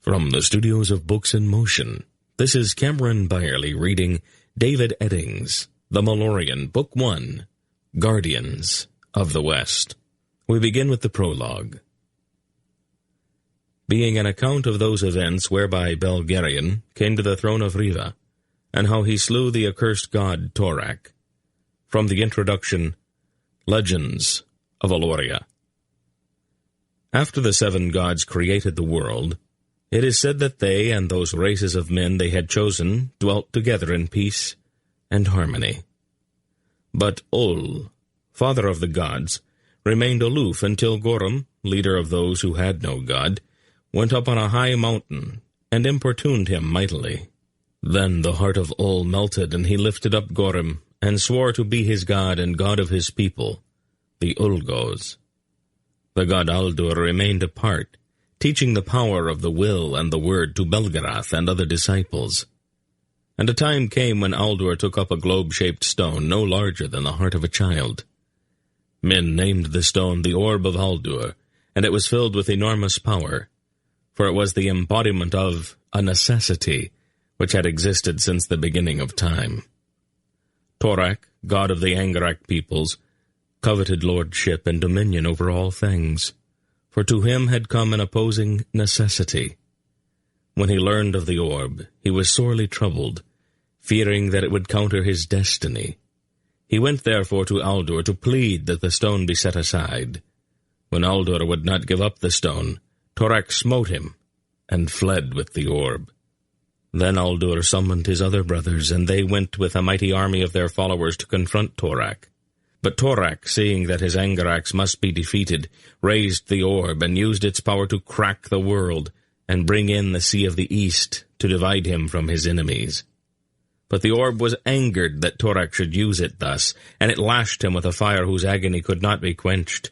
From the studios of Books in Motion, this is Cameron Byerly reading David Eddings, The Malloreon, Book 1, Guardians of the West. We begin with the prologue. Being an account of those events whereby Malloreon came to the throne of Riva, and how he slew the accursed god Torak. From the introduction, Legends of Aloria. After the 7 gods created the world, it is said that they and those races of men they had chosen dwelt together in peace and harmony. But Ol, father of the gods, remained aloof until Gorum, leader of those who had no god, went up on a high mountain and importuned him mightily. Then the heart of Ol melted, and he lifted up Gorum and swore to be his god and god of his people, the Ulgos. The god Aldur remained apart, teaching the power of the will and the word to Belgarath and other disciples. And a time came when Aldur took up a globe-shaped stone no larger than the heart of a child. Men named the stone the Orb of Aldur, and it was filled with enormous power, for it was the embodiment of a necessity which had existed since the beginning of time. Torak, god of the Angarak peoples, coveted lordship and dominion over all things, for to him had come an opposing necessity. When he learned of the orb, he was sorely troubled, fearing that it would counter his destiny. He went therefore to Aldur to plead that the stone be set aside. When Aldur would not give up the stone, Torak smote him and fled with the orb. Then Aldur summoned his other brothers, and they went with a mighty army of their followers to confront Torak. But Torak, seeing that his Angaraks must be defeated, raised the orb and used its power to crack the world and bring in the Sea of the East to divide him from his enemies. But the orb was angered that Torak should use it thus, and it lashed him with a fire whose agony could not be quenched.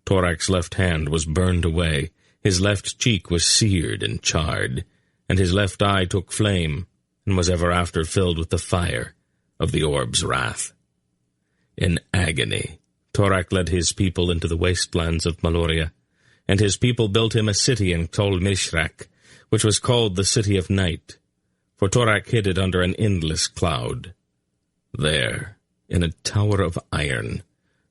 Torak's left hand was burned away, his left cheek was seared and charred, and his left eye took flame, and was ever after filled with the fire of the orb's wrath. In agony, Torak led his people into the wastelands of Malloreon, and his people built him a city in Tol Mishrak, which was called the City of Night, for Torak hid it under an endless cloud. There, in a tower of iron,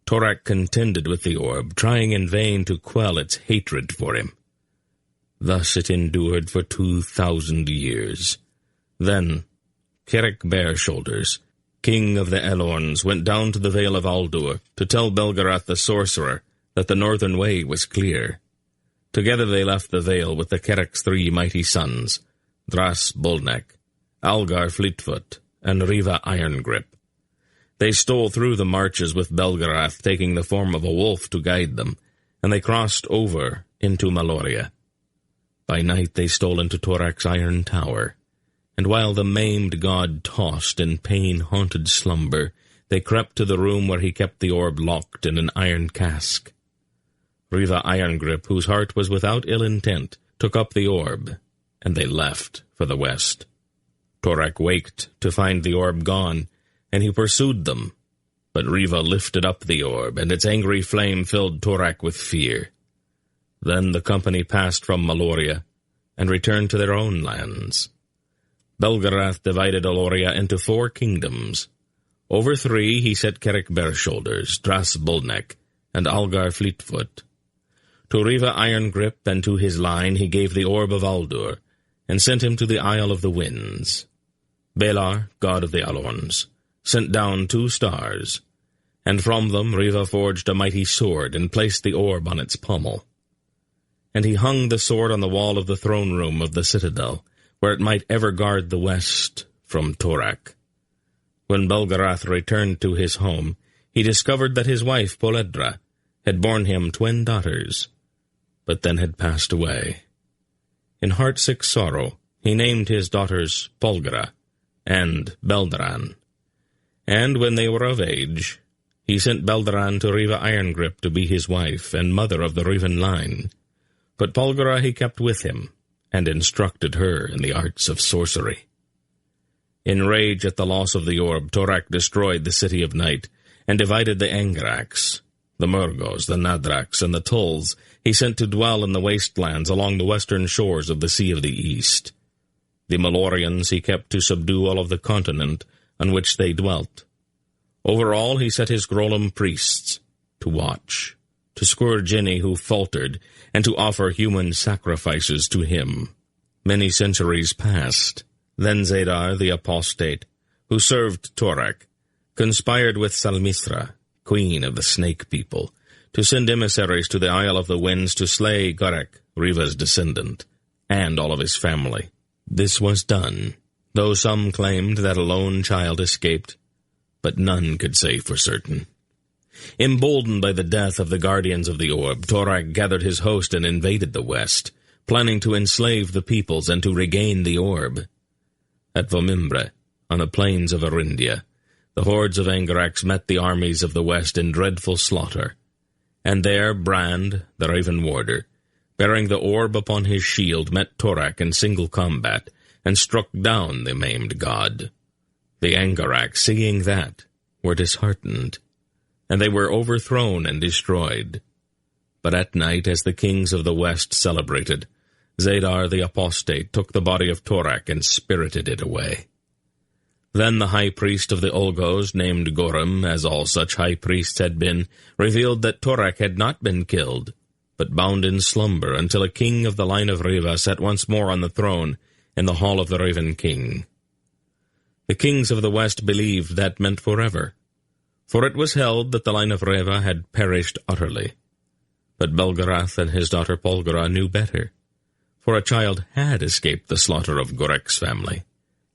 Torak contended with the orb, trying in vain to quell its hatred for him. Thus it endured for 2,000 years. Then Keric Bareshoulders, king of the Elorns, went down to the Vale of Aldur to tell Belgarath the sorcerer that the northern way was clear. Together they left the Vale with the Keric's 3 mighty sons, Dras Bolnek, Algar Fleetfoot, and Riva Irongrip. They stole through the marches with Belgarath, taking the form of a wolf to guide them, and they crossed over into Malloreon. By night they stole into Torak's iron tower, and while the maimed god tossed in pain-haunted slumber, they crept to the room where he kept the orb locked in an iron cask. Riva Irongrip, whose heart was without ill intent, took up the orb, and they left for the west. Torak waked to find the orb gone, and he pursued them. But Riva lifted up the orb, and its angry flame filled Torak with fear. Then the company passed from Malloreon, and returned to their own lands. Belgarath divided Aloria into 4 kingdoms. Over 3 he set Keric Bareshoulders, Dras Bolnek, and Algar Fleetfoot. To Riva Irongrip and to his line he gave the Orb of Aldur, and sent him to the Isle of the Winds. Belar, god of the Alorns, sent down 2 stars, and from them Riva forged a mighty sword and placed the orb on its pommel. And he hung the sword on the wall of the throne room of the citadel, where it might ever guard the west from Torak. When Belgarath returned to his home, he discovered that his wife, Poledra, had borne him 2 daughters, but then had passed away. In heartsick sorrow, he named his daughters Polgra and Beldaran. And when they were of age, he sent Beldaran to Riva Irongrip to be his wife and mother of the Riven line. But Polgra he kept with him, and instructed her in the arts of sorcery. In rage at the loss of the orb, Torak destroyed the City of Night, and divided the Angaraks, The Murgos, the Nadraks, and the Tulls he sent to dwell in the wastelands along the western shores of the Sea of the East. The Malloreons he kept to subdue all of the continent on which they dwelt. Over all he set his Grolem priests to watch, to scourge any who faltered, and to offer human sacrifices to him. Many centuries passed. Then Zadar the Apostate, who served Torak, conspired with Salmithra, queen of the Snake People, to send emissaries to the Isle of the Winds to slay Gorek, Riva's descendant, and all of his family. This was done, though some claimed that a lone child escaped, but none could say for certain. Emboldened by the death of the guardians of the orb, Torak gathered his host and invaded the west, planning to enslave the peoples and to regain the orb. At Vomimbre, on the plains of Arindia, the hordes of Angarax met the armies of the west in dreadful slaughter, and there Brand, the Raven Warder, bearing the orb upon his shield, met Torak in single combat, and struck down the maimed god. The Angarax, seeing that, were disheartened, and they were overthrown and destroyed. But at night, as the kings of the west celebrated, Zadar the Apostate took the body of Torak and spirited it away. Then the high priest of the Olgos, named Gorem, as all such high priests had been, revealed that Torak had not been killed, but bound in slumber until a king of the line of Riva sat once more on the throne in the hall of the Raven King. The kings of the west believed that meant forever, for it was held that the line of Riva had perished utterly. But Belgarath and his daughter Polgara knew better, for a child had escaped the slaughter of Gorek's family,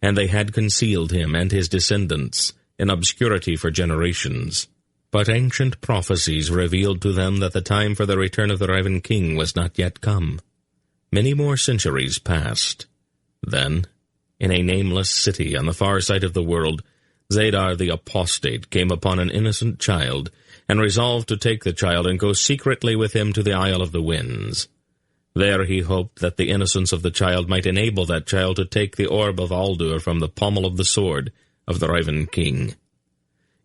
and they had concealed him and his descendants in obscurity for generations. But ancient prophecies revealed to them that the time for the return of the Raven King was not yet come. Many more centuries passed. Then, in a nameless city on the far side of the world, Zadar the Apostate came upon an innocent child, and resolved to take the child and go secretly with him to the Isle of the Winds. There he hoped that the innocence of the child might enable that child to take the orb of Aldur from the pommel of the sword of the Raven King.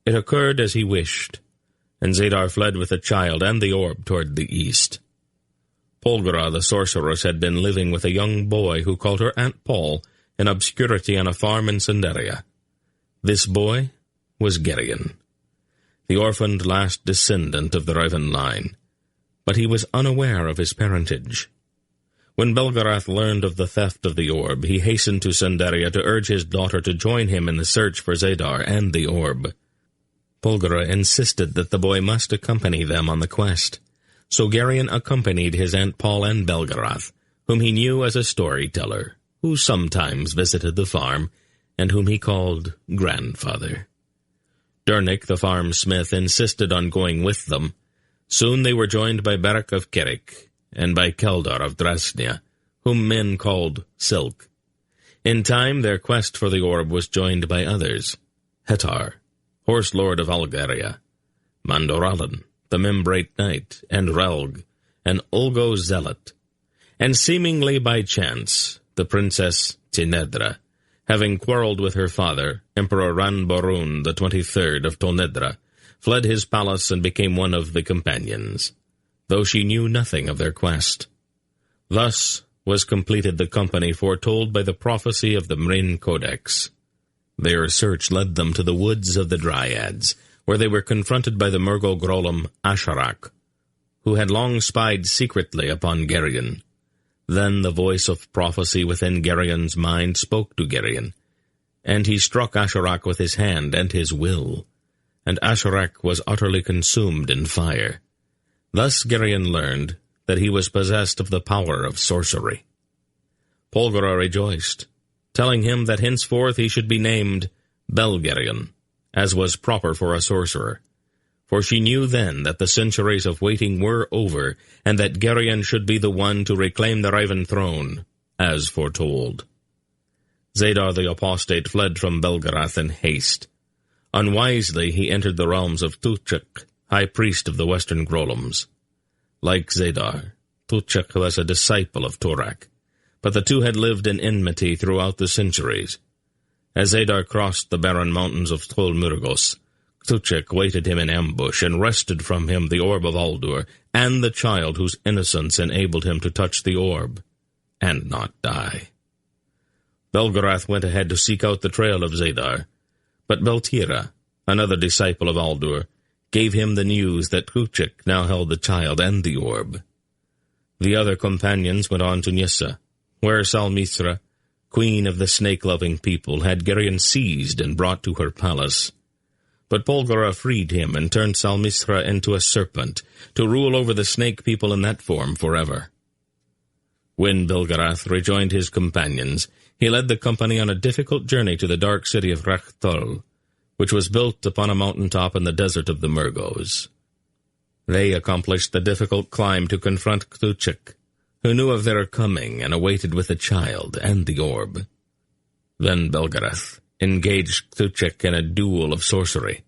It occurred as he wished, and Zadar fled with the child and the orb toward the east. Polgara the sorceress had been living with a young boy who called her Aunt Paul in obscurity on a farm in Cinderia. This boy was Geryon, the orphaned last descendant of the Raven line, but he was unaware of his parentage. When Belgarath learned of the theft of the orb, he hastened to Cinderia to urge his daughter to join him in the search for Zadar and the orb. Polgara insisted that the boy must accompany them on the quest, so Geryon accompanied his Aunt Paul and Belgarath, whom he knew as a storyteller, who sometimes visited the farm, and whom he called grandfather. Dernick, the farm smith, insisted on going with them. Soon they were joined by Beric of Kerik, and by Keldar of Drasnia, whom men called Silk. In time their quest for the orb was joined by others: Hetar, Horse Lord of Algaria, Mandoralan, the Membrate Knight, and Relg, an Ulgo Zealot, and seemingly by chance, the Princess Tinedra, having quarreled with her father, Emperor Ranborun the 23rd of Tonedra, fled his palace and became one of the companions, though she knew nothing of their quest. Thus was completed the company foretold by the prophecy of the Mrin Codex. Their search led them to the woods of the Dryads, where they were confronted by the Murgo Grolem Asharak, who had long spied secretly upon Geryon. Then the voice of prophecy within Geryon's mind spoke to Geryon, and he struck Asharak with his hand and his will, and Asharak was utterly consumed in fire. Thus Geryon learned that he was possessed of the power of sorcery. Polgara rejoiced, telling him that henceforth he should be named Belgeryon, as was proper for a sorcerer, for she knew then that the centuries of waiting were over, and that Geryon should be the one to reclaim the Raven throne, as foretold. Zadar the Apostate fled from Belgarath in haste. Unwisely he entered the realms of Tuchek, high priest of the western Grolems. Like Zadar, Tuchek was a disciple of Torak, but the two had lived in enmity throughout the centuries. As Zadar crossed the barren mountains of Tolmurgos, Cthulhu waited him in ambush and wrested from him the orb of Aldur and the child whose innocence enabled him to touch the orb and not die. Belgarath went ahead to seek out the trail of Zadar, but Beltira, another disciple of Aldur, gave him the news that Cthulhu now held the child and the orb. The other companions went on to Nyissa, where Salmithra, queen of the snake-loving people, had Geryon seized and brought to her palace. But Polgara freed him and turned Salmithra into a serpent, to rule over the snake people in that form forever. When Belgarath rejoined his companions, he led the company on a difficult journey to the dark city of Rachtol, which was built upon a mountaintop in the desert of the Murgos. They accomplished the difficult climb to confront Cthulhu, who knew of their coming and awaited with the child and the orb. Then Belgarath engaged Cthulhu in a duel of sorcery,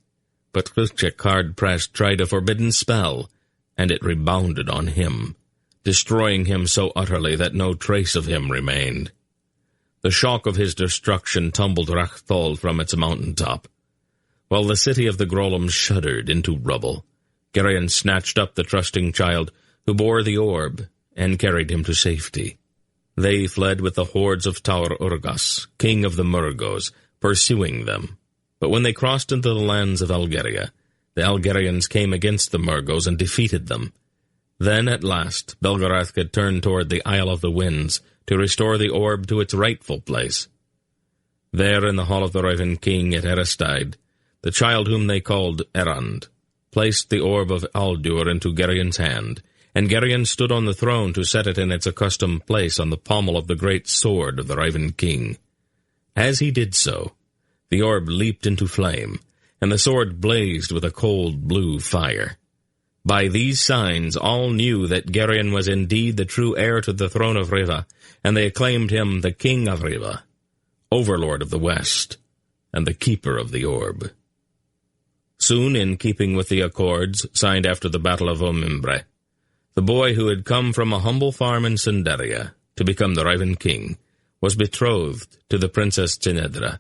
but Cthulhu, hard-pressed, tried a forbidden spell, and it rebounded on him, destroying him so utterly that no trace of him remained. The shock of his destruction tumbled Rachtol from its mountaintop, while the city of the Grolums shuddered into rubble. Geryon snatched up the trusting child, who bore the orb, and carried him to safety. They fled with the hordes of Taur Urgas, king of the Murgos, pursuing them. But when they crossed into the lands of Algeria, the Algerians came against the Murgos and defeated them. Then, at last, Belgarath could turn toward the Isle of the Winds to restore the orb to its rightful place. There, in the hall of the Raven King at Eristide, the child whom they called Erand placed the orb of Aldur into Geryon's hand, and Geryon stood on the throne to set it in its accustomed place on the pommel of the great sword of the Raven King. As he did so, the orb leaped into flame, and the sword blazed with a cold blue fire. By these signs all knew that Geryon was indeed the true heir to the throne of Riva, and they acclaimed him the King of Riva, Overlord of the West, and the Keeper of the Orb. Soon, in keeping with the accords signed after the Battle of Omimbre, the boy who had come from a humble farm in Cinderia to become the Raven King was betrothed to the Princess Tinedra.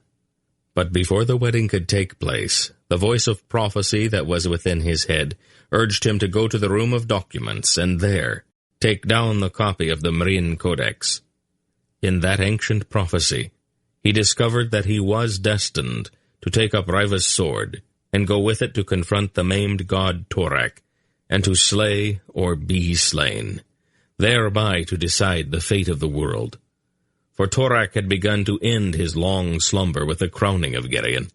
But before the wedding could take place, the voice of prophecy that was within his head urged him to go to the room of documents and there take down the copy of the Marine Codex. In that ancient prophecy, he discovered that he was destined to take up Riva's sword and go with it to confront the maimed god Torak, and to slay or be slain, thereby to decide the fate of the world. For Torak had begun to end his long slumber with the crowning of Geryon,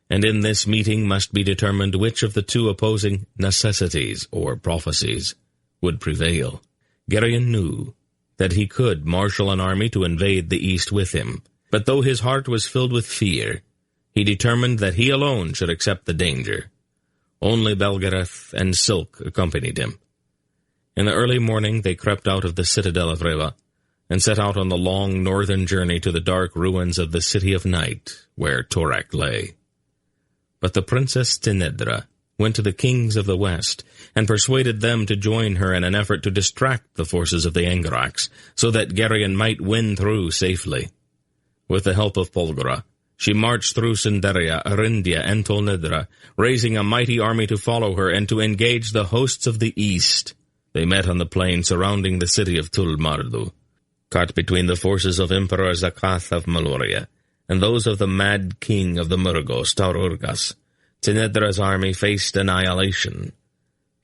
and in this meeting must be determined which of the two opposing necessities or prophecies would prevail. Geryon knew that he could marshal an army to invade the east with him, but though his heart was filled with fear, he determined that he alone should accept the danger. Only Belgarath and Silk accompanied him. In the early morning they crept out of the citadel of Riva, and set out on the long northern journey to the dark ruins of the City of Night, where Torak lay. But the Princess Tinedra went to the kings of the west, and persuaded them to join her in an effort to distract the forces of the Angarax, so that Geryon might win through safely. With the help of Polgara, she marched through Cinderia, Arindia, and Tolnedra, raising a mighty army to follow her and to engage the hosts of the east. They met on the plain surrounding the city of Tulmardu. Caught between the forces of Emperor Zakath of Malloreon and those of the mad king of the Murgos, Taur Urgas, Tinedra's army faced annihilation.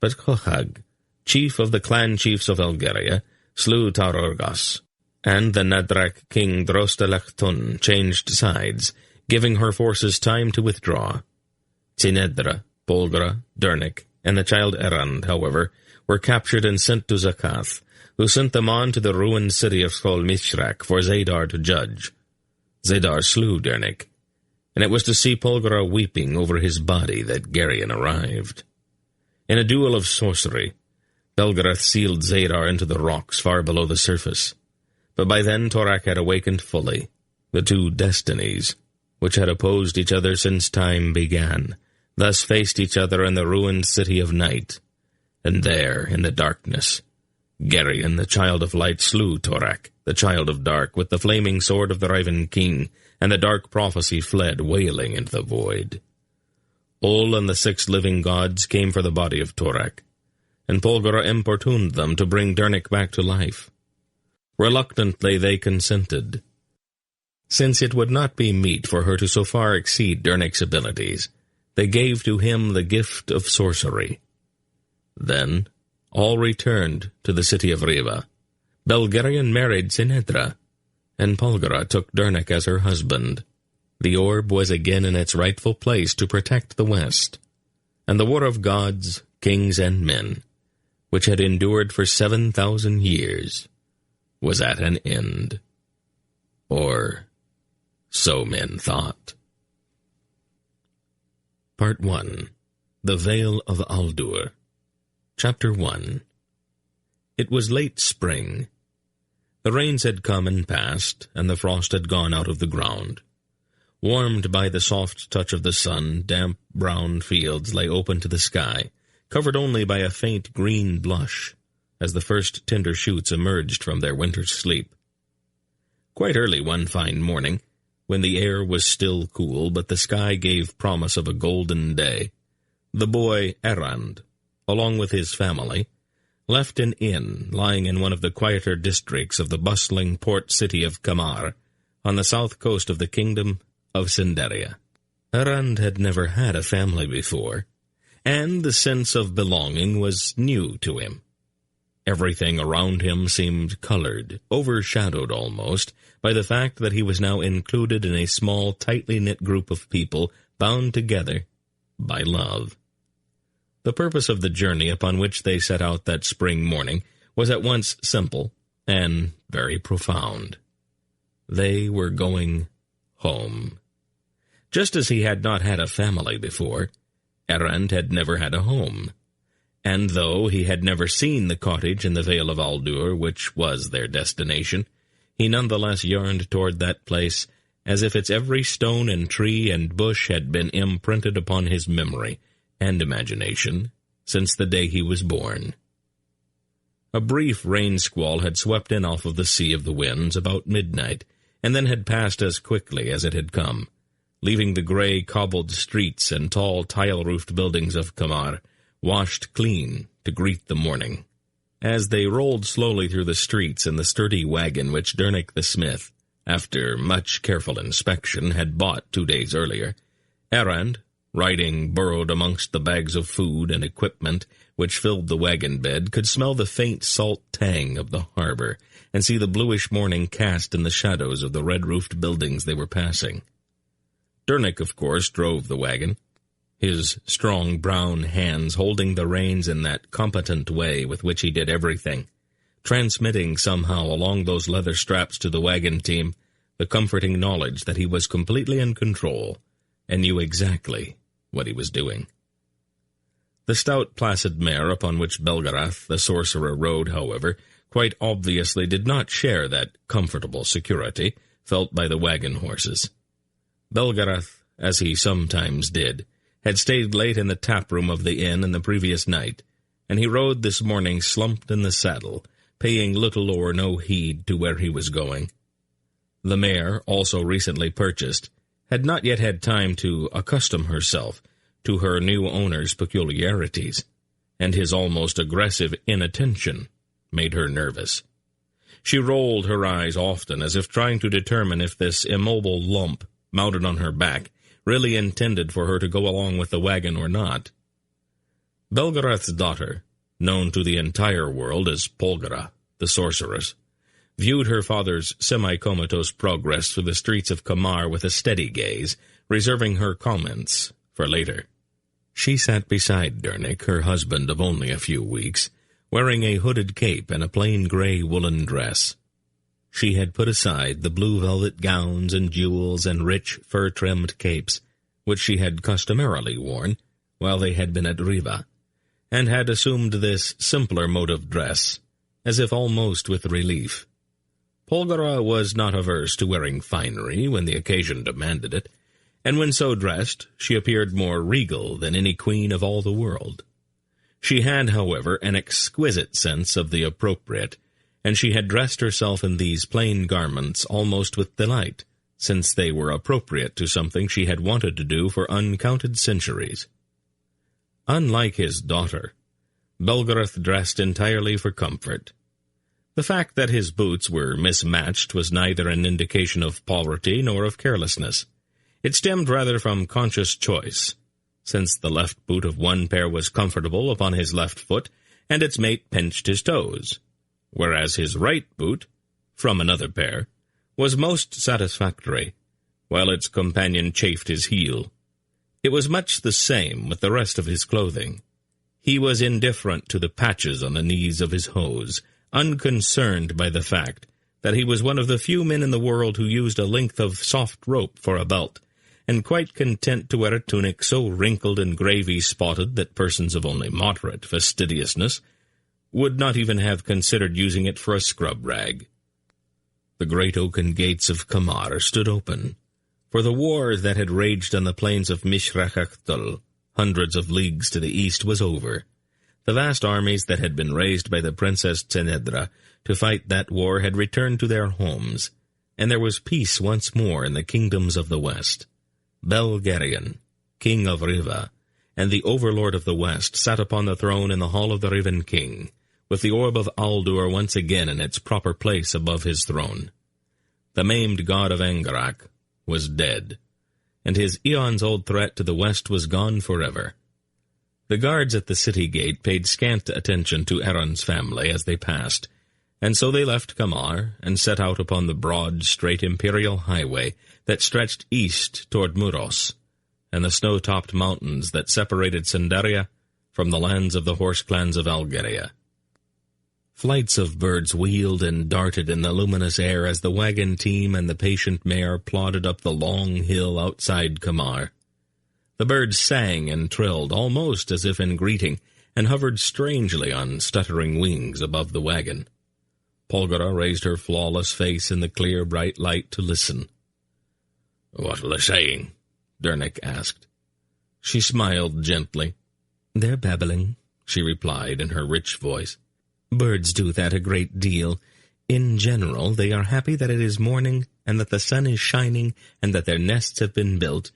But Kohag, chief of the clan chiefs of Algeria, slew Taur Urgas, and the Nadrak king Drostelechton changed sides, giving her forces time to withdraw. Tinedra, Polgara, Dernik, and the child Erand, however, were captured and sent to Zakath, who sent them on to the ruined city of Skolmishrak for Zadar to judge. Zadar slew Dernik, and it was to see Polgara weeping over his body that Geryon arrived. In a duel of sorcery, Belgarath sealed Zadar into the rocks far below the surface. But by then Torak had awakened fully. The two destinies, which had opposed each other since time began, thus faced each other in the ruined City of Night. And there, in the darkness, Geryon, the child of light, slew Torak, the child of dark, with the flaming sword of the Raven King, and the dark prophecy fled wailing into the void. Ol and the 6 living gods came for the body of Torak, and Polgara importuned them to bring Dernik back to life. Reluctantly they consented, since it would not be meet for her to so far exceed Dernik's abilities. They gave to him the gift of sorcery. Then all returned to the city of Riva. Belgarian married Sinedra, and Polgara took Dernik as her husband. The orb was again in its rightful place to protect the West, and the war of gods, kings, and men, which had endured for 7,000 years, was at an end. Or so men thought. Part 1. The Vale of Aldur. Chapter 1. It was late spring. The rains had come and passed, and the frost had gone out of the ground. Warmed by the soft touch of the sun, damp brown fields lay open to the sky, covered only by a faint green blush, as the first tender shoots emerged from their winter's sleep. Quite early one fine morning, when the air was still cool but the sky gave promise of a golden day, the boy Errand, along with his family, left an inn lying in one of the quieter districts of the bustling port city of Kamar, on the south coast of the kingdom of Cinderia. Errand had never had a family before, and the sense of belonging was new to him. Everything around him seemed colored, overshadowed almost, by the fact that he was now included in a small, tightly knit group of people bound together by love. The purpose of the journey upon which they set out that spring morning was at once simple and very profound. They were going home. Just as he had not had a family before, Errand had never had a home. And though he had never seen the cottage in the Vale of Aldur, which was their destination, he nonetheless yearned toward that place as if its every stone and tree and bush had been imprinted upon his memory and imagination since the day he was born. A brief rain squall had swept in off of the Sea of the Winds about midnight, and then had passed as quickly as it had come, leaving the gray cobbled streets and tall tile-roofed buildings of Kamar washed clean to greet the morning. As they rolled slowly through the streets in the sturdy wagon which Dernik the smith, after much careful inspection, had bought 2 days earlier, Errand, riding burrowed amongst the bags of food and equipment which filled the wagon bed, could smell the faint salt tang of the harbor and see the bluish morning cast in the shadows of the red-roofed buildings they were passing. Dernik, of course, drove the wagon, his strong brown hands holding the reins in that competent way with which he did everything, transmitting somehow along those leather straps to the wagon team the comforting knowledge that he was completely in control and knew exactly what he was doing. The stout, placid mare upon which Belgarath, the sorcerer, rode, however, quite obviously did not share that comfortable security felt by the wagon horses. Belgarath, as he sometimes did, had stayed late in the tap-room of the inn in the previous night, and he rode this morning slumped in the saddle, paying little or no heed to where he was going. The mare, also recently purchased, had not yet had time to accustom herself to her new owner's peculiarities, and his almost aggressive inattention made her nervous. She rolled her eyes often, as if trying to determine if this immobile lump mounted on her back really intended for her to go along with the wagon or not. Belgarath's daughter, known to the entire world as Polgara, the sorceress, viewed her father's semi-comatose progress through the streets of Kamar with a steady gaze, reserving her comments for later. She sat beside Dernik, her husband of only a few weeks, wearing a hooded cape and a plain gray woolen dress. She had put aside the blue velvet gowns and jewels and rich fur-trimmed capes, which she had customarily worn while they had been at Riva, and had assumed this simpler mode of dress, as if almost with relief. Polgara was not averse to wearing finery when the occasion demanded it, and when so dressed, she appeared more regal than any queen of all the world. She had, however, an exquisite sense of the appropriate, and she had dressed herself in these plain garments almost with delight, since they were appropriate to something she had wanted to do for uncounted centuries. Unlike his daughter, Belgarath dressed entirely for comfort. The fact that his boots were mismatched was neither an indication of poverty nor of carelessness. It stemmed rather from conscious choice, since the left boot of one pair was comfortable upon his left foot, and its mate pinched his toes, whereas his right boot, from another pair, was most satisfactory, while its companion chafed his heel. It was much the same with the rest of his clothing. He was indifferent to the patches on the knees of his hose, unconcerned by the fact that he was one of the few men in the world who used a length of soft rope for a belt, and quite content to wear a tunic so wrinkled and gravy-spotted that persons of only moderate fastidiousness would not even have considered using it for a scrub rag. The great oaken gates of Kamar stood open, for the war that had raged on the plains of Mishrachachtal, hundreds of leagues to the east, was over. The vast armies that had been raised by the Princess Tzenedra to fight that war had returned to their homes, and there was peace once more in the kingdoms of the west. Belgarion, king of Riva, and the overlord of the west, sat upon the throne in the hall of the Riven king, with the orb of Aldur once again in its proper place above his throne. The maimed god of Angarak was dead, and his eons-old threat to the west was gone forever. The guards at the city gate paid scant attention to Aron's family as they passed, and so they left Kamar and set out upon the broad, straight imperial highway that stretched east toward Muros, and the snow-topped mountains that separated Sandaria from the lands of the horse clans of Algeria. Flights of birds wheeled and darted in the luminous air as the wagon team and the patient mare plodded up the long hill outside Kamar. The birds sang and trilled, almost as if in greeting, and hovered strangely on stuttering wings above the wagon. Polgara raised her flawless face in the clear, bright light to listen. "What are they saying?" Dernick asked. She smiled gently. "They're babbling," she replied in her rich voice. "Birds do that a great deal. In general, they are happy that it is morning, and that the sun is shining, and that their nests have been built.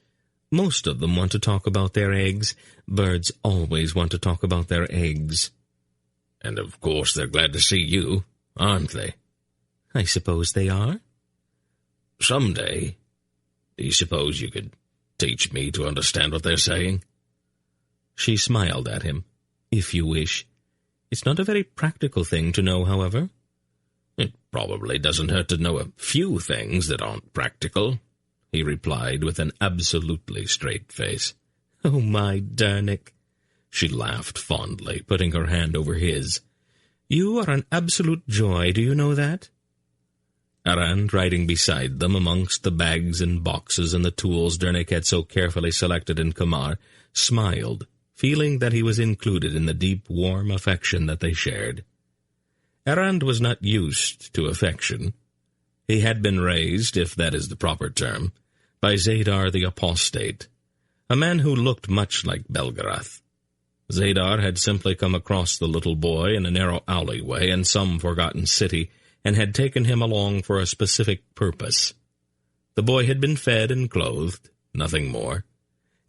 Most of them want to talk about their eggs. Birds always want to talk about their eggs." "And of course they're glad to see you, aren't they?" "I suppose they are." "Someday, do you suppose you could teach me to understand what they're saying?" She smiled at him. "If you wish. It's not a very practical thing to know, however." "It probably doesn't hurt to know a few things that aren't practical," he replied with an absolutely straight face. "Oh, my Dernick," she laughed fondly, putting her hand over his. "You are an absolute joy, do you know that?" Arand, riding beside them amongst the bags and boxes and the tools Dernick had so carefully selected in Kamar, smiled, feeling that he was included in the deep, warm affection that they shared. Arand was not used to affection. He had been raised, if that is the proper term, by Zadar the Apostate, a man who looked much like Belgarath. Zadar had simply come across the little boy in a narrow alleyway in some forgotten city, and had taken him along for a specific purpose. The boy had been fed and clothed, nothing more,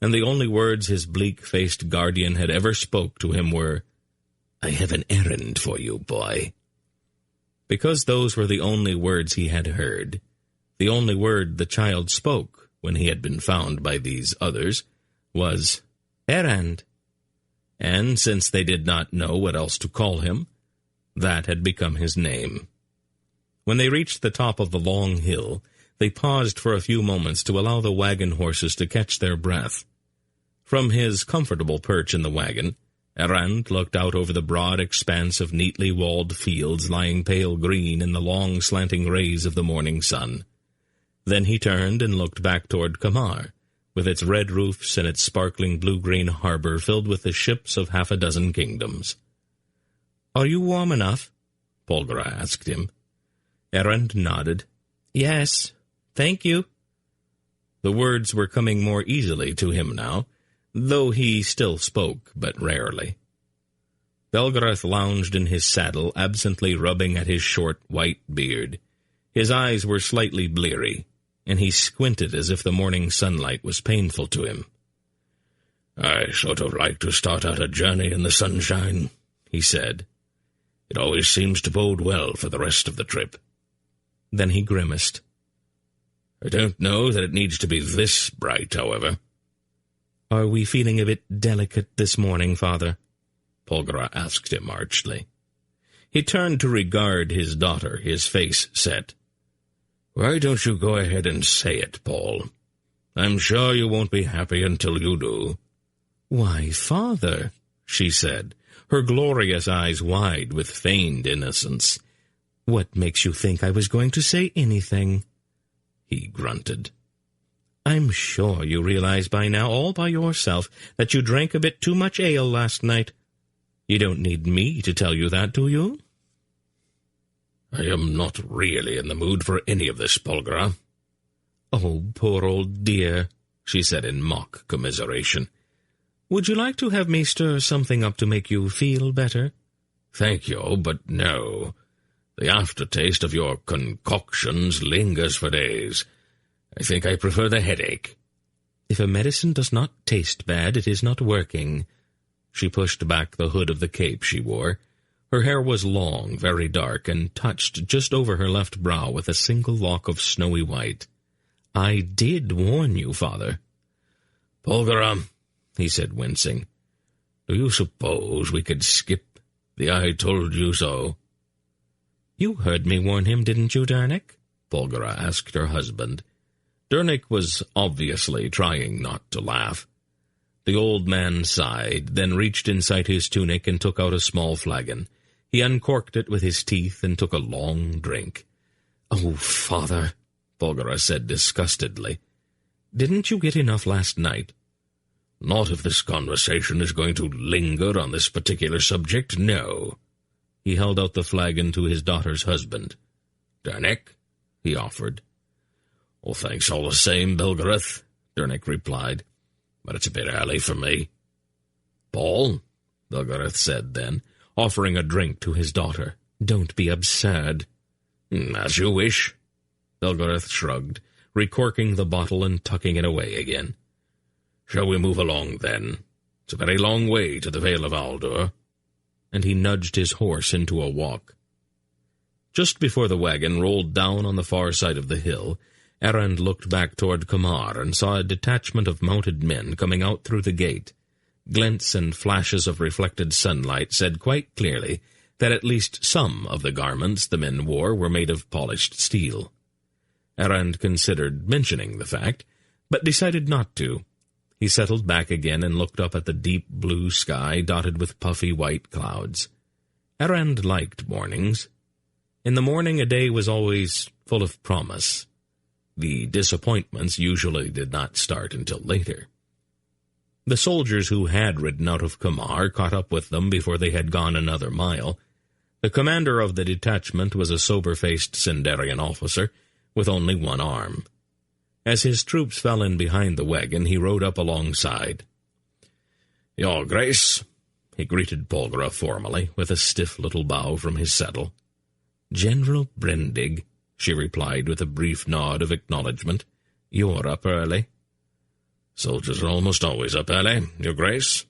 and the only words his bleak-faced guardian had ever spoke to him were, "I have an errand for you, boy." Because those were the only words he had heard, the only word the child spoke when he had been found by these others was "Errand." And since they did not know what else to call him, that had become his name. When they reached the top of the long hill, they paused for a few moments to allow the wagon horses to catch their breath. From his comfortable perch in the wagon, Arand looked out over the broad expanse of neatly walled fields lying pale green in the long slanting rays of the morning sun. Then he turned and looked back toward Kamar, with its red roofs and its sparkling blue-green harbor filled with the ships of half a dozen kingdoms. "Are you warm enough?" Polgara asked him. Arand nodded. "Yes, thank you." The words were coming more easily to him now, though he still spoke but rarely. Belgarath lounged in his saddle, absently rubbing at his short white beard. His eyes were slightly bleary, and he squinted as if the morning sunlight was painful to him. "I sort of like to start out a journey in the sunshine," he said. "It always seems to bode well for the rest of the trip." Then he grimaced. "I don't know that it needs to be this bright, however." "Are we feeling a bit delicate this morning, Father?" Polgara asked him archly. He turned to regard his daughter, his face set. "Why don't you go ahead and say it, Paul? I'm sure you won't be happy until you do." "Why, Father," she said, her glorious eyes wide with feigned innocence, "what makes you think I was going to say anything?" He grunted. "I'm sure you realize by now, all by yourself, that you drank a bit too much ale last night. You don't need me to tell you that, do you?" "I am not really in the mood for any of this, Polgara." "Oh, poor old dear," she said in mock commiseration. "Would you like to have me stir something up to make you feel better?" "Thank you, but no. The aftertaste of your concoctions lingers for days. I think I prefer the headache." "If a medicine does not taste bad, it is not working." She pushed back the hood of the cape she wore. Her hair was long, very dark, and touched just over her left brow with a single lock of snowy white. "I did warn you, Father." "Polgara," he said, wincing, "do you suppose we could skip the 'I told you so'?" "You heard me warn him, didn't you, Dernick?" Polgara asked her husband. Dernick was obviously trying not to laugh. The old man sighed, then reached inside his tunic and took out a small flagon. He uncorked it with his teeth and took a long drink. "Oh, Father," Polgara said disgustedly, "didn't you get enough last night?" "Not if this conversation is going to linger on this particular subject, no." He held out the flagon to his daughter's husband. "Dernick," he offered. "Oh, thanks all the same, Belgarath," Dernick replied, "but it's a bit early for me." "Paul," Belgarath said then, offering a drink to his daughter, "don't be absurd." "As you wish." Belgarath shrugged, recorking the bottle and tucking it away again. "Shall we move along, then? It's a very long way to the Vale of Aldur." And he nudged his horse into a walk. Just before the wagon rolled down on the far side of the hill, Errand looked back toward Kamar and saw a detachment of mounted men coming out through the gate. Glints and flashes of reflected sunlight said quite clearly that at least some of the garments the men wore were made of polished steel. Errand considered mentioning the fact, but decided not to. He settled back again and looked up at the deep blue sky dotted with puffy white clouds. Errand liked mornings. In the morning a day was always full of promise. The disappointments usually did not start until later. The soldiers who had ridden out of Kamar caught up with them before they had gone another mile. The commander of the detachment was a sober-faced Sindarian officer with only one arm. As his troops fell in behind the wagon, he rode up alongside. "Your Grace," he greeted Polgara formally, with a stiff little bow from his saddle. "General Brendig," she replied with a brief nod of acknowledgment. "You're up early." "Soldiers are almost always up early, Your Grace."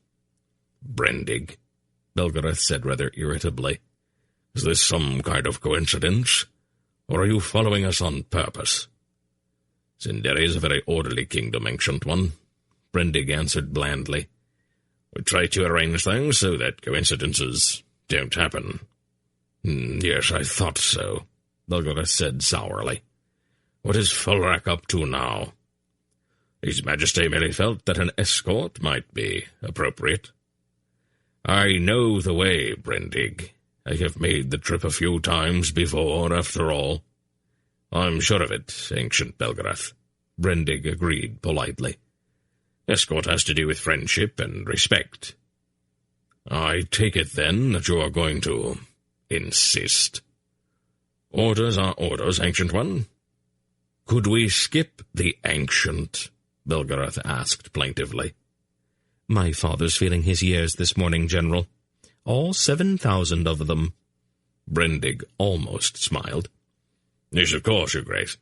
"Brendig," Belgarath said rather irritably. "Is this some kind of coincidence, or are you following us on purpose?" "Sinderi is a very orderly kingdom, Ancient One," Brendig answered blandly. "We try to arrange things so that coincidences don't happen." "Yes, I thought so," Belgarath said sourly. "What is Fulrak up to now?" "His Majesty merely felt that an escort might be appropriate." "I know the way, Brendig. I have made the trip a few times before, after all." "I'm sure of it, Ancient Belgarath," Brendig agreed politely. "Escort has to do with friendship and respect." "I take it, then, that you are going to insist." "Orders are orders, Ancient One." "Could we skip the Ancient?" Belgarath asked plaintively. "My father's feeling his years this morning, General. All 7,000 of them." Brendig almost smiled. "Yes, of course, Your Grace."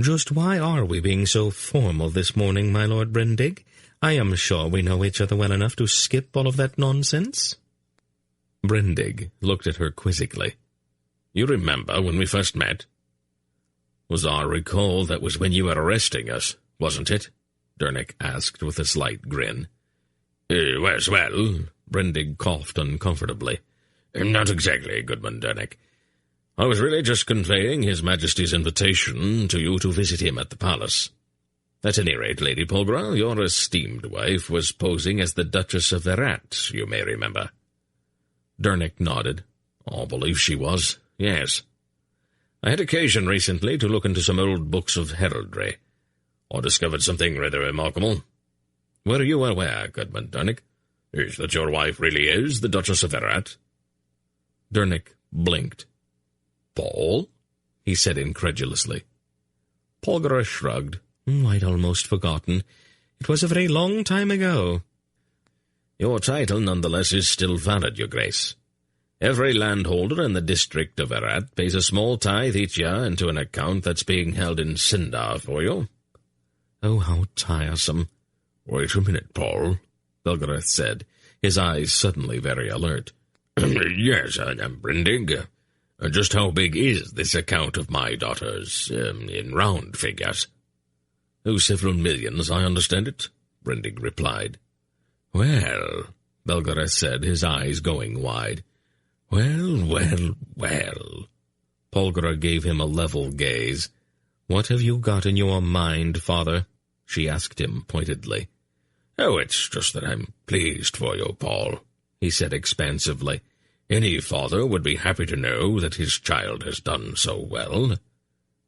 "Just why are we being so formal this morning, my Lord Brendig? I am sure we know each other well enough to skip all of that nonsense." Brendig looked at her quizzically. "You remember when we first met?" "As I recall, that was when you were arresting us, wasn't it?" Dernick asked with a slight grin. Well, Brendig coughed uncomfortably. "Not exactly, Goodman Dernick. I was really just conveying His Majesty's invitation to you to visit him at the palace. At any rate, Lady Polgra, your esteemed wife was posing as the Duchess of Verat, you may remember." Dernick nodded. "I believe she was, yes. I had occasion recently to look into some old books of heraldry. I discovered something rather remarkable. Were you aware, Goodman Dernick, is that your wife really is the Duchess of Verat?" Dernick blinked. "Paul?" he said incredulously. Polgra shrugged. "I'd almost forgotten. It was a very long time ago." "Your title, nonetheless, is still valid, Your Grace. Every landholder in the district of Verat pays a small tithe each year into an account that's being held in Sindar for you." "Oh, how tiresome." "Wait a minute, Paul," Belgarath said, his eyes suddenly very alert. "Yes, Brendig. Just how big is this account of my daughter's, in round figures?" "Oh, several millions, I understand it," Brendig replied. "Well," Belgarath said, his eyes going wide. Well. Polgra gave him a level gaze. "What have you got in your mind, father?" she asked him pointedly. "Oh, it's just that I'm pleased for you, Paul," he said expansively. "Any father would be happy to know that his child has done so well."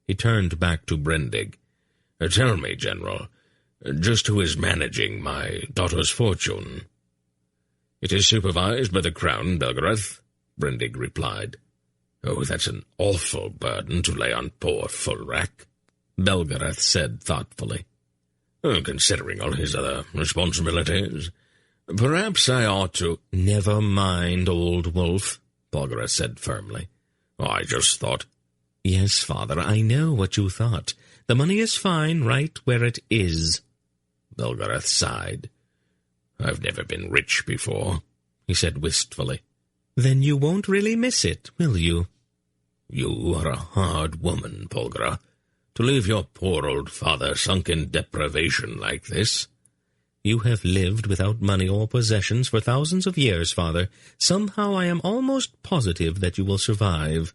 He turned back to Brendig. "Tell me, General, just who is managing my daughter's fortune?" "It is supervised by the Crown, Belgarath," Brendig replied. "Oh, that's an awful burden to lay on poor Fulrak," Belgarath said thoughtfully. "Considering all his other responsibilities, perhaps I ought to—" "Never mind, old wolf," Belgarath said firmly. "I just thought—" "Yes, father, I know what you thought. The money is fine right where it is." Belgarath sighed. "I've never been rich before," he said wistfully. "Then you won't really miss it, will you?" "You are a hard woman, Polgra, to leave your poor old father sunk in deprivation like this." "You have lived without money or possessions for thousands of years, father. Somehow I am almost positive that you will survive."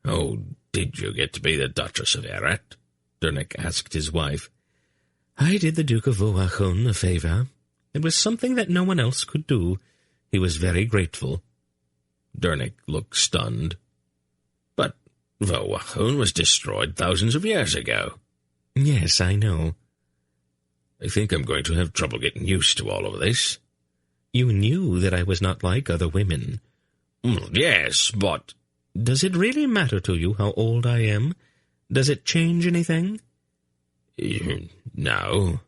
"Oh, did you get to be the Duchess of Verat?" Dernick asked his wife. "I did the Duke of Voachon a favor. It was something that no one else could do. He was very grateful." Dernick looked stunned. "But Voachon was destroyed thousands of years ago." "Yes, I know." "I think I'm going to have trouble getting used to all of this." "You knew that I was not like other women." "Yes, but—" "Does it really matter to you how old I am? Does it change anything?" "No,"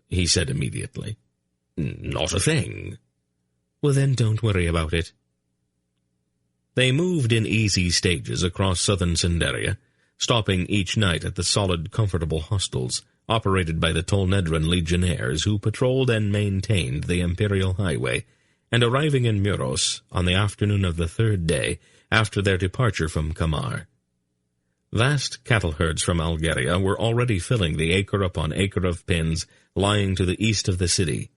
he said immediately. "Not a thing." "Well, then don't worry about it." They moved in easy stages across southern Cinderia, stopping each night at the solid, comfortable hostels operated by the Tolnedran legionnaires who patrolled and maintained the imperial highway, and arriving in Muros on the afternoon of the third day after their departure from Kamar. Vast cattle herds from Algeria were already filling the acre upon acre of pens lying to the east of the city.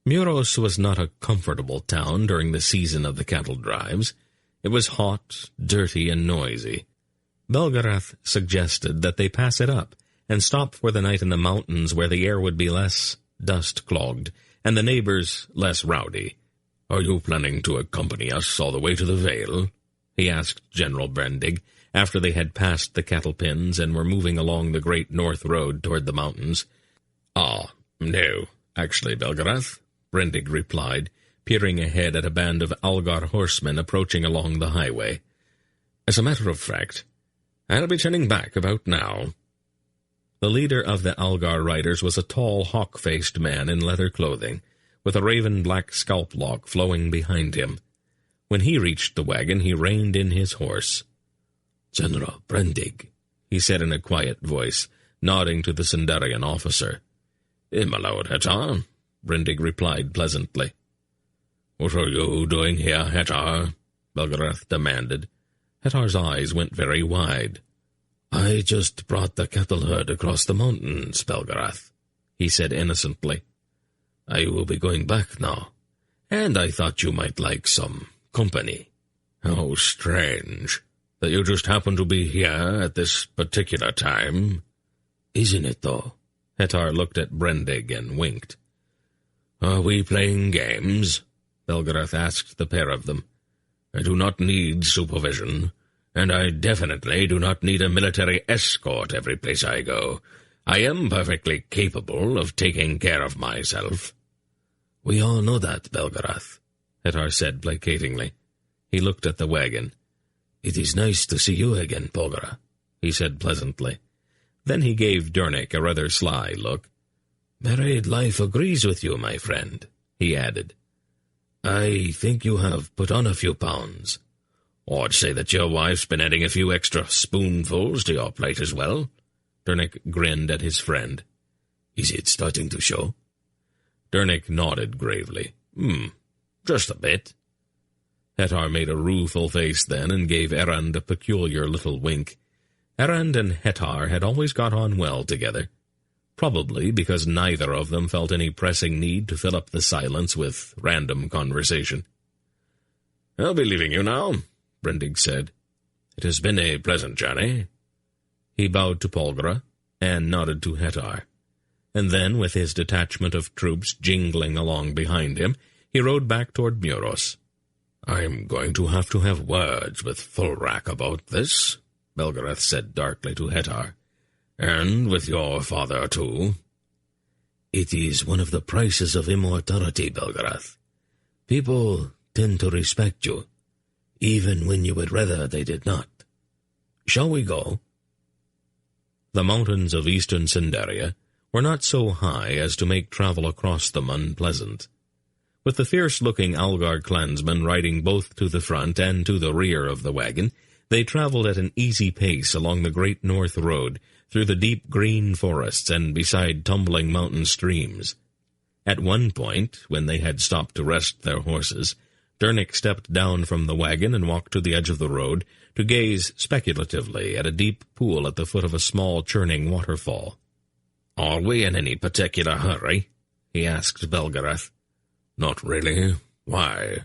Muros was not a comfortable town during the season of the cattle drives. It was hot, dirty, and noisy. Belgarath suggested that they pass it up and stop for the night in the mountains where the air would be less dust-clogged and the neighbors less rowdy. "Are you planning to accompany us all the way to the Vale?" he asked General Brendig, after they had passed the cattle pens and were moving along the great north road toward the mountains. No, actually, Belgarath," Brendig replied, peering ahead at a band of Algar horsemen approaching along the highway. "As a matter of fact, I'll be turning back about now." The leader of the Algar riders was a tall, hawk-faced man in leather clothing, with a raven-black scalp-lock flowing behind him. When he reached the wagon, he reined in his horse. "General Brendig," he said in a quiet voice, nodding to the Sindarian officer. My lord, Hettar, Brindig replied pleasantly. What are you doing here, Hettar? Belgarath demanded. Hettar's eyes went very wide. I just brought the cattle herd across the mountains, Belgarath, he said innocently. I will be going back now, and I thought you might like some company. How strange that you just happen to be here at this particular time. Isn't it, though? Hettar looked at Brendig and winked. Are we playing games? Belgarath asked the pair of them. I do not need supervision, and I definitely do not need a military escort every place I go. I am perfectly capable of taking care of myself. We all know that, Belgarath, Hettar said placatingly. He looked at the wagon. It is nice to see you again, Polgara, he said pleasantly. Then he gave Dernick a rather sly look. Married life agrees with you, my friend, he added. I think you have put on a few pounds. I'd say that your wife's been adding a few extra spoonfuls to your plate as well. Dernick grinned at his friend. Is it starting to show? Dernick nodded gravely. Just a bit. Hettar made a rueful face then and gave Errand a peculiar little wink. Errand and Hettar had always got on well together, probably because neither of them felt any pressing need to fill up the silence with random conversation. I'll be leaving you now, Brendig said. It has been a pleasant journey. He bowed to Polgara and nodded to Hettar, and then, with his detachment of troops jingling along behind him, he rode back toward Muros. I'm going to have words with Fulrak about this, Belgarath said darkly to Hettar. And with your father, too. It is one of the prices of immortality, Belgarath. People tend to respect you, even when you would rather they did not. Shall we go? The mountains of eastern Cinderia were not so high as to make travel across them unpleasant. With the fierce-looking Algar clansmen riding both to the front and to the rear of the wagon, they traveled at an easy pace along the Great North Road, through the deep green forests and beside tumbling mountain streams. At one point, when they had stopped to rest their horses, Dernick stepped down from the wagon and walked to the edge of the road to gaze speculatively at a deep pool at the foot of a small churning waterfall. Are we in any particular hurry? He asked Belgarath. Not really. Why?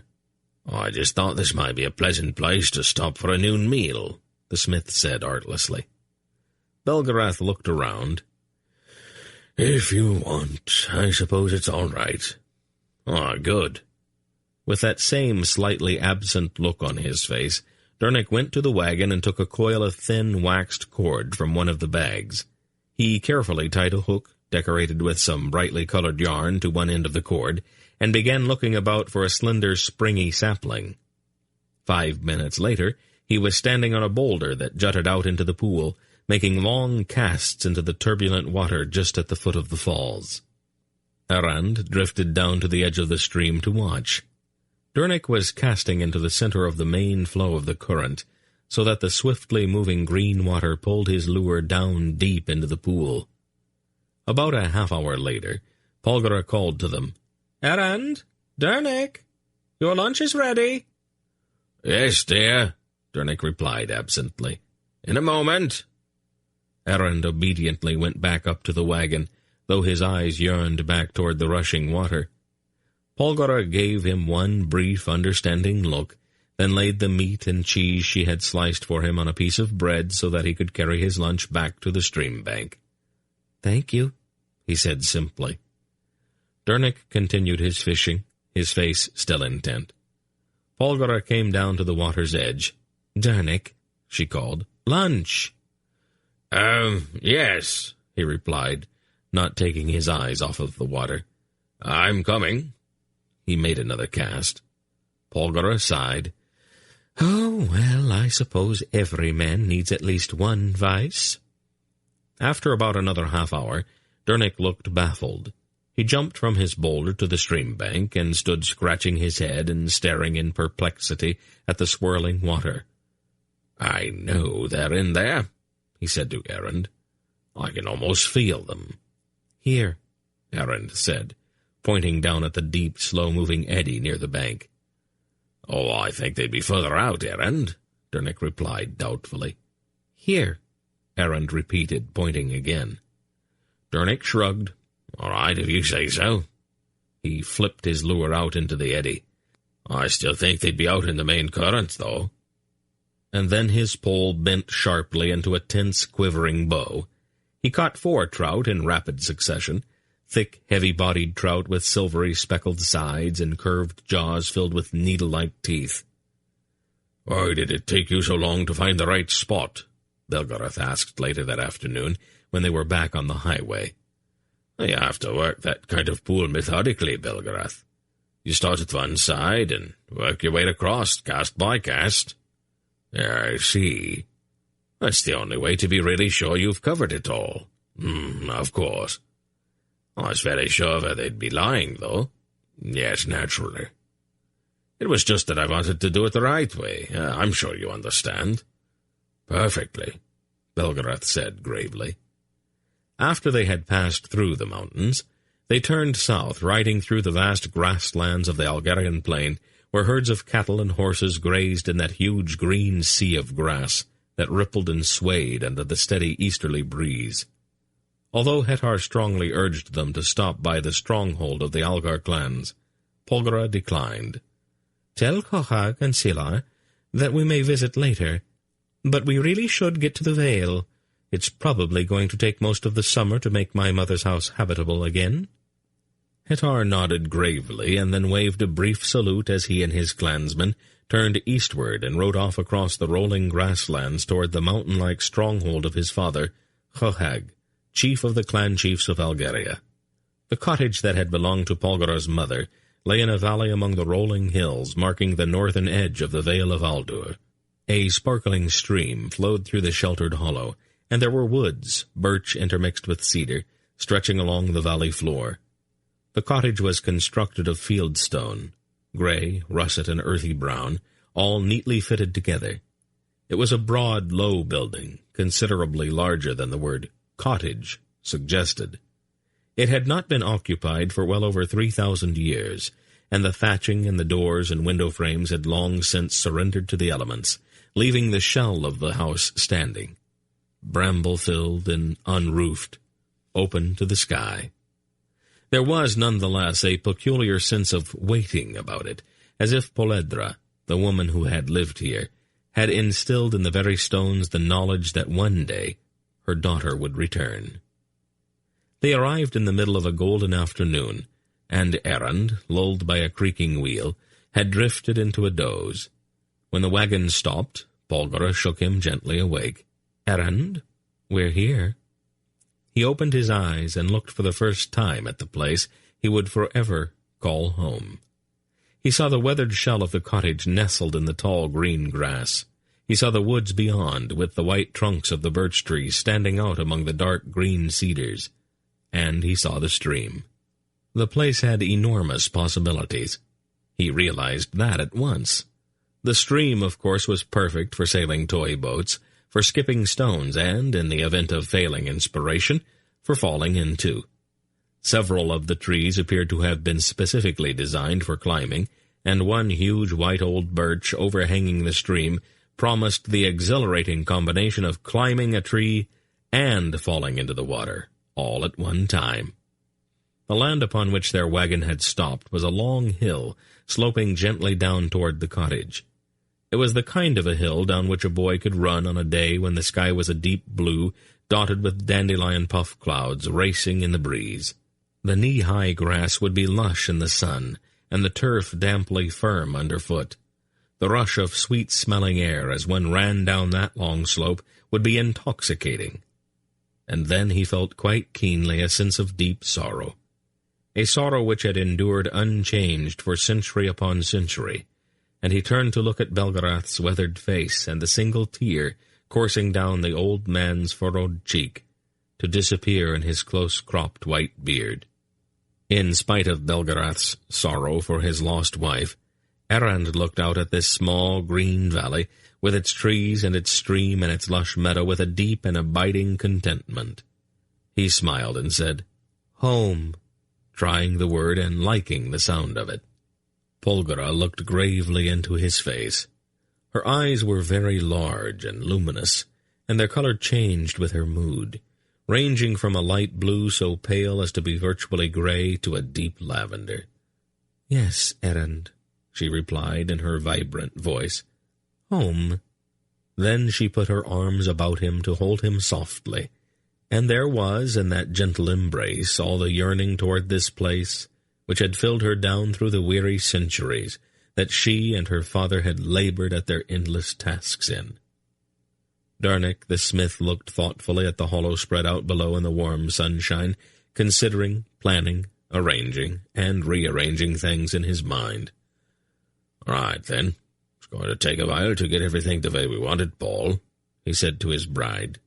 I just thought this might be a pleasant place to stop for a noon meal, the smith said artlessly. Belgarath looked around. If you want, I suppose it's all right. Good. With that same slightly absent look on his face, Dernick went to the wagon and took a coil of thin waxed cord from one of the bags. He carefully tied a hook, decorated with some brightly colored yarn, to one end of the cord, and began looking about for a slender, springy sapling. 5 minutes later, he was standing on a boulder that jutted out into the pool, making long casts into the turbulent water just at the foot of the falls. Errand drifted down to the edge of the stream to watch. Dernick was casting into the center of the main flow of the current, so that the swiftly moving green water pulled his lure down deep into the pool. About a half-hour later, Polgara called to them. Errand, Dernick, your lunch is ready. Yes, dear, Dernick replied absently. In a moment. Errand obediently went back up to the wagon, though his eyes yearned back toward the rushing water. Polgara gave him one brief, understanding look, then laid the meat and cheese she had sliced for him on a piece of bread so that he could carry his lunch back to the stream bank. Thank you, he said simply. Dernick continued his fishing, his face still intent. Polgara came down to the water's edge. Dernick, she called, lunch. Yes, he replied, not taking his eyes off of the water. I'm coming. He made another cast. Polgara sighed. Oh, well, I suppose every man needs at least one vice. After about another half-hour, Dernick looked baffled. He jumped from his boulder to the stream bank and stood scratching his head and staring in perplexity at the swirling water. I know they're in there, he said to Errand. I can almost feel them. Here, Errand said, pointing down at the deep, slow-moving eddy near the bank. "Oh, I think they'd be further out, Errand," Dernick replied doubtfully. "Here," Errand repeated, pointing again. Dernick shrugged. "All right, if you say so." He flipped his lure out into the eddy. "I still think they'd be out in the main current, though." And then his pole bent sharply into a tense, quivering bow. He caught 4 trout in rapid succession, thick, heavy-bodied trout with silvery speckled sides and curved jaws filled with needle-like teeth. "Why did it take you so long to find the right spot?" Belgarath asked later that afternoon, when they were back on the highway. "You have to work that kind of pool methodically, Belgarath. You start at one side and work your way across, cast by cast." "I see. That's the only way to be really sure you've covered it all." Of course." "I was very sure that they'd be lying, though." "Yes, naturally. It was just that I wanted to do it the right way. I'm sure you understand." "Perfectly," Belgarath said gravely. After they had passed through the mountains, they turned south, riding through the vast grasslands of the Algerian plain, where herds of cattle and horses grazed in that huge green sea of grass that rippled and swayed under the steady easterly breeze. Although Hettar strongly urged them to stop by the stronghold of the Algar clans, Polgara declined. "Tell Cochag and Silar that we may visit later, but we really should get to the Vale. It's probably going to take most of the summer to make my mother's house habitable again." Hettar nodded gravely and then waved a brief salute as he and his clansmen turned eastward and rode off across the rolling grasslands toward the mountain-like stronghold of his father, Cochag, chief of the clan chiefs of Algeria. The cottage that had belonged to Polgara's mother lay in a valley among the rolling hills marking the northern edge of the Vale of Aldur. A sparkling stream flowed through the sheltered hollow, and there were woods, birch intermixed with cedar, stretching along the valley floor. The cottage was constructed of field stone, gray, russet, and earthy brown, all neatly fitted together. It was a broad, low building, considerably larger than the word cottage suggested. It had not been occupied for well over 3,000 years, and the thatching and the doors and window frames had long since surrendered to the elements, leaving the shell of the house standing, bramble-filled and unroofed, open to the sky. There was nonetheless a peculiar sense of waiting about it, as if Poledra, the woman who had lived here, had instilled in the very stones the knowledge that one day her daughter would return. They arrived in the middle of a golden afternoon, and Errand, lulled by a creaking wheel, had drifted into a doze. When the wagon stopped, Polgara shook him gently awake. "Errand, we're here." He opened his eyes and looked for the first time at the place he would forever call home. He saw the weathered shell of the cottage nestled in the tall green grass. He saw the woods beyond, with the white trunks of the birch trees standing out among the dark green cedars. And he saw the stream. The place had enormous possibilities. He realized that at once. The stream, of course, was perfect for sailing toy boats, for skipping stones, and, in the event of failing inspiration, for falling into. Several of the trees appeared to have been specifically designed for climbing, and one huge white old birch overhanging the stream promised the exhilarating combination of climbing a tree and falling into the water, all at one time. The land upon which their wagon had stopped was a long hill, sloping gently down toward the cottage. It was the kind of a hill down which a boy could run on a day when the sky was a deep blue, dotted with dandelion puff clouds racing in the breeze. The knee-high grass would be lush in the sun, and the turf damply firm underfoot. The rush of sweet-smelling air as one ran down that long slope would be intoxicating. And then he felt quite keenly a sense of deep sorrow, a sorrow which had endured unchanged for century upon century, and he turned to look at Belgarath's weathered face and the single tear coursing down the old man's furrowed cheek, to disappear in his close-cropped white beard. In spite of Belgarath's sorrow for his lost wife, Errand looked out at this small green valley, with its trees and its stream and its lush meadow, with a deep and abiding contentment. He smiled and said, "Home, trying the word and liking the sound of it. Polgara looked gravely into his face. Her eyes were very large and luminous, and their color changed with her mood, ranging from a light blue so pale as to be virtually gray to a deep lavender. "Yes, Erend," she replied in her vibrant voice. "Home." Then she put her arms about him to hold him softly, and there was in that gentle embrace all the yearning toward this place which had filled her down through the weary centuries that she and her father had labored at their endless tasks in. Darnick the smith looked thoughtfully at the hollow spread out below in the warm sunshine, considering, planning, arranging, and rearranging things in his mind. "Right, then. It's going to take a while to get everything the way we want it, Paul," he said to his bride.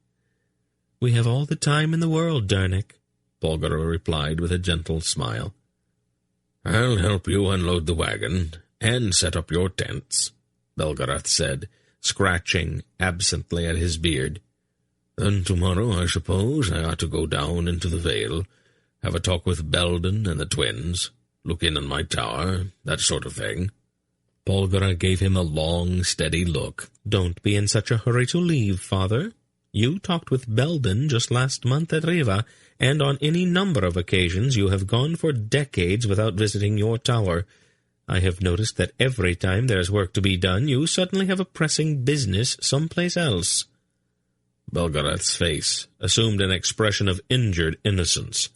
"We have all the time in the world, Darnick," Polgara replied with a gentle smile. "I'll help you unload the wagon and set up your tents," Belgarath said, scratching absently at his beard. "Then tomorrow, I suppose, I ought to go down into the Vale, have a talk with Belden and the twins, look in on my tower, that sort of thing." Polgara gave him a long, steady look. "Don't be in such a hurry to leave, father. You talked with Belden just last month at Riva, and on any number of occasions you have gone for decades without visiting your tower. I have noticed that every time there's work to be done, you suddenly have a pressing business someplace else." Belgarath's face assumed an expression of injured innocence.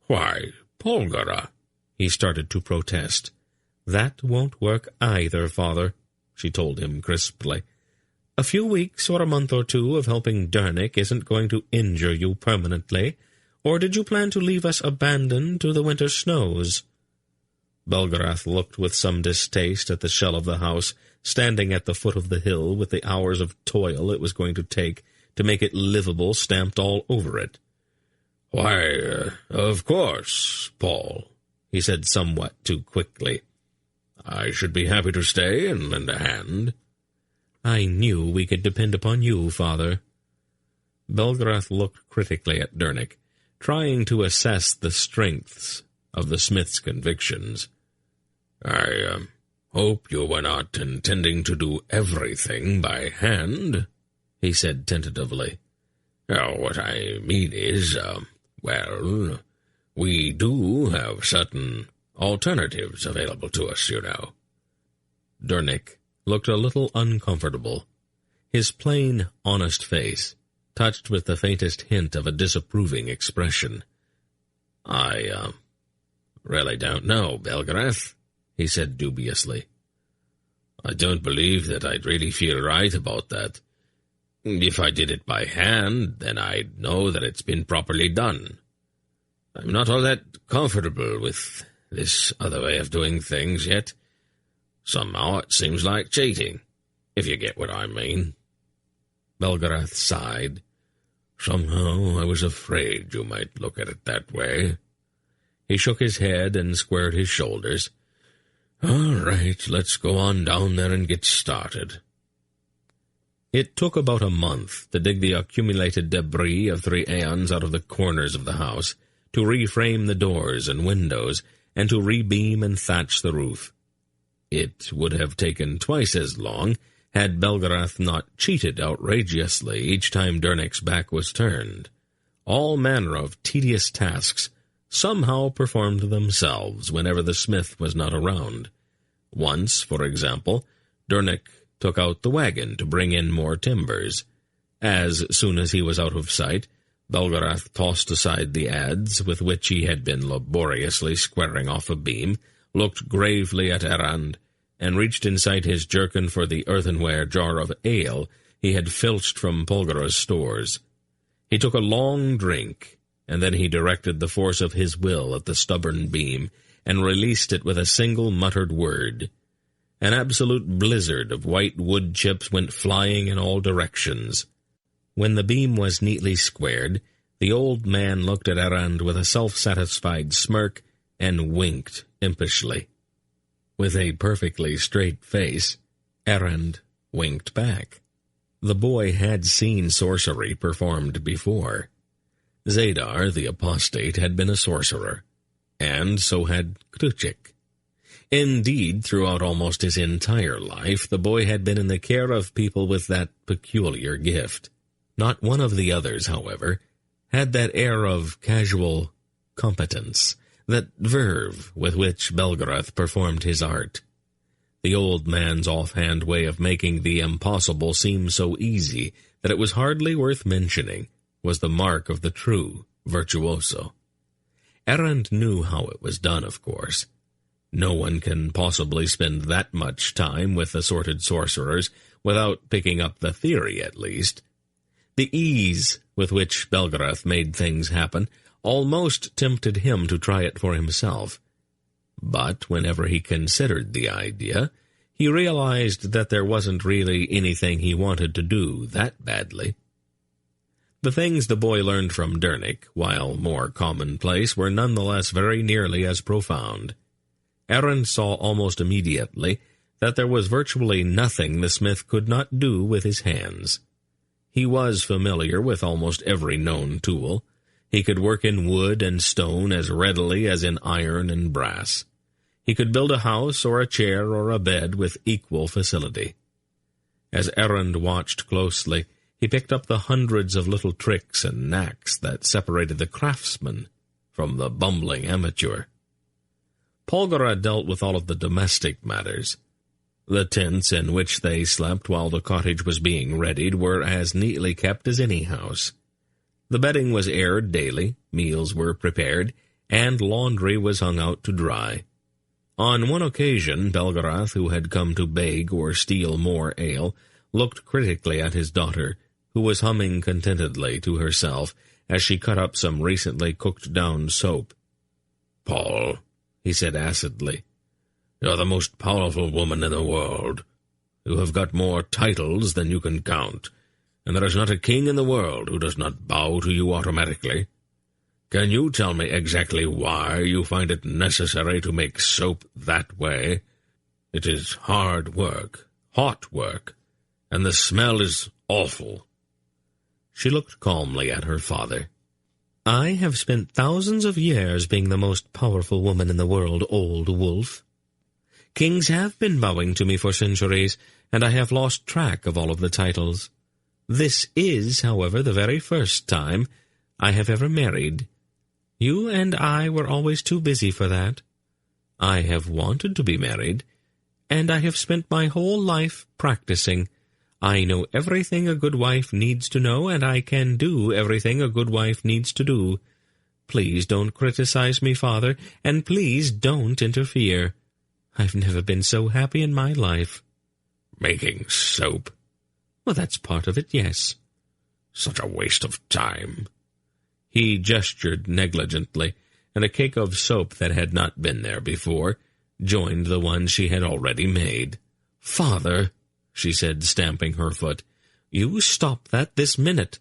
"Why, Polgara," he started to protest. "That won't work either, father," she told him crisply. "A few weeks or a month or two of helping Darnick isn't going to injure you permanently, or did you plan to leave us abandoned to the winter snows?" Belgarath looked with some distaste at the shell of the house, standing at the foot of the hill with the hours of toil it was going to take to make it livable stamped all over it. "Why, of course, Paul," he said somewhat too quickly. "I should be happy to stay and lend a hand." "I knew we could depend upon you, father." Belgarath looked critically at Darnick, trying to assess the strengths of the smith's convictions. "I hope you were not intending to do everything by hand," he said tentatively. "What I mean is, well, we do have certain alternatives available to us, you know." Darnick looked a little uncomfortable, his plain, honest face touched with the faintest hint of a disapproving expression. "I really don't know, Belgarath," he said dubiously. "I don't believe that I'd really feel right about that. If I did it by hand, then I'd know that it's been properly done. I'm not all that comfortable with this other way of doing things yet. Somehow it seems like cheating, if you get what I mean." Belgarath sighed. "Somehow I was afraid you might look at it that way." He shook his head and squared his shoulders. "All right, let's go on down there and get started." It took about a month to dig the accumulated debris of 3 aeons out of the corners of the house, to reframe the doors and windows, and to rebeam and thatch the roof. It would have taken twice as long had Belgarath not cheated outrageously each time Darnick's back was turned. All manner of tedious tasks somehow performed themselves whenever the smith was not around. Once, for example, Darnick took out the wagon to bring in more timbers. As soon as he was out of sight, Belgarath tossed aside the adze with which he had been laboriously squaring off a beam, looked gravely at Erend, and reached inside his jerkin for the earthenware jar of ale he had filched from Polgara's stores. He took a long drink, and then he directed the force of his will at the stubborn beam, and released it with a single muttered word. An absolute blizzard of white wood chips went flying in all directions. When the beam was neatly squared, the old man looked at Erend with a self-satisfied smirk and winked impishly. With a perfectly straight face, Erend winked back. The boy had seen sorcery performed before. Zadar, the apostate, had been a sorcerer. and so had Kruchik. Indeed, throughout almost his entire life, the boy had been in the care of people with that peculiar gift. Not one of the others, however, had that air of casual competence, that verve with which Belgarath performed his art. The old man's offhand way of making the impossible seem so easy that it was hardly worth mentioning was the mark of the true virtuoso. Errand knew how it was done, of course. No one can possibly spend that much time with assorted sorcerers without picking up the theory, at least. The ease with which Belgarath made things happen almost tempted him to try it for himself. But whenever he considered the idea, he realized that there wasn't really anything he wanted to do that badly. The things the boy learned from Dernick, while more commonplace, were nonetheless very nearly as profound. Errand saw almost immediately that there was virtually nothing the smith could not do with his hands. He was familiar with almost every known tool. He could work in wood and stone as readily as in iron and brass. He could build a house or a chair or a bed with equal facility. As Errand watched closely, he picked up the hundreds of little tricks and knacks that separated the craftsman from the bumbling amateur. Polgara dealt with all of the domestic matters. The tents in which they slept while the cottage was being readied were as neatly kept as any house. The bedding was aired daily, meals were prepared, and laundry was hung out to dry. On one occasion, Belgarath, who had come to beg or steal more ale, looked critically at his daughter, who was humming contentedly to herself as she cut up some recently cooked-down soap. "Paul," he said acidly, "you're the most powerful woman in the world. You have got more titles than you can count, and there is not a king in the world who does not bow to you automatically. Can you tell me exactly why you find it necessary to make soap that way? It is hard work, hot work, and the smell is awful." She looked calmly at her father. "I have spent thousands of years being the most powerful woman in the world, old wolf. Kings have been bowing to me for centuries, and I have lost track of all of the titles. This is, however, the very first time I have ever married. You and I were always too busy for that. I have wanted to be married, and I have spent my whole life practicing. I know everything a good wife needs to know, and I can do everything a good wife needs to do. Please don't criticize me, Father, and please don't interfere. I've never been so happy in my life." "Making soap?" "Well, that's part of it, yes." "Such a waste of time." He gestured negligently, and a cake of soap that had not been there before joined the one she had already made. "Father," she said, stamping her foot, "you stop that this minute."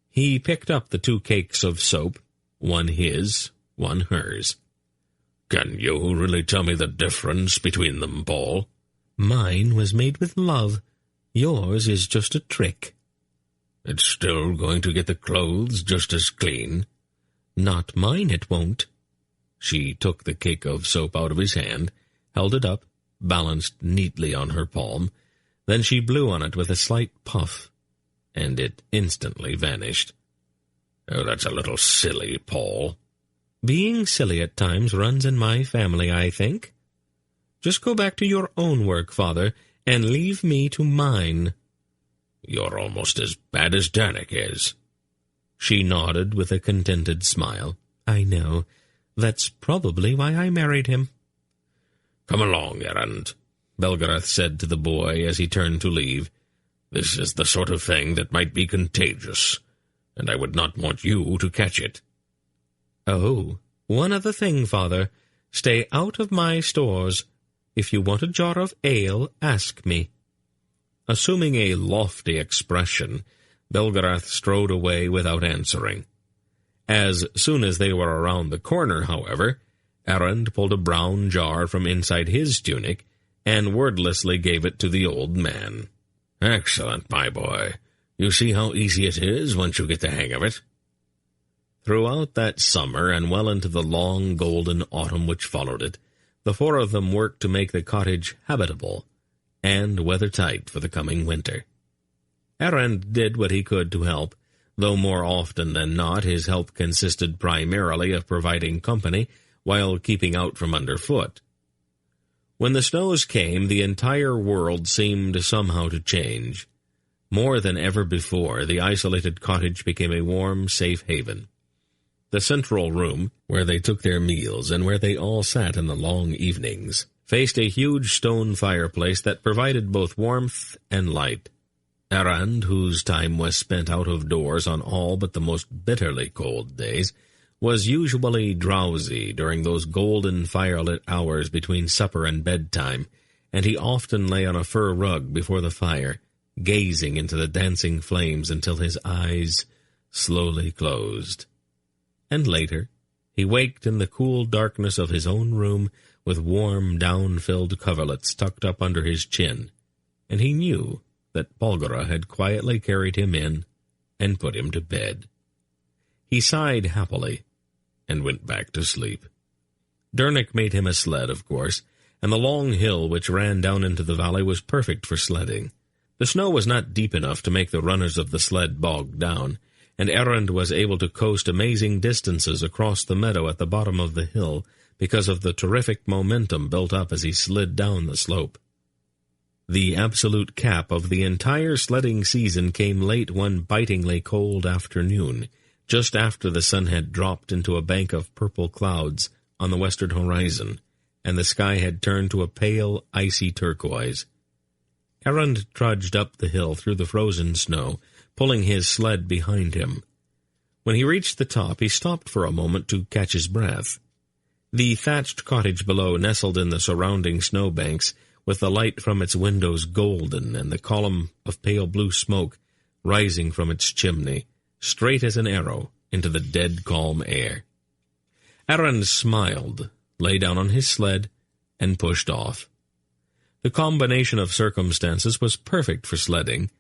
He picked up the 2 cakes of soap, one his, one hers. "Can you really tell me the difference between them, Paul?" "Mine was made with love. Yours is just a trick." "It's still going to get the clothes just as clean?" "Not mine, it won't." She took the cake of soap out of his hand, held it up, balanced neatly on her palm, then she blew on it with a slight puff, and it instantly vanished. "Oh, that's a little silly, Paul." "Being silly at times runs in my family, I think. Just go back to your own work, Father, and leave me to mine." "You're almost as bad as Dernick is." She nodded with a contented smile. "I know. That's probably why I married him." "Come along, Errand," Belgarath said to the boy as he turned to leave. "This is the sort of thing that might be contagious, and I would not want you to catch it." "Oh, one other thing, Father. Stay out of my stores. If you want a jar of ale, ask me." Assuming a lofty expression, Belgarath strode away without answering. As soon as they were around the corner, however, Errand pulled a brown jar from inside his tunic and wordlessly gave it to the old man. "Excellent, my boy. You see how easy it is once you get the hang of it." Throughout that summer, and well into the long golden autumn which followed it, the four of them worked to make the cottage habitable and weather-tight for the coming winter. Arend did what he could to help, though more often than not his help consisted primarily of providing company while keeping out from underfoot. When the snows came, the entire world seemed somehow to change. More than ever before, the isolated cottage became a warm, safe haven. The central room, where they took their meals and where they all sat in the long evenings, faced a huge stone fireplace that provided both warmth and light. Arend, whose time was spent out of doors on all but the most bitterly cold days, was usually drowsy during those golden firelit hours between supper and bedtime, and he often lay on a fur rug before the fire, gazing into the dancing flames until his eyes slowly closed. And later, he waked in the cool darkness of his own room with warm, down-filled coverlets tucked up under his chin, and he knew that Polgara had quietly carried him in and put him to bed. He sighed happily and went back to sleep. Dernick made him a sled, of course, and the long hill which ran down into the valley was perfect for sledding. The snow was not deep enough to make the runners of the sled bog down, and Arend was able to coast amazing distances across the meadow at the bottom of the hill because of the terrific momentum built up as he slid down the slope. The absolute cap of the entire sledding season came late one bitingly cold afternoon, just after the sun had dropped into a bank of purple clouds on the western horizon, and the sky had turned to a pale, icy turquoise. Arend trudged up the hill through the frozen snow, pulling his sled behind him. When he reached the top, he stopped for a moment to catch his breath. The thatched cottage below nestled in the surrounding snowbanks, with the light from its windows golden and the column of pale blue smoke rising from its chimney, straight as an arrow into the dead calm air. Arend smiled, lay down on his sled, and pushed off. The combination of circumstances was perfect for sledding.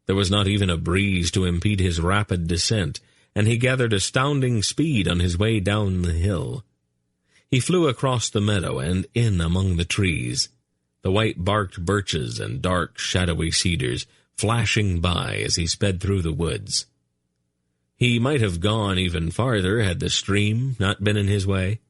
There was not even a breeze to impede his rapid descent, and he gathered astounding speed on his way down the hill. He flew across the meadow and in among the trees, the white-barked birches and dark, shadowy cedars flashing by as he sped through the woods. He might have gone even farther had the stream not been in his way,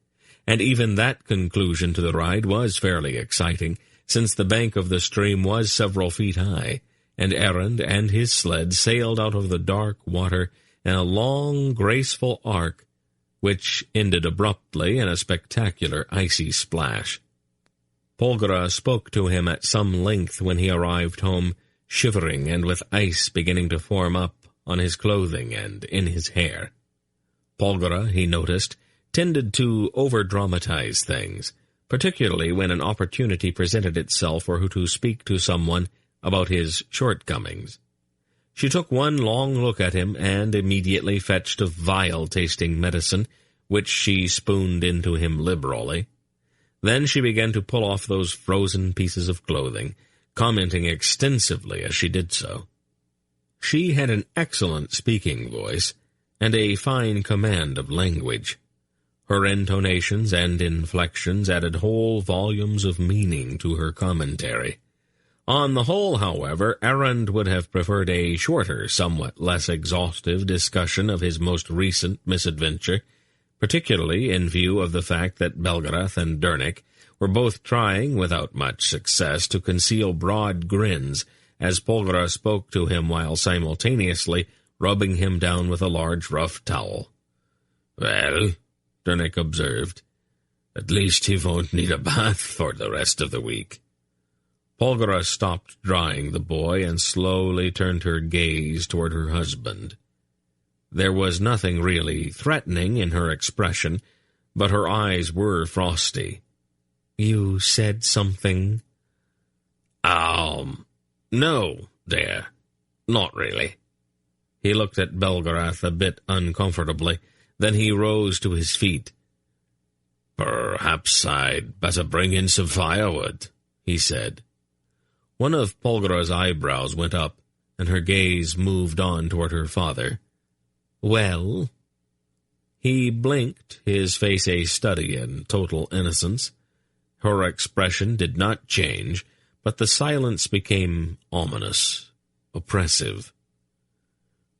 and even that conclusion to the ride was fairly exciting, since the bank of the stream was several feet high, and Arend and his sled sailed out of the dark water in a long, graceful arc, which ended abruptly in a spectacular icy splash. Polgara spoke to him at some length when he arrived home, shivering and with ice beginning to form up on his clothing and in his hair. Polgara, he noticed, tended to over-dramatize things, particularly when an opportunity presented itself for her to speak to someone about his shortcomings. She took one long look at him and immediately fetched a vile-tasting medicine, which she spooned into him liberally. Then she began to pull off those frozen pieces of clothing, commenting extensively as she did so. She had an excellent speaking voice and a fine command of language. Her intonations and inflections added whole volumes of meaning to her commentary. On the whole, however, Arend would have preferred a shorter, somewhat less exhaustive discussion of his most recent misadventure, particularly in view of the fact that Belgarath and Dernick were both trying, without much success, to conceal broad grins as Polgara spoke to him while simultaneously rubbing him down with a large rough towel. "Well," Dernick observed, "at least he won't need a bath for the rest of the week." Polgara stopped drying the boy and slowly turned her gaze toward her husband. There was nothing really threatening in her expression, but her eyes were frosty. "You said something?" No, dear, not really." He looked at Belgarath a bit uncomfortably. Then he rose to his feet. "Perhaps I'd better bring in some firewood," he said. One of Polgara's eyebrows went up, and her gaze moved on toward her father. "Well?" He blinked, his face a study in total innocence. Her expression did not change, but the silence became ominous, oppressive.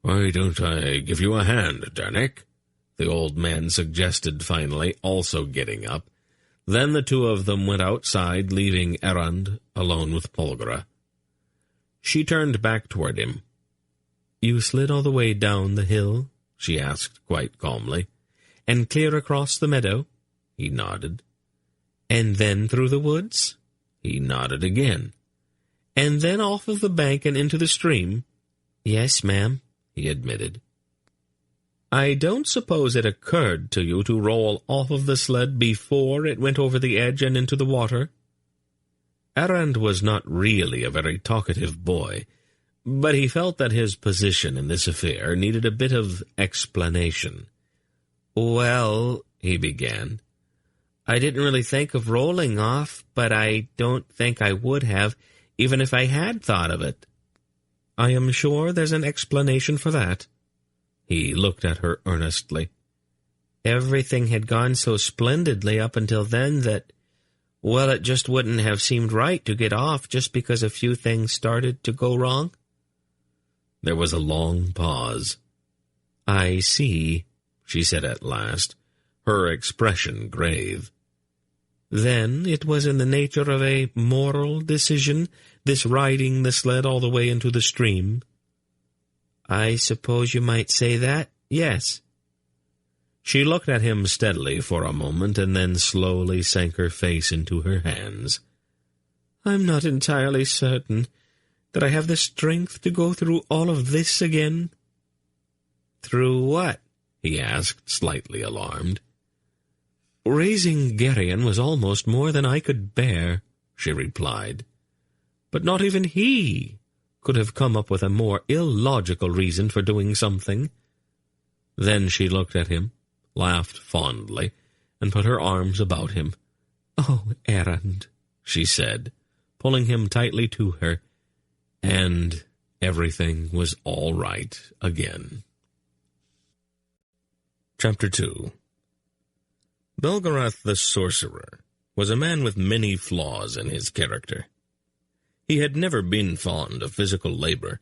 "Why don't I give you a hand, Dernek?" the old man suggested finally, also getting up. Then the two of them went outside, leaving Errand alone with Polgara. She turned back toward him. "You slid all the way down the hill?" she asked quite calmly. "And clear across the meadow?" He nodded. "And then through the woods?" He nodded again. "And then off of the bank and into the stream?" "Yes, ma'am," he admitted. "I don't suppose it occurred to you to roll off of the sled before it went over the edge and into the water?" Errand was not really a very talkative boy, but he felt that his position in this affair needed a bit of explanation. "Well," he began, "I didn't really think of rolling off, but I don't think I would have, even if I had thought of it." "I am sure there's an explanation for that." He looked at her earnestly. "Everything had gone so splendidly up until then that, well, it just wouldn't have seemed right to get off just because a few things started to go wrong." There was a long pause. "I see," she said at last, her expression grave. "Then it was in the nature of a moral decision, this riding the sled all the way into the stream?" "I suppose you might say that, yes." She looked at him steadily for a moment and then slowly sank her face into her hands. "I'm not entirely certain that I have the strength to go through all of this again." "Through what?" he asked, slightly alarmed. "Raising Geryon was almost more than I could bear," she replied. "But not even he could have come up with a more illogical reason for doing something." Then she looked at him, laughed fondly, and put her arms about him. "Oh, Errand," she said, pulling him tightly to her, and everything was all right again. Chapter 2. Belgarath the Sorcerer was a man with many flaws in his character. He had never been fond of physical labor,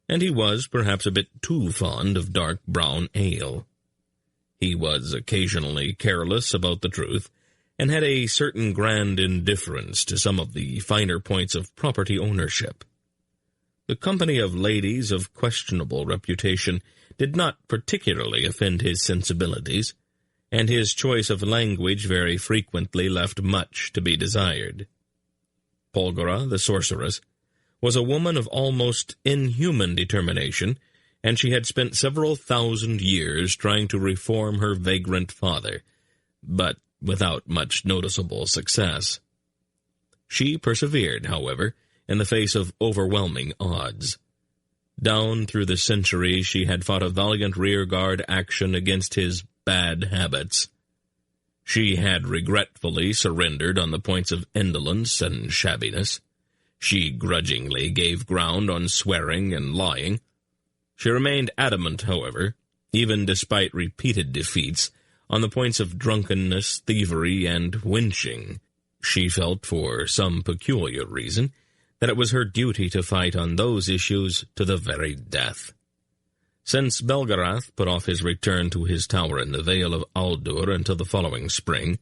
and he was perhaps a bit too fond of dark brown ale. He was occasionally careless about the truth, and had a certain grand indifference to some of the finer points of property ownership. The company of ladies of questionable reputation did not particularly offend his sensibilities, and his choice of language very frequently left much to be desired. Polgara, the sorceress, was a woman of almost inhuman determination, and she had spent several thousand years trying to reform her vagrant father, but without much noticeable success. She persevered, however, in the face of overwhelming odds. Down through the centuries she had fought a valiant rearguard action against his bad habits. She had regretfully surrendered on the points of indolence and shabbiness. She grudgingly gave ground on swearing and lying. She remained adamant, however, even despite repeated defeats, on the points of drunkenness, thievery, and wenching. She felt, for some peculiar reason, that it was her duty to fight on those issues to the very death. Since Belgarath put off his return to his tower in the Vale of Aldur until the following spring,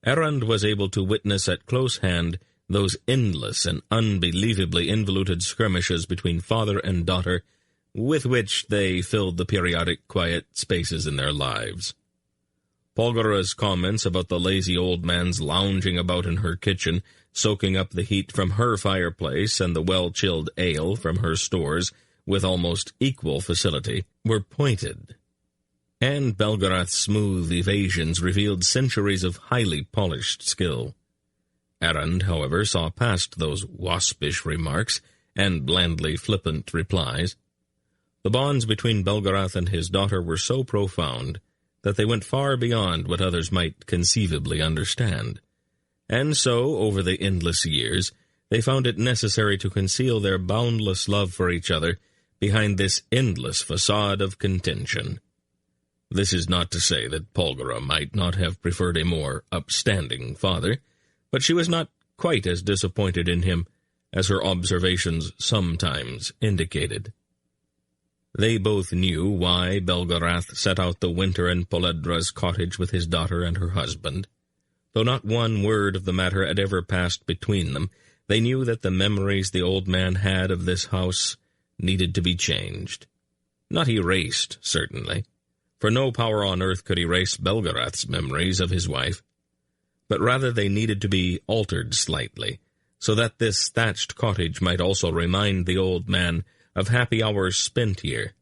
Errand was able to witness at close hand those endless and unbelievably involuted skirmishes between father and daughter with which they filled the periodic quiet spaces in their lives. Polgara's comments about the lazy old man's lounging about in her kitchen, soaking up the heat from her fireplace and the well-chilled ale from her stores with almost equal facility, were pointed. And Belgarath's smooth evasions revealed centuries of highly polished skill. Errand, however, saw past those waspish remarks and blandly flippant replies. The bonds between Belgarath and his daughter were so profound that they went far beyond what others might conceivably understand. And so, over the endless years, they found it necessary to conceal their boundless love for each other behind this endless facade of contention. This is not to say that Polgara might not have preferred a more upstanding father, but she was not quite as disappointed in him as her observations sometimes indicated. They both knew why Belgarath set out the winter in Poledra's cottage with his daughter and her husband. Though not one word of the matter had ever passed between them, they knew that the memories the old man had of this house needed to be changed. Not erased, certainly, for no power on earth could erase Belgarath's memories of his wife, but rather they needed to be altered slightly, so that this thatched cottage might also remind the old man of happy hours spent here,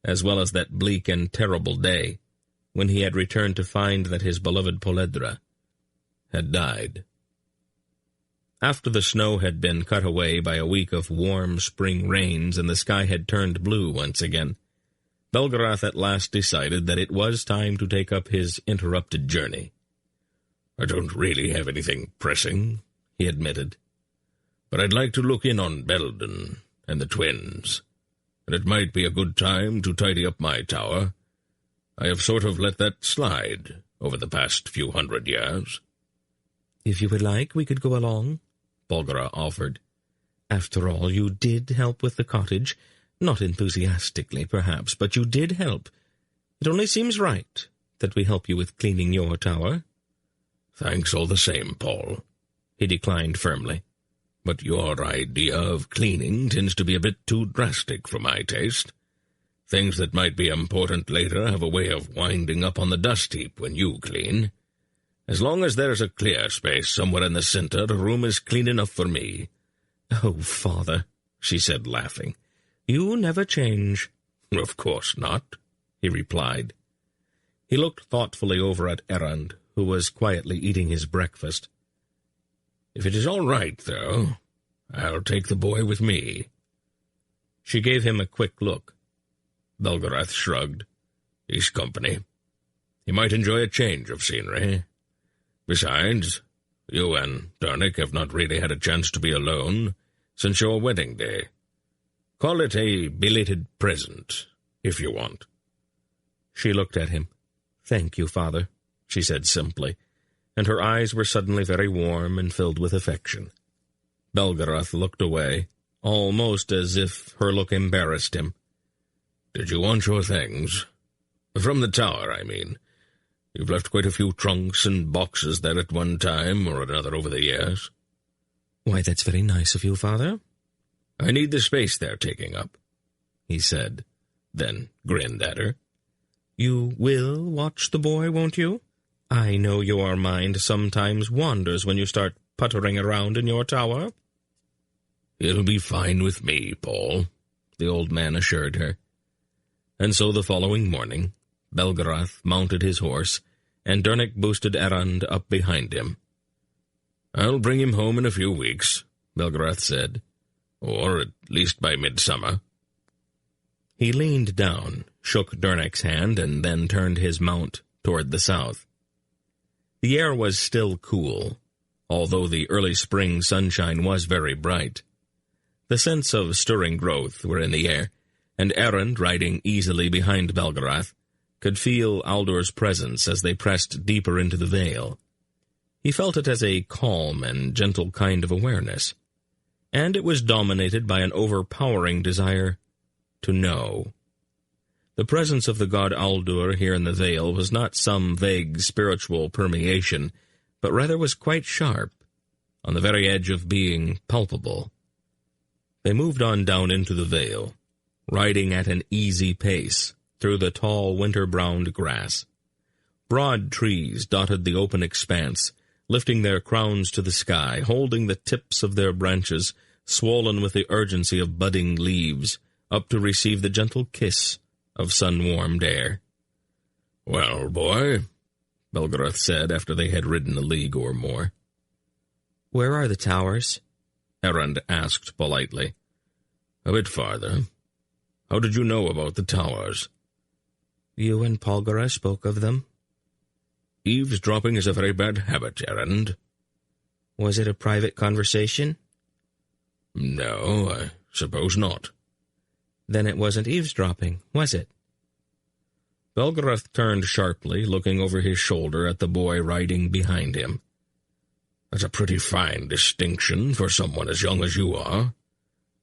as well as that bleak and terrible day when he had returned to find that his beloved Poledra had died. After the snow had been cut away by a week of warm spring rains and the sky had turned blue once again, Belgarath at last decided that it was time to take up his interrupted journey. "I don't really have anything pressing," he admitted, "but I'd like to look in on Belden and the twins, and it might be a good time to tidy up my tower. I have sort of let that slide over the past few 100 years. "If you would like, we could go along," Polgara offered. "After all, you did help with the cottage. Not enthusiastically, perhaps, but you did help. It only seems right that we help you with cleaning your tower." "Thanks all the same, Paul," he declined firmly. "But your idea of cleaning tends to be a bit too drastic for my taste. Things that might be important later have a way of winding up on the dust heap when you clean. As long as there's a clear space somewhere in the center, the room is clean enough for me." "Oh, Father," she said, laughing, "you never change." "Of course not," he replied. He looked thoughtfully over at Errand, who was quietly eating his breakfast. "If it is all right, though, I'll take the boy with me." She gave him a quick look. Belgarath shrugged. "He's company. He might enjoy a change of scenery. Besides, you and Darnick have not really had a chance to be alone since your wedding day. Call it a belated present, if you want." She looked at him. "Thank you, Father," she said simply, and her eyes were suddenly very warm and filled with affection. Belgarath looked away, almost as if her look embarrassed him. "Did you want your things? From the tower, I mean. You've left quite a few trunks and boxes there at one time or another over the years." "Why, that's very nice of you, Father." "I need the space they're taking up," he said, then grinned at her. "You will watch the boy, won't you? I know your mind sometimes wanders when you start puttering around in your tower." "It'll be fine with me, Paul," the old man assured her. And so the following morning, Belgarath mounted his horse, and Darnick boosted Errand up behind him. "I'll bring him home in a few weeks," Belgarath said, "or at least by midsummer." He leaned down, shook Darnick's hand, and then turned his mount toward the south. The air was still cool, although the early spring sunshine was very bright. The scents of stirring growth were in the air, and Errand, riding easily behind Belgarath, could feel Aldor's presence as they pressed deeper into the vale. He felt it as a calm and gentle kind of awareness, and it was dominated by an overpowering desire to know. The presence of the god Aldur here in the vale was not some vague spiritual permeation, but rather was quite sharp, on the very edge of being palpable. They moved on down into the vale, riding at an easy pace through the tall winter-browned grass. Broad trees dotted the open expanse, lifting their crowns to the sky, holding the tips of their branches, swollen with the urgency of budding leaves, up to receive the gentle kiss of sun-warmed air. "Well, boy," Belgarath said after they had ridden a league or more. "Where are the towers?" Errand asked politely. "A bit farther. How did you know about the towers?" "You and Polgara spoke of them." "Eavesdropping is a very bad habit, Errand." "Was it a private conversation?" "No, I suppose not." "Then it wasn't eavesdropping, was it?" Belgarath turned sharply, looking over his shoulder at the boy riding behind him. "That's a pretty fine distinction for someone as young as you are.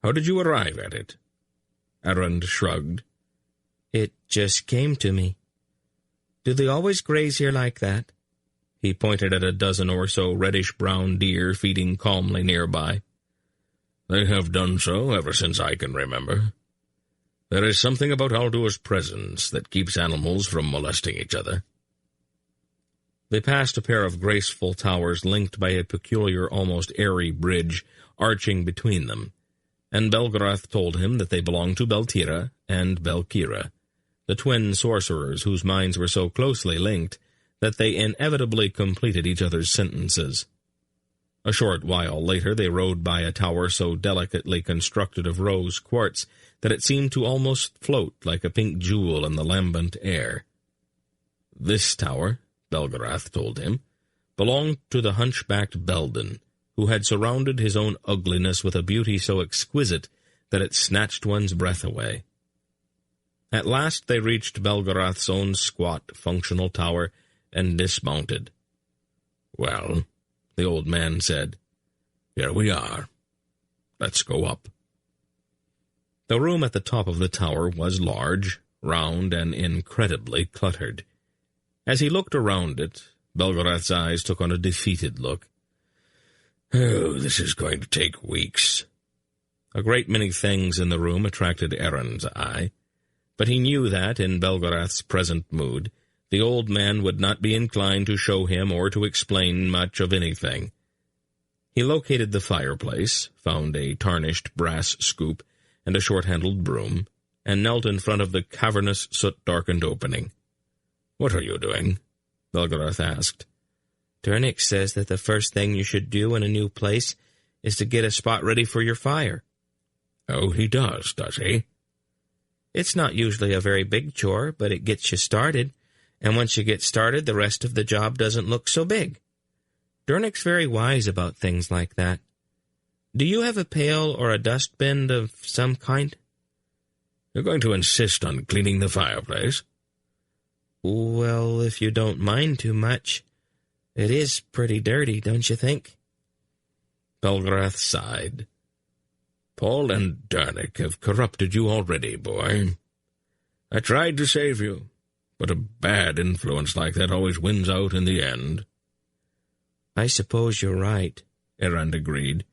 How did you arrive at it?" Errand shrugged. "It just came to me. Do they always graze here like that?" He pointed at a dozen or so reddish-brown deer feeding calmly nearby. "They have done so ever since I can remember. There is something about Aldur's presence that keeps animals from molesting each other." They passed a pair of graceful towers linked by a peculiar, almost airy bridge arching between them, and Belgarath told him that they belonged to Beltira and Belkira, the twin sorcerers whose minds were so closely linked that they inevitably completed each other's sentences. A short while later they rode by a tower so delicately constructed of rose quartz that it seemed to almost float like a pink jewel in the lambent air. This tower, Belgarath told him, belonged to the hunchbacked Belden, who had surrounded his own ugliness with a beauty so exquisite that it snatched one's breath away. At last they reached Belgarath's own squat, functional tower and dismounted. "Well," the old man said, "here we are. Let's go up." The room at the top of the tower was large, round, and incredibly cluttered. As he looked around it, Belgarath's eyes took on a defeated look. "Oh, this is going to take weeks." A great many things in the room attracted Errand's eye, but he knew that, in Belgarath's present mood, the old man would not be inclined to show him or to explain much of anything. He located the fireplace, found a tarnished brass scoop and a short-handled broom, and knelt in front of the cavernous, soot-darkened opening. "What are you doing?" Belgarath asked. "Durnik says that the first thing you should do in a new place is to get a spot ready for your fire." "Oh, he does he?" "It's not usually a very big chore, but it gets you started, and once you get started, the rest of the job doesn't look so big. Durnik's very wise about things like that. Do you have a pail or a dustbin of some kind?" "You're going to insist on cleaning the fireplace?" "Well, if you don't mind too much. It is pretty dirty, don't you think?" Belgarath sighed. "Paul and Durnik have corrupted you already, boy. I tried to save you, but a bad influence like that always wins out in the end." "I suppose you're right," Errand agreed.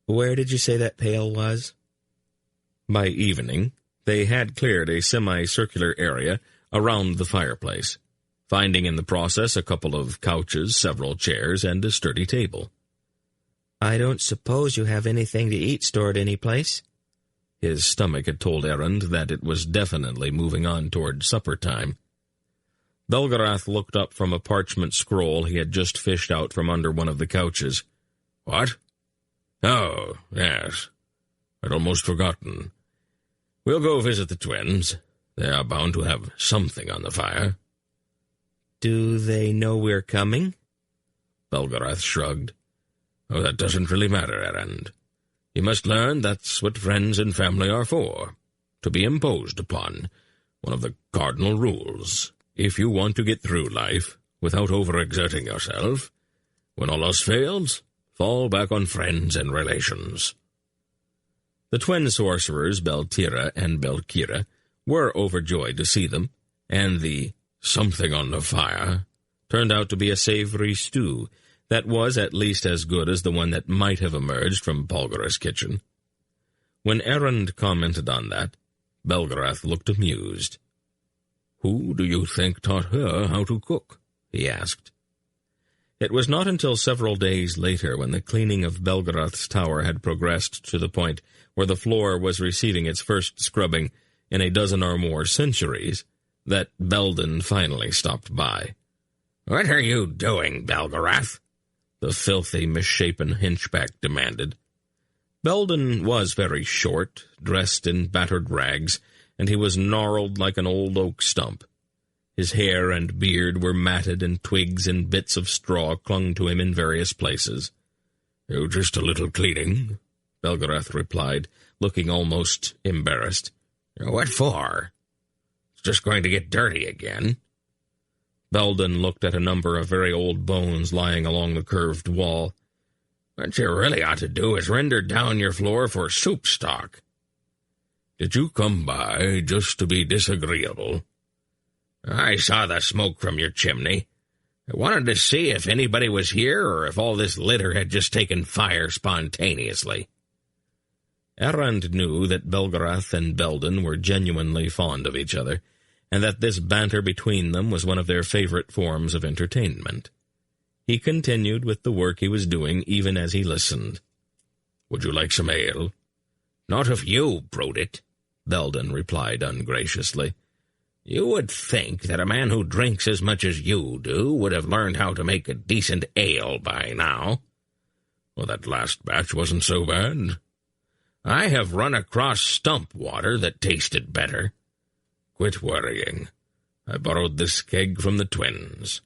"Where did you say that pail was?" By evening, they had cleared a semicircular area around the fireplace, finding in the process a couple of couches, several chairs, and a sturdy table. "I don't suppose you have anything to eat stored any place?" His stomach had told Errand that it was definitely moving on toward supper time. Belgarath looked up from a parchment scroll he had just fished out from under one of the couches. "What? Oh, yes. I'd almost forgotten. We'll go visit the twins. They are bound to have something on the fire." "Do they know we're coming?" Belgarath shrugged. "Oh, that doesn't really matter, Errand. You must learn that's what friends and family are for, to be imposed upon, one of the cardinal rules. If you want to get through life without overexerting yourself, when all else fails, fall back on friends and relations." The twin sorcerers, Beltira and Belkira, were overjoyed to see them, and the something on the fire turned out to be a savory stew that was at least as good as the one that might have emerged from Polgara's kitchen. When Errand commented on that, Belgarath looked amused. "Who do you think taught her how to cook?" he asked. It was not until several days later, when the cleaning of Belgarath's tower had progressed to the point where the floor was receiving its first scrubbing in a dozen or more centuries, that Belden finally stopped by. "What are you doing, Belgarath?" the filthy, misshapen hunchback demanded. Belden was very short, dressed in battered rags, and he was gnarled like an old oak stump. His hair and beard were matted, and twigs and bits of straw clung to him in various places. "Oh, just a little cleaning," Belgarath replied, looking almost embarrassed. "What for?" It's just going to get dirty again." Belden looked at a number of very old bones lying along the curved wall. "What you really ought to do is render down your floor for soup stock." "Did you come by just to be disagreeable?" "I saw the smoke from your chimney. I wanted to see if anybody was here or if all this litter had just taken fire spontaneously." Errand knew that Belgarath and Belden were genuinely fond of each other, and that this banter between them was one of their favorite forms of entertainment. He continued with the work he was doing even as he listened. "Would you like some ale?" "Not if you brewed it," Belden replied ungraciously. "You would think that a man who drinks as much as you do would have learned how to make a decent ale by now." "Well, that last batch wasn't so bad." "I have run across stump water that tasted better." "Quit worrying. I borrowed this keg from the twins."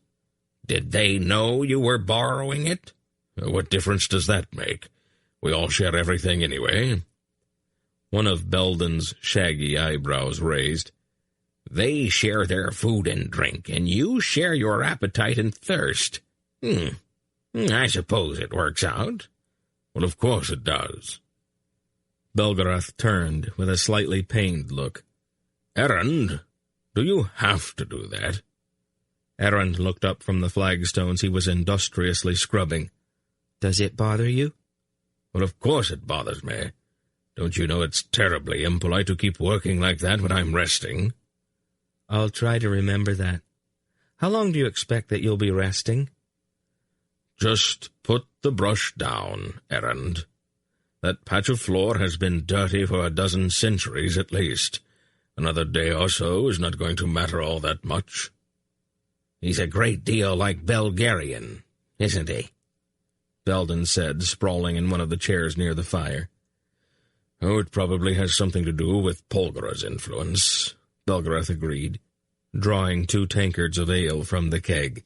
"Did they know you were borrowing it?" "What difference does that make? We all share everything anyway." One of Belden's shaggy eyebrows raised. "They share their food and drink, and you share your appetite and thirst. I suppose it works out." "Well, of course it does." Belgarath turned with a slightly pained look. "Errand, do you have to do that?" Errand looked up from the flagstones he was industriously scrubbing. "Does it bother you?" "Well, of course it bothers me. Don't you know it's terribly impolite to keep working like that when I'm resting?" "I'll try to remember that. How long do you expect that you'll be resting?" "Just put the brush down, Errand. That patch of floor has been dirty for a dozen centuries at least. Another day or so is not going to matter all that much." "He's a great deal like Belgarian, isn't he?" Belden said, sprawling in one of the chairs near the fire. "Oh, it probably has something to do with Polgara's influence," Belgarath agreed, drawing 2 tankards of ale from the keg.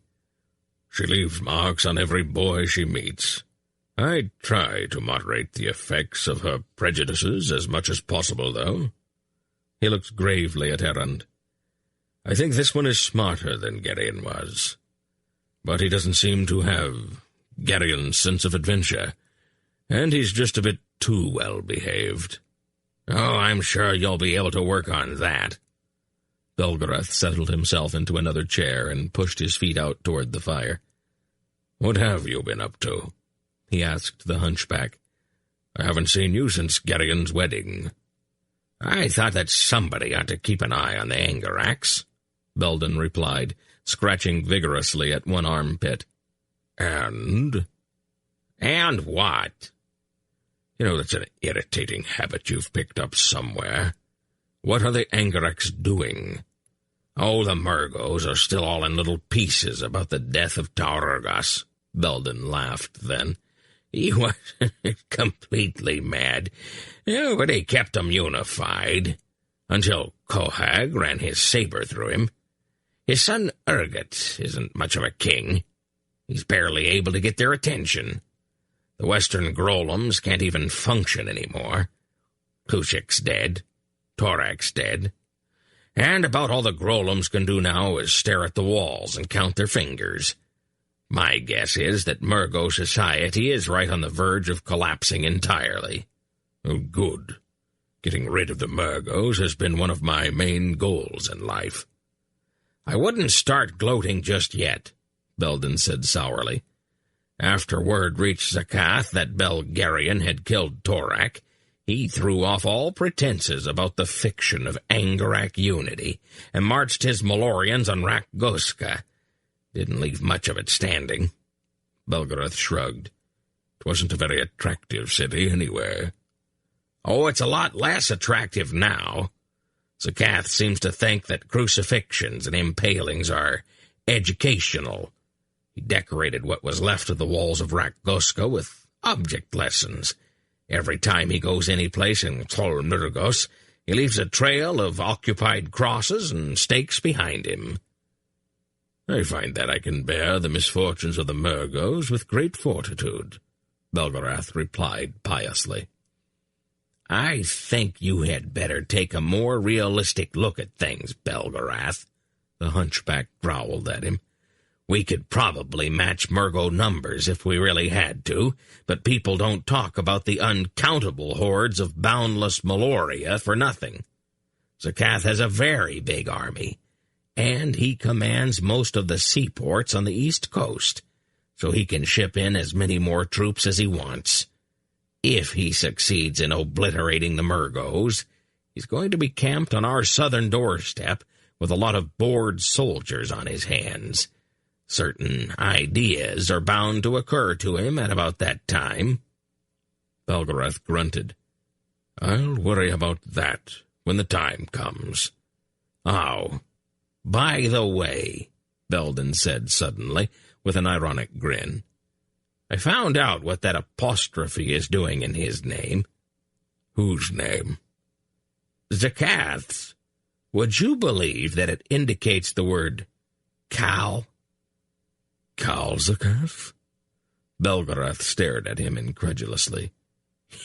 "She leaves marks on every boy she meets. I try to moderate the effects of her prejudices as much as possible, though." He looked gravely at Errand. "I think this one is smarter than Geryon was. But he doesn't seem to have Geryon's sense of adventure, and he's just a bit too well-behaved." "Oh, I'm sure you'll be able to work on that." Belgarath settled himself into another chair and pushed his feet out toward the fire. "What have you been up to?" he asked the hunchback. "I haven't seen you since Geryon's wedding." "I thought that somebody ought to keep an eye on the Angarax," Belden replied, scratching vigorously at one armpit. "And?" "And what?" "You know, that's an irritating habit you've picked up somewhere. What are the Angarax doing?" "Oh, the Murgos are still all in little pieces about the death of Taurgas," Belden laughed then. "He was completely mad, but he kept them unified, until Kohag ran his saber through him. His son Urgot isn't much of a king. He's barely able to get their attention. The Western Grolums can't even function anymore. Kushik's dead. Torak's dead. And about all the Grolums can do now is stare at the walls and count their fingers. My guess is that Murgo society is right on the verge of collapsing entirely." "Oh, good. Getting rid of the Murgos has been one of my main goals in life." "I wouldn't start gloating just yet," Belden said sourly. "After word reached Zakath that Belgarion had killed Torak, he threw off all pretenses about the fiction of Angarak unity and marched his Malloreons on Rakgoska. Didn't leave much of it standing." Belgarath shrugged. "It wasn't a very attractive city anyway." "Oh, it's a lot less attractive now. Zakath seems to think that crucifixions and impalings are educational. He decorated what was left of the walls of Rakgoska with object lessons. Every time he goes any place in Tol Nurgos, he leaves a trail of occupied crosses and stakes behind him." "I find that I can bear the misfortunes of the Murgos with great fortitude," Belgarath replied piously. I think you had better take a more realistic look at things, Belgarath, the hunchback growled at him. We could probably match Murgo numbers if we really had to, but people don't talk about the uncountable hordes of boundless Malloria for nothing. Zakath has a very big army, and he commands most of the seaports on the east coast, so he can ship in as many more troops as he wants. If he succeeds in obliterating the Murgos, he's going to be camped on our southern doorstep with a lot of bored soldiers on his hands. Certain ideas are bound to occur to him at about that time. Belgarath grunted. I'll worry about that when the time comes. Oh, by the way, Belden said suddenly, with an ironic grin, I found out what that apostrophe is doing in his name. Whose name? Zakath's. Would you believe that it indicates the word Cal? Cal Zakath? Belgarath stared at him incredulously.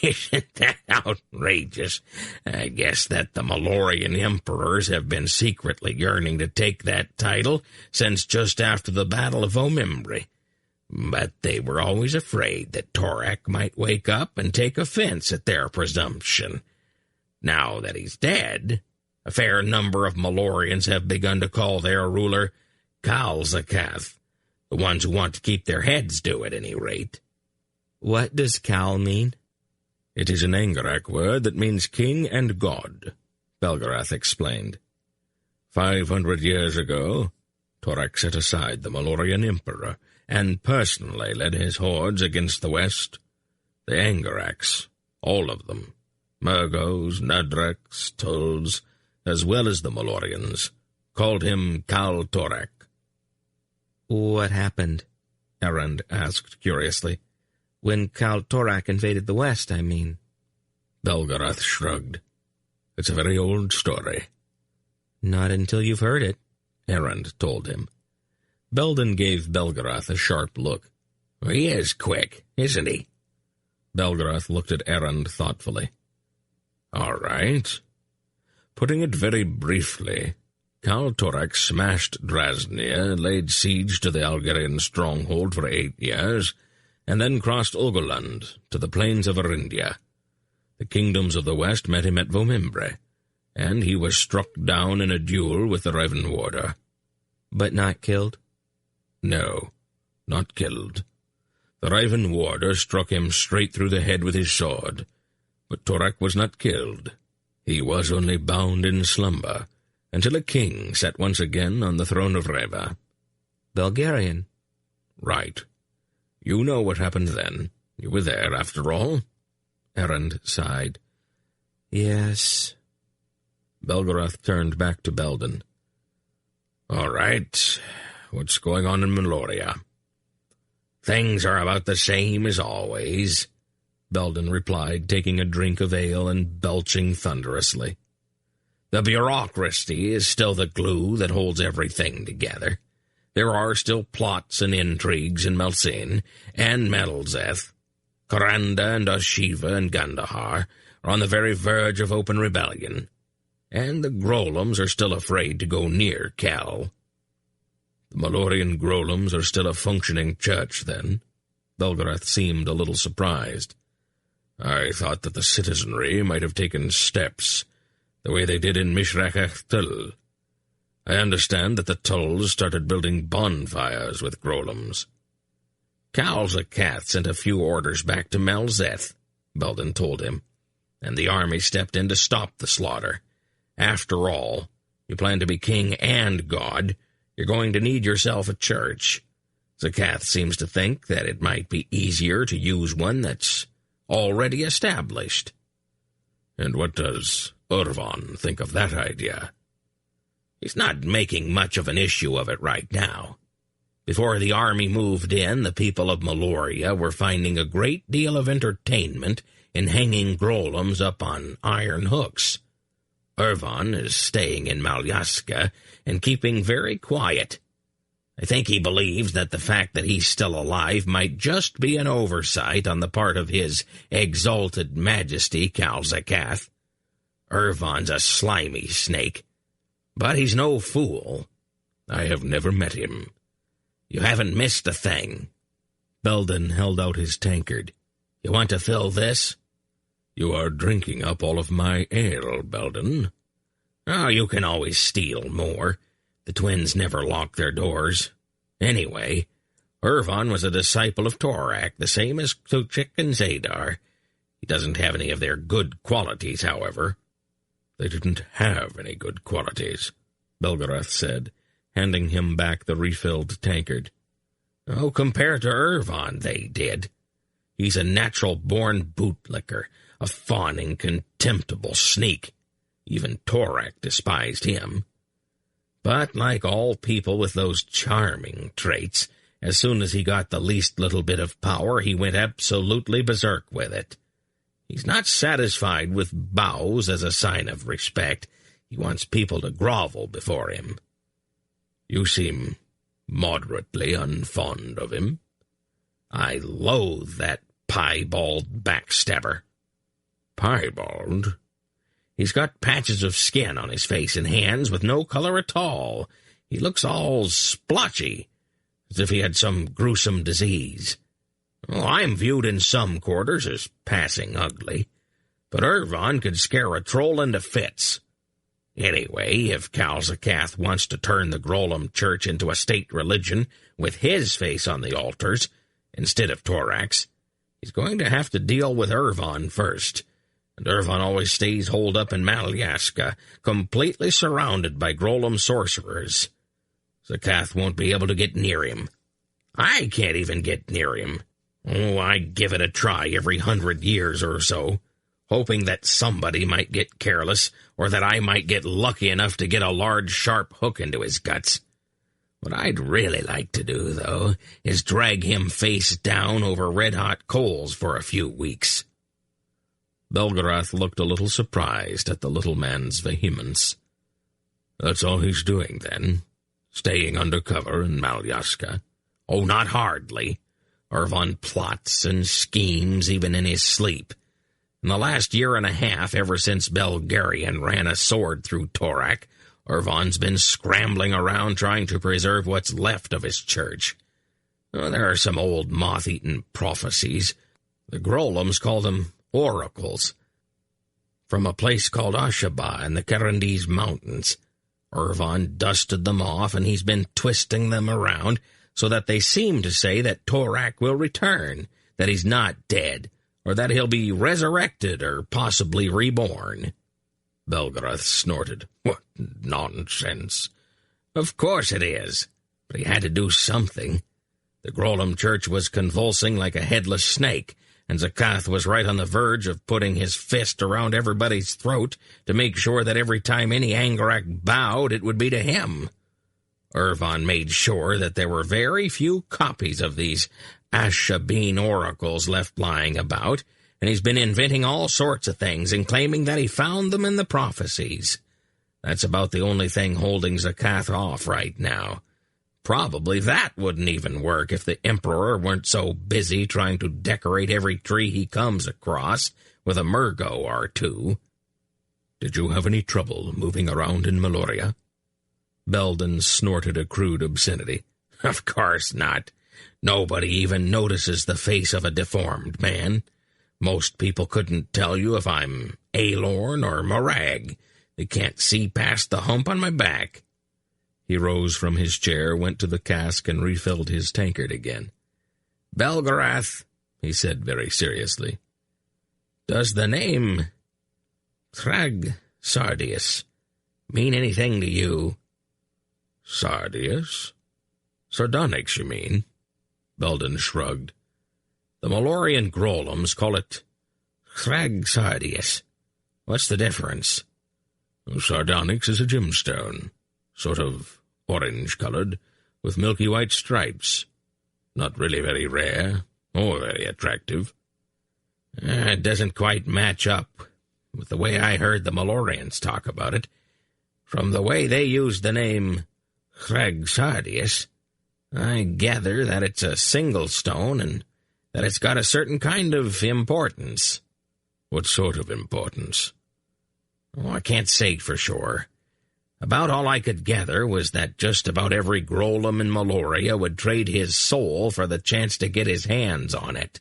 Isn't that outrageous? I guess that the Malloreon emperors have been secretly yearning to take that title since just after the Battle of Omimbre. But they were always afraid that Torak might wake up and take offense at their presumption. Now that he's dead, a fair number of Malloreons have begun to call their ruler Cal Zakath. The ones who want to keep their heads do at any rate. What does Cal mean? It is an Angarak word that means king and god, Belgarath explained. 500 years ago, Torak set aside the Malloreon emperor and personally led his hordes against the west. The Angaraks, all of them, Murgos, Nadraks, Tulls, as well as the Malloreons, called him Kal Torak. What happened? Erend asked curiously. When Kal Torak invaded the west, I mean. Belgarath shrugged. It's a very old story. Not until you've heard it, Erend told him. Belden gave Belgarath a sharp look. He is quick, isn't he? Belgarath looked at Erend thoughtfully. All right. Putting it very briefly, Kal Torak smashed Drasnia, laid siege to the Algerian stronghold for 8 years, and then crossed Ogoland to the plains of Arindia. The kingdoms of the west met him at Vomimbre, and he was struck down in a duel with the Raven Warder. But not killed? No, not killed. The Raven Warder struck him straight through the head with his sword, but Torak was not killed. He was only bound in slumber, until a king sat once again on the throne of Reva. Belgarian. Right. You know what happened then. You were there, after all. Erend sighed. Yes. Belgarath turned back to Belden. All right. What's going on in Malloria? Things are about the same as always, Belden replied, taking a drink of ale and belching thunderously. The bureaucracy is still the glue that holds everything together. There are still plots and intrigues in Melsin and Medelzeth. Koranda and Ashiva and Gandahar are on the very verge of open rebellion, and the Grolums are still afraid to go near Kel. The Malloreon Grolums are still a functioning church, then? Belgarath seemed a little surprised. I thought that the citizenry might have taken steps, the way they did in Mishrachach Tull. I understand that the Tulls started building bonfires with Grolums. Kal Zakath sent a few orders back to Melzeth, Belden told him, and the army stepped in to stop the slaughter. After all, you plan to be king and god, you're going to need yourself a church. Zakath seems to think that it might be easier to use one that's already established. And what does Urvan think of that idea? He's not making much of an issue of it right now. Before the army moved in, the people of Malloria were finding a great deal of entertainment in hanging Grolums up on iron hooks. Urvan is staying in Malyaska and keeping very quiet. I think he believes that the fact that he's still alive might just be an oversight on the part of his exalted majesty, Calzacath. Irvan's a slimy snake, but he's no fool. I have never met him. You haven't missed a thing." Belden held out his tankard. "You want to fill this?" "You are drinking up all of my ale, Belden." "Oh, you can always steal more. The twins never lock their doors. Anyway, Irvan was a disciple of Torak, the same as Tuchik and Zadar. He doesn't have any of their good qualities, however." "They didn't have any good qualities," Belgarath said, handing him back the refilled tankard. "Oh, compared to Irvan, they did. He's a natural-born bootlicker, a fawning, contemptible sneak. Even Torak despised him. But like all people with those charming traits, as soon as he got the least little bit of power, he went absolutely berserk with it. He's not satisfied with bows as a sign of respect. He wants people to grovel before him." "You seem moderately unfond of him." "I loathe that piebald backstabber." "Piebald?" "He's got patches of skin on his face and hands with no color at all. He looks all splotchy, as if he had some gruesome disease. Well, I'm viewed in some quarters as passing ugly, but Irvan could scare a troll into fits. Anyway, if Calzacath wants to turn the Grolem Church into a state religion with his face on the altars instead of Torak's, he's going to have to deal with Irvan first. And Irvan always stays holed up in Malyaska, completely surrounded by Grolem sorcerers. Zacath won't be able to get near him. I can't even get near him. Oh, I give it a try every 100 years or so, hoping that somebody might get careless, or that I might get lucky enough to get a large, sharp hook into his guts. What I'd really like to do, though, is drag him face down over red-hot coals for a few weeks." Belgarath looked a little surprised at the little man's vehemence. "That's all he's doing, then? Staying under cover in Malyaska?" "Oh, not hardly. Irvan plots and schemes even in his sleep. In the last year and a half, ever since Belgarian ran a sword through Torak, Irvan's been scrambling around trying to preserve what's left of his church. Oh, there are some old moth-eaten prophecies. The Grolems call them oracles, from a place called Ashaba in the Karandese Mountains. Irvan dusted them off, and he's been twisting them around so that they seem to say that Torak will return, that he's not dead, or that he'll be resurrected or possibly reborn." Belgarath snorted. "What nonsense!" "Of course it is, but he had to do something. The Grolem Church was convulsing like a headless snake, and Zacath was right on the verge of putting his fist around everybody's throat to make sure that every time any Angarak bowed, it would be to him. Irvan made sure that there were very few copies of these Ashabeen oracles left lying about, and he's been inventing all sorts of things and claiming that he found them in the prophecies. That's about the only thing holding Zacath off right now. Probably that wouldn't even work if the Emperor weren't so busy trying to decorate every tree he comes across with a Murgo or two." "Did you have any trouble moving around in Malloreon?" Belden snorted a crude obscenity. "Of course not. Nobody even notices the face of a deformed man. Most people couldn't tell you if I'm Aelorn or Morag. They can't see past the hump on my back." He rose from his chair, went to the cask, and refilled his tankard again. "Belgarath," he said very seriously, "does the name Thrag Sardius mean anything to you?" "Sardius? Sardonyx, you mean?" Belden shrugged. "The Malloreon Grolems call it Thrag Sardius. What's the difference?" "Sardonyx is a gemstone, sort of orange-colored, with milky white stripes. Not really very rare, or very attractive." "It doesn't quite match up with the way I heard the Malloreons talk about it. From the way they used the name Thrag Sardius, I gather that it's a single stone, and that it's got a certain kind of importance. What sort of importance? Oh, I can't say for sure. About all I could gather was that just about every Grolem in Malloria would trade his soul for the chance to get his hands on it.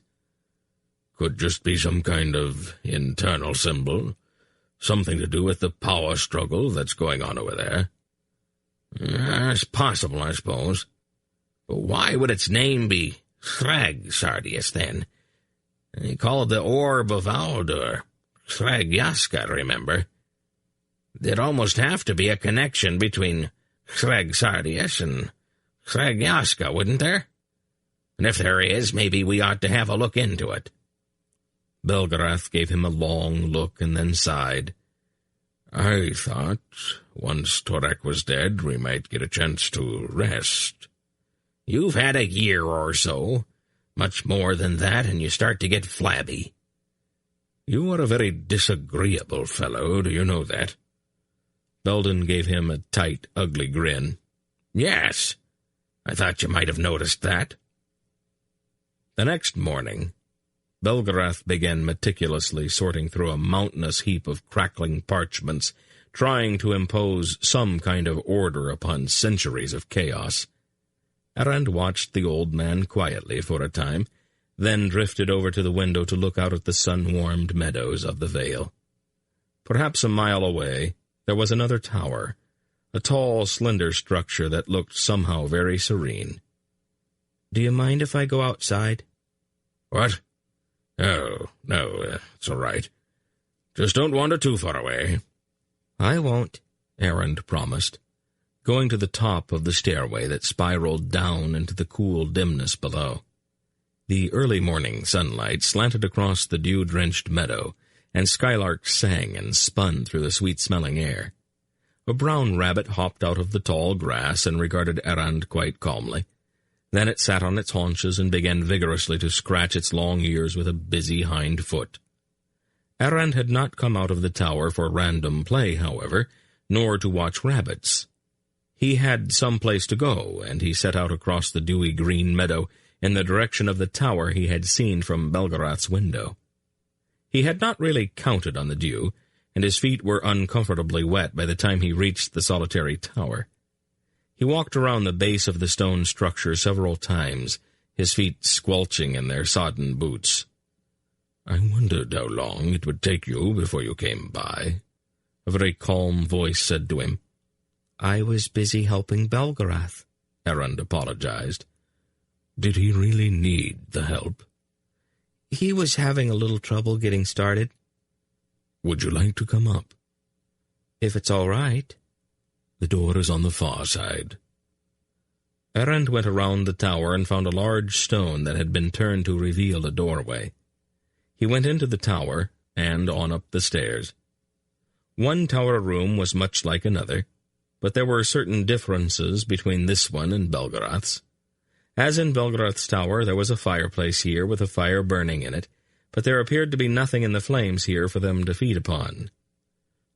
Could just be some kind of internal symbol. Something to do with the power struggle that's going on over there. It's possible, I suppose. But why would its name be Thrag Sardius, then? He called the orb of Aldur Thrag Yaska, remember? There'd almost have to be a connection between Thrag Sardius and Thrag Yaska, wouldn't there? And if there is, maybe we ought to have a look into it. Belgarath gave him a long look and then sighed. I thought, once Torak was dead, we might get a chance to rest. You've had a year or so. Much more than that, and you start to get flabby. You are a very disagreeable fellow, do you know that? Belden gave him a tight, ugly grin. Yes, I thought you might have noticed that. The next morning, Belgarath began meticulously sorting through a mountainous heap of crackling parchments, trying to impose some kind of order upon centuries of chaos. Errand watched the old man quietly for a time, then drifted over to the window to look out at the sun-warmed meadows of the vale. Perhaps a mile away, there was another tower, a tall, slender structure that looked somehow very serene. "Do you mind if I go outside?" "What? Oh, no, it's all right. Just don't wander too far away." "I won't," Errand promised, going to the top of the stairway that spiraled down into the cool dimness below. The early morning sunlight slanted across the dew-drenched meadow, and skylarks sang and spun through the sweet-smelling air. A brown rabbit hopped out of the tall grass and regarded Errand quite calmly. Then it sat on its haunches and began vigorously to scratch its long ears with a busy hind foot. Errand had not come out of the tower for random play, however, nor to watch rabbits. He had some place to go, and he set out across the dewy green meadow in the direction of the tower he had seen from Belgarath's window. He had not really counted on the dew, and his feet were uncomfortably wet by the time he reached the solitary tower. He walked around the base of the stone structure several times, his feet squelching in their sodden boots. "I wondered how long it would take you before you came by," a very calm voice said to him. "I was busy helping Belgarath," Errand apologized. "Did he really need the help?" "He was having a little trouble getting started." "Would you like to come up?" "If it's all right." "The door is on the far side." Errand went around the tower and found a large stone that had been turned to reveal a doorway. He went into the tower and on up the stairs. One tower room was much like another, but there were certain differences between this one and Belgarath's. As in Belgarath's tower, there was a fireplace here with a fire burning in it, but there appeared to be nothing in the flames here for them to feed upon.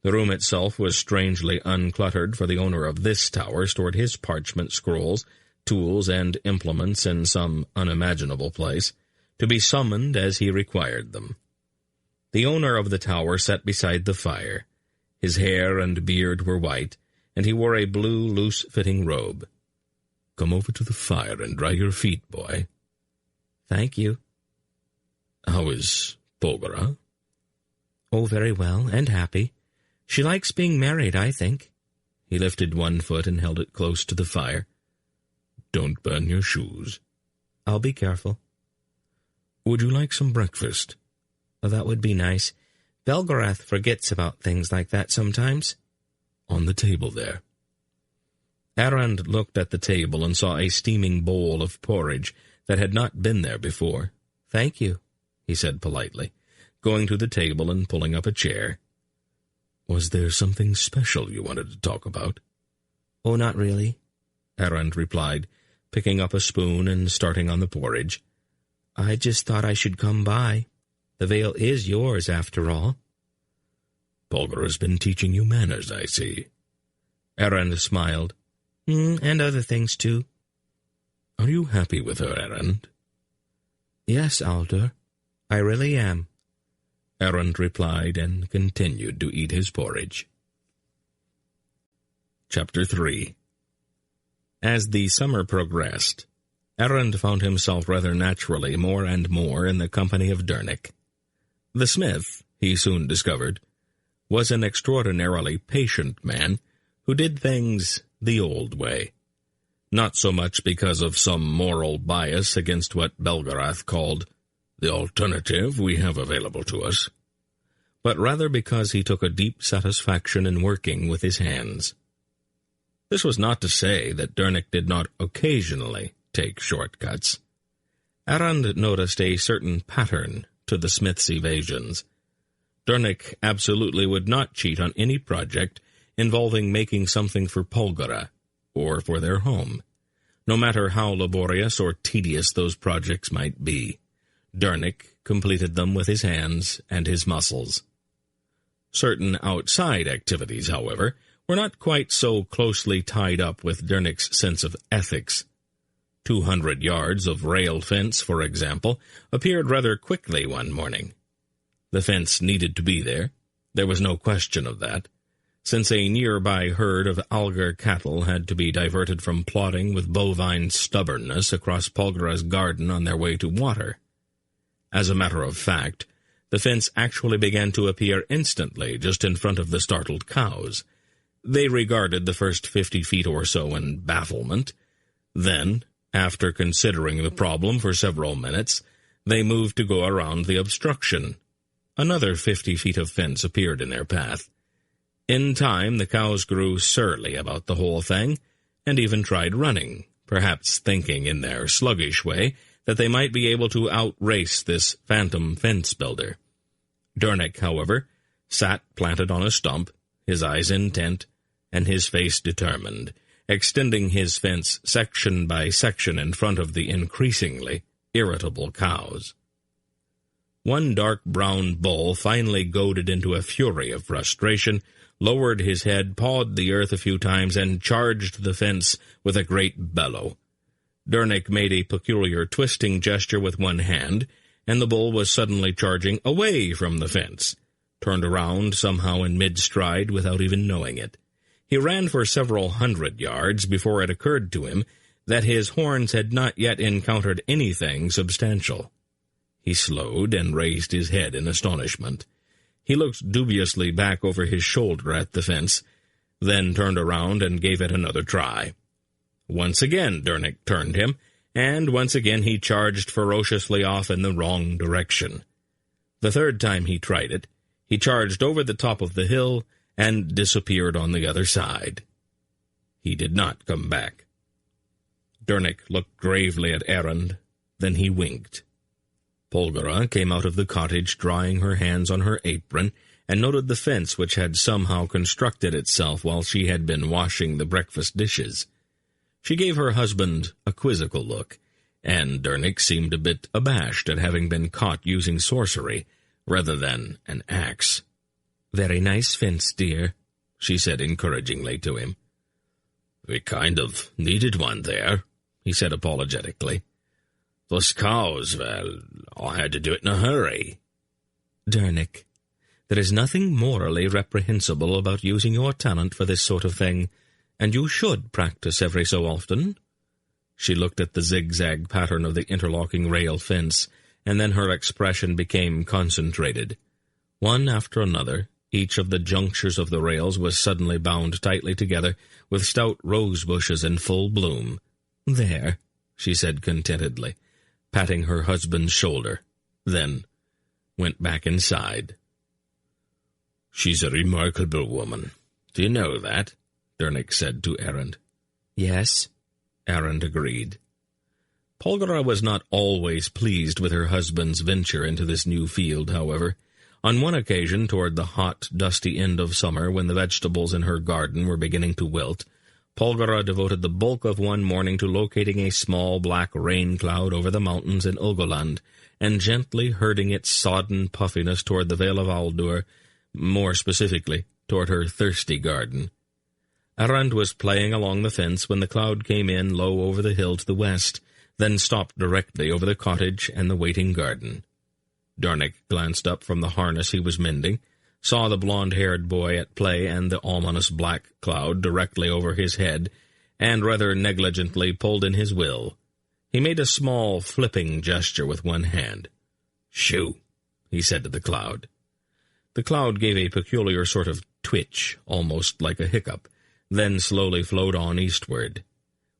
The room itself was strangely uncluttered, for the owner of this tower stored his parchment scrolls, tools, and implements in some unimaginable place, to be summoned as he required them. The owner of the tower sat beside the fire. His hair and beard were white, and he wore a blue, loose-fitting robe. "Come over to the fire and dry your feet, boy." "Thank you." "How is Polgara?" "Oh, very well, and happy. She likes being married, I think." He lifted one foot and held it close to the fire. "Don't burn your shoes." "I'll be careful." "Would you like some breakfast?" "Oh, that would be nice. Belgarath forgets about things like that sometimes." "On the table there." Errand looked at the table and saw a steaming bowl of porridge that had not been there before. "Thank you," he said politely, going to the table and pulling up a chair. "Was there something special you wanted to talk about?" "Oh, not really," Errand replied, picking up a spoon and starting on the porridge. "I just thought I should come by. The veil is yours, after all." "Polgara's been teaching you manners, I see." Errand smiled. "And other things, too." you happy with her errand?" "Yes, Alder, I really am," Errand replied, and continued to eat his porridge. Chapter 3. As the summer progressed, Errand found himself rather naturally more and more in the company of Dernick. The smith, he soon discovered, was an extraordinarily patient man who did things the old way, not so much because of some moral bias against what Belgarath called the alternative we have available to us, but rather because he took a deep satisfaction in working with his hands. This was not to say that Dernick did not occasionally take shortcuts. Errand noticed a certain pattern to the smith's evasions. Dernick absolutely would not cheat on any project involving making something for Polgara, or for their home, no matter how laborious or tedious those projects might be. Dernick completed them with his hands and his muscles. Certain outside activities, however, were not quite so closely tied up with Dernick's sense of ethics. 200 yards of rail fence, for example, appeared rather quickly one morning. The fence needed to be there. There was no question of that, since a nearby herd of Algar cattle had to be diverted from plodding with bovine stubbornness across Polgara's garden on their way to water. As a matter of fact, the fence actually began to appear instantly just in front of the startled cows. They regarded the first 50 feet or so in bafflement. Then, after considering the problem for several minutes, they moved to go around the obstruction. Another 50 feet of fence appeared in their path. In time, the cows grew surly about the whole thing, and even tried running, perhaps thinking in their sluggish way that they might be able to outrace this phantom fence-builder. Dernick, however, sat planted on a stump, his eyes intent, and his face determined, extending his fence section by section in front of the increasingly irritable cows. One dark brown bull, finally goaded into a fury of frustration, lowered his head, pawed the earth a few times, and charged the fence with a great bellow. Dernick made a peculiar twisting gesture with one hand, and the bull was suddenly charging away from the fence, turned around somehow in mid-stride without even knowing it. He ran for several 100 yards before it occurred to him that his horns had not yet encountered anything substantial. He slowed and raised his head in astonishment. He looked dubiously back over his shoulder at the fence, then turned around and gave it another try. Once again Dernick turned him, and once again he charged ferociously off in the wrong direction. The third time he tried it, he charged over the top of the hill and disappeared on the other side. He did not come back. Dernick looked gravely at Errand, then he winked. Polgara came out of the cottage drying her hands on her apron, and noted the fence which had somehow constructed itself while she had been washing the breakfast dishes. She gave her husband a quizzical look, and Dernick seemed a bit abashed at having been caught using sorcery rather than an axe. "Very nice fence, dear," she said encouragingly to him. "We kind of needed one there," he said apologetically. "Those cows, well, I had to do it in a hurry." "Dernick, there is nothing morally reprehensible about using your talent for this sort of thing, and you should practice every so often." She looked at the zigzag pattern of the interlocking rail fence, and then her expression became concentrated. One after another, each of the junctures of the rails was suddenly bound tightly together with stout rose bushes in full bloom. "There," she said contentedly, patting her husband's shoulder, then went back inside. "She's a remarkable woman. Do you know that?" Dernick said to Errand. "Yes," Errand agreed. Polgara was not always pleased with her husband's venture into this new field, however. On one occasion, toward the hot, dusty end of summer, when the vegetables in her garden were beginning to wilt, Polgara devoted the bulk of one morning to locating a small black rain cloud over the mountains in Ulgoland, and gently herding its sodden puffiness toward the Vale of Aldur, more specifically, toward her thirsty garden. Errand was playing along the fence when the cloud came in low over the hill to the west, then stopped directly over the cottage and the waiting garden. Dernick glanced up from the harness he was mending, saw the blond-haired boy at play and the ominous black cloud directly over his head, and rather negligently pulled in his will. He made a small flipping gesture with one hand. "Shoo," he said to the cloud. The cloud gave a peculiar sort of twitch, almost like a hiccup, then slowly flowed on eastward.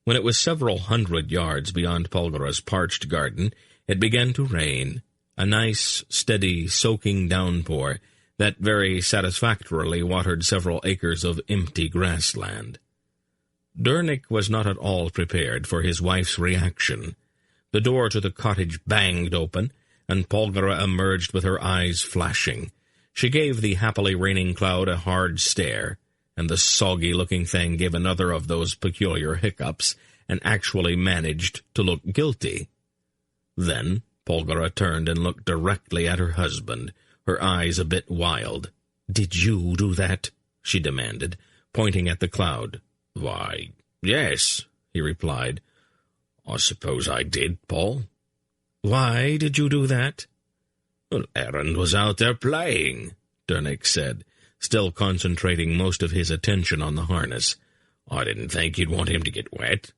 When it was several hundred yards beyond Polgara's parched garden, it began to rain, a nice, steady, soaking downpour that very satisfactorily watered several acres of empty grassland. Dernick was not at all prepared for his wife's reaction. The door to the cottage banged open, and Polgara emerged with her eyes flashing. She gave the happily raining cloud a hard stare, and the soggy-looking thing gave another of those peculiar hiccups, and actually managed to look guilty. Then Polgara turned and looked directly at her husband, her eyes a bit wild. "Did you do that?" she demanded, pointing at the cloud. "Why, yes," he replied. "I suppose I did, Paul." "Why did you do that?" "Well, Errand was out there playing," Dernick said, still concentrating most of his attention on the harness. "I didn't think you'd want him to get wet."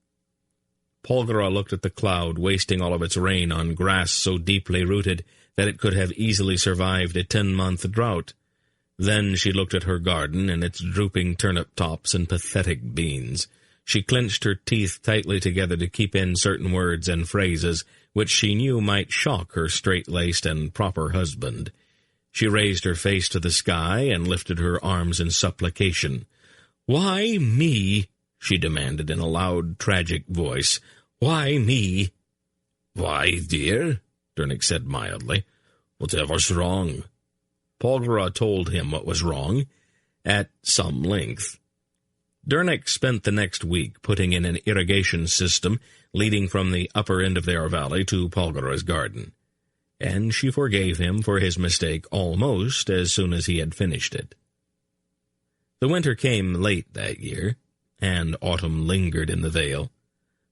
Polgara looked at the cloud, wasting all of its rain on grass so deeply rooted that it could have easily survived a 10-month drought. Then she looked at her garden and its drooping turnip tops and pathetic beans. She clenched her teeth tightly together to keep in certain words and phrases which she knew might shock her straight-laced and proper husband. She raised her face to the sky and lifted her arms in supplication. "Why me?" she demanded in a loud, tragic voice. "Why me?" "Why, dear," Dernick said mildly, "whatever's wrong?" Polgara told him what was wrong, at some length. Dernick spent the next week putting in an irrigation system leading from the upper end of their valley to Polgara's garden, and she forgave him for his mistake almost as soon as he had finished it. The winter came late that year, and autumn lingered in the vale.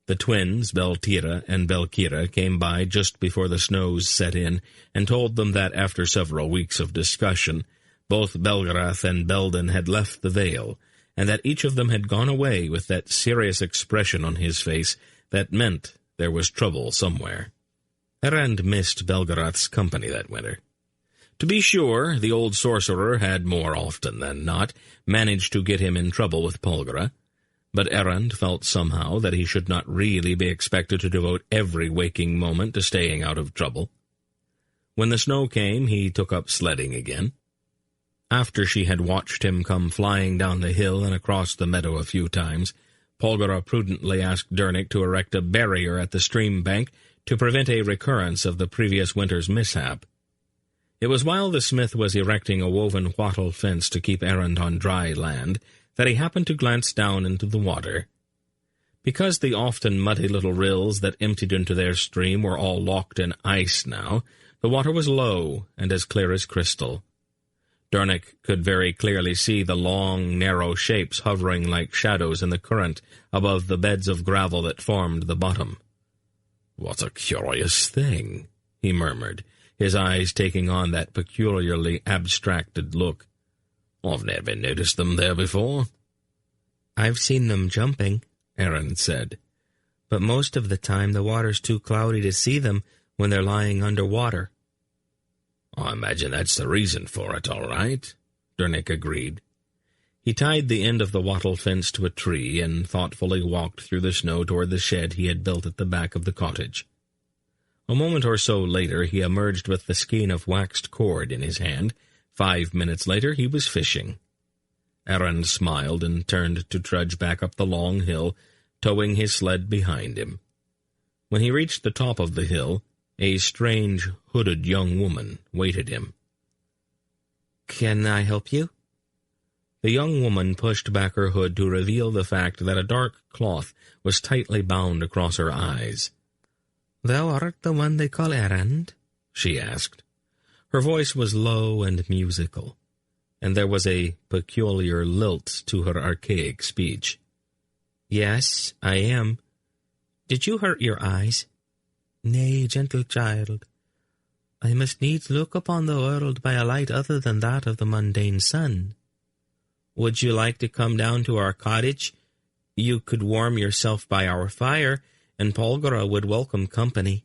The twins, Beltira and Belkira, came by just before the snows set in, and told them that after several weeks of discussion, both Belgarath and Belden had left the vale, and that each of them had gone away with that serious expression on his face that meant there was trouble somewhere. Errand missed Belgarath's company that winter. To be sure, the old sorcerer had more often than not managed to get him in trouble with Polgara, but Errand felt somehow that he should not really be expected to devote every waking moment to staying out of trouble. When the snow came, he took up sledding again. After she had watched him come flying down the hill and across the meadow a few times, Polgara prudently asked Dernick to erect a barrier at the stream bank to prevent a recurrence of the previous winter's mishap. It was while the smith was erecting a woven wattle fence to keep Errand on dry land that he happened to glance down into the water. Because the often muddy little rills that emptied into their stream were all locked in ice now, the water was low and as clear as crystal. Dernick could very clearly see the long, narrow shapes hovering like shadows in the current above the beds of gravel that formed the bottom. "What a curious thing," he murmured, his eyes taking on that peculiarly abstracted look. "I've never noticed them there before." "I've seen them jumping," Errand said, "but most of the time the water's too cloudy to see them when they're lying under water." "I imagine that's the reason for it, all right," Dernick agreed. He tied the end of the wattle fence to a tree and thoughtfully walked through the snow toward the shed he had built at the back of the cottage. A moment or so later he emerged with the skein of waxed cord in his hand. 5 minutes later he was fishing. Errand smiled and turned to trudge back up the long hill, towing his sled behind him. When he reached the top of the hill, a strange, hooded young woman waited him. "Can I help you?" The young woman pushed back her hood to reveal the fact that a dark cloth was tightly bound across her eyes. "Thou art the one they call Errand?" she asked. Her voice was low and musical, and there was a peculiar lilt to her archaic speech. "Yes, I am. Did you hurt your eyes?" "Nay, gentle child, I must needs look upon the world by a light other than that of the mundane sun. Would you like to come down to our cottage? You could warm yourself by our fire, and Polgara would welcome company.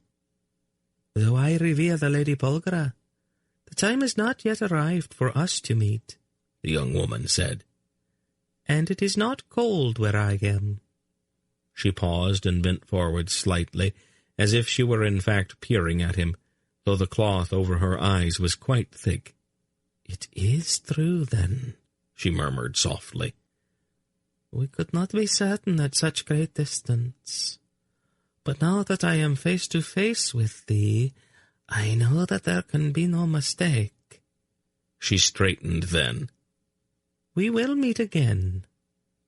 Though I revere the Lady Polgara, the time has not yet arrived for us to meet," the young woman said. "And it is not cold where I am." She paused and bent forward slightly, as if she were in fact peering at him, though the cloth over her eyes was quite thick. "It is true, then," she murmured softly. "We could not be certain at such great distance. But now that I am face to face with thee, I know that there can be no mistake." She straightened then. "We will meet again."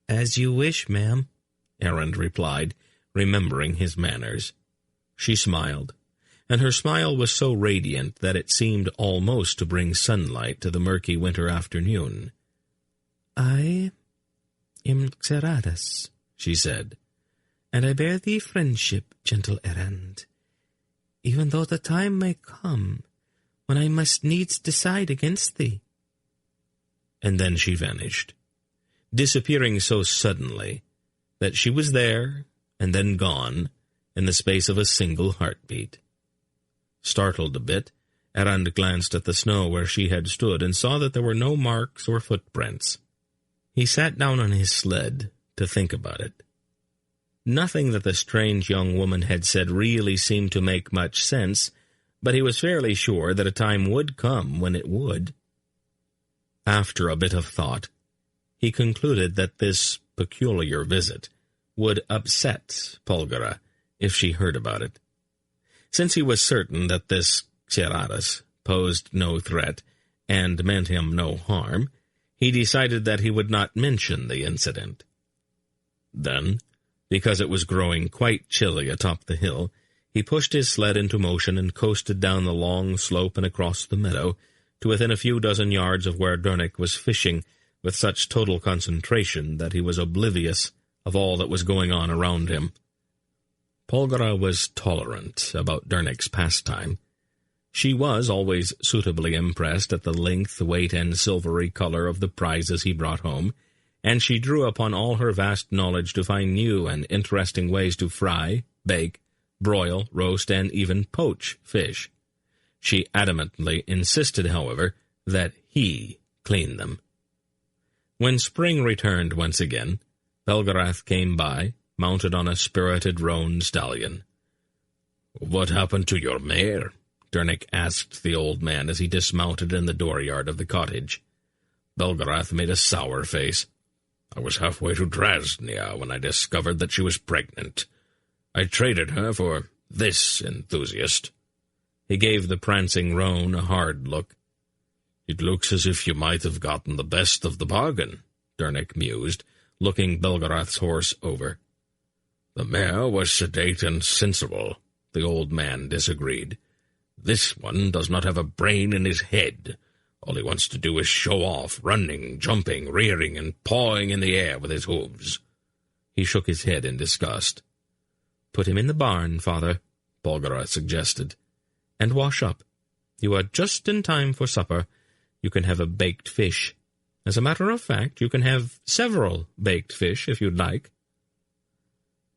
"As you wish, ma'am," Errand replied, remembering his manners. She smiled, and her smile was so radiant that it seemed almost to bring sunlight to the murky winter afternoon. "I am Xeratus," she said, "and I bear thee friendship, gentle Errand, even though the time may come when I must needs decide against thee." And then she vanished, disappearing so suddenly that she was there and then gone in the space of a single heartbeat. Startled a bit, Errand glanced at the snow where she had stood and saw that there were no marks or footprints. He sat down on his sled to think about it. Nothing that the strange young woman had said really seemed to make much sense, but he was fairly sure that a time would come when it would. After a bit of thought, he concluded that this peculiar visit would upset Polgara if she heard about it. Since he was certain that this Xeratus posed no threat and meant him no harm, he decided that he would not mention the incident. Then, because it was growing quite chilly atop the hill, he pushed his sled into motion and coasted down the long slope and across the meadow to within a few dozen yards of where Dernick was fishing with such total concentration that he was oblivious of all that was going on around him. Polgara was tolerant about Dernick's pastime. She was always suitably impressed at the length, weight, and silvery color of the prizes he brought home, and she drew upon all her vast knowledge to find new and interesting ways to fry, bake, broil, roast, and even poach fish. She adamantly insisted, however, that he clean them. When spring returned once again, Belgarath came by, mounted on a spirited roan stallion. "What happened to your mare?" Dernick asked the old man as he dismounted in the dooryard of the cottage. Belgarath made a sour face. "I was halfway to Drasnia when I discovered that she was pregnant. I traded her for this enthusiast." He gave the prancing roan a hard look. "It looks as if you might have gotten the best of the bargain," Dernick mused, looking Belgarath's horse over. "The mare was sedate and sensible," the old man disagreed. "This one does not have a brain in his head. All he wants to do is show off, running, jumping, rearing, and pawing in the air with his hooves." He shook his head in disgust. "Put him in the barn, father," Polgara suggested, "and wash up. You are just in time for supper. You can have a baked fish. As a matter of fact, you can have several baked fish if you'd like."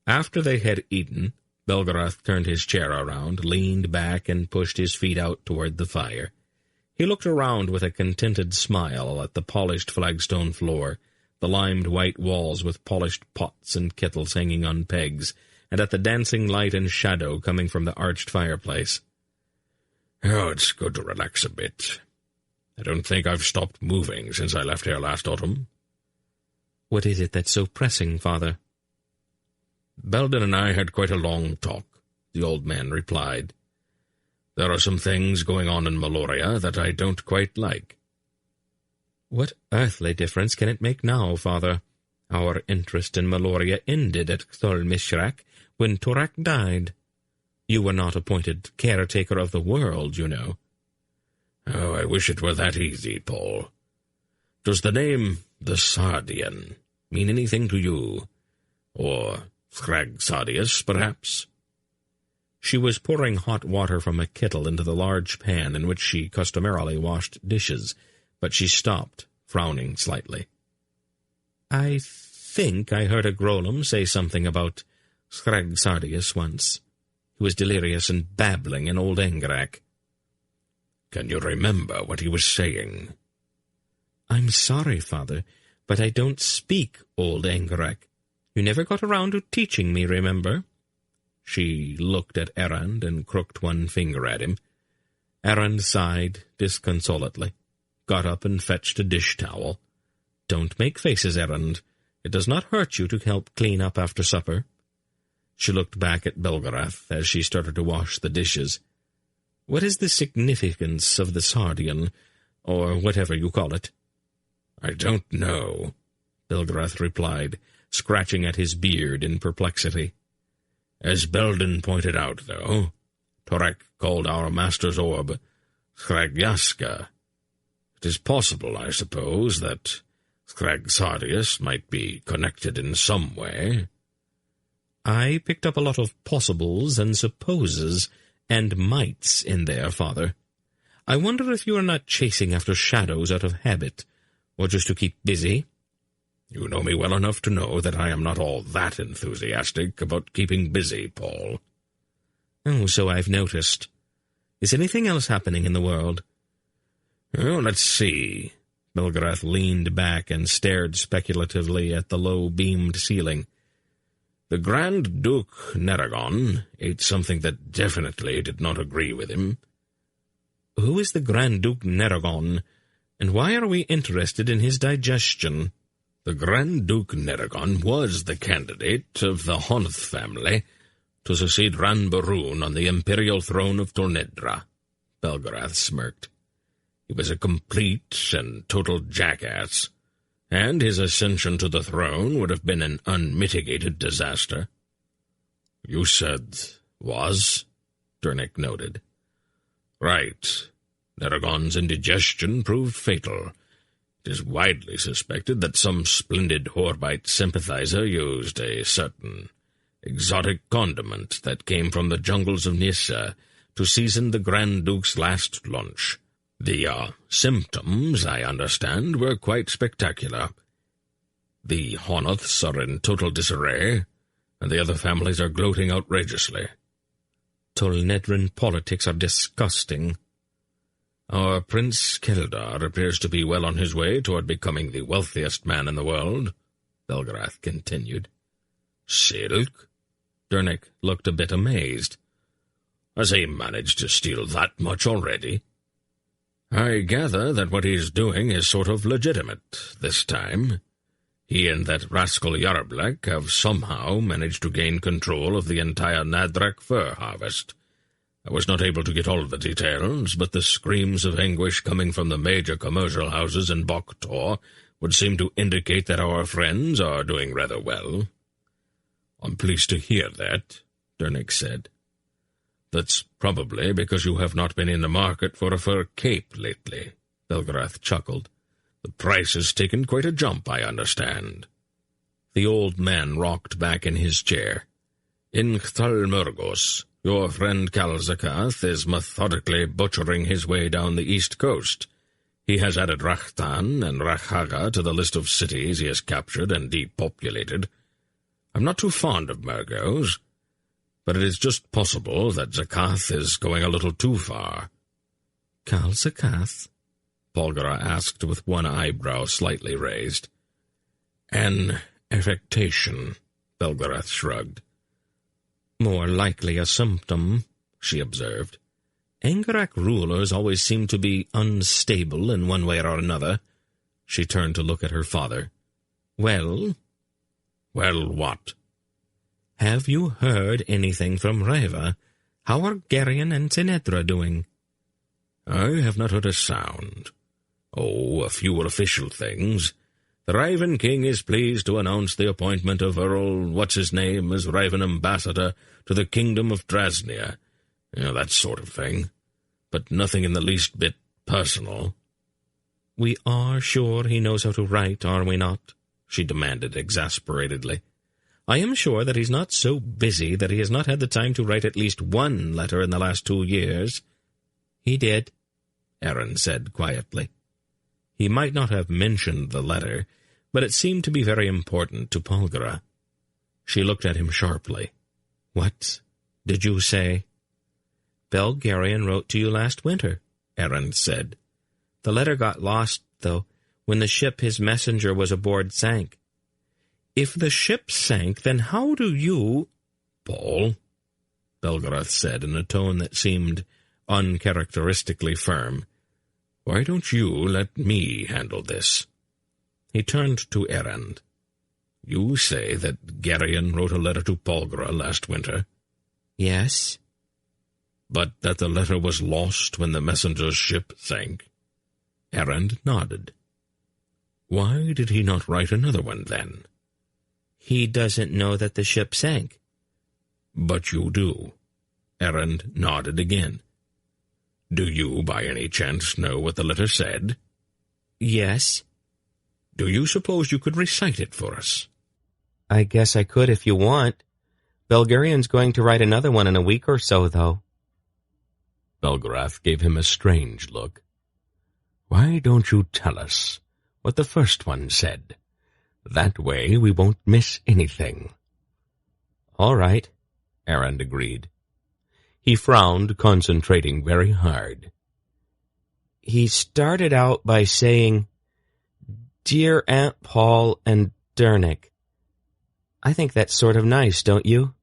After they had eaten, Belgarath turned his chair around, leaned back, and pushed his feet out toward the fire. He looked around with a contented smile at the polished flagstone floor, the limed white walls with polished pots and kettles hanging on pegs, and at the dancing light and shadow coming from the arched fireplace. "Oh, it's good to relax a bit. I don't think I've stopped moving since I left here last autumn." "What is it that's so pressing, father?" "Belden and I had quite a long talk," the old man replied. "There are some things going on in Malloreon that I don't quite like." "What earthly difference can it make now, father? Our interest in Malloreon ended at Xol Mishrak when Torak died. You were not appointed caretaker of the world, you know." "Oh, I wish it were that easy, Paul. Does the name the Sardian mean anything to you? Or Thrag Sardius, perhaps?" She was pouring hot water from a kettle into the large pan in which she customarily washed dishes, but she stopped, frowning slightly. "I think I heard a Grolem say something about Sardius once. He was delirious and babbling in Old Engerak." "Can you remember what he was saying?" "I'm sorry, Father, but I don't speak Old Engerak. You never got around to teaching me, remember?" She looked at Errand and crooked one finger at him. Errand sighed disconsolately, got up and fetched a dish-towel. "Don't make faces, Errand. It does not hurt you to help clean up after supper." She looked back at Belgarath as she started to wash the dishes. "What is the significance of the Sardian, or whatever you call it?" "I don't know," Belgarath replied, scratching at his beard in perplexity. "As Belden pointed out, though, Torek called our master's orb Skragyaska. It is possible, I suppose, that Skragsardius might be connected in some way." "I picked up a lot of possibles and supposes and mights in there, Father. I wonder if you are not chasing after shadows out of habit, or just to keep busy?" "You know me well enough to know that I am not all that enthusiastic about keeping busy, Paul." "Oh, so I've noticed. Is anything else happening in the world?" "Oh, let's see." Belgarath leaned back and stared speculatively at the low-beamed ceiling. "The Grand Duke Neragon ate something that definitely did not agree with him." "Who is the Grand Duke Neragon, and why are we interested in his digestion?" "The Grand Duke Neragon was the candidate of the Honoth family to succeed Ranbaroon on the imperial throne of Tornedra," Belgarath smirked. "He was a complete and total jackass, and his ascension to the throne would have been an unmitigated disaster." "You said was?" Dernek noted. "Right. Neragon's indigestion proved fatal. It is widely suspected that some splendid Horbite sympathizer used a certain exotic condiment that came from the jungles of Nissa to season the Grand Duke's last lunch. The symptoms, I understand, were quite spectacular. The Honoths are in total disarray, and the other families are gloating outrageously." "Tolnedran politics are disgusting." "Our Prince Keldar appears to be well on his way toward becoming the wealthiest man in the world," Belgarath continued. "Silk?" Dernek looked a bit amazed. "Has he managed to steal that much already?" "I gather that what he's doing is sort of legitimate this time. He and that rascal Yarblek have somehow managed to gain control of the entire Nadrak fur harvest. I was not able to get all the details, but the screams of anguish coming from the major commercial houses in Boktor would seem to indicate that our friends are doing rather well." "I'm pleased to hear that," Dernek said. "That's probably because you have not been in the market for a fur cape lately," Belgarath chuckled. "The price has taken quite a jump, I understand." The old man rocked back in his chair. "In Chtalmurgos, your friend Kalzakath is methodically butchering his way down the east coast. He has added Rakhtan and Rakhaga to the list of cities he has captured and depopulated. I'm not too fond of Murgos, but it is just possible that Zakath is going a little too far." "Kalzakath?" Polgara asked with one eyebrow slightly raised. "An affectation," Belgarath shrugged. "More likely a symptom," she observed. "Engerak rulers always seem to be unstable in one way or another." She turned to look at her father. "Well?" "Well, what?" "Have you heard anything from Reva? How are Geryon and Tenedra doing?" "I have not heard a sound. Oh, a few official things. The Raven King is pleased to announce the appointment of Earl What's-His-Name as Raven Ambassador to the Kingdom of Drasnia. That sort of thing. But nothing in the least bit personal." "We are sure he knows how to write, are we not?" she demanded exasperatedly. I am sure that he's not so busy that he has not had the time to write at least one letter in the last 2 years. He did, Erin said quietly. He might not have mentioned the letter, but it seemed to be very important to Polgara. She looked at him sharply. What did you say? Belgarian wrote to you last winter, Erin said. The letter got lost, though, when the ship his messenger was aboard sank. If the ship sank, then how do you— Paul, Belgarath said in a tone that seemed uncharacteristically firm, why don't you let me handle this? He turned to Erend. You say that Garion wrote a letter to Polgara last winter? Yes. But that the letter was lost when the messenger's ship sank? Erend nodded. Why did he not write another one, then? He doesn't know that the ship sank. But you do. Erend nodded again. Do you, by any chance, know what the letter said? Yes. Do you suppose you could recite it for us? I guess I could if you want. Belgarian's going to write another one in a week or so, though. Belgarath gave him a strange look. Why don't you tell us what the first one said? That way we won't miss anything. All right, Erend agreed. He frowned, concentrating very hard. He started out by saying, Dear Aunt Paul and Dernick. I think that's sort of nice, don't you?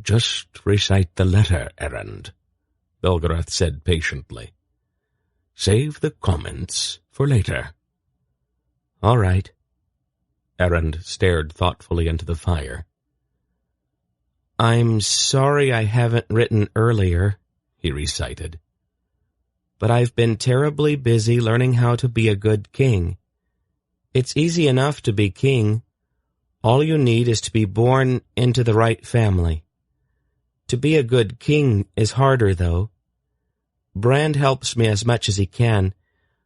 Just recite the letter, Erend, Belgarath said patiently. Save the comments for later. All right. Erend stared thoughtfully into the fire. I'm sorry I haven't written earlier, he recited. But I've been terribly busy learning how to be a good king. It's easy enough to be king. All you need is to be born into the right family. To be a good king is harder, though. Brand helps me as much as he can,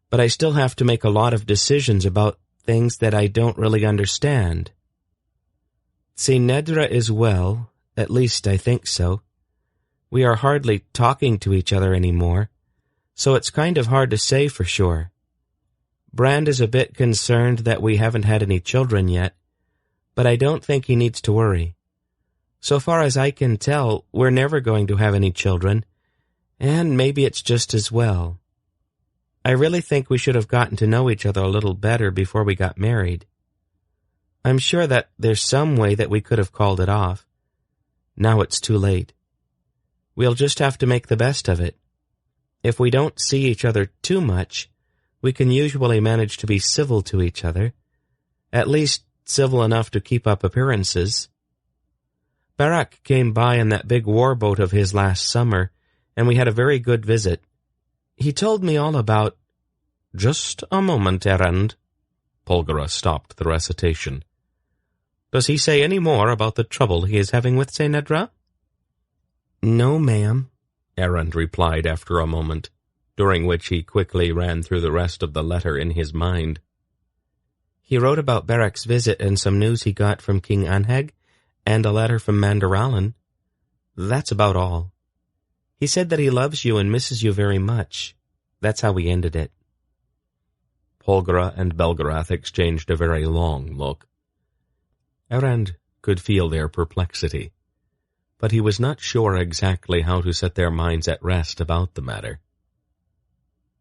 but I still have to make a lot of decisions about things that I don't really understand. See, Nedra is well, at least I think so. We are hardly talking to each other anymore, so it's kind of hard to say for sure. Brand is a bit concerned that we haven't had any children yet, but I don't think he needs to worry. So far as I can tell, we're never going to have any children, and maybe it's just as well. I really think we should have gotten to know each other a little better before we got married. I'm sure that there's some way that we could have called it off. Now it's too late. We'll just have to make the best of it. If we don't see each other too much, we can usually manage to be civil to each other, at least civil enough to keep up appearances. Barak came by in that big warboat of his last summer, and we had a very good visit. He told me all about— Just a moment, Erend. Polgara stopped the recitation. Does he say any more about the trouble he is having with Nedra? No, ma'am, Erend replied after a moment, during which he quickly ran through the rest of the letter in his mind. He wrote about Barak's visit and some news he got from King Anheg, and a letter from Mandaralan. That's about all. He said that he loves you and misses you very much. That's how we ended it. Polgara and Belgarath exchanged a very long look. Erend could feel their perplexity, but he was not sure exactly how to set their minds at rest about the matter.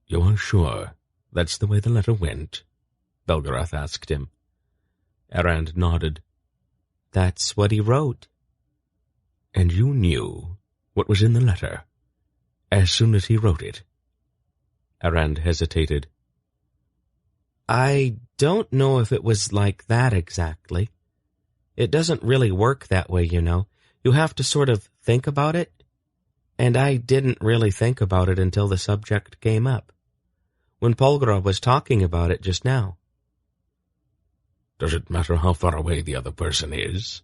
"You're sure that's the way the letter went?" Belgarath asked him. Erend nodded. "That's what he wrote." "And you knew what was in the letter as soon as he wrote it?" Erend hesitated. "I don't know if it was like that exactly. It doesn't really work that way, you know. You have to sort of think about it. And I didn't really think about it until the subject came up, when Polgara was talking about it just now." "Does it matter how far away the other person is?"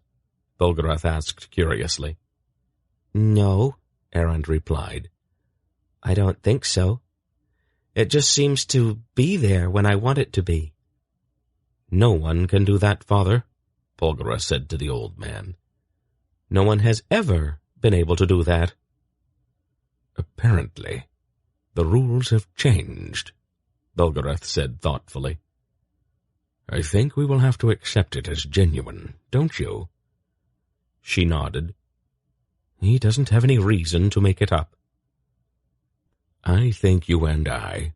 Belgarath asked curiously. "No," Erend replied. "I don't think so. It just seems to be there when I want it to be." "No one can do that, Father," Polgara said to the old man. No one has ever been able to do that. Apparently, the rules have changed, Belgarath said thoughtfully. I think we will have to accept it as genuine, don't you? She nodded. He doesn't have any reason to make it up. I think you and I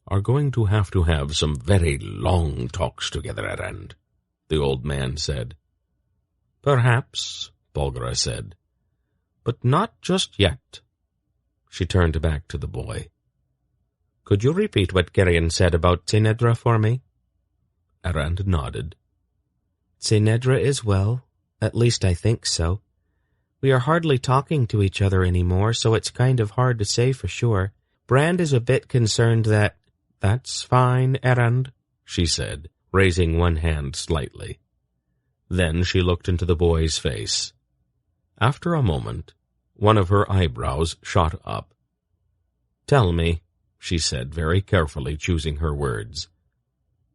are going to have some very long talks together, Erend, the old man said. Perhaps, Polgara said. But not just yet. She turned back to the boy. Could you repeat what Geryon said about Tynedra for me? Erend nodded. Tynedra is well, at least I think so. We are hardly talking to each other anymore, so it's kind of hard to say for sure. Brand is a bit concerned that— That's fine, Erend, she said, raising one hand slightly. Then she looked into the boy's face. After a moment, one of her eyebrows shot up. Tell me, she said, very carefully choosing her words.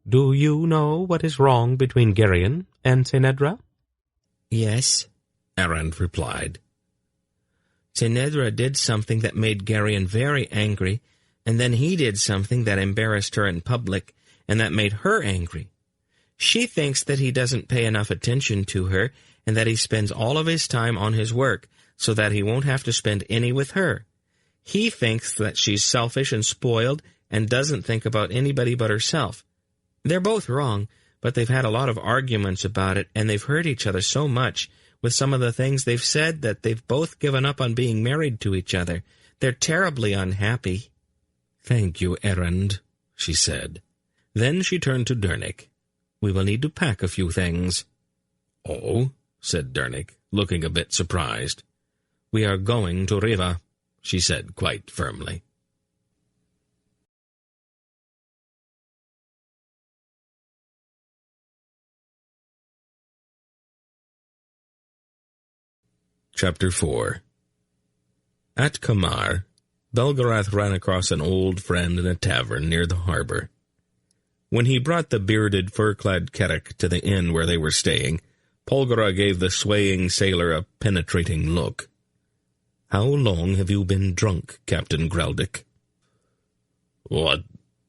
Do you know what is wrong between Geryon and Tynedra? Yes, Erend replied. Tynedra did something that made Geryon very angry, and then he did something that embarrassed her in public, and that made her angry. She thinks that he doesn't pay enough attention to her, and that he spends all of his time on his work, so that he won't have to spend any with her. He thinks that she's selfish and spoiled, and doesn't think about anybody but herself. They're both wrong, but they've had a lot of arguments about it, and they've hurt each other so much with some of the things they've said that they've both given up on being married to each other. They're terribly unhappy. Thank you, Erend, she said. Then she turned to Dernick. We will need to pack a few things. Oh, said Dernick, looking a bit surprised. We are going to Riva, she said quite firmly. Chapter 4. At Kamar, Belgarath ran across an old friend in a tavern near the harbor. When he brought the bearded, fur-clad Kerick to the inn where they were staying, Polgara gave the swaying sailor a penetrating look. How long have you been drunk, Captain Greldick? What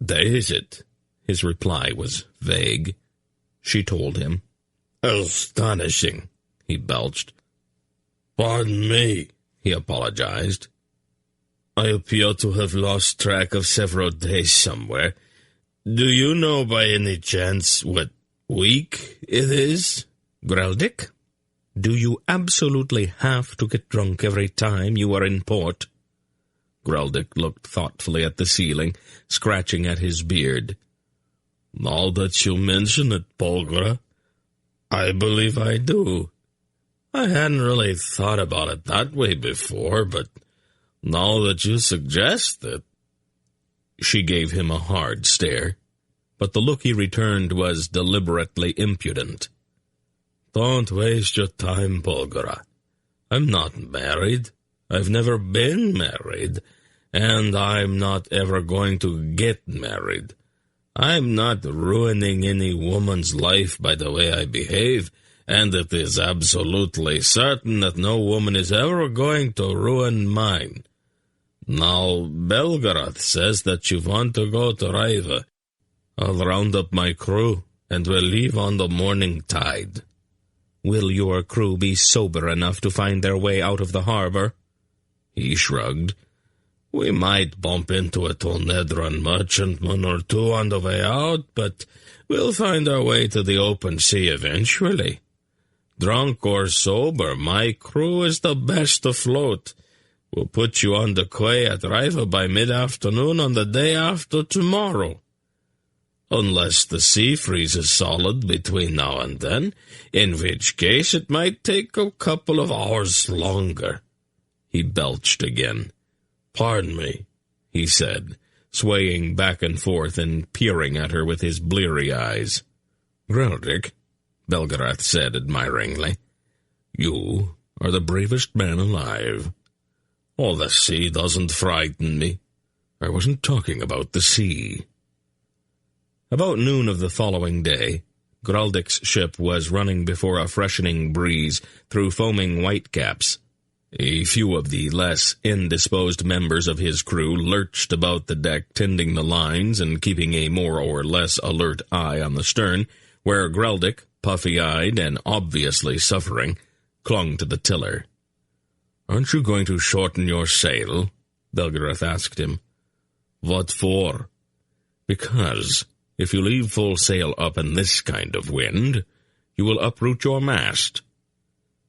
day is it? His reply was vague. She told him. Astonishing, he belched. Pardon me, he apologized. I appear to have lost track of several days somewhere. Do you know by any chance what week it is, Greldick? Do you absolutely have to get drunk every time you are in port? Greldick looked thoughtfully at the ceiling, scratching at his beard. Now that you mention it, Polgara, I believe I do. I hadn't really thought about it that way before, but now that you suggest it— She gave him a hard stare, but the look he returned was deliberately impudent. Don't waste your time, Polgara. I'm not married. I've never been married, and I'm not ever going to get married. I'm not ruining any woman's life by the way I behave, and it is absolutely certain that no woman is ever going to ruin mine. Now, Belgarath says that you want to go to Riva. I'll round up my crew, and we'll leave on the morning tide. Will your crew be sober enough to find their way out of the harbor? He shrugged. We might bump into a Tynedran merchantman or two on the way out, but we'll find our way to the open sea eventually. Drunk or sober, my crew is the best afloat. We'll put you on the quay at Riva by mid-afternoon on the day after tomorrow. Unless the sea freezes solid between now and then, in which case it might take a couple of hours longer. He belched again. Pardon me, he said, swaying back and forth and peering at her with his bleary eyes. Greldick, Belgarath said admiringly, you are the bravest man alive. Oh, the sea doesn't frighten me. I wasn't talking about the sea. About noon of the following day, Graldic's ship was running before a freshening breeze through foaming whitecaps. A few of the less indisposed members of his crew lurched about the deck, tending the lines and keeping a more or less alert eye on the stern, where Graldic, puffy-eyed and obviously suffering, clung to the tiller. "Aren't you going to shorten your sail?" Belgarath asked him. "What for?" "Because if you leave full sail up in this kind of wind, you will uproot your mast."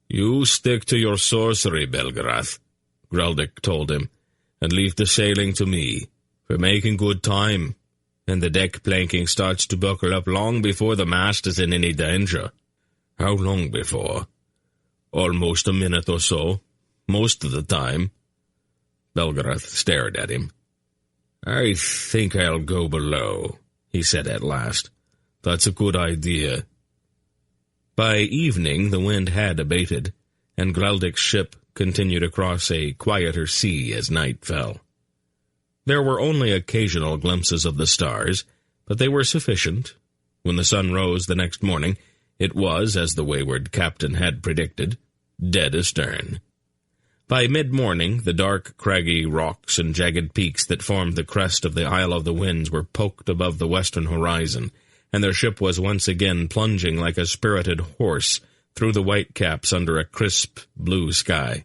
"You stick to your sorcery, Belgarath," Graldic told him, "and leave the sailing to me. We're making good time, and the deck planking starts to buckle up long before the mast is in any danger." "How long before?" "Almost a minute or so, most of the time." Belgarath stared at him. "I think I'll go below," he said at last. "That's a good idea." By evening the wind had abated, and Graldic's ship continued across a quieter sea as night fell. There were only occasional glimpses of the stars, but they were sufficient. When the sun rose the next morning, it was, as the wayward captain had predicted, dead astern. By mid-morning, the dark, craggy rocks and jagged peaks that formed the crest of the Isle of the Winds were poked above the western horizon, and their ship was once again plunging like a spirited horse through the whitecaps under a crisp blue sky.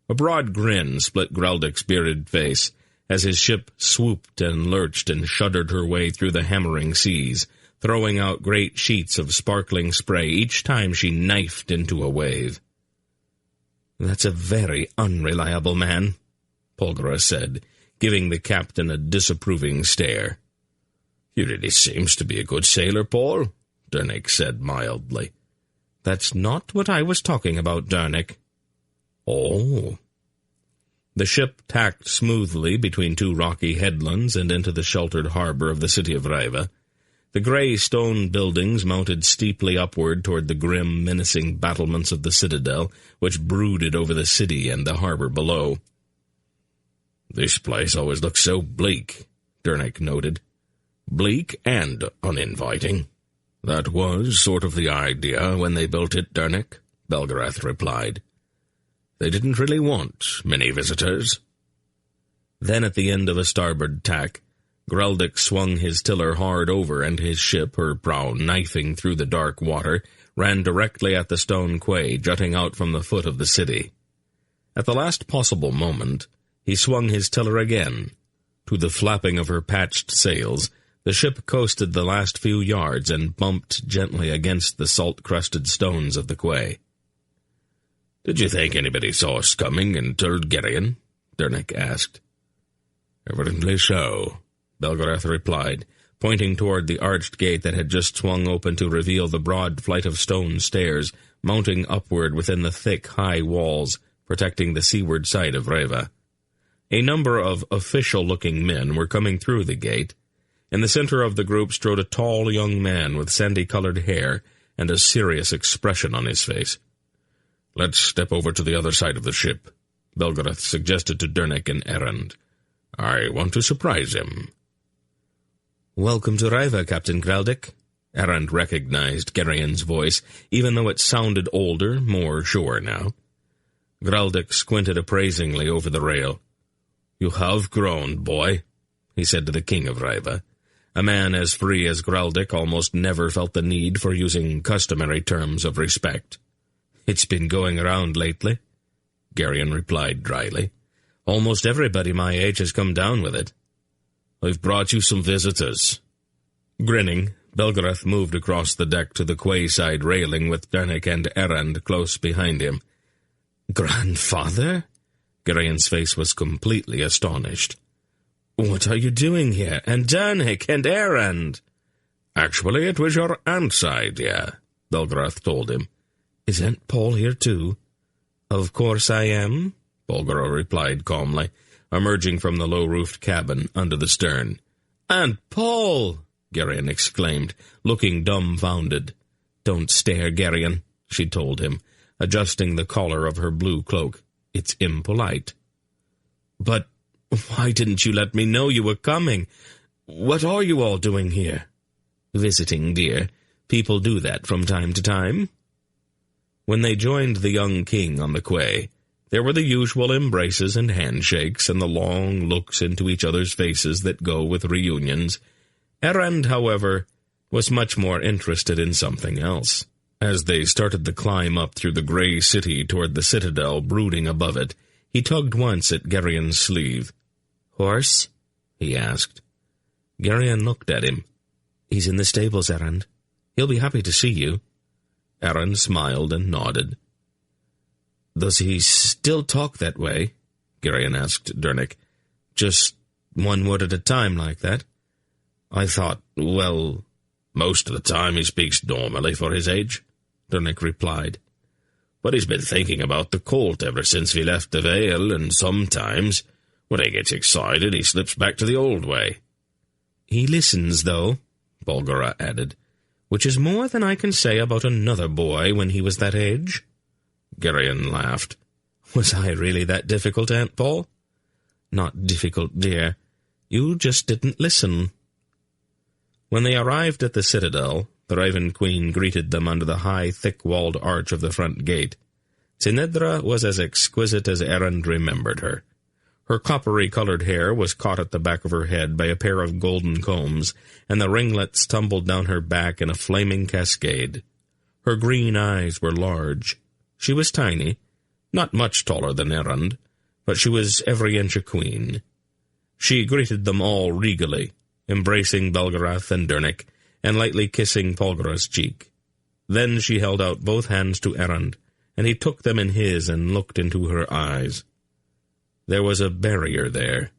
A broad grin split Graldic's bearded face as his ship swooped and lurched and shuddered her way through the hammering seas, throwing out great sheets of sparkling spray each time she knifed into a wave. "That's a very unreliable man," Polgara said, giving the captain a disapproving stare. "He really seems to be a good sailor, Paul," Dernick said mildly. "That's not what I was talking about, Dernick." "Oh." The ship tacked smoothly between two rocky headlands and into the sheltered harbor of the city of Raiva. The gray stone buildings mounted steeply upward toward the grim, menacing battlements of the citadel, which brooded over the city and the harbor below. "This place always looks so bleak," Dernick noted. "Bleak and uninviting." "That was sort of the idea when they built it, Dernick," Belgarath replied. "They didn't really want many visitors." Then at the end of a starboard tack, Graldic swung his tiller hard over, and his ship, her prow knifing through the dark water, ran directly at the stone quay jutting out from the foot of the city. At the last possible moment, he swung his tiller again. To the flapping of her patched sails, the ship coasted the last few yards and bumped gently against the salt-crusted stones of the quay. "Did you think anybody saw us coming and told Geryon?" Dernick asked. "Evidently so," Belgarath replied, pointing toward the arched gate that had just swung open to reveal the broad flight of stone stairs mounting upward within the thick, high walls protecting the seaward side of Raiva. A number of official-looking men were coming through the gate. In the center of the group strode a tall young man with sandy-colored hair and a serious expression on his face. "Let's step over to the other side of the ship," Belgarath suggested to Dernick and Errand. "I want to surprise him." "Welcome to Raiva, Captain Graldic." Errand recognized Geryon's voice, even though it sounded older, more sure now. Graldic squinted appraisingly over the rail. "You have grown, boy," he said to the king of Raiva. A man as free as Graldic almost never felt the need for using customary terms of respect. "It's been going around lately," Geryon replied dryly. "Almost everybody my age has come down with it." "I've brought you some visitors." Grinning, Belgarath moved across the deck to the quayside railing with Dernick and Errand close behind him. "Grandfather?" Geryon's face was completely astonished. "What are you doing here? And Dernick and Errand?" "Actually, it was your aunt's idea," Belgarath told him. "Is Aunt Paul here too?" "Of course I am," Polgara replied calmly, emerging from the low-roofed cabin under the stern. "Aunt Paul!" Geryon exclaimed, looking dumbfounded. "Don't stare, Geryon," she told him, adjusting the collar of her blue cloak. "It's impolite." "But why didn't you let me know you were coming? What are you all doing here?" "Visiting, dear. People do that from time to time. When they joined the young king on the quay, there were the usual embraces and handshakes and the long looks into each other's faces that go with reunions. Errand, however, was much more interested in something else. As they started the climb up through the grey city toward the citadel brooding above it, he tugged once at Gerion's sleeve. "Horse?" he asked. Gerion looked at him. "He's in the stables, Errand. He'll be happy to see you." Errand smiled and nodded. "Does he still talk that way?" Gerion asked Dernick. "Just one word at a time like that?" "I thought, well, most of the time he speaks normally for his age," Dernick replied. "But he's been thinking about the colt ever since we left the Vale, and sometimes, when he gets excited, he slips back to the old way." "He listens, though," Bolgara added, "which is more than I can say about another boy when he was that age." Gerion laughed. "Was I really that difficult, Aunt Paul?" "Not difficult, dear. You just didn't listen." When they arrived at the citadel, the Raven Queen greeted them under the high, thick-walled arch of the front gate. Tinedra was as exquisite as Errand remembered her. Her coppery-colored hair was caught at the back of her head by a pair of golden combs, and the ringlets tumbled down her back in a flaming cascade. Her green eyes were large. She was tiny, not much taller than Errand, but she was every inch a queen. She greeted them all regally, embracing Belgarath and Dernick, and lightly kissing Polgara's cheek. Then she held out both hands to Errand, and he took them in his and looked into her eyes. There was a barrier there,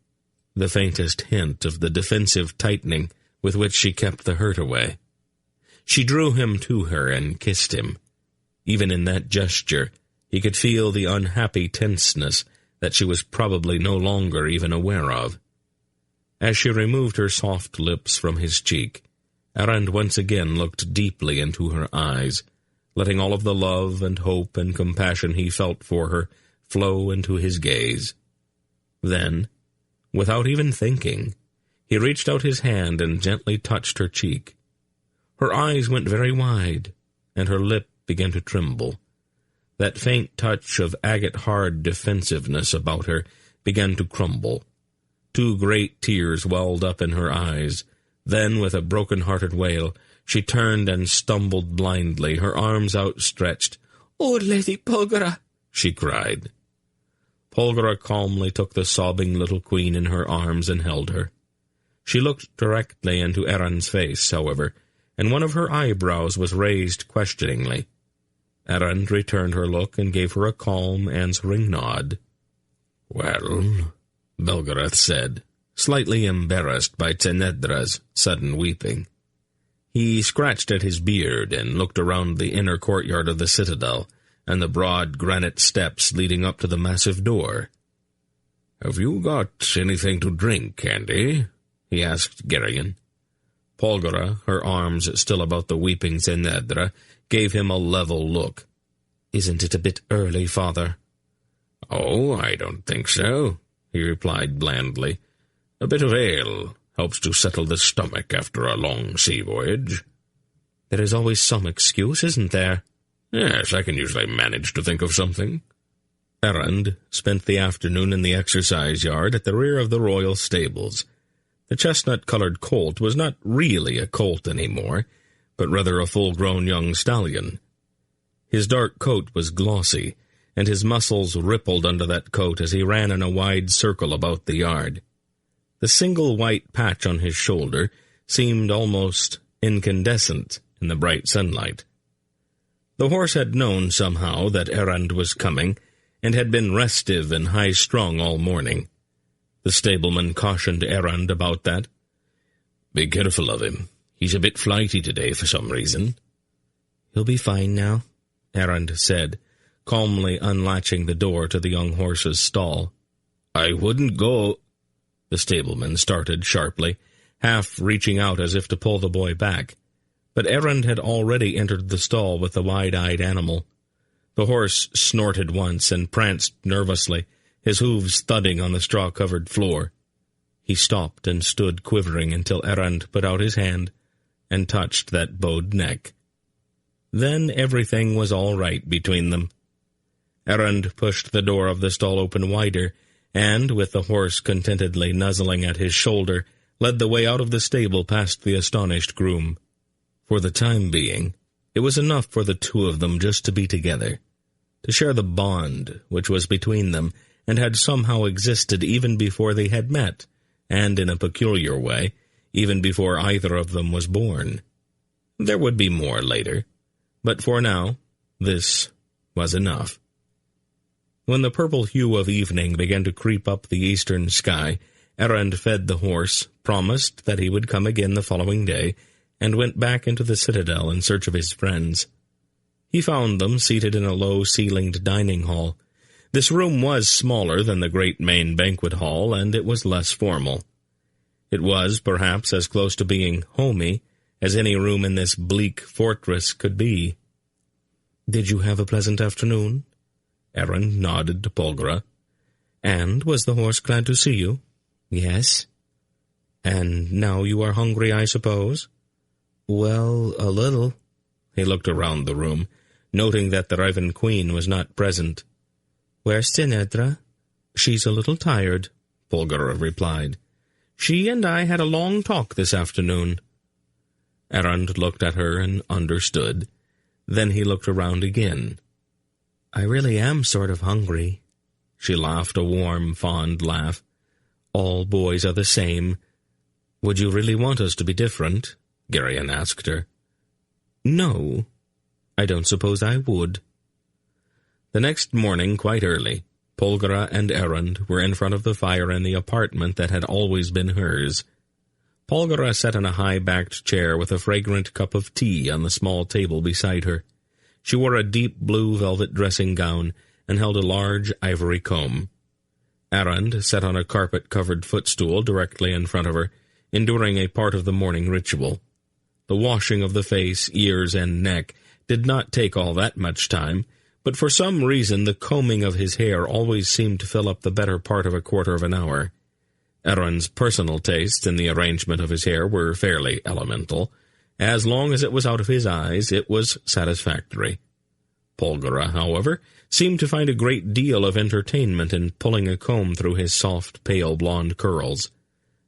the faintest hint of the defensive tightening with which she kept the hurt away. She drew him to her and kissed him. Even in that gesture, he could feel the unhappy tenseness that she was probably no longer even aware of. As she removed her soft lips from his cheek, Errand once again looked deeply into her eyes, letting all of the love and hope and compassion he felt for her flow into his gaze. Then, without even thinking, he reached out his hand and gently touched her cheek. Her eyes went very wide, and her lip began to tremble. That faint touch of agate-hard defensiveness about her began to crumble. 2 great tears welled up in her eyes. Then, with a broken-hearted wail, she turned and stumbled blindly, her arms outstretched. "Oh, Lady Polgara!" she cried. Polgara calmly took the sobbing little queen in her arms and held her. She looked directly into Errand's face, however, and one of her eyebrows was raised questioningly. Errand returned her look and gave her a calm, answering nod. "Well," Belgarath said, slightly embarrassed by Tinedra's sudden weeping. He scratched at his beard and looked around the inner courtyard of the citadel and the broad granite steps leading up to the massive door. "Have you got anything to drink, Candy?" he asked Gerion. Polgara, her arms still about the weeping Tinedra, gave him a level look. "Isn't it a bit early, Father?" "Oh, I don't think so," he replied blandly. "A bit of ale helps to settle the stomach after a long sea voyage." "There is always some excuse, isn't there?" "Yes, I can usually manage to think of something." Errand spent the afternoon in the exercise yard at the rear of the royal stables. The chestnut-colored colt was not really a colt anymore, but rather a full-grown young stallion. His dark coat was glossy, and his muscles rippled under that coat as he ran in a wide circle about the yard. The single white patch on his shoulder seemed almost incandescent in the bright sunlight. The horse had known somehow that Errand was coming, and had been restive and high-strung all morning. The stableman cautioned Errand about that. "Be careful of him. He's a bit flighty today for some reason." "He'll be fine now," Errand said, calmly unlatching the door to the young horse's stall. "I wouldn't go—" The stableman started sharply, half reaching out as if to pull the boy back. But Errand had already entered the stall with the wide-eyed animal. The horse snorted once and pranced nervously, his hooves thudding on the straw-covered floor. He stopped and stood quivering until Errand put out his hand and touched that bowed neck. Then everything was all right between them. Errand pushed the door of the stall open wider, and, with the horse contentedly nuzzling at his shoulder, led the way out of the stable past the astonished groom. For the time being, it was enough for the two of them just to be together, to share the bond which was between them, and had somehow existed even before they had met, and in a peculiar way, even before either of them was born. There would be more later, but for now, this was enough. When the purple hue of evening began to creep up the eastern sky, Errand fed the horse, promised that he would come again the following day, and went back into the citadel in search of his friends. He found them seated in a low-ceilinged dining hall. This room was smaller than the great main banquet hall, and it was less formal. It was, perhaps, as close to being homey as any room in this bleak fortress could be. "Did you have a pleasant afternoon?" Errand nodded to Polgara. "And was the horse glad to see you?" "Yes." "And now you are hungry, I suppose?" "Well, a little." He looked around the room, noting that the Raven Queen was not present. "Where's Tinedra?" "She's a little tired," Polgara replied. "She and I had a long talk this afternoon." Errand looked at her and understood. Then he looked around again. "I really am sort of hungry." She laughed a warm, fond laugh. "All boys are the same. Would you really want us to be different?" Geryon asked her. "No, I don't suppose I would." The next morning, quite early, Polgara and Errand were in front of the fire in the apartment that had always been hers. Polgara sat in a high-backed chair with a fragrant cup of tea on the small table beside her. She wore a deep blue velvet dressing gown and held a large ivory comb. Errand sat on a carpet-covered footstool directly in front of her, enduring a part of the morning ritual. The washing of the face, ears, and neck did not take all that much time, but for some reason the combing of his hair always seemed to fill up the better part of a quarter of an hour. Errand's personal tastes in the arrangement of his hair were fairly elemental. As long as it was out of his eyes, it was satisfactory. Polgara, however, seemed to find a great deal of entertainment in pulling a comb through his soft, pale blonde curls.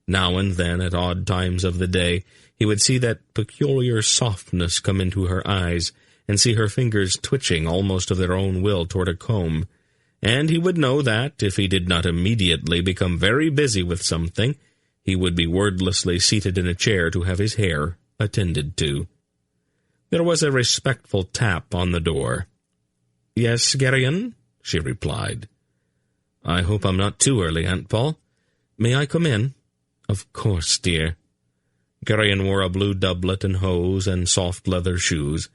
Now and then, at odd times of the day, he would see that peculiar softness come into her eyes, and see her fingers twitching almost of their own will toward a comb, and he would know that, if he did not immediately become very busy with something, he would be wordlessly seated in a chair to have his hair attended to. There was a respectful tap on the door. "Yes, Geryon?" she replied. "I hope I'm not too early, Aunt Paul. May I come in?" "Of course, dear." Geryon wore a blue doublet and hose and soft leather shoes.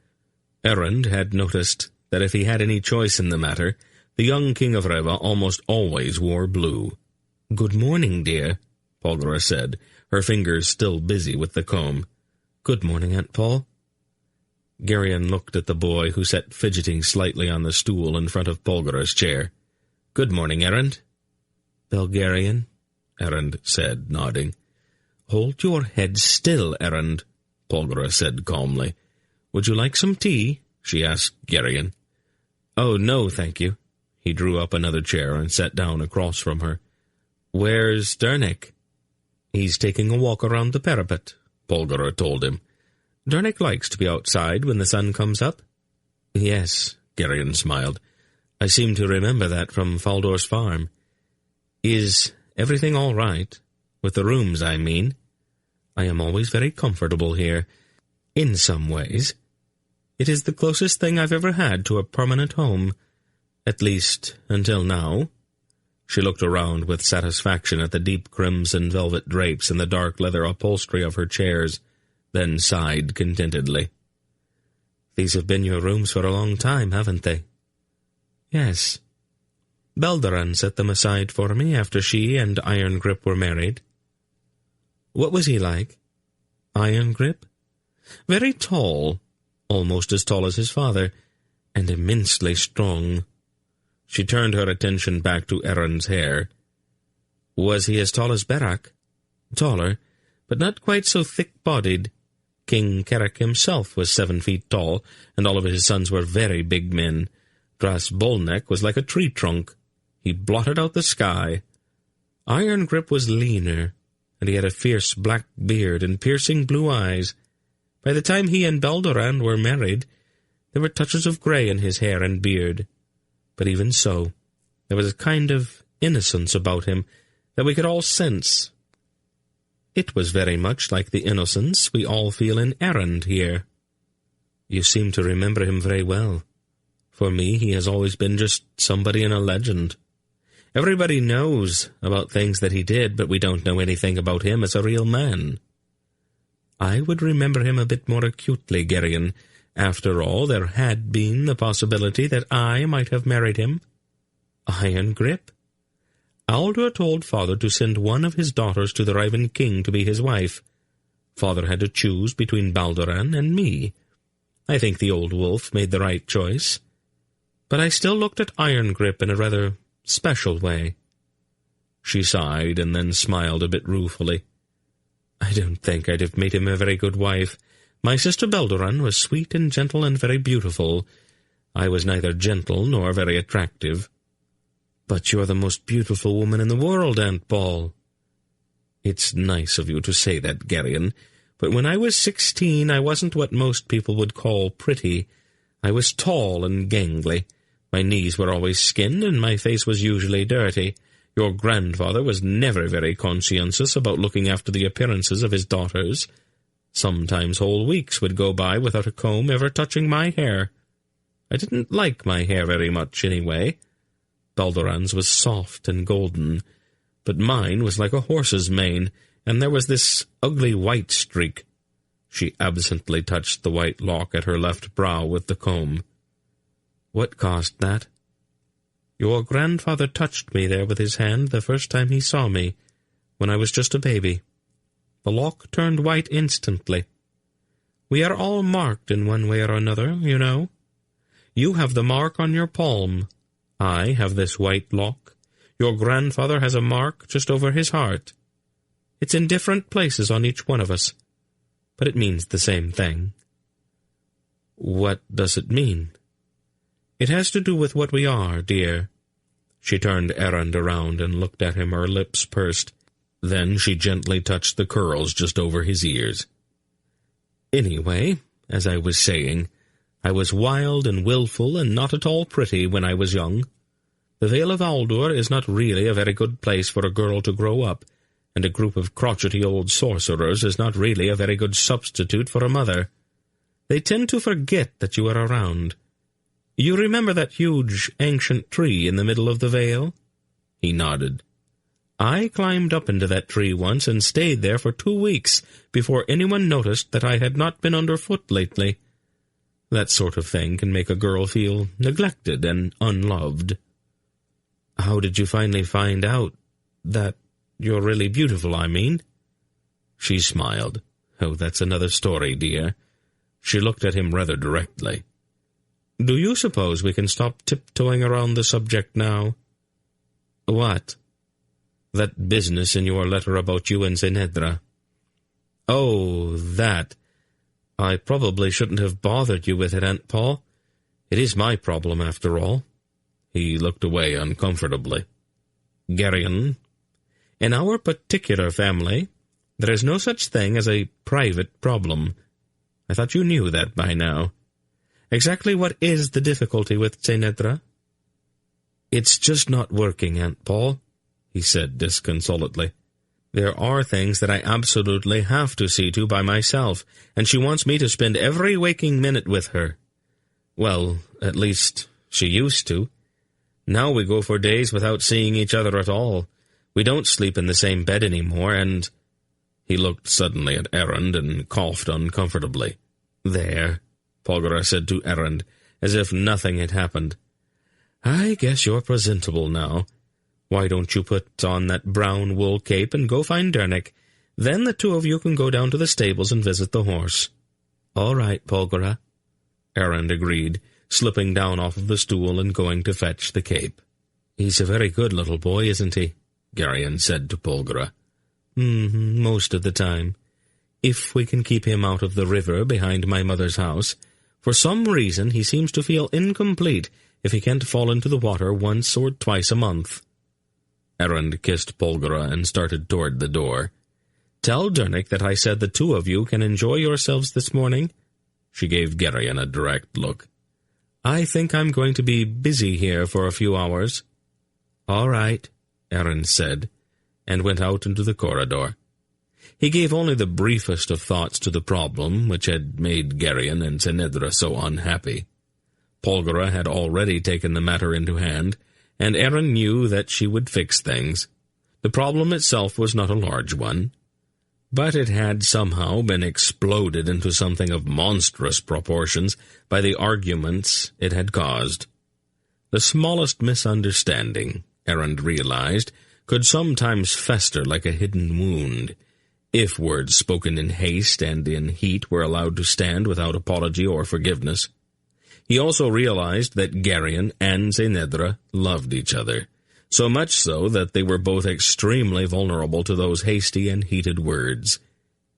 Errand had noticed that if he had any choice in the matter, the young king of Reva almost always wore blue. "Good morning, dear," Polgara said, her fingers still busy with the comb. "Good morning, Aunt Paul." Geryon looked at the boy, who sat fidgeting slightly on the stool in front of Polgara's chair. "Good morning, Errand." "Belgarian," Errand said, nodding. "Hold your head still, Errand," Polgara said calmly. "Would you like some tea?" she asked Geryon. "Oh, no, thank you." He drew up another chair and sat down across from her. "Where's Dernick?" "He's taking a walk around the parapet," Polgara told him. "Dernick likes to be outside when the sun comes up." "Yes," Geryon smiled. "I seem to remember that from Faldor's farm. Is everything all right? With the rooms, I mean. I am always very comfortable here, in some ways. It is the closest thing I've ever had to a permanent home, at least until now." She looked around with satisfaction at the deep crimson velvet drapes and the dark leather upholstery of her chairs, then sighed contentedly. "These have been your rooms for a long time, haven't they?" "Yes. Belderan set them aside for me after she and Iron Grip were married." "What was he like?" "Iron Grip? Very tall, almost as tall as his father, and immensely strong." She turned her attention back to Errand's hair. "Was he as tall as Berak?" "Taller, but not quite so thick-bodied. King Carrick himself was 7 feet tall, and all of his sons were very big men. Dras Bolnek was like a tree trunk. He blotted out the sky. Iron Grip was leaner, and he had a fierce black beard and piercing blue eyes. By the time he and Baldoran were married, there were touches of grey in his hair and beard. But even so, there was a kind of innocence about him that we could all sense. It was very much like the innocence we all feel in Errand here. You seem to remember him very well. For me, he has always been just somebody in a legend. Everybody knows about things that he did, but we don't know anything about him as a real man. I would remember him a bit more acutely, Geryon. After all, there had been the possibility that I might have married him. Iron Grip? Aldur told Father to send one of his daughters to the Raven King to be his wife. Father had to choose between Baldoran and me. I think the old wolf made the right choice. But I still looked at Iron Grip in a rather special way. She sighed and then smiled a bit ruefully. I don't think I'd have made him a very good wife. My sister Baldoran was sweet and gentle and very beautiful. I was neither gentle nor very attractive. But you're the most beautiful woman in the world, Aunt Paul. It's nice of you to say that, Geryon, but when I was 16 I wasn't what most people would call pretty. I was tall and gangly. My knees were always skinned, and my face was usually dirty. Your grandfather was never very conscientious about looking after the appearances of his daughters. Sometimes whole weeks would go by without a comb ever touching my hair. I didn't like my hair very much, anyway. Baldoran's was soft and golden, but mine was like a horse's mane, and there was this ugly white streak. She absently touched the white lock at her left brow with the comb. What caused that? Your grandfather touched me there with his hand the first time he saw me, when I was just a baby. The lock turned white instantly. We are all marked in one way or another, you know. You have the mark on your palm. I have this white lock. Your grandfather has a mark just over his heart. It's in different places on each one of us, but it means the same thing. What does it mean? It has to do with what we are, dear. She turned Errand around and looked at him, her lips pursed. Then she gently touched the curls just over his ears. Anyway, as I was saying, I was wild and willful and not at all pretty when I was young. The Vale of Aldur is not really a very good place for a girl to grow up, and a group of crotchety old sorcerers is not really a very good substitute for a mother. They tend to forget that you are around. You remember that huge, ancient tree in the middle of the vale? He nodded. I climbed up into that tree once and stayed there for 2 weeks before anyone noticed that I had not been underfoot lately. That sort of thing can make a girl feel neglected and unloved. How did you finally find out that you're really beautiful, I mean? She smiled. Oh, that's another story, dear. She looked at him rather directly. Do you suppose we can stop tiptoeing around the subject now? What? That business in your letter about you and Zenedra. Oh, that. I probably shouldn't have bothered you with it, Aunt Paul. It is my problem, after all. He looked away uncomfortably. Geryon, in our particular family, there is no such thing as a private problem. I thought you knew that by now. Exactly what is the difficulty with Zenedra? It's just not working, Aunt Paul, he said disconsolately. There are things that I absolutely have to see to by myself, and she wants me to spend every waking minute with her. Well, at least she used to. Now we go for days without seeing each other at all. We don't sleep in the same bed anymore, and... He looked suddenly at Errand and coughed uncomfortably. There, Polgara said to Errand, as if nothing had happened. I guess you're presentable now. Why don't you put on that brown wool cape and go find Dernek? Then the two of you can go down to the stables and visit the horse. All right, Polgara, Errand agreed, slipping down off of the stool and going to fetch the cape. He's a very good little boy, isn't he? Geryon said to Polgara. Most of the time. if we can keep him out of the river behind my mother's house. For some reason he seems to feel incomplete if he can't fall into the water once or twice a month." Erend kissed Polgara and started toward the door. "Tell Dernick that I said the two of you can enjoy yourselves this morning." She gave Geryon a direct look. "I think I'm going to be busy here for a few hours." "All right," Erend said, and went out into the corridor. He gave only the briefest of thoughts to the problem which had made Geryon and Zenedra so unhappy. Polgara had already taken the matter into hand, and Erend knew that she would fix things. The problem itself was not a large one, but it had somehow been exploded into something of monstrous proportions by the arguments it had caused. The smallest misunderstanding, Erend realized, could sometimes fester like a hidden wound, if words spoken in haste and in heat were allowed to stand without apology or forgiveness. He also realized that Geryon and Zenedra loved each other, so much so that they were both extremely vulnerable to those hasty and heated words.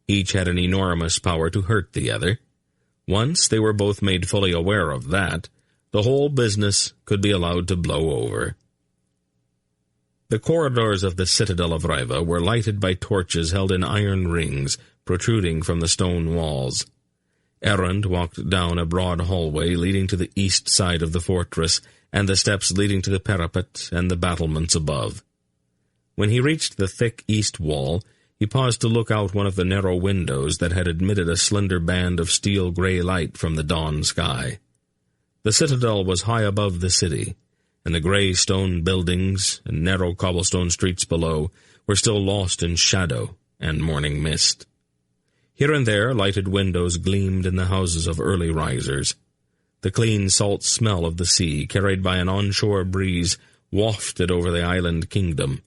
Each had an enormous power to hurt the other. Once they were both made fully aware of that, the whole business could be allowed to blow over. The corridors of the citadel of Riva were lighted by torches held in iron rings protruding from the stone walls. Erend walked down a broad hallway leading to the east side of the fortress, and the steps leading to the parapet and the battlements above. When he reached the thick east wall, he paused to look out one of the narrow windows that had admitted a slender band of steel-gray light from the dawn sky. The citadel was high above the city, and the gray stone buildings and narrow cobblestone streets below were still lost in shadow and morning mist. Here and there lighted windows gleamed in the houses of early risers. The clean salt smell of the sea, carried by an onshore breeze, wafted over the island kingdom.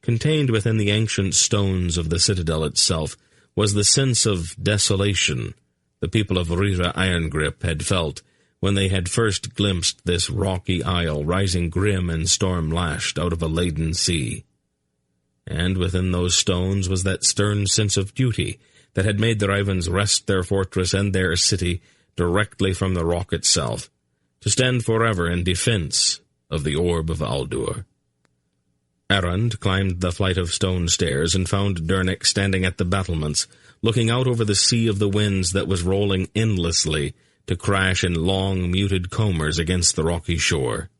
Contained within the ancient stones of the citadel itself was the sense of desolation the people of Riva Irongrip had felt when they had first glimpsed this rocky isle rising grim and storm-lashed out of a laden sea. And within those stones was that stern sense of duty that had made the Rivens wrest their fortress and their city directly from the rock itself, to stand forever in defense of the orb of Aldur. Erend climbed the flight of stone stairs and found Dernick standing at the battlements, looking out over the sea of the winds that was rolling endlessly to crash in long, muted combers against the rocky shore.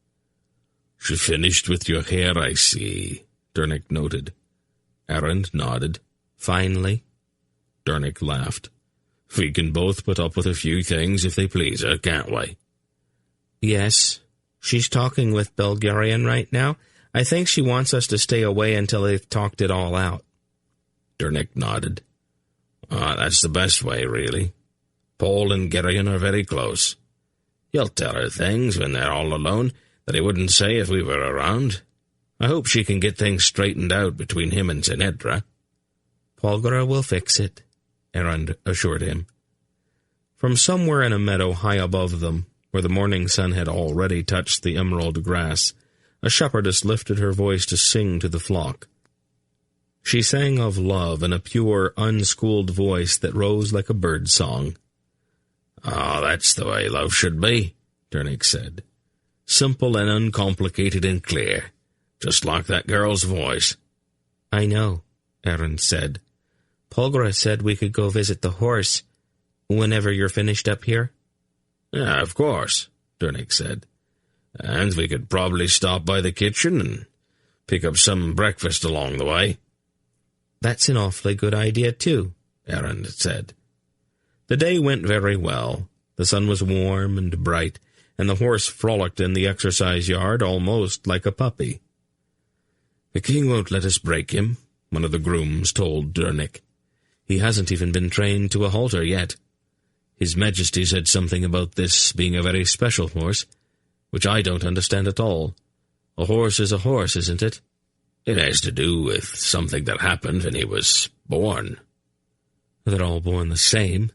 "She finished with your hair, I see," Dernick noted. Erend nodded. "Finally?" Dernick laughed. "We can both put up with a few things if they please her, can't we?" "Yes. She's talking with Belgarian right now. I think she wants us to stay away until they've talked it all out." Dernick nodded. "That's the best way, really. Paul and Geryon are very close. He'll tell her things when they're all alone that he wouldn't say if we were around. I hope she can get things straightened out between him and Zenedra." "Polgara will fix it," Erend assured him. From somewhere in a meadow high above them, where the morning sun had already touched the emerald grass, a shepherdess lifted her voice to sing to the flock. She sang of love in a pure, unschooled voice that rose like a bird song. "Oh, that's the way love should be," Dernick said. "Simple and uncomplicated and clear, just like that girl's voice." "I know," Erend said. "Polgara said we could go visit the horse whenever you're finished up here." "Yeah, of course," Dernick said. "And we could probably stop by the kitchen and pick up some breakfast along the way." "That's an awfully good idea, too," Erend said. The day went very well. The sun was warm and bright, and the horse frolicked in the exercise yard almost like a puppy. "The king won't let us break him," one of the grooms told Dernick. "He hasn't even been trained to a halter yet. His Majesty said something about this being a very special horse, which I don't understand at all. A horse is a horse, isn't it?" "It has to do with something that happened when he was born." "They're all born the same."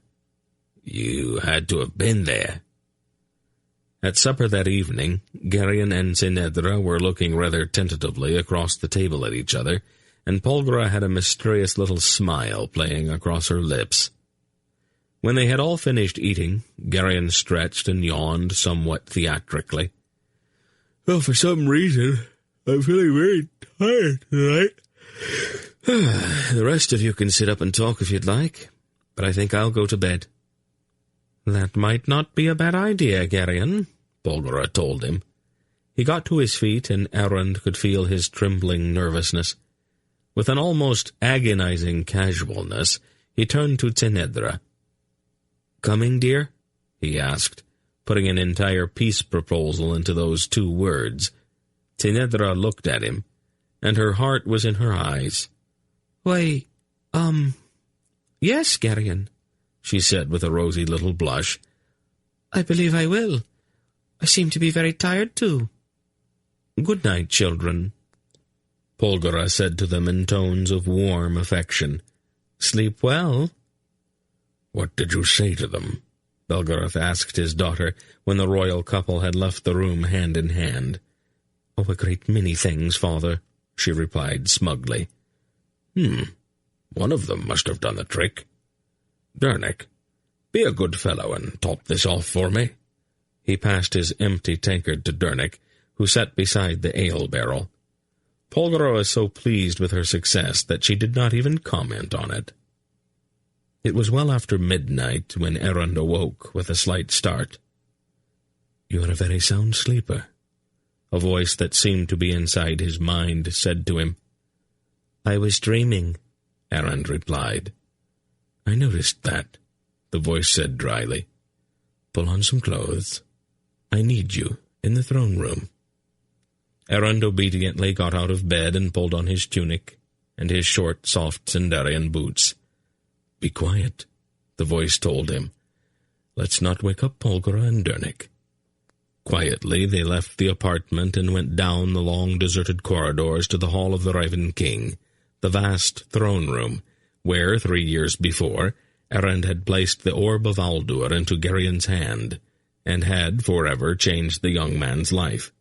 "You had to have been there." At supper that evening, Geryon and Zenedra were looking rather tentatively across the table at each other, and Polgara had a mysterious little smile playing across her lips. When they had all finished eating, Geryon stretched and yawned somewhat theatrically. "Well, for some reason, I'm feeling very tired tonight. The rest of you can sit up and talk if you'd like, but I think I'll go to bed." "That might not be a bad idea, Geryon," Polgara told him. He got to his feet, and Erend could feel his trembling nervousness. With an almost agonizing casualness, he turned to Tenedra. "Coming, dear?" he asked, putting an entire peace proposal into those 2 words. Tenedra looked at him, and her heart was in her eyes. "Why, yes, Geryon," she said with a rosy little blush. "I believe I will. I seem to be very tired, too." "Good night, children," Polgara said to them in tones of warm affection. "Sleep well." "What did you say to them?" Belgarath asked his daughter when the royal couple had left the room hand in hand. "Oh, a great many things, father," she replied smugly. One of them must have done the trick. Dernick, be a good fellow and top this off for me." He passed his empty tankard to Dernick, who sat beside the ale barrel. Polgara was so pleased with her success that she did not even comment on it. It was well after midnight when Erend awoke with a slight start. "You are a very sound sleeper," a voice that seemed to be inside his mind said to him. "I was dreaming," Erend replied. "I noticed that," the voice said dryly. "Pull on some clothes. I need you in the throne room." Erend obediently got out of bed and pulled on his tunic and his short, soft Sindarian boots. "Be quiet," the voice told him. "Let's not wake up Polgara and Dernick." Quietly they left the apartment and went down the long deserted corridors to the hall of the Raven King, the vast throne room, where, 3 years before, Erend had placed the Orb of Aldur into Geryon's hand, and had forever changed the young man's life.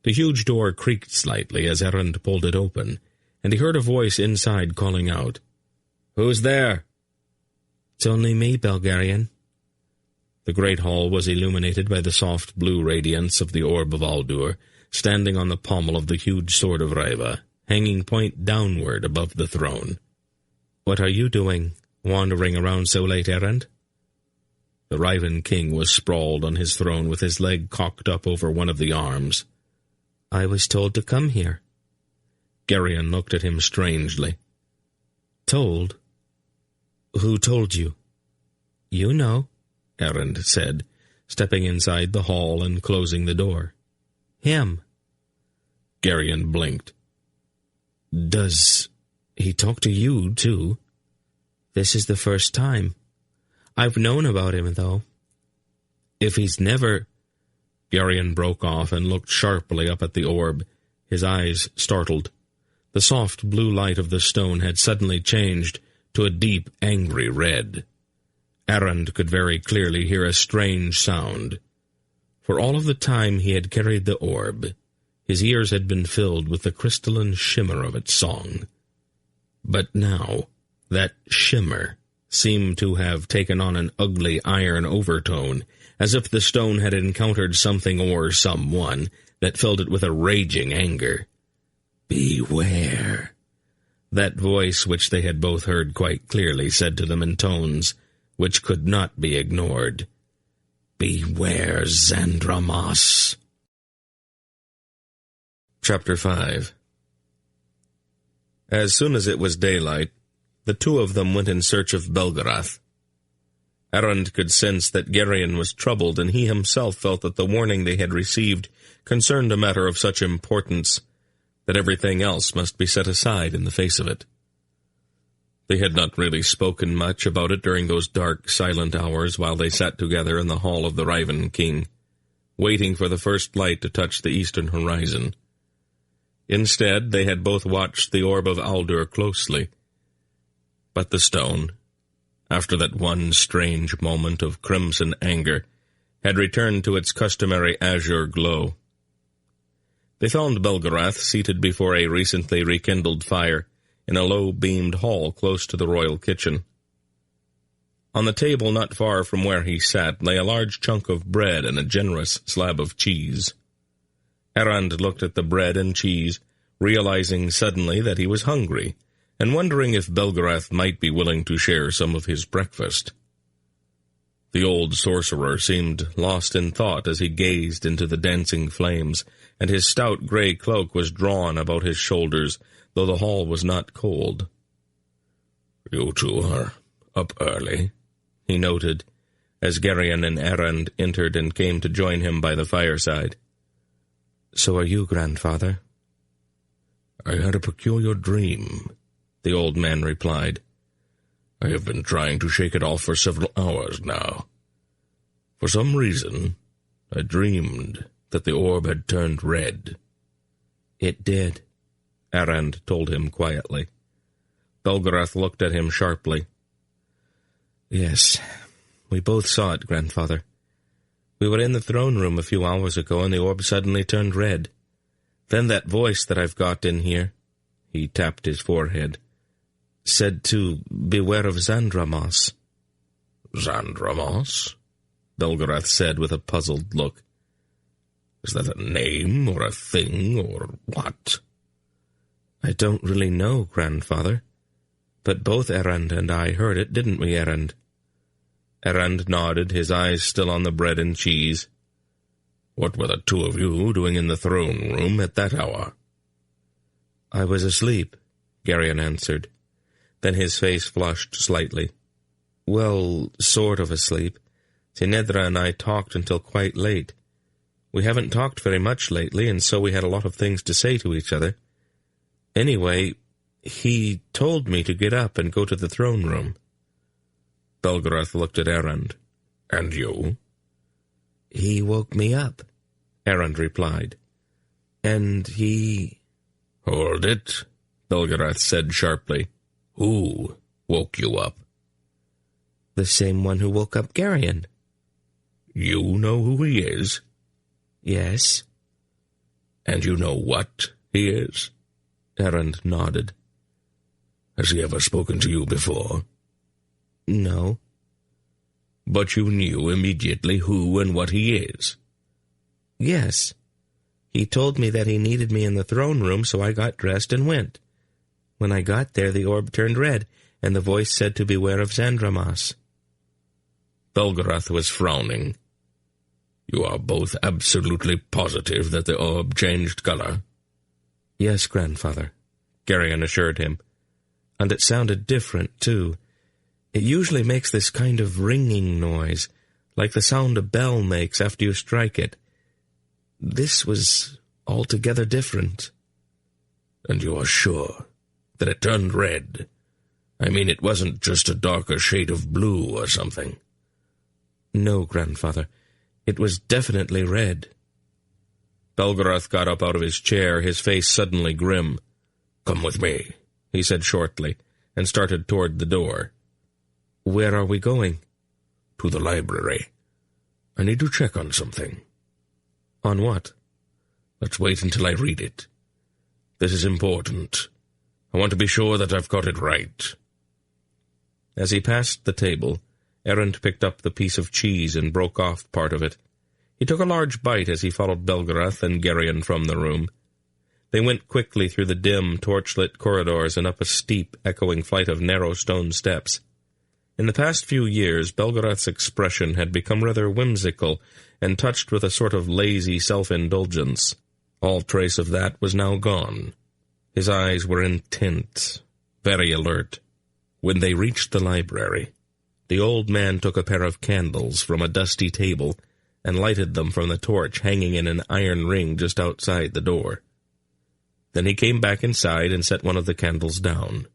The huge door creaked slightly as Erend pulled it open, and he heard a voice inside calling out, "Who's there?" "It's only me, Belgarion." The great hall was illuminated by the soft blue radiance of the Orb of Aldur, standing on the pommel of the huge sword of Raiva, hanging point downward above the throne. "What are you doing, wandering around so late, Erend?" The Raven King was sprawled on his throne with his leg cocked up over one of the arms. "I was told to come here." Geryon looked at him strangely. "Told? Who told you?" "You know," Erend said, stepping inside the hall and closing the door. "Him." Geryon blinked. "Does he talk to you, too?" "This is the first time. I've known about him, though." "If he's never—" Geryon broke off and looked sharply up at the orb, his eyes startled. The soft blue light of the stone had suddenly changed to a deep, angry red. Erend could very clearly hear a strange sound. For all of the time he had carried the orb, his ears had been filled with the crystalline shimmer of its song. But now, that shimmer seemed to have taken on an ugly iron overtone, as if the stone had encountered something or someone that filled it with a raging anger. "Beware," that voice which they had both heard quite clearly said to them in tones which could not be ignored. "Beware, Xandramas." Chapter 5. As soon as it was daylight, the 2 of them went in search of Belgarath. Erend could sense that Geryon was troubled, and he himself felt that the warning they had received concerned a matter of such importance that everything else must be set aside in the face of it. They had not really spoken much about it during those dark, silent hours while they sat together in the hall of the Raven King, waiting for the first light to touch the eastern horizon. Instead, they had both watched the Orb of Aldur closely. But the stone, after that one strange moment of crimson anger, had returned to its customary azure glow. They found Belgarath seated before a recently rekindled fire in a low-beamed hall close to the royal kitchen. On the table not far from where he sat lay a large chunk of bread and a generous slab of cheese. Errand looked at the bread and cheese, realizing suddenly that he was hungry, and wondering if Belgarath might be willing to share some of his breakfast. The old sorcerer seemed lost in thought as he gazed into the dancing flames, and his stout grey cloak was drawn about his shoulders, though the hall was not cold. "You two are up early," he noted, as Geryon and Errand entered and came to join him by the fireside. "So are you, grandfather?" "I had a peculiar dream," the old man replied. "I have been trying to shake it off for several hours now. For some reason, I dreamed that the orb had turned red." "It did," Errand told him quietly. Belgarath looked at him sharply. "Yes, we both saw it, grandfather. We were in the throne room a few hours ago, and the orb suddenly turned red. Then that voice that I've got in here," he tapped his forehead, "said to beware of Zandramas." "Zandramas?" Belgarath said with a puzzled look. "Is that a name, or a thing, or what?" "I don't really know, grandfather. But both Errand and I heard it, didn't we, Errand?" Errand nodded, his eyes still on the bread and cheese. "What were the two of you doing in the throne room at that hour?" "I was asleep," Geryon answered. Then his face flushed slightly. "Well, sort of asleep. Tinedra and I talked until quite late. We haven't talked very much lately, and so we had a lot of things to say to each other. Anyway, he told me to get up and go to the throne room." Belgarath looked at Errand. "And you?" "He woke me up," Errand replied. "And he—" "Hold it," Belgarath said sharply. "Who woke you up?" "The same one who woke up Geryon." "You know who he is?" "Yes." "And you know what he is?" Errand nodded. "Has he ever spoken to you before?" "No." "But you knew immediately who and what he is?" "Yes. He told me that he needed me in the throne room, so I got dressed and went. When I got there, the orb turned red, and the voice said to beware of Zandramas." Belgarath was frowning. "You are both absolutely positive that the orb changed color?" "Yes, grandfather," Geryon assured him. "And it sounded different, too. It usually makes this kind of ringing noise, like the sound a bell makes after you strike it. This was altogether different." "And you are sure that it turned red? I mean, it wasn't just a darker shade of blue or something?" "No, grandfather. It was definitely red." Belgarath got up out of his chair, his face suddenly grim. "Come with me," he said shortly, and started toward the door. "Where are we going?" "To the library. I need to check on something." "On what?" "Let's wait until I read it. This is important. I want to be sure that I've got it right." As he passed the table, Errand picked up the piece of cheese and broke off part of it. He took a large bite as he followed Belgarath and Geryon from the room. They went quickly through the dim, torch-lit corridors and up a steep, echoing flight of narrow stone steps. In the past few years, Belgarath's expression had become rather whimsical and touched with a sort of lazy self-indulgence. All trace of that was now gone. His eyes were intent, very alert. When they reached the library, the old man took a pair of candles from a dusty table and lighted them from the torch hanging in an iron ring just outside the door. Then he came back inside and set one of the candles down.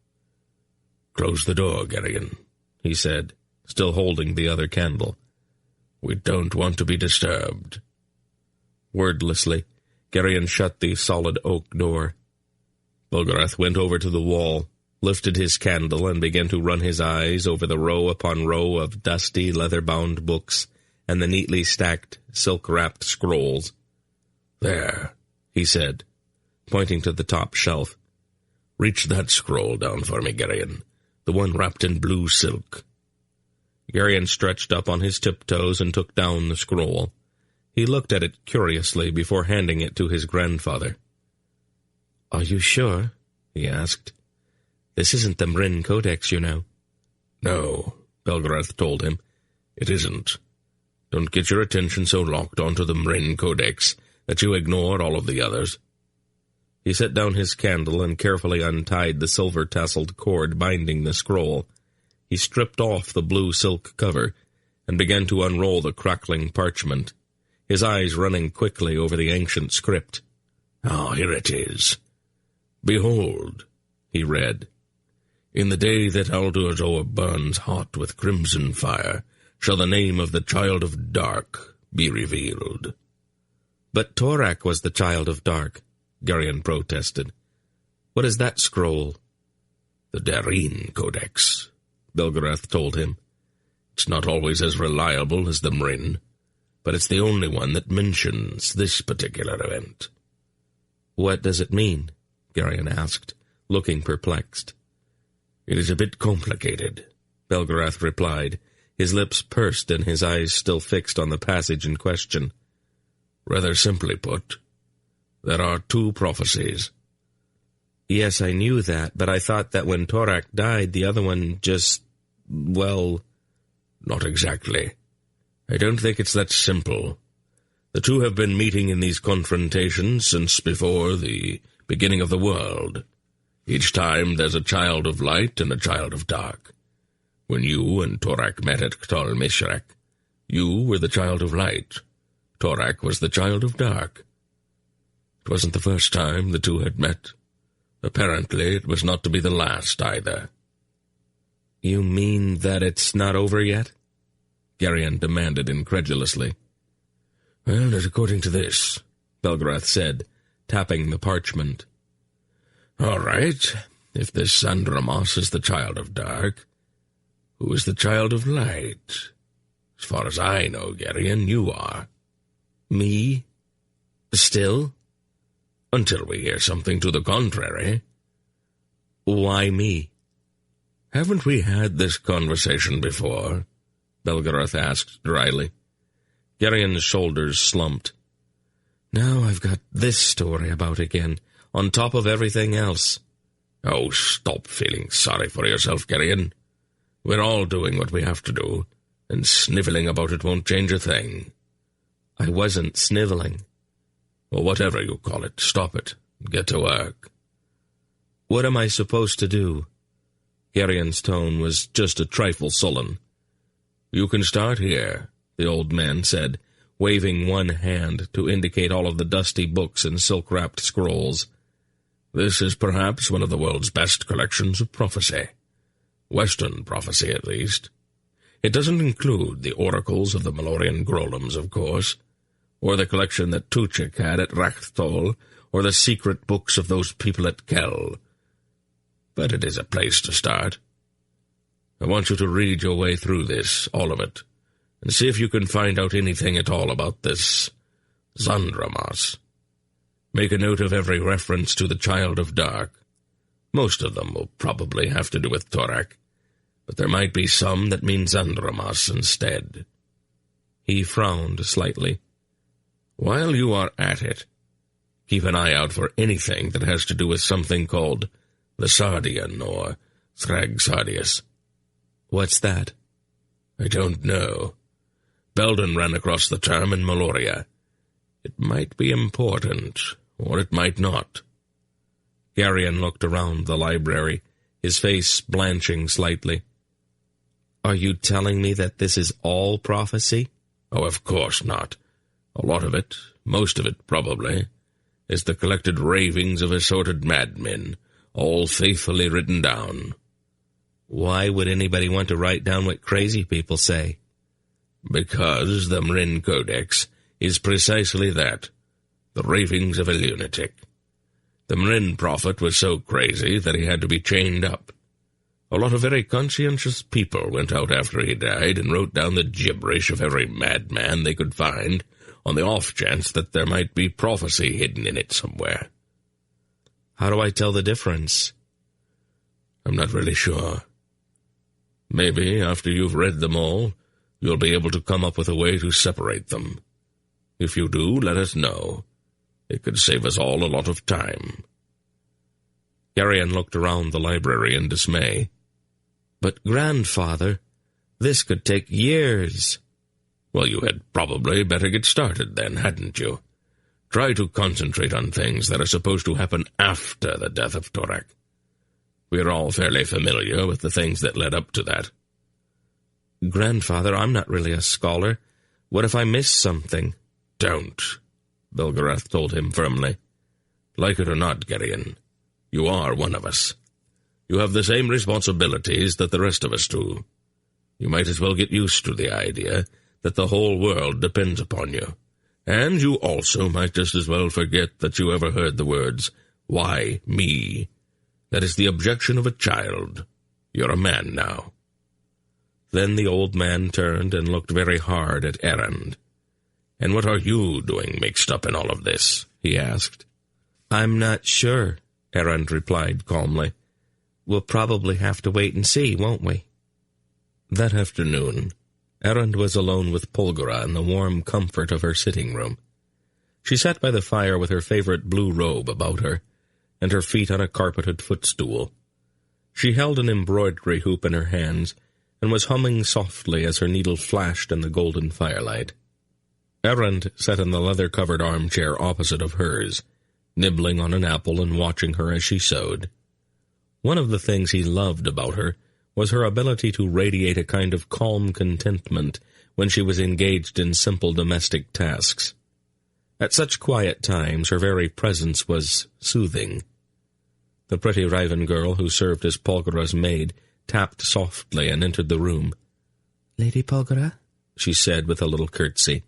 "Close the door, Geryon," he said, still holding the other candle. "We don't want to be disturbed." Wordlessly, Geryon shut the solid oak door. Belgarath went over to the wall, lifted his candle, and began to run his eyes over the row upon row of dusty, leather-bound books and the neatly stacked, silk-wrapped scrolls. "There," he said, pointing to the top shelf. "Reach that scroll down for me, Geryon, the one wrapped in blue silk." Geryon stretched up on his tiptoes and took down the scroll. He looked at it curiously before handing it to his grandfather. "Are you sure?" he asked. "This isn't the Mrin Codex, you know." "No," Belgarath told him. "It isn't. Don't get your attention so locked onto the Mrin Codex that you ignore all of the others." He set down his candle and carefully untied the silver-tasseled cord binding the scroll. He stripped off the blue silk cover and began to unroll the crackling parchment, his eyes running quickly over the ancient script. "Ah, here it is. Behold," he read, "in the day that Aldor burns hot with crimson fire, shall the name of the Child of Dark be revealed." "But Torak was the Child of Dark," Geryon protested. "What is that scroll?" "The Darine Codex," Belgarath told him. "It's not always as reliable as the Mrin, but it's the only one that mentions this particular event." "What does it mean?" Geryon asked, looking perplexed. "It is a bit complicated," Belgarath replied, his lips pursed and his eyes still fixed on the passage in question. "Rather simply put, there are two prophecies." "Yes, I knew that, but I thought that when Torak died, the other one just, well..." "Not exactly. I don't think it's that simple. The two have been meeting in these confrontations since before the beginning of the world. Each time there's a child of light and a child of dark. When you and Torak met at Ktol Mishrak, you were the child of light. Torak was the child of dark. It wasn't the first time the two had met. Apparently it was not to be the last either." "You mean that it's not over yet?" Geryon demanded incredulously. "Well, not according to this," Belgarath said, tapping the parchment. "All right, if this Andromos is the child of dark, who is the child of light? As far as I know, Geryon, you are." "Me? Still?" "Until we hear something to the contrary." "Why me?" "Haven't we had this conversation before?" Belgarath asked dryly. Geryon's shoulders slumped. "Now I've got this story about again, on top of everything else." "Oh, stop feeling sorry for yourself, Geryon. We're all doing what we have to do, and sniveling about it won't change a thing." "I wasn't sniveling." "Or whatever you call it, stop it. Get to work." "What am I supposed to do?" Geryon's tone was just a trifle sullen. "You can start here," the old man said, waving one hand to indicate all of the dusty books and silk-wrapped scrolls. "This is perhaps one of the world's best collections of prophecy. Western prophecy, at least. It doesn't include the oracles of the Malloreon Grolems, of course, or the collection that Tuchik had at Rachtol, or the secret books of those people at Kel. But it is a place to start. I want you to read your way through this, all of it, and see if you can find out anything at all about this Xandromos. Make a note of every reference to the Child of Dark. Most of them will probably have to do with Torak, but there might be some that mean Xandromos instead." He frowned slightly. "While you are at it, keep an eye out for anything that has to do with something called the Sardian or Thrag Sardius." "What's that?" "I don't know. Belden ran across the term in Malloreon. It might be important, or it might not." Geryon looked around the library, his face blanching slightly. "Are you telling me that this is all prophecy?" "Oh, of course not. A lot of it, most of it probably, is the collected ravings of assorted madmen, all faithfully written down." "Why would anybody want to write down what crazy people say?" "Because the Mrin Codex is precisely that, the ravings of a lunatic. The Mrin prophet was so crazy that he had to be chained up. A lot of very conscientious people went out after he died and wrote down the gibberish of every madman they could find, on the off chance that there might be prophecy hidden in it somewhere. How do I tell the difference? I'm not really sure. Maybe after you've read them all, you'll be able to come up with a way to separate them. If you do, let us know. It could save us all a lot of time. Geryon looked around the library in dismay. But, grandfather, this could take years. Well, you had probably better get started then, hadn't you? Try to concentrate on things that are supposed to happen after the death of Torak. We're all fairly familiar with the things that led up to that. Grandfather, I'm not really a scholar. What if I miss something? Don't, Belgarath told him firmly. Like it or not, Geryon, you are one of us. You have the same responsibilities that the rest of us do. You might as well get used to the idea that the whole world depends upon you. And you also might just as well forget that you ever heard the words, "Why me?" That is the objection of a child. You're a man now. Then the old man turned and looked very hard at Erend. "And what are you doing mixed up in all of this?" he asked. "I'm not sure," Erend replied calmly. "We'll probably have to wait and see, won't we?" That afternoon, Erend was alone with Polgara in the warm comfort of her sitting room. She sat by the fire with her favorite blue robe about her, and her feet on a carpeted footstool. She held an embroidery hoop in her hands, and was humming softly as her needle flashed in the golden firelight. Erend sat in the leather-covered armchair opposite of hers, nibbling on an apple and watching her as she sewed. One of the things he loved about her was her ability to radiate a kind of calm contentment when she was engaged in simple domestic tasks. At such quiet times, her very presence was soothing. The pretty Raven girl who served as Polgara's maid tapped softly and entered the room. "Lady Polgara," she said with a little curtsy,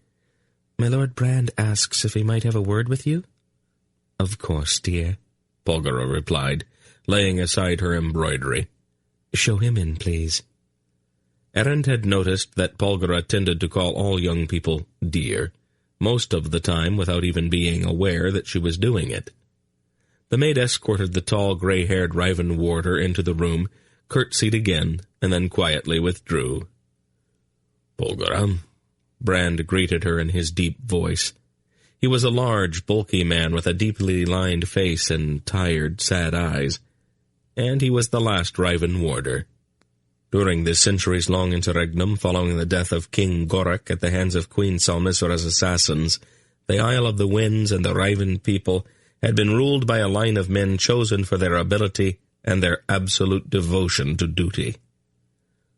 "my Lord Brand asks if he might have a word with you." "Of course, dear," Polgara replied, laying aside her embroidery. "Show him in, please." Erend had noticed that Polgara tended to call all young people dear, most of the time without even being aware that she was doing it. The maid escorted the tall, gray-haired Raven warder into the room, curtsied again, and then quietly withdrew. "Polgara," Brand greeted her in his deep voice. He was a large, bulky man with a deeply lined face and tired, sad eyes, and he was the last Raven warder. During this centuries-long interregnum following the death of King Gorak at the hands of Queen Salmisra's assassins, the Isle of the Winds and the Raven people had been ruled by a line of men chosen for their ability and their absolute devotion to duty.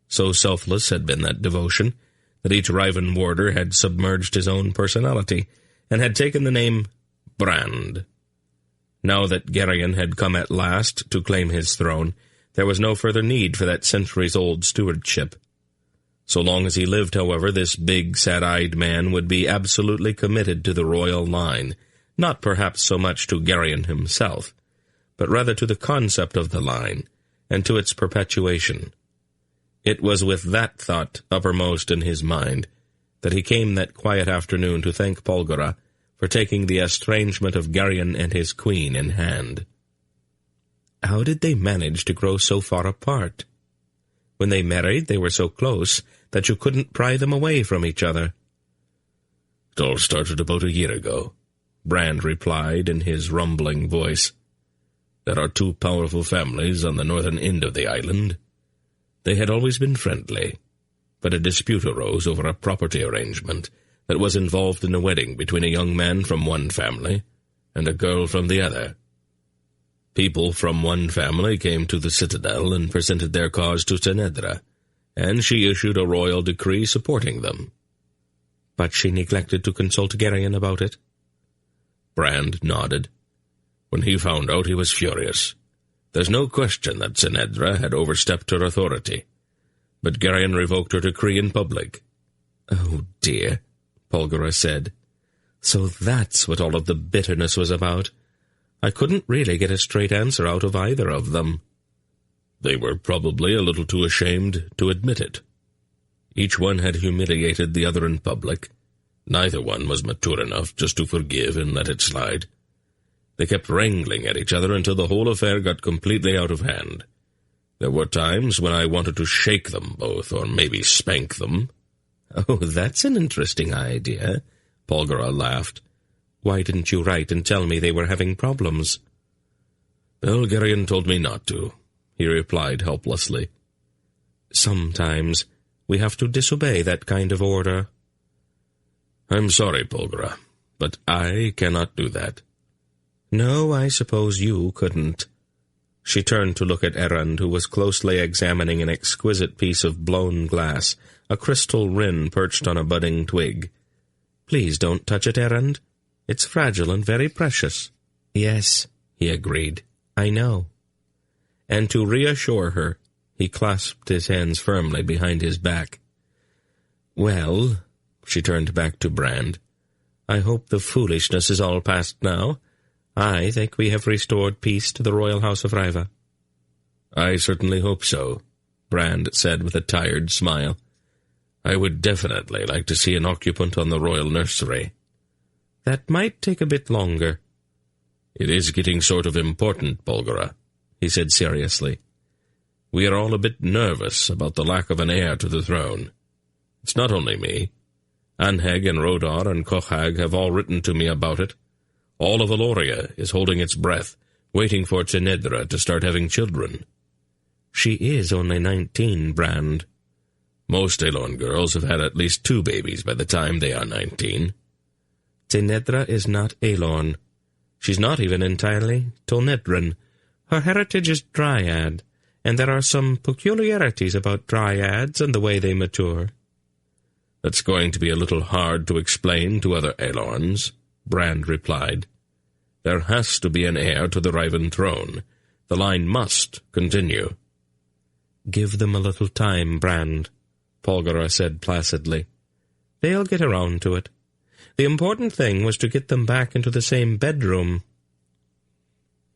So selfless had been that devotion that each Raven warder had submerged his own personality and had taken the name Brand. Now that Geryon had come at last to claim his throne, there was no further need for that centuries-old stewardship. So long as he lived, however, this big, sad-eyed man would be absolutely committed to the royal line, not perhaps so much to Geryon himself, but rather to the concept of the line, and to its perpetuation. It was with that thought uppermost in his mind that he came that quiet afternoon to thank Polgara for taking the estrangement of Geryon and his queen in hand. How did they manage to grow so far apart? When they married, they were so close that you couldn't pry them away from each other. "It all started about a year ago," Brand replied in his rumbling voice. "There are two powerful families on the northern end of the island. They had always been friendly, but a dispute arose over a property arrangement that was involved in a wedding between a young man from one family and a girl from the other. People from one family came to the citadel and presented their cause to Senedra, and she issued a royal decree supporting them." "But she neglected to consult Geryon about it?" Brand nodded. "When he found out, he was furious. There's no question that Senedra had overstepped her authority, but Geryon revoked her decree in public." "Oh, dear," Polgara said. "So that's what all of the bitterness was about. I couldn't really get a straight answer out of either of them." "They were probably a little too ashamed to admit it. Each one had humiliated the other in public, Neither one was mature enough just to forgive and let it slide. They kept wrangling at each other until the whole affair got completely out of hand. There were times when I wanted to shake them both, or maybe spank them. Oh, that's an interesting idea, Polgara laughed. Why didn't you write and tell me they were having problems? Belgarion told me not to, he replied helplessly. Sometimes we have to disobey that kind of order. I'm sorry, Polgara, but I cannot do that. No, I suppose you couldn't. She turned to look at Errand, who was closely examining an exquisite piece of blown glass, a crystal wren perched on a budding twig. Please don't touch it, Errand. It's fragile and very precious. Yes, he agreed. I know. And to reassure her, he clasped his hands firmly behind his back. Well, she turned back to Brand, I hope the foolishness is all past now. I think we have restored peace to the royal house of Riva. I certainly hope so, Brand said with a tired smile. I would definitely like to see an occupant on the royal nursery. That might take a bit longer. It is getting sort of important, Polgara, he said seriously. We are all a bit nervous about the lack of an heir to the throne. It's not only me. Anheg and Rodar and Kochag have all written to me about it. All of Aloria is holding its breath, waiting for Tenedra to start having children. She is only 19, Brand. Most Elorn girls have had at least 2 babies by the time they are 19. Tenedra is not Elorn. She's not even entirely Tonedran. Her heritage is Dryad, and there are some peculiarities about Dryads and the way they mature. That's going to be a little hard to explain to other Elorns, Brand replied. There has to be an heir to the Riven throne. The line must continue. Give them a little time, Brand, Polgara said placidly. They'll get around to it. The important thing was to get them back into the same bedroom.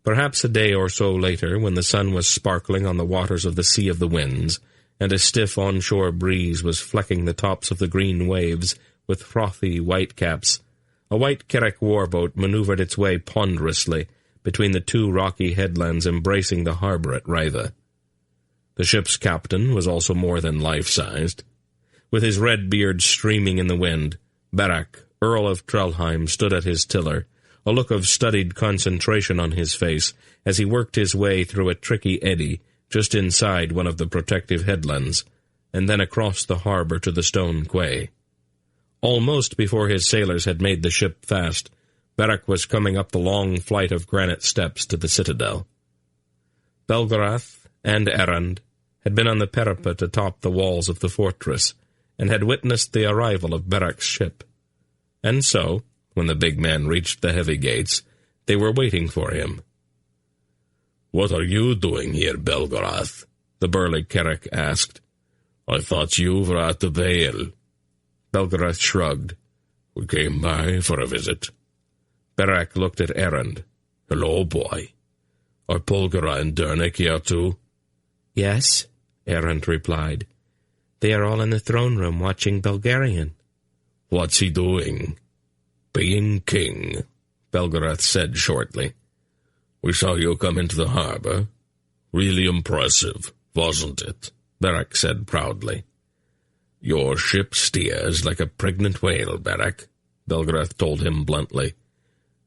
Perhaps a day or so later, when the sun was sparkling on the waters of the Sea of the Winds, and a stiff onshore breeze was flecking the tops of the green waves with frothy whitecaps, a white Kerek warboat maneuvered its way ponderously between the 2 rocky headlands embracing the harbor at Riva. The ship's captain was also more than life-sized. With his red beard streaming in the wind, Barak, Earl of Trelheim, stood at his tiller, a look of studied concentration on his face as he worked his way through a tricky eddy just inside one of the protective headlands, and then across the harbor to the stone quay. Almost before his sailors had made the ship fast, Barak was coming up the long flight of granite steps to the citadel. Belgarath and Errand had been on the parapet atop the walls of the fortress, and had witnessed the arrival of Barak's ship. And so, when the big man reached the heavy gates, they were waiting for him. "What are you doing here, Belgarath?" the burly Kerek asked. "I thought you were at the Vale." Belgarath shrugged. "We came by for a visit." Barak looked at Errand. "Hello, boy. Are Polgara and Dernek here too?" "Yes," Errand replied. "They are all in the throne room watching Belgarion." "What's he doing?" "Being king," Belgarath said shortly. "We saw you come into the harbor. Really impressive, wasn't it?" Barak said proudly. "Your ship steers like a pregnant whale, Barak," Belgarath told him bluntly.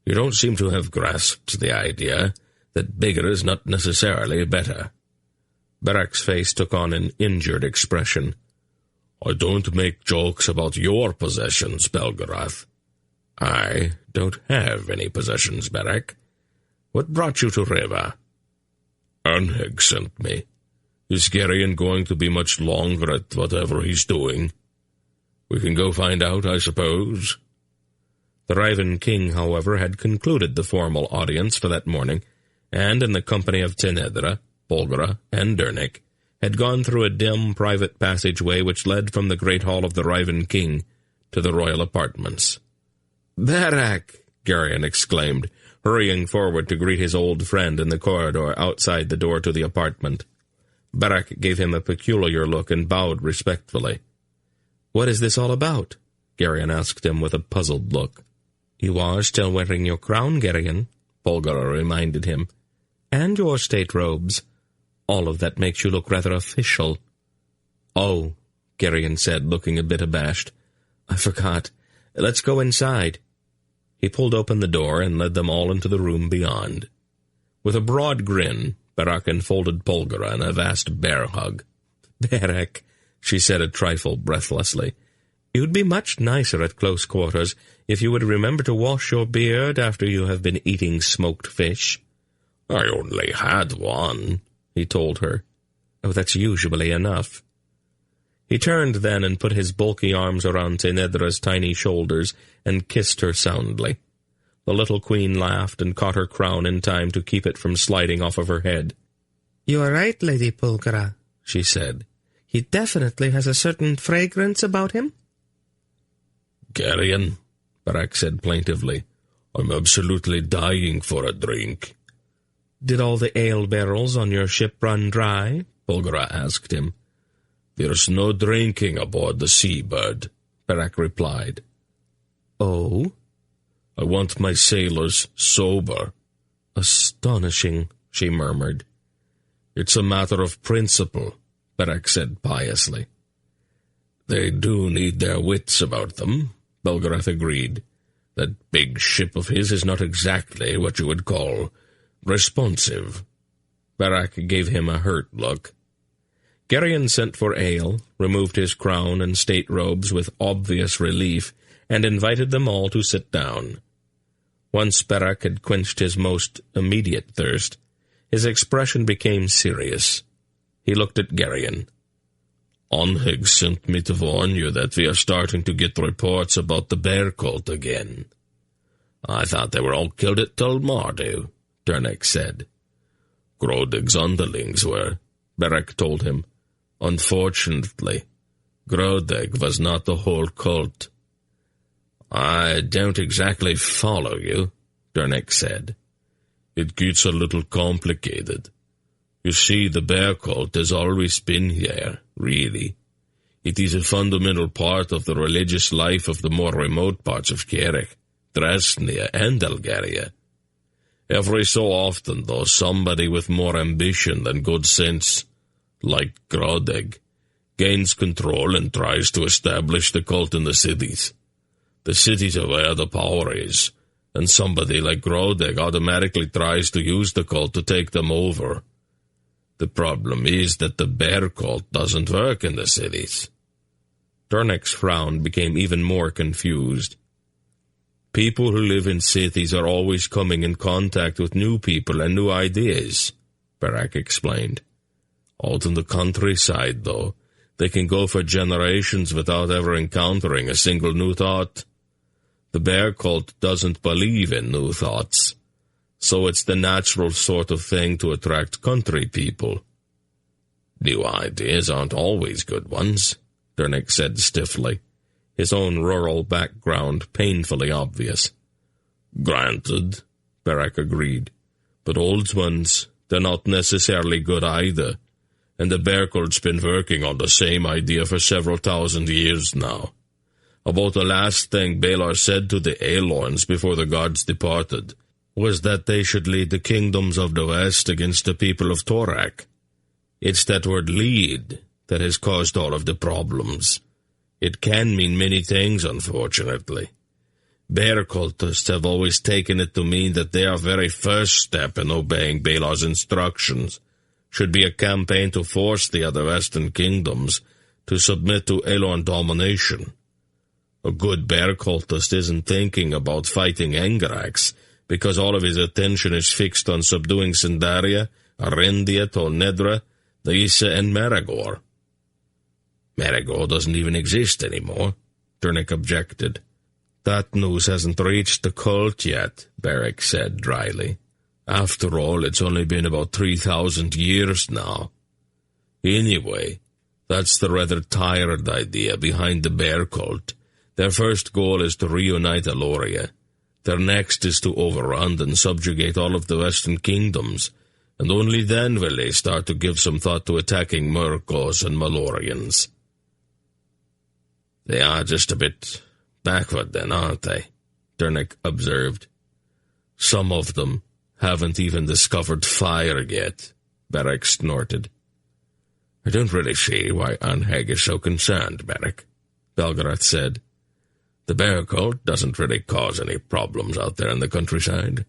"You don't seem to have grasped the idea that bigger is not necessarily better." Barak's face took on an injured expression. "I don't make jokes about your possessions, Belgarath." "I don't have any possessions, Barak. What brought you to Riva?" "Anheg sent me. Is Geryon going to be much longer at whatever he's doing?" "We can go find out, I suppose." The Riven king, however, had concluded the formal audience for that morning, and in the company of Tenedra, Polgara, and Dernek, had gone through a dim private passageway which led from the great hall of the Riven king to the royal apartments. "Barak!" Geryon exclaimed, hurrying forward to greet his old friend in the corridor outside the door to the apartment. Barak gave him a peculiar look and bowed respectfully. "What is this all about?" Geryon asked him with a puzzled look. "You are still wearing your crown, Geryon," Polgara reminded him, "and your state robes. All of that makes you look rather official." "Oh," Geryon said, looking a bit abashed. "I forgot. Let's go inside." He pulled open the door and led them all into the room beyond. With a broad grin, Berac enfolded Polgara in a vast bear hug. "Berac," she said a trifle breathlessly, "you'd be much nicer at close quarters if you would remember to wash your beard after you have been eating smoked fish." "I only had one," he told her. "Oh, that's usually enough." He turned then and put his bulky arms around Tenedra's tiny shoulders and kissed her soundly. The little queen laughed and caught her crown in time to keep it from sliding off of her head. "You are right, Lady Polgara," she said. "He definitely has a certain fragrance about him." "Geryon," Berac said plaintively, "I'm absolutely dying for a drink." "Did all the ale barrels on your ship run dry?" Polgara asked him. "There's no drinking aboard the Seabird," Berac replied. "Oh?" "I want my sailors sober." "Astonishing," she murmured. "It's a matter of principle," Berac said piously. "They do need their wits about them," Belgarath agreed. "That big ship of his is not exactly what you would call responsive." Berac gave him a hurt look. Geryon sent for ale, removed his crown and state robes with obvious relief, and invited them all to sit down. Once Berac had quenched his most immediate thirst, his expression became serious. He looked at Geryon. "Onhig sent me to warn you that we are starting to get reports about the bear cult again." "I thought they were all killed at Tulmardu," Dernek said. "Grodig's underlings were," Berac told him. "Unfortunately, Grodig was not the whole cult." "I don't exactly follow you," Dernek said. "It gets a little complicated. You see, the bear cult has always been here, really. It is a fundamental part of the religious life of the more remote parts of Kierik, Dresnia, and Algaria. Every so often, though, somebody with more ambition than good sense, like Grodig, gains control and tries to establish the cult in the cities. The cities are where the power is, and somebody like Grodig automatically tries to use the cult to take them over. The problem is that the bear cult doesn't work in the cities." Dernek's frown became even more confused. "People who live in cities are always coming in contact with new people and new ideas," Berac explained. "Out in the countryside, though, they can go for generations without ever encountering a single new thought. The bear cult doesn't believe in new thoughts, so it's the natural sort of thing to attract country people." "New ideas aren't always good ones," Dernek said stiffly, his own rural background painfully obvious. "Granted," Berac agreed, "but old ones, they're not necessarily good either, and the bear cult's been working on the same idea for several thousand years now. About the last thing Baelor said to the Aelorns before the gods departed was that they should lead the kingdoms of the West against the people of Torak. It's that word lead that has caused all of the problems. It can mean many things, unfortunately. Bear cultists have always taken it to mean that their very first step in obeying Baelor's instructions should be a campaign to force the other Western kingdoms to submit to Aelorn domination. A good bear cultist isn't thinking about fighting Engarax because all of his attention is fixed on subduing Sindaria, Arendia, Tonedra, Daisa, and Maragor." "Maragor doesn't even exist anymore," Dernek objected. "That news hasn't reached the cult yet," Beric said dryly. "After all, it's only been about 3,000 years now. Anyway, that's the rather tired idea behind the bear cult. Their first goal is to reunite Aloria. Their next is to overrun and subjugate all of the Western kingdoms, and only then will they start to give some thought to attacking Murkos and Malloreons." "They are just a bit backward then, aren't they? Dernick observed. Some of them haven't even discovered fire yet, Beric snorted. I don't really see why Anheg is so concerned, Beric, Belgarath said. The bear cult doesn't really cause any problems out there in the countryside.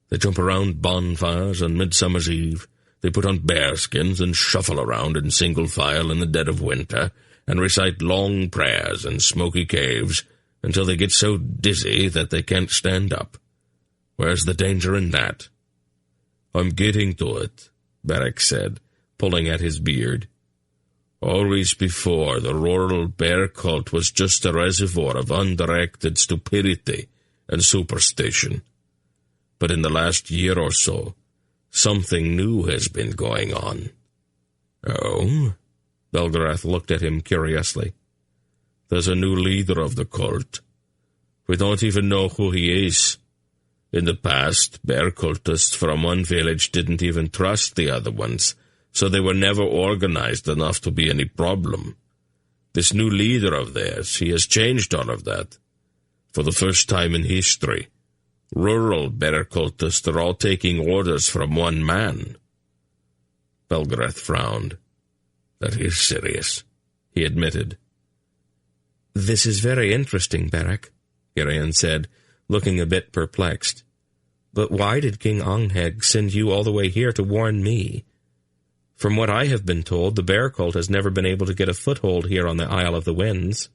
They jump around bonfires on Midsummer's Eve, they put on bearskins and shuffle around in single file in the dead of winter, and recite long prayers in smoky caves until they get so dizzy that they can't stand up. Where's the danger in that? I'm getting to it, Beric said, pulling at his beard. Always before, the rural bear cult was just a reservoir of undirected stupidity and superstition. But in the last year or so, something new has been going on. Oh? Belgarath looked at him curiously. There's a new leader of the cult. We don't even know who he is. In the past, bear cultists from one village didn't even trust the other ones, so they were never organized enough to be any problem. This new leader of theirs, he has changed all of that. For the first time in history, rural bear cultists are all taking orders from one man. Belgarath frowned. That is serious, he admitted. This is very interesting, Beric, Girion said, looking a bit perplexed. But why did King Anheg send you all the way here to warn me? From what I have been told, the bear cult has never been able to get a foothold here on the Isle of the Winds.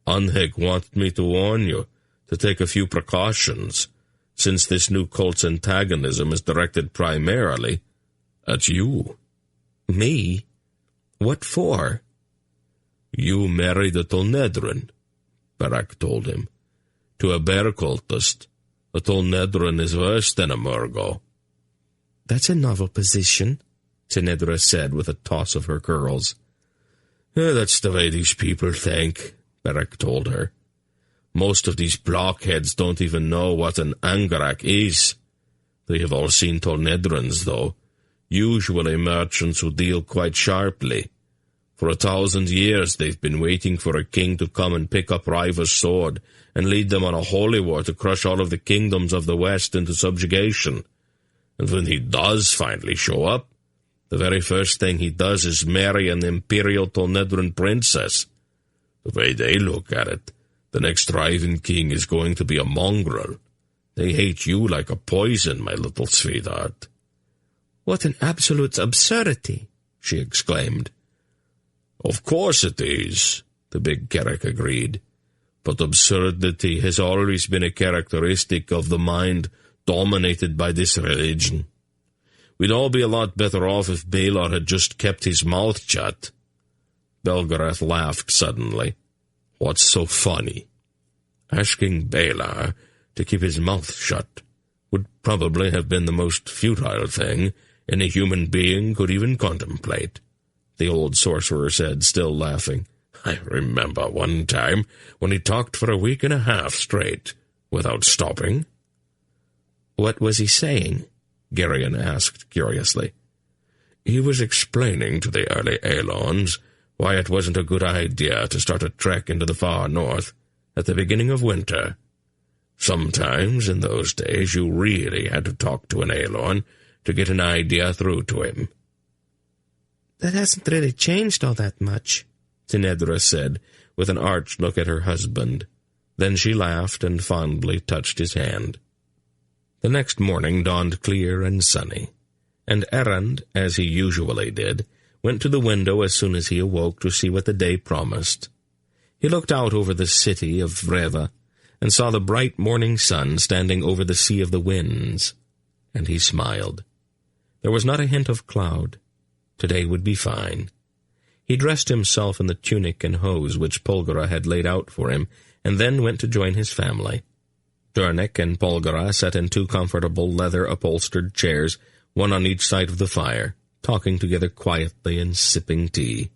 Anheg wanted me to warn you, to take a few precautions, since this new cult's antagonism is directed primarily at you. Me? What for? You married a Tolnedron, Beric told him. To a bear cultist, a Tolnedron is worse than a Murgo. That's a novel position, Tenedra said with a toss of her curls. That's the way these people think, Beric told her. Most of these blockheads don't even know what an Angarak is. They have all seen Tolnedrons, though, usually merchants who deal quite sharply. For 1,000 years they've been waiting for a king to come and pick up Riva's sword and lead them on a holy war to crush all of the kingdoms of the West into subjugation. And when he does finally show up, the very first thing he does is marry an imperial Tolnedron princess. The way they look at it, the next Rivan king is going to be a mongrel. They hate you like a poison, my little sweetheart. What an absolute absurdity, she exclaimed. Of course it is, the big Carrick agreed. But absurdity has always been a characteristic of the mind dominated by this religion. We'd all be a lot better off if Baelor had just kept his mouth shut. Belgarath laughed suddenly. What's so funny? Asking Baelor to keep his mouth shut would probably have been the most futile thing any human being could even contemplate, the old sorcerer said, still laughing. I remember one time when he talked for a week and a half straight, without stopping. What was he saying? Girion asked curiously. He was explaining to the early Aelons why it wasn't a good idea to start a trek into the far north at the beginning of winter. Sometimes in those days you really had to talk to an Aelon to get an idea through to him. That hasn't really changed all that much, Tenedra said, with an arch look at her husband. Then she laughed and fondly touched his hand. The next morning dawned clear and sunny, and Errand, as he usually did, went to the window as soon as he awoke to see what the day promised. He looked out over the city of Vreva, and saw the bright morning sun standing over the Sea of the Winds, and he smiled. There was not a hint of cloud. Today would be fine. He dressed himself in the tunic and hose which Polgara had laid out for him, and then went to join his family. Dernick and Polgara sat in 2 comfortable leather-upholstered chairs, one on each side of the fire, talking together quietly and sipping tea.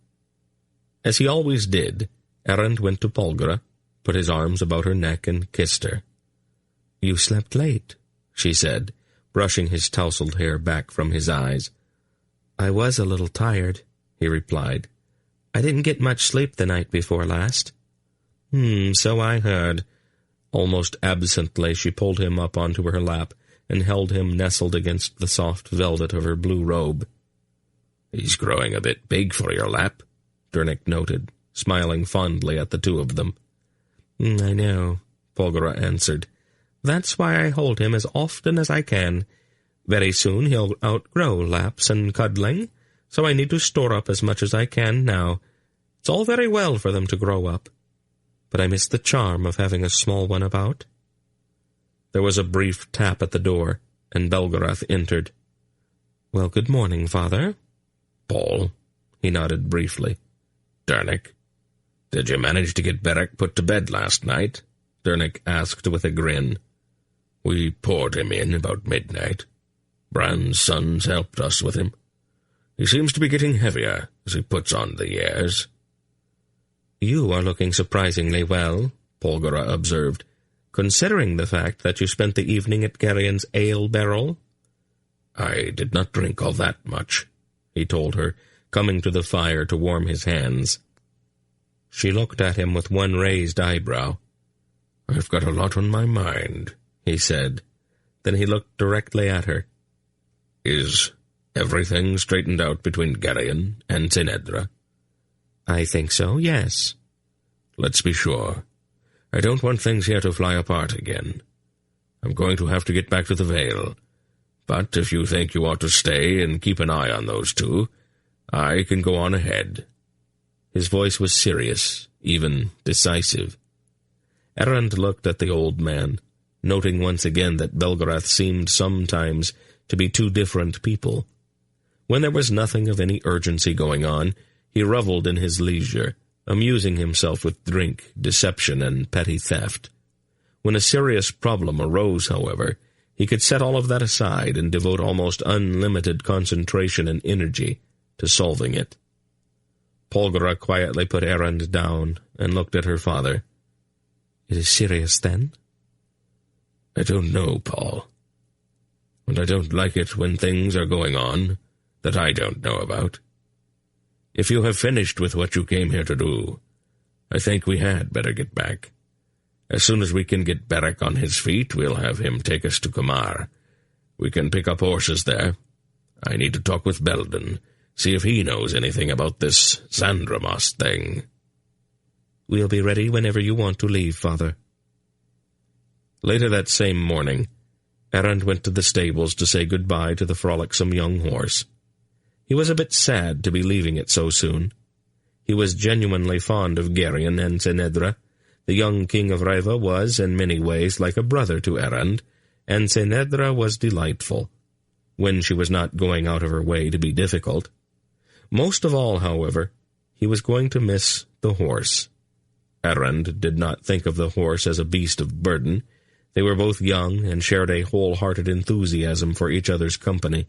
As he always did, Errand went to Polgara, put his arms about her neck, and kissed her. "You slept late," she said, brushing his tousled hair back from his eyes. "I was a little tired," he replied. "I didn't get much sleep the night before last." So I heard." Almost absently, she pulled him up onto her lap and held him nestled against the soft velvet of her blue robe. "He's growing a bit big for your lap," Dernick noted, smiling fondly at the two of them. "I know," Polgara answered. "That's why I hold him as often as I can. Very soon he'll outgrow laps and cuddling, so I need to store up as much as I can now. It's all very well for them to grow up, but I miss the charm of having a small one about." There was a brief tap at the door, and Belgarath entered. "Well, good morning, Father." "Paul," he nodded briefly. "Dernick, did you manage to get Beric put to bed last night?" Dernick asked with a grin. "We poured him in about midnight. Bran's sons helped us with him. He seems to be getting heavier as he puts on the years." "You are looking surprisingly well," Polgara observed, "considering the fact that you spent the evening at Gerion's ale barrel." "I did not drink all that much," he told her, coming to the fire to warm his hands. She looked at him with one raised eyebrow. "I've got a lot on my mind," he said. Then he looked directly at her. "Is everything straightened out between Gerion and Tenedra?" "I think so, yes." "Let's be sure. I don't want things here to fly apart again. I'm going to have to get back to the Vale. But if you think you ought to stay and keep an eye on those two, I can go on ahead." His voice was serious, even decisive. Errand looked at the old man, noting once again that Belgarath seemed sometimes to be two different people. When there was nothing of any urgency going on, he reveled in his leisure, amusing himself with drink, deception, and petty theft. When a serious problem arose, however, he could set all of that aside and devote almost unlimited concentration and energy to solving it. Polgara quietly put Errand down and looked at her father. "It is serious, then?" "I don't know, Paul. And I don't like it when things are going on that I don't know about. If you have finished with what you came here to do, I think we had better get back. As soon as we can get Beric on his feet, we'll have him take us to Kumar. We can pick up horses there. I need to talk with Belden, see if he knows anything about this Xandramas thing." "We'll be ready whenever you want to leave, Father." Later that same morning, Errand went to the stables to say goodbye to the frolicsome young horse. He was a bit sad to be leaving it so soon. He was genuinely fond of Gerion and Tenedra. The young king of Reva was, in many ways, like a brother to Errand, and Tenedra was delightful, when she was not going out of her way to be difficult. Most of all, however, he was going to miss the horse. Errand did not think of the horse as a beast of burden. They were both young and shared a wholehearted enthusiasm for each other's company.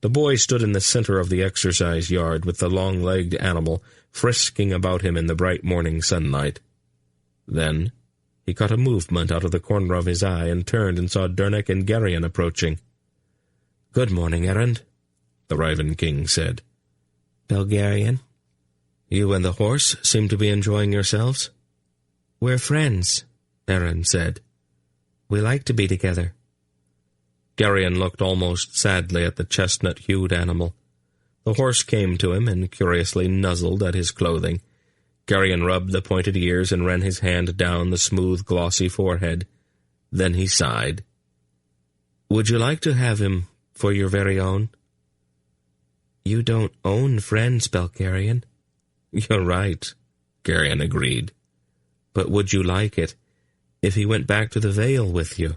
The boy stood in the center of the exercise yard with the long-legged animal frisking about him in the bright morning sunlight. Then he caught a movement out of the corner of his eye and turned and saw Dernick and Gerion approaching. "Good morning, Errand," the Raven King said. "Belgarion, you and the horse seem to be enjoying yourselves." "We're friends," Errand said. "We like to be together." Gerion looked almost sadly at the chestnut-hued animal. The horse came to him and curiously nuzzled at his clothing. Gerion rubbed the pointed ears and ran his hand down the smooth, glossy forehead. Then he sighed. "Would you like to have him for your very own?" "You don't own friends, Belgarion." "You're right," Gerion agreed. "But would you like it if he went back to the Vale with you?"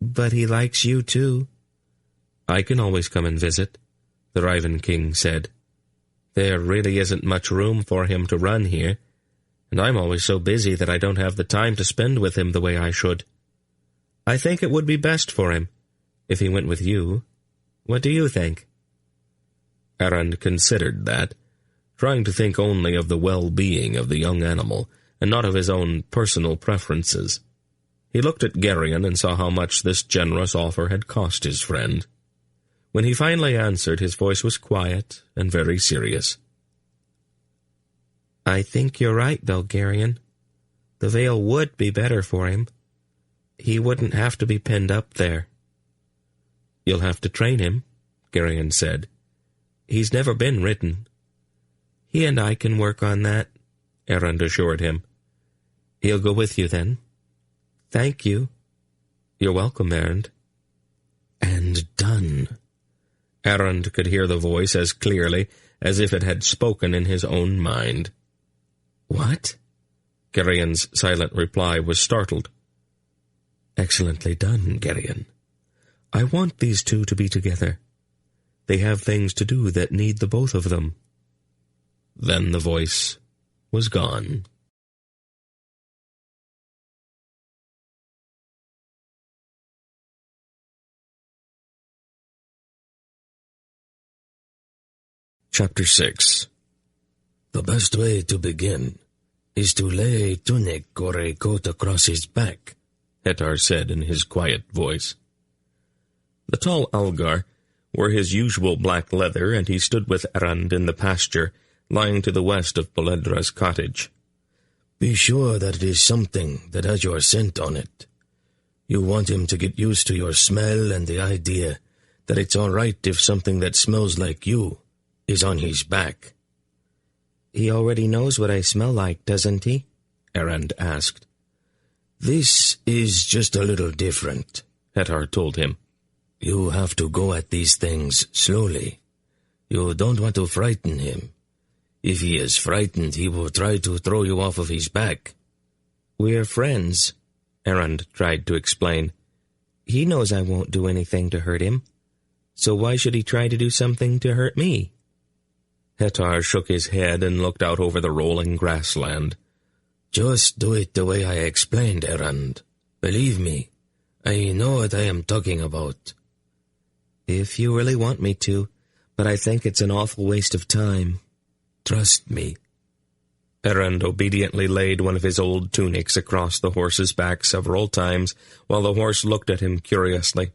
"But he likes you, too." "I can always come and visit," the Raven King said. "There really isn't much room for him to run here, and I'm always so busy that I don't have the time to spend with him the way I should. I think it would be best for him if he went with you. What do you think?" Errand considered that, trying to think only of the well-being of the young animal and not of his own personal preferences. He looked at Gerion and saw how much this generous offer had cost his friend. When he finally answered, his voice was quiet and very serious. "I think you're right, Belgarion," The veil would be better for him. He wouldn't have to be pinned up there. You'll have to train him, Girion said. He's never been ridden. He and I can work on that, Erend assured him. He'll go with you then. Thank you. You're welcome, Erend. And done. Erend could hear the voice as clearly as if it had spoken in his own mind. What? Girion's silent reply was startled. Excellently done, Girion. I want these two to be together. They have things to do that need the both of them. Then the voice was gone. Chapter 6. The best way to begin is to lay a tunic or a coat across his back, Hetar said in his quiet voice. The tall Algar wore his usual black leather, and he stood with Erend in the pasture, lying to the west of Boledra's cottage. Be sure that it is something that has your scent on it. You want him to get used to your smell and the idea that it's all right if something that smells like you is on his back. He already knows what I smell like, doesn't he? Erend asked. This is just a little different, Hetar told him. You have to go at these things slowly. You don't want to frighten him. If he is frightened, he will try to throw you off of his back. We're friends, Erend tried to explain. He knows I won't do anything to hurt him. So why should he try to do something to hurt me? Hetar shook his head and looked out over the rolling grassland. Just do it the way I explained, Erend. Believe me, I know what I am talking about. If you really want me to, but I think it's an awful waste of time. Trust me. Erend obediently laid one of his old tunics across the horse's back several times, while the horse looked at him curiously,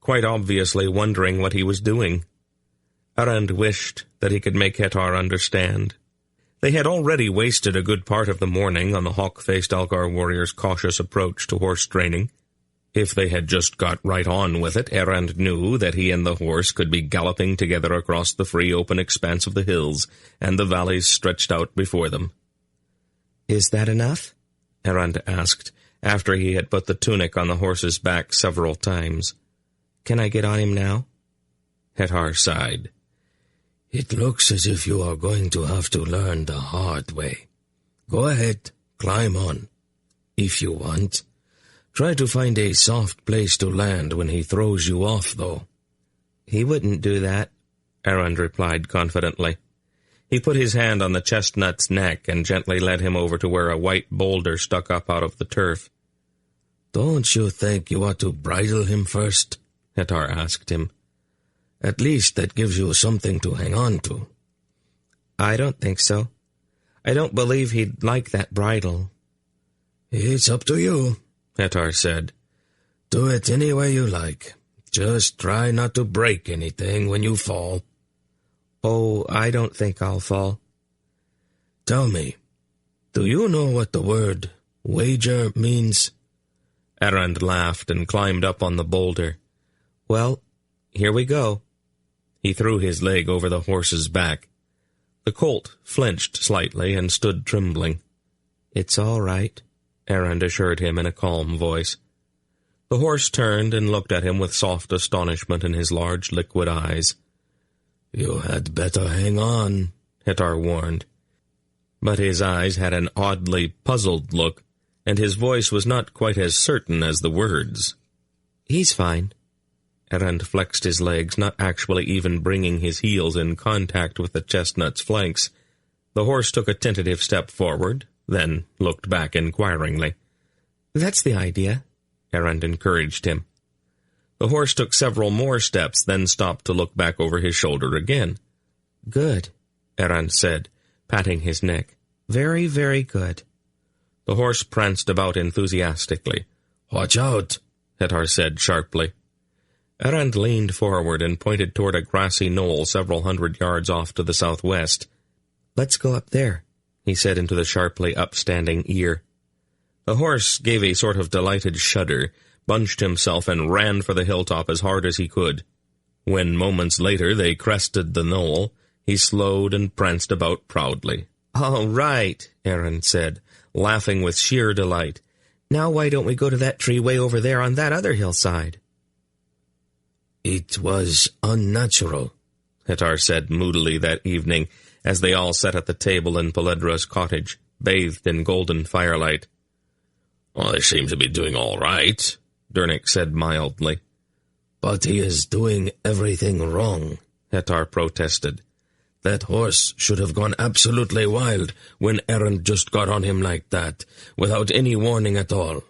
quite obviously wondering what he was doing. Erend wished that he could make Hetar understand. They had already wasted a good part of the morning on the hawk-faced Algar warrior's cautious approach to horse training. If they had just got right on with it, Erend knew that he and the horse could be galloping together across the free open expanse of the hills, and the valleys stretched out before them. Is that enough? Erend asked, after he had put the tunic on the horse's back several times. Can I get on him now? Hetar sighed. It looks as if you are going to have to learn the hard way. Go ahead, climb on. If you want. Try to find a soft place to land when he throws you off, though. He wouldn't do that, Erend replied confidently. He put his hand on the chestnut's neck and gently led him over to where a white boulder stuck up out of the turf. Don't you think you ought to bridle him first? Hetar asked him. At least that gives you something to hang on to. I don't think so. I don't believe he'd like that bridle. It's up to you, Hetar said. Do it any way you like. Just try not to break anything when you fall. Oh, I don't think I'll fall. Tell me, do you know what the word wager means? Erend laughed and climbed up on the boulder. Well, here we go. He threw his leg over the horse's back. The colt flinched slightly and stood trembling. It's all right, Erend assured him in a calm voice. The horse turned and looked at him with soft astonishment in his large liquid eyes. You had better hang on, Hetar warned. But his eyes had an oddly puzzled look, and his voice was not quite as certain as the words. He's fine. Erend flexed his legs, not actually even bringing his heels in contact with the chestnut's flanks. The horse took a tentative step forward, then looked back inquiringly. That's the idea, Erend encouraged him. The horse took several more steps, then stopped to look back over his shoulder again. Good, Erend said, patting his neck. Very, very good. The horse pranced about enthusiastically. Watch out, Hetar said sharply. Erend leaned forward and pointed toward a grassy knoll several hundred yards off to the southwest. Let's go up there, he said into the sharply upstanding ear. The horse gave a sort of delighted shudder, bunched himself, and ran for the hilltop as hard as he could. When moments later they crested the knoll, he slowed and pranced about proudly. "All right," Aaron said, laughing with sheer delight. "Now why don't we go to that tree way over there on that other hillside?" "It was unnatural," Hetar said moodily that evening, as they all sat at the table in Poledra's cottage, bathed in golden firelight. "Well, they seem to be doing all right," Dernick said mildly. "But he is doing everything wrong," Hetar protested. "That horse should have gone absolutely wild when Aaron just got on him like that, without any warning at all.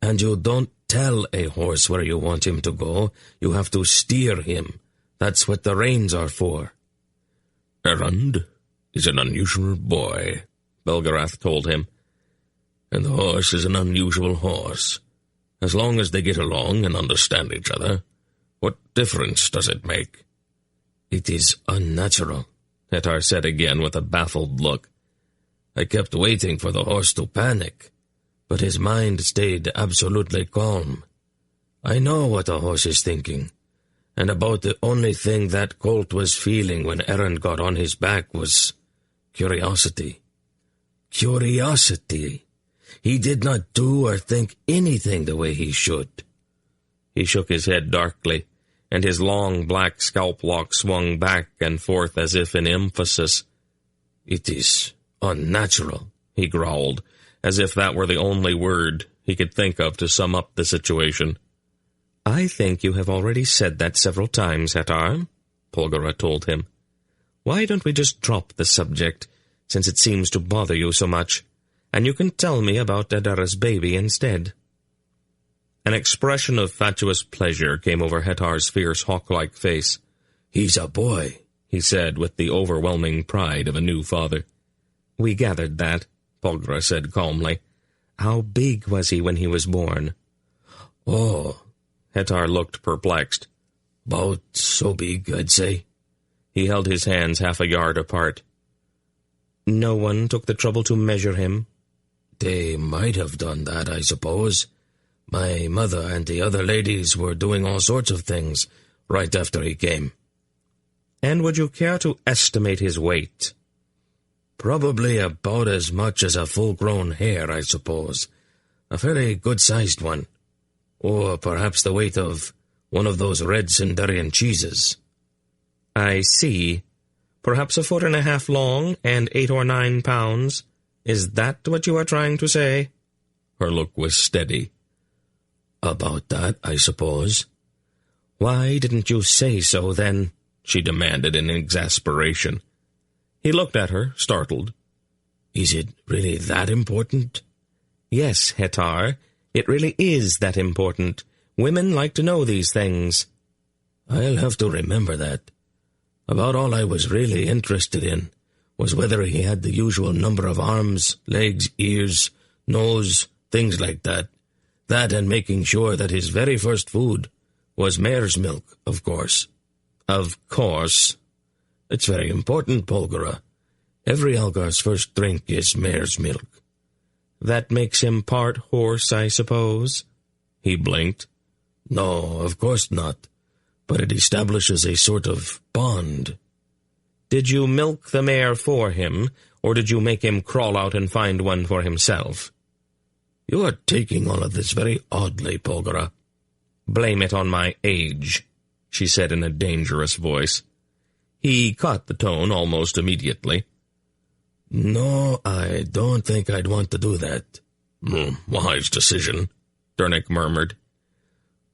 And you don't tell a horse where you want him to go. You have to steer him. That's what the reins are for." "Aaron is an unusual boy," Belgarath told him. "And the horse is an unusual horse. As long as they get along and understand each other, what difference does it make?" "It is unnatural," Hetar said again with a baffled look. "I kept waiting for the horse to panic, but his mind stayed absolutely calm. I know what a horse is thinking, and about the only thing that colt was feeling when Aaron got on his back was curiosity. Curiosity! He did not do or think anything the way he should." He shook his head darkly, and his long black scalp lock swung back and forth as if in emphasis. "It is unnatural," he growled, as if that were the only word he could think of to sum up the situation. "I think you have already said that several times, Hetar," Polgara told him. "Why don't we just drop the subject, since it seems to bother you so much, and you can tell me about Adara's baby instead?" An expression of fatuous pleasure came over Hetar's fierce hawk-like face. "He's a boy," he said with the overwhelming pride of a new father. "We gathered that," Polgara said calmly. "How big was he when he was born?" "Oh," Hetar looked perplexed. "About so big, I'd say." He held his hands half a yard apart. "No one took the trouble to measure him?" "They might have done that, I suppose. My mother and the other ladies were doing all sorts of things right after he came." "And would you care to estimate his weight?" "Probably about as much as a full-grown hare, I suppose. A fairly good-sized one. Or perhaps the weight of one of those red Sindarian cheeses." "I see. Perhaps 1.5 feet long and 8 or 9 pounds. Is that what you are trying to say?" Her look was steady. "About that, I suppose." "Why didn't you say so, then?" she demanded in exasperation. He looked at her, startled. "Is it really that important?" "Yes, Hetar, it really is that important. Women like to know these things." "I'll have to remember that. About all I was really interested in was whether he had the usual number of arms, legs, ears, nose, things like that. That and making sure that his very first food was mare's milk, of course." "Of course." "It's very important, Polgara. Every Algar's first drink is mare's milk." "That makes him part horse, I suppose?" He blinked. "No, of course not. But it establishes a sort of bond." "Did you milk the mare for him, or did you make him crawl out and find one for himself?" "You are taking all of this very oddly, Polgara." "Blame it on my age," she said in a dangerous voice. He caught the tone almost immediately. "No, I don't think I'd want to do that." "Wise decision," Dernick murmured.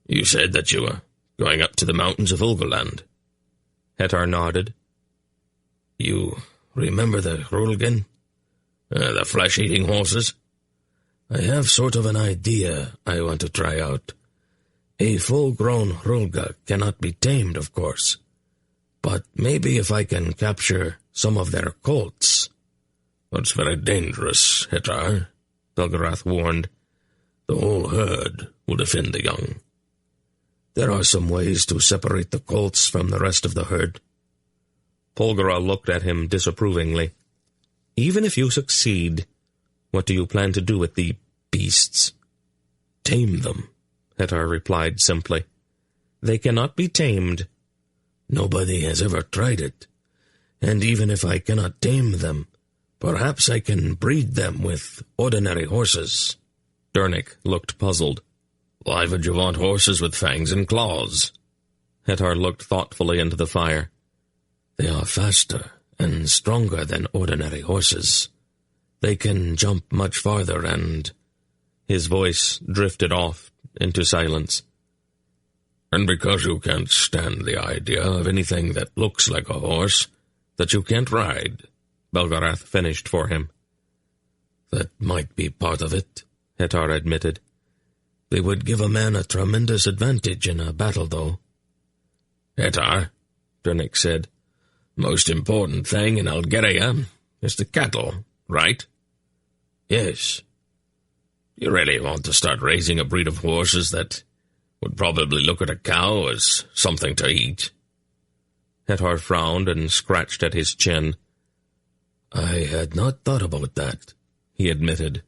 "You said that you were going up to the mountains of Ulgoland." Hetar nodded. "You remember the Hrulgen?" The flesh-eating horses?" "I have sort of an idea I want to try out. A full-grown Hrulga cannot be tamed, of course. But maybe if I can capture some of their colts." "That's very dangerous, Hetar," Belgarath warned. "The whole herd will defend the young." "There are some ways to separate the colts from the rest of the herd." Polgara looked at him disapprovingly. "Even if you succeed, what do you plan to do with the beasts. Tame them, Hettar replied simply. They cannot be tamed. Nobody has ever tried it, and even if I cannot tame them, perhaps I can breed them with ordinary horses. Dernick looked puzzled. Why would you want horses with fangs and claws? Hettar looked thoughtfully into the fire. They are faster and stronger than ordinary horses. They can jump much farther and... His voice drifted off into silence. And because you can't stand the idea of anything that looks like a horse, that you can't ride, Belgarath finished for him. That might be part of it, Hettar admitted. They would give a man a tremendous advantage in a battle, though. Hettar, Dernick said, most important thing in Algeria is the cattle, right? Yes. You really want to start raising a breed of horses that would probably look at a cow as something to eat? Hettar frowned and scratched at his chin. I had not thought about that, he admitted.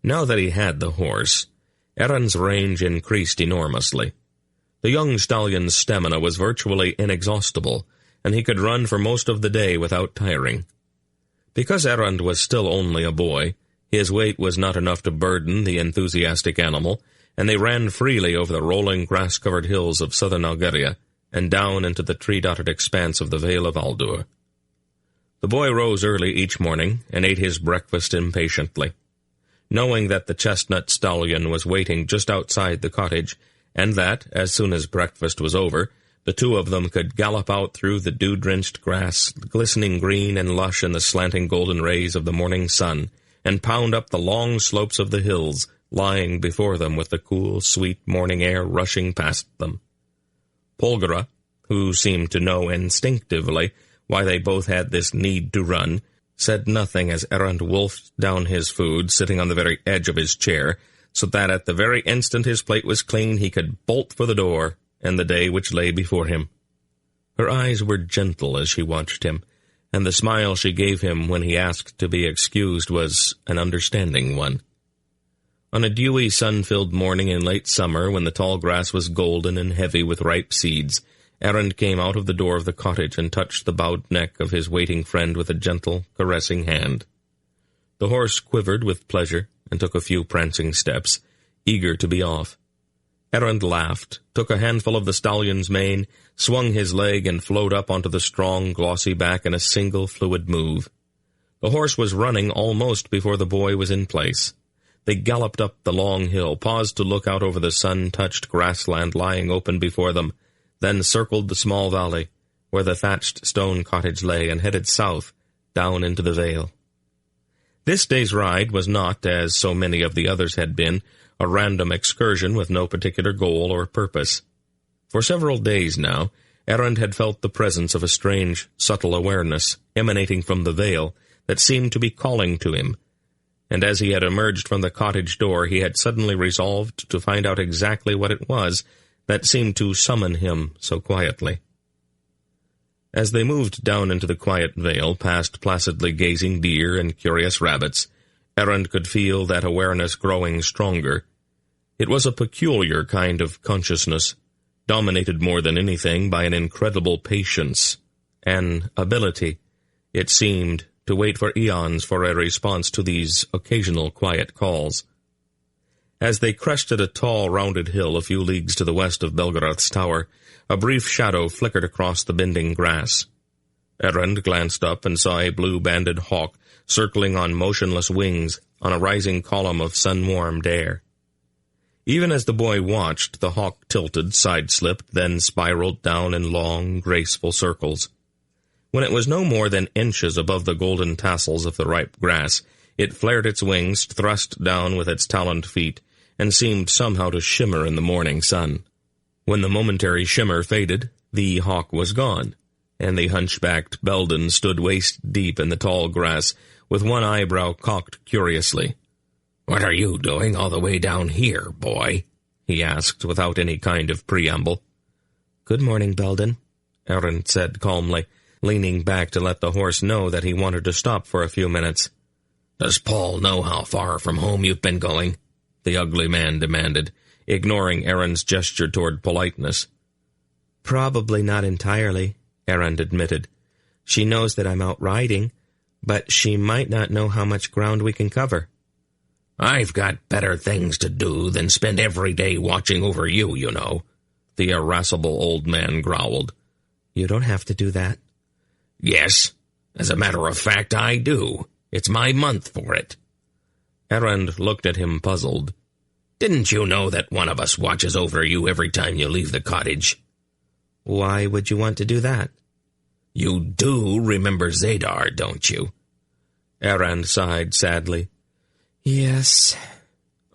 Now that he had the horse, Erin's range increased enormously. The young stallion's stamina was virtually inexhaustible, and he could run for most of the day without tiring. Because Erend was still only a boy, his weight was not enough to burden the enthusiastic animal, and they ran freely over the rolling grass-covered hills of southern Algeria and down into the tree-dotted expanse of the Vale of Aldur. The boy rose early each morning and ate his breakfast impatiently. Knowing that the chestnut stallion was waiting just outside the cottage, and that, as soon as breakfast was over, the two of them could gallop out through the dew-drenched grass, glistening green and lush in the slanting golden rays of the morning sun, and pound up the long slopes of the hills, lying before them with the cool, sweet morning air rushing past them. Polgara, who seemed to know instinctively why they both had this need to run, said nothing as Erend wolfed down his food, sitting on the very edge of his chair, so that at the very instant his plate was clean he could bolt for the door and the day which lay before him. Her eyes were gentle as she watched him, and the smile she gave him when he asked to be excused was an understanding one. On a dewy, sun-filled morning in late summer, when the tall grass was golden and heavy with ripe seeds, Erend came out of the door of the cottage and touched the bowed neck of his waiting friend with a gentle, caressing hand. The horse quivered with pleasure and took a few prancing steps, eager to be off. Erend laughed, took a handful of the stallion's mane, swung his leg, and flowed up onto the strong, glossy back in a single fluid move. The horse was running almost before the boy was in place. They galloped up the long hill, paused to look out over the sun-touched grassland lying open before them, then circled the small valley, where the thatched stone cottage lay, and headed south, down into the vale. This day's ride was not, as so many of the others had been, a random excursion with no particular goal or purpose. For several days now, Erend had felt the presence of a strange, subtle awareness emanating from the vale that seemed to be calling to him, and as he had emerged from the cottage door, he had suddenly resolved to find out exactly what it was that seemed to summon him so quietly. As they moved down into the quiet vale, past placidly gazing deer and curious rabbits, Erend could feel that awareness growing stronger. It was a peculiar kind of consciousness, dominated more than anything by an incredible patience, an ability, it seemed, to wait for eons for a response to these occasional quiet calls. As they crested a tall, rounded hill a few leagues to the west of Belgarath's tower, a brief shadow flickered across the bending grass. Erend glanced up and saw a blue-banded hawk circling on motionless wings on a rising column of sun-warmed air. Even as the boy watched, the hawk tilted, side-slipped, then spiraled down in long, graceful circles. When it was no more than inches above the golden tassels of the ripe grass, it flared its wings, thrust down with its taloned feet, and seemed somehow to shimmer in the morning sun. When the momentary shimmer faded, the hawk was gone, and the hunchbacked Belden stood waist-deep in the tall grass, with one eyebrow cocked curiously. "What are you doing all the way down here, boy?" he asked without any kind of preamble. "Good morning, Belden," Erend said calmly, leaning back to let the horse know that he wanted to stop for a few minutes. "Does Paul know how far from home you've been going?" the ugly man demanded, ignoring Aaron's gesture toward politeness. "Probably not entirely," Aaron admitted. "She knows that I'm out riding, but she might not know how much ground we can cover." "I've got better things to do than spend every day watching over you, you know," the irascible old man growled. "You don't have to do that." "Yes, as a matter of fact, I do. It's my month for it." Aaron looked at him puzzled. "Didn't you know that one of us watches over you every time you leave the cottage?" "Why would you want to do that?" "You do remember Zadar, don't you?" Aaron sighed sadly. "Yes."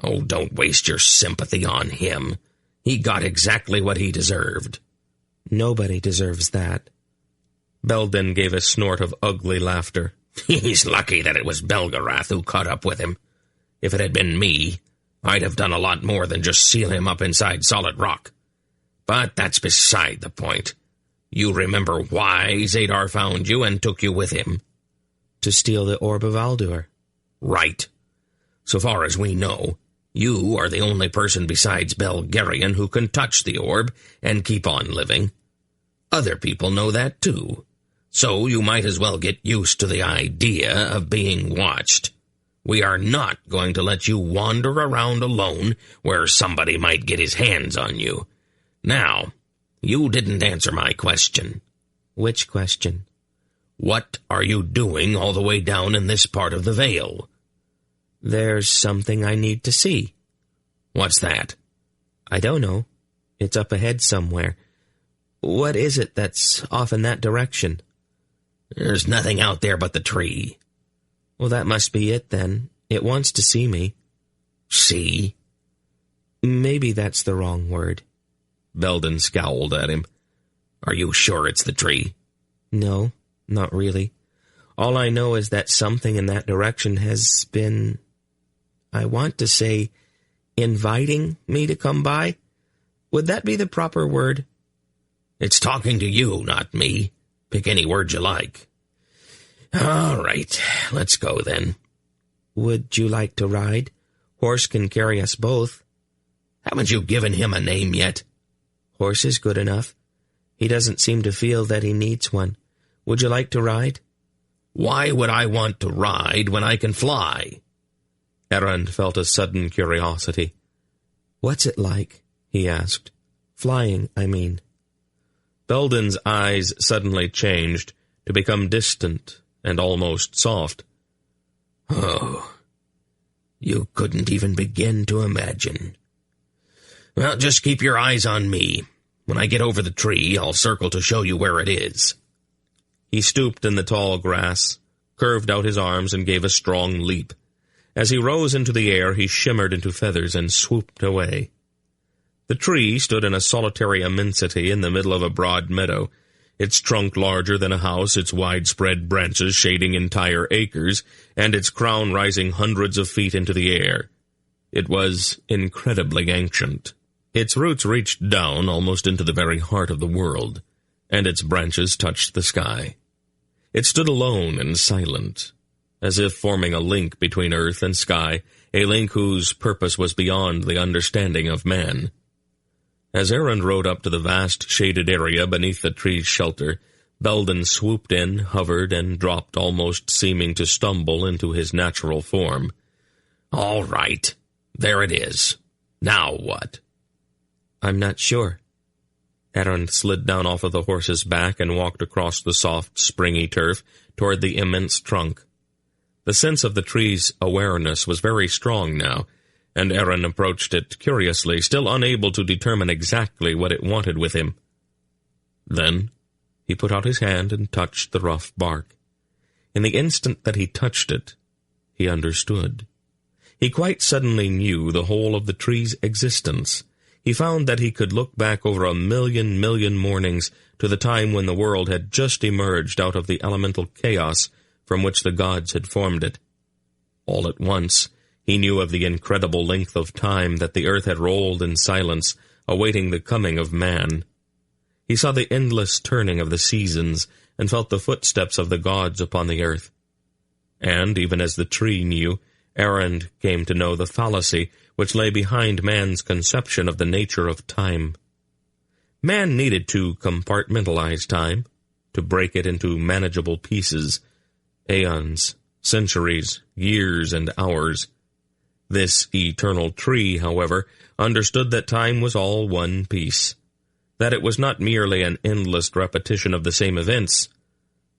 "Oh, don't waste your sympathy on him. He got exactly what he deserved." "Nobody deserves that." Belden gave a snort of ugly laughter. "He's lucky that it was Belgarath who caught up with him. If it had been me, I'd have done a lot more than just seal him up inside solid rock. But that's beside the point. You remember why Zadar found you and took you with him?" "To steal the Orb of Aldur." "Right. So far as we know, you are the only person besides Belgarion who can touch the orb and keep on living. Other people know that too. So you might as well get used to the idea of being watched. We are not going to let you wander around alone where somebody might get his hands on you. Now, you didn't answer my question." "Which question?" "What are you doing all the way down in this part of the Vale?" "There's something I need to see." "What's that?" "I don't know. It's up ahead somewhere. What is it that's off in that direction?" "There's nothing out there but the tree." "Well, that must be it, then. It wants to see me." "See?" "Maybe that's the wrong word." Belden scowled at him. "Are you sure it's the tree?" "No, not really. All I know is that something in that direction has been, I want to say, inviting me to come by. Would that be the proper word?" "It's talking to you, not me. Pick any word you like." "All right, let's go then." "Would you like to ride? Horse can carry us both." "Haven't you given him a name yet?" "Horse is good enough. He doesn't seem to feel that he needs one. Would you like to ride?" "Why would I want to ride when I can fly?" Aaron felt a sudden curiosity. "What's it like?" he asked. "Flying, I mean." Belden's eyes suddenly changed to become distant and almost soft. "Oh, you couldn't even begin to imagine. Well, just keep your eyes on me. When I get over the tree, I'll circle to show you where it is." He stooped in the tall grass, curved out his arms, and gave a strong leap. As he rose into the air, he shimmered into feathers and swooped away. The tree stood in a solitary immensity in the middle of a broad meadow, its trunk larger than a house, its widespread branches shading entire acres, and its crown rising hundreds of feet into the air. It was incredibly ancient. Its roots reached down almost into the very heart of the world, and its branches touched the sky. It stood alone and silent, as if forming a link between earth and sky, a link whose purpose was beyond the understanding of man. As Aaron rode up to the vast shaded area beneath the tree's shelter, Belden swooped in, hovered, and dropped, almost seeming to stumble into his natural form. "All right, there it is. Now what?" "I'm not sure." Aaron slid down off of the horse's back and walked across the soft, springy turf toward the immense trunk. The sense of the tree's awareness was very strong now, and Aaron approached it curiously, still unable to determine exactly what it wanted with him. Then he put out his hand and touched the rough bark. In the instant that he touched it, he understood. He quite suddenly knew the whole of the tree's existence. He found that he could look back over a million mornings to the time when the world had just emerged out of the elemental chaos from which the gods had formed it. All at once, he knew of the incredible length of time that the earth had rolled in silence, awaiting the coming of man. He saw the endless turning of the seasons, and felt the footsteps of the gods upon the earth. and, even as the tree knew, Erend came to know the fallacy which lay behind man's conception of the nature of time. Man needed to compartmentalize time, to break it into manageable pieces, aeons, centuries, years, and hours. This eternal tree, however, understood that time was all one piece, that it was not merely an endless repetition of the same events,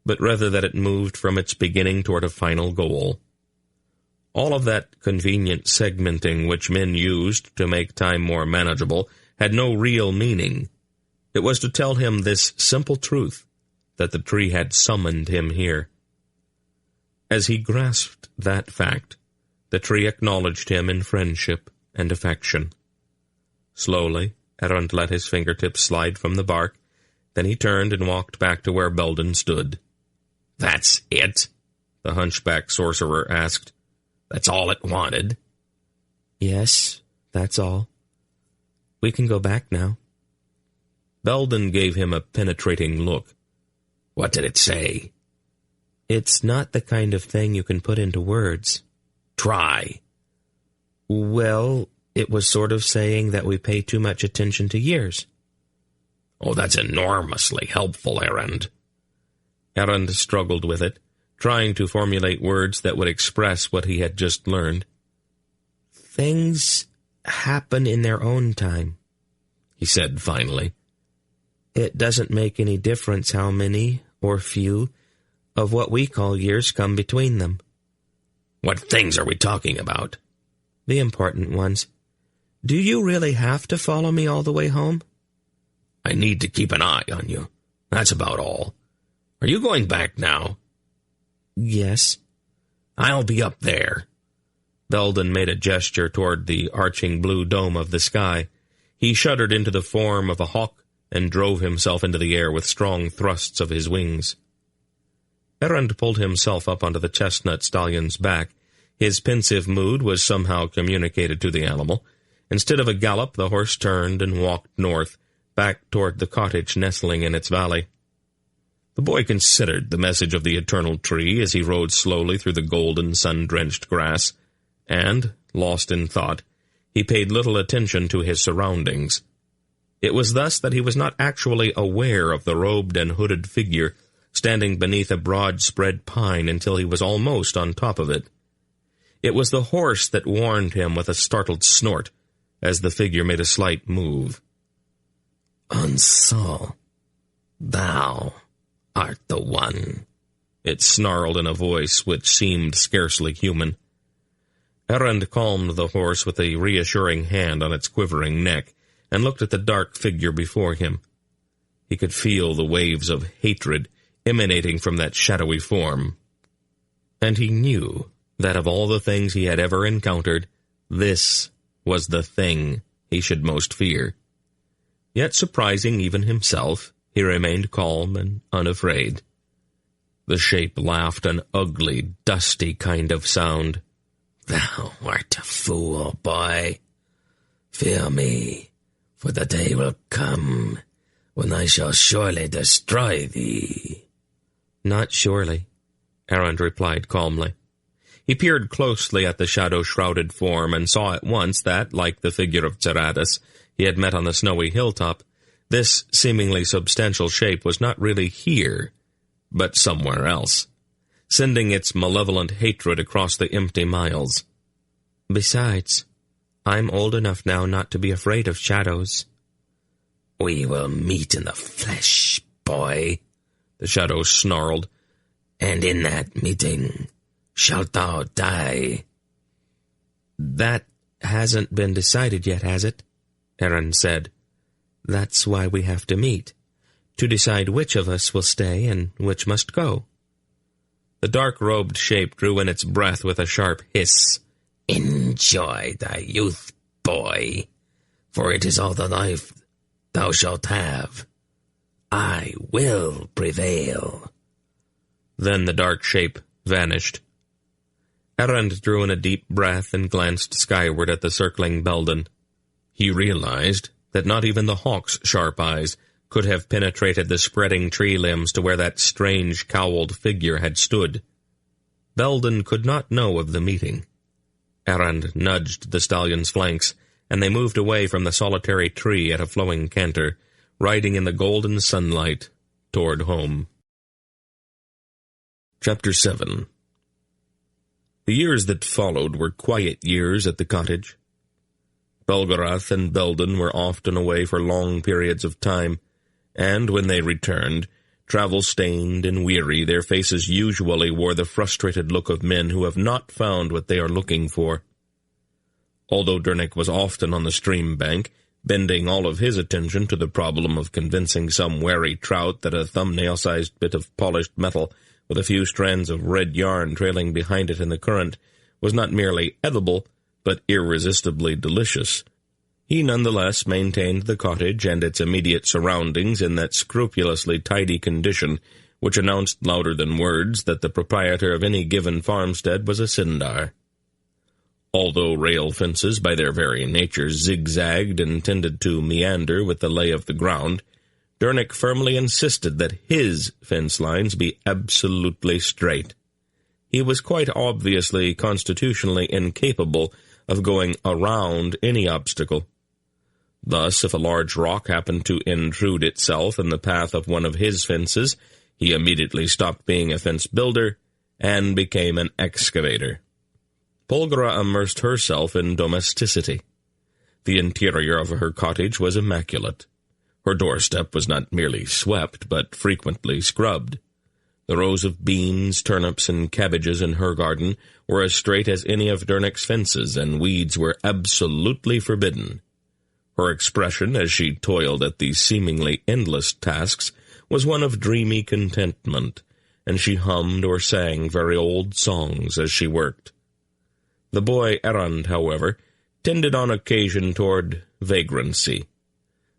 but rather that it moved from its beginning toward a final goal. All of that convenient segmenting which men used to make time more manageable had no real meaning. It was to tell him this simple truth, that the tree had summoned him here. As he grasped that fact, the tree acknowledged him in friendship and affection. Slowly, Erend let his fingertips slide from the bark, then he turned and walked back to where Belden stood. "That's it?" the hunchback sorcerer asked. "That's all it wanted?" "Yes, that's all. We can go back now." Belden gave him a penetrating look. "What did it say?" "It's not the kind of thing you can put into words." "Try." "Well, it was sort of saying that we pay too much attention to years." "Oh, that's enormously helpful, Erend." Erend struggled with it, trying to formulate words that would express what he had just learned. "Things happen in their own time," he said finally. "It doesn't make any difference how many, or few, of what we call years come between them." "What things are we talking about?" "The important ones. Do you really have to follow me all the way home?" "I need to keep an eye on you. That's about all. Are you going back now?" "Yes." "I'll be up there." Belden made a gesture toward the arching blue dome of the sky. He shuddered into the form of a hawk and drove himself into the air with strong thrusts of his wings. Erend pulled himself up onto the chestnut stallion's back. His pensive mood was somehow communicated to the animal. Instead of a gallop, the horse turned and walked north, back toward the cottage nestling in its valley. The boy considered the message of the eternal tree as he rode slowly through the golden, sun-drenched grass, and, lost in thought, he paid little attention to his surroundings. It was thus that he was not actually aware of the robed and hooded figure standing beneath a broad-spread pine until he was almost on top of it. It was the horse that warned him with a startled snort as the figure made a slight move. "And so, thou art the one," it snarled in a voice which seemed scarcely human. Erend calmed the horse with a reassuring hand on its quivering neck, and looked at the dark figure before him. He could feel the waves of hatred emanating from that shadowy form. And he knew that of all the things he had ever encountered, this was the thing he should most fear. Yet, surprising even himself, he remained calm and unafraid. The shape laughed an ugly, dusty kind of sound. "Thou art a fool, boy. Fear me, for the day will come when I shall surely destroy thee." "Not surely," Erend replied calmly. He peered closely at the shadow-shrouded form and saw at once that, like the figure of Ceratus he had met on the snowy hilltop, this seemingly substantial shape was not really here, but somewhere else, sending its malevolent hatred across the empty miles. "Besides, I'm old enough now not to be afraid of shadows." "We will meet in the flesh, boy," the shadow snarled, "and in that meeting shalt thou die." "That hasn't been decided yet, has it?" Erend said. "That's why we have to meet, to decide which of us will stay and which must go." The dark-robed shape drew in its breath with a sharp hiss. "Enjoy thy youth, boy, for it is all the life thou shalt have. I will prevail." Then the dark shape vanished. Erend drew in a deep breath and glanced skyward at the circling Belden. He realized that not even the hawk's sharp eyes could have penetrated the spreading tree limbs to where that strange, cowled figure had stood. Belden could not know of the meeting. Errand nudged the stallion's flanks, and they moved away from the solitary tree at a flowing canter, riding in the golden sunlight toward home. Chapter 7. The years that followed were quiet years at the cottage. Belgarath and Belden were often away for long periods of time, and when they returned, travel-stained and weary, their faces usually wore the frustrated look of men who have not found what they are looking for. Although Dernick was often on the stream bank, bending all of his attention to the problem of convincing some wary trout that a thumbnail-sized bit of polished metal with a few strands of red yarn trailing behind it in the current was not merely edible, but irresistibly delicious, he nonetheless maintained the cottage and its immediate surroundings in that scrupulously tidy condition which announced louder than words that the proprietor of any given farmstead was a Sindar. Although rail fences by their very nature zigzagged and tended to meander with the lay of the ground, Dernick firmly insisted that his fence lines be absolutely straight. He was quite obviously constitutionally incapable of going around any obstacle. Thus, if a large rock happened to intrude itself in the path of one of his fences, he immediately stopped being a fence builder and became an excavator. Polgara immersed herself in domesticity. The interior of her cottage was immaculate. Her doorstep was not merely swept, but frequently scrubbed. The rows of beans, turnips, and cabbages in her garden were as straight as any of Dernick's fences, and weeds were absolutely forbidden. Her expression, as she toiled at these seemingly endless tasks, was one of dreamy contentment, and she hummed or sang very old songs as she worked. The boy Errand, however, tended on occasion toward vagrancy.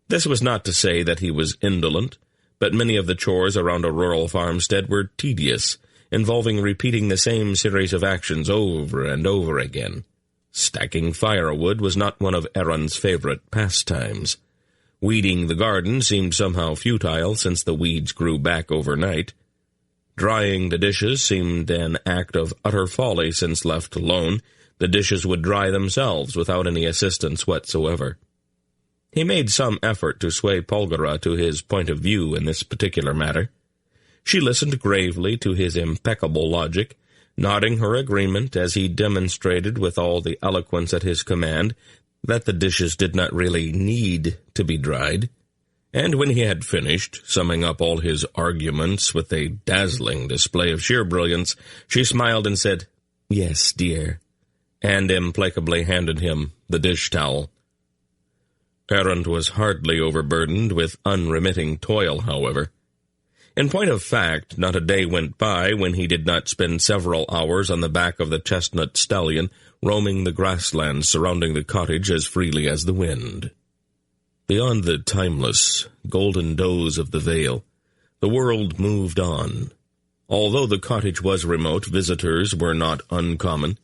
This was not to say that he was indolent, but many of the chores around a rural farmstead were tedious, involving repeating the same series of actions over and over again. Stacking firewood was not one of Errand's favorite pastimes. Weeding the garden seemed somehow futile, since the weeds grew back overnight. Drying the dishes seemed an act of utter folly, since left alone, the dishes would dry themselves without any assistance whatsoever. He made some effort to sway Polgara to his point of view in this particular matter. She listened gravely to his impeccable logic, nodding her agreement as he demonstrated with all the eloquence at his command that the dishes did not really need to be dried. And when he had finished, summing up all his arguments with a dazzling display of sheer brilliance, she smiled and said, "Yes, dear," and implacably handed him the dish-towel. Errand was hardly overburdened with unremitting toil, however. In point of fact, not a day went by when he did not spend several hours on the back of the chestnut stallion, roaming the grasslands surrounding the cottage as freely as the wind. Beyond the timeless, golden does of the vale, the world moved on. Although the cottage was remote, visitors were not uncommon.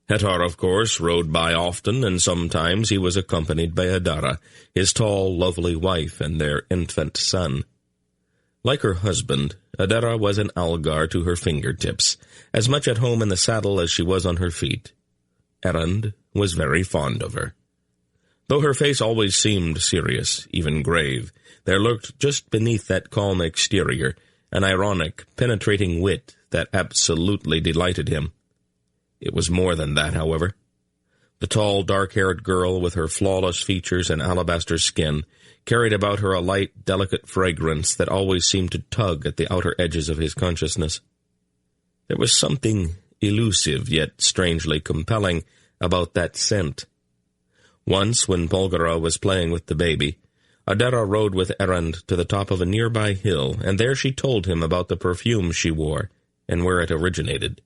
Hettar, of course, rode by often, and sometimes he was accompanied by Adara, his tall, lovely wife, and their infant son. Like her husband, Adara was an Algar to her fingertips, as much at home in the saddle as she was on her feet. Errand was very fond of her. Though her face always seemed serious, even grave, there lurked just beneath that calm exterior an ironic, penetrating wit that absolutely delighted him. It was more than that, however. The tall, dark-haired girl, with her flawless features and alabaster skin, carried about her a light, delicate fragrance that always seemed to tug at the outer edges of his consciousness. There was something elusive, yet strangely compelling, about that scent. Once, when Polgara was playing with the baby, Adara rode with Errand to the top of a nearby hill, and there she told him about the perfume she wore, and where it originated.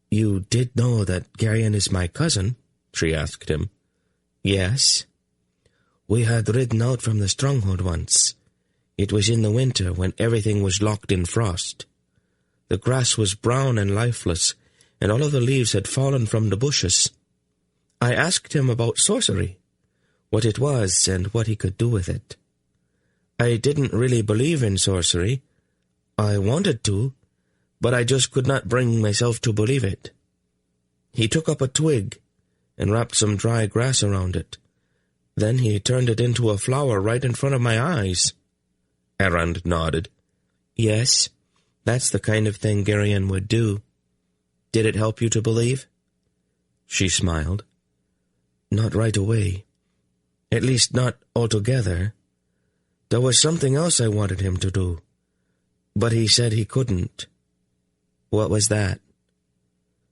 "You did know that Geryon is my cousin?" she asked him. "Yes. We had ridden out from the stronghold once. It was in the winter, when everything was locked in frost. The grass was brown and lifeless, and all of the leaves had fallen from the bushes. I asked him about sorcery, what it was and what he could do with it. I didn't really believe in sorcery. I wanted to, but I just could not bring myself to believe it. He took up a twig and wrapped some dry grass around it. Then he turned it into a flower right in front of my eyes." Errand nodded. "Yes, that's the kind of thing Geryon would do. Did it help you to believe?" She smiled. "Not right away. At least not altogether. There was something else I wanted him to do, but he said he couldn't." "What was that?"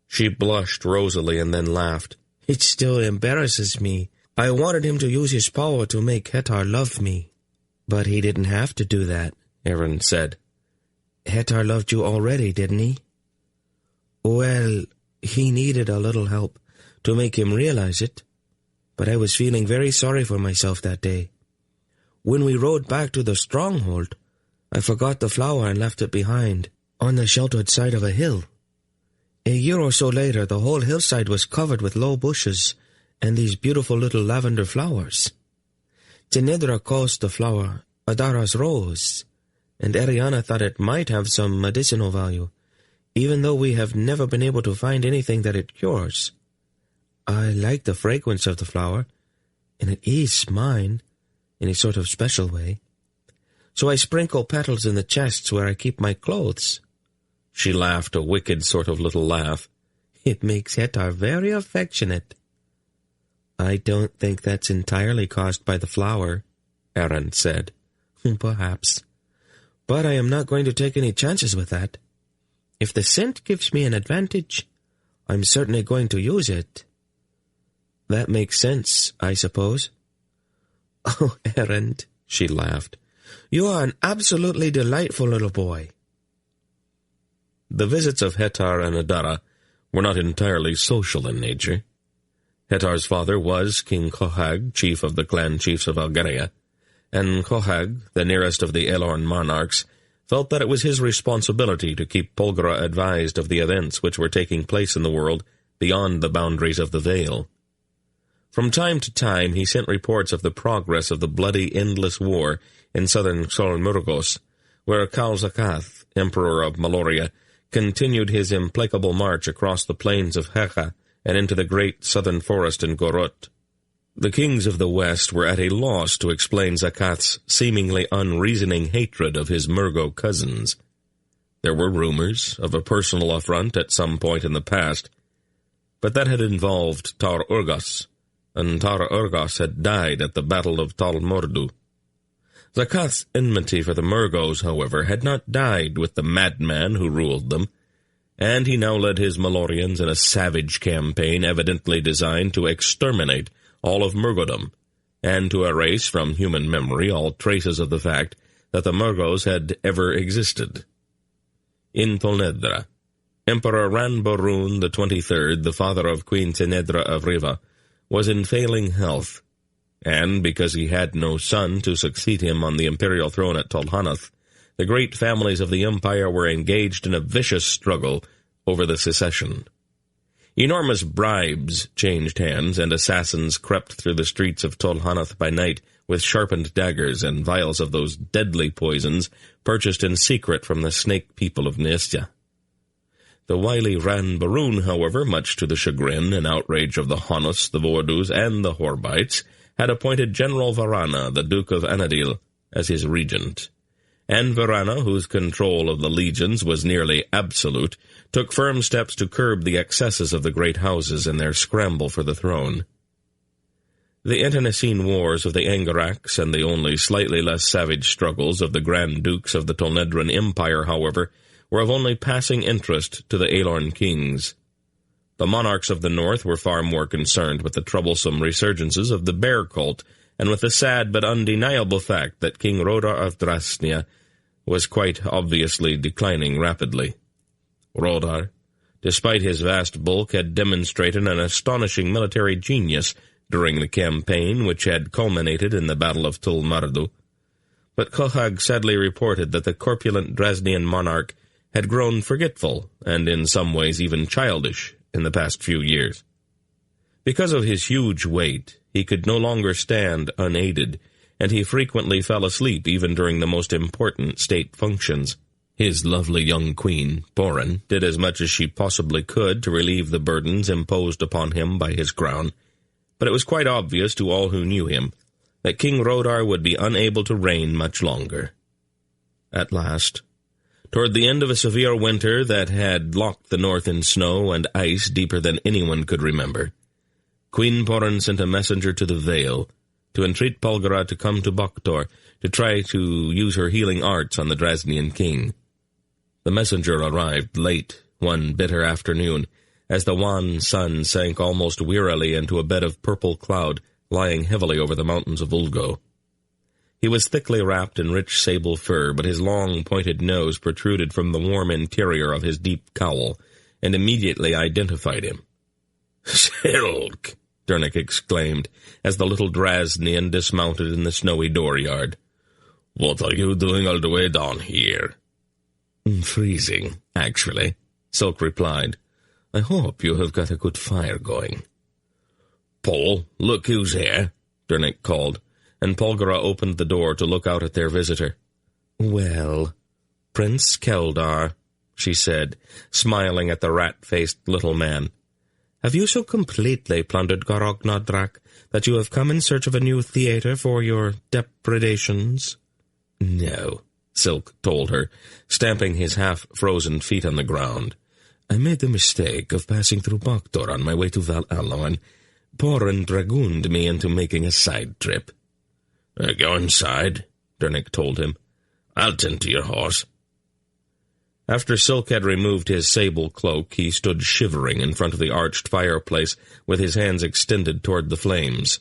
She blushed rosily and then laughed. "It still embarrasses me. I wanted him to use his power to make Hetar love me. But he didn't have to do that," Errand said. "Hetar loved you already, didn't he?" "Well, he needed a little help to make him realize it, but I was feeling very sorry for myself that day. When we rode back to the stronghold, I forgot the flower and left it behind, on the sheltered side of a hill. A year or so later, the whole hillside was covered with low bushes and these beautiful little lavender flowers. Tenedra calls the flower Adara's rose, and Eriana thought it might have some medicinal value, even though we have never been able to find anything that it cures. I like the fragrance of the flower, and it eased mine in a sort of special way. So I sprinkle petals in the chests where I keep my clothes." She laughed a wicked sort of little laugh. "It makes Hetar very affectionate." "I don't think that's entirely caused by the flower," Errand said. "Perhaps. But I am not going to take any chances with that. If the scent gives me an advantage, I'm certainly going to use it." "That makes sense, I suppose." "Oh, Errand," she laughed, "you are an absolutely delightful little boy." The visits of Hetar and Adara were not entirely social in nature. Hetar's father was King Khohag, chief of the clan chiefs of Algeria, and Khohag, the nearest of the Elorn monarchs, felt that it was his responsibility to keep Polgara advised of the events which were taking place in the world beyond the boundaries of the Vale. From time to time he sent reports of the progress of the bloody, endless war in southern Solmurgos, where Kal-Zakath, emperor of Malloreon, continued his implacable march across the plains of Hecha and into the great southern forest in Gorot. The kings of the west were at a loss to explain Zakath's seemingly unreasoning hatred of his Murgo cousins. There were rumors of a personal affront at some point in the past, but that had involved Tar Urgas, and Tar Urgas had died at the Battle of Tal Mordu. Zakath's enmity for the Murgos, however, had not died with the madman who ruled them, and he now led his Malloreons in a savage campaign evidently designed to exterminate all of Murgodom, and to erase from human memory all traces of the fact that the Murgos had ever existed. In Tolnedra, Emperor Ranborun the 23rd, the father of Queen Tenedra of Riva, was in failing health, and because he had no son to succeed him on the imperial throne at Tolhanath, the great families of the empire were engaged in a vicious struggle over the succession. Enormous bribes changed hands, and assassins crept through the streets of Tolhanath by night with sharpened daggers and vials of those deadly poisons purchased in secret from the snake people of Neistia. The wily Ranborun, however, much to the chagrin and outrage of the Honus, the Vordus, and the Horbites, had appointed General Varana, the Duke of Anadil, as his regent. And Varana, whose control of the legions was nearly absolute, took firm steps to curb the excesses of the great houses in their scramble for the throne. The internecine wars of the Angaraks and the only slightly less savage struggles of the Grand Dukes of the Tolnedran Empire, however, were of only passing interest to the Elorn kings. The monarchs of the north were far more concerned with the troublesome resurgences of the bear cult, and with the sad but undeniable fact that King Rodar of Drasnia was quite obviously declining rapidly. Rodar, despite his vast bulk, had demonstrated an astonishing military genius during the campaign which had culminated in the Battle of Tul Mardu. But Khohag sadly reported that the corpulent Drasnian monarch had grown forgetful, and in some ways even childish, in the past few years. Because of his huge weight, he could no longer stand unaided, and he frequently fell asleep even during the most important state functions. His lovely young queen, Porin, did as much as she possibly could to relieve the burdens imposed upon him by his crown, but it was quite obvious to all who knew him that King Rodar would be unable to reign much longer. At last, toward the end of a severe winter that had locked the north in snow and ice deeper than anyone could remember, Queen Porin sent a messenger to the Vale to entreat Polgara to come to Boktor to try to use her healing arts on the Drasnian king. The messenger arrived late one bitter afternoon, as the wan sun sank almost wearily into a bed of purple cloud lying heavily over the mountains of Ulgo. He was thickly wrapped in rich sable fur, but his long, pointed nose protruded from the warm interior of his deep cowl, and immediately identified him. "Silk!" Dernick exclaimed, as the little Drasnian dismounted in the snowy dooryard. "What are you doing all the way down here?" "Freezing, actually," Silk replied. "I hope you have got a good fire going." "Pol, look who's here," Dernick called, and Polgara opened the door to look out at their visitor. "Well, Prince Keldar," she said, smiling at the rat-faced little man. "Have you so completely plundered Gorog Nodrak that you have come in search of a new theater for your depredations?" "No," Silk told her, stamping his half-frozen feet on the ground. "I made the mistake of passing through Boktor on my way to Val Alloan. Porin dragooned me into making a side trip." "Go inside," Dernick told him. "I'll tend to your horse." After Silk had removed his sable cloak, he stood shivering in front of the arched fireplace with his hands extended toward the flames.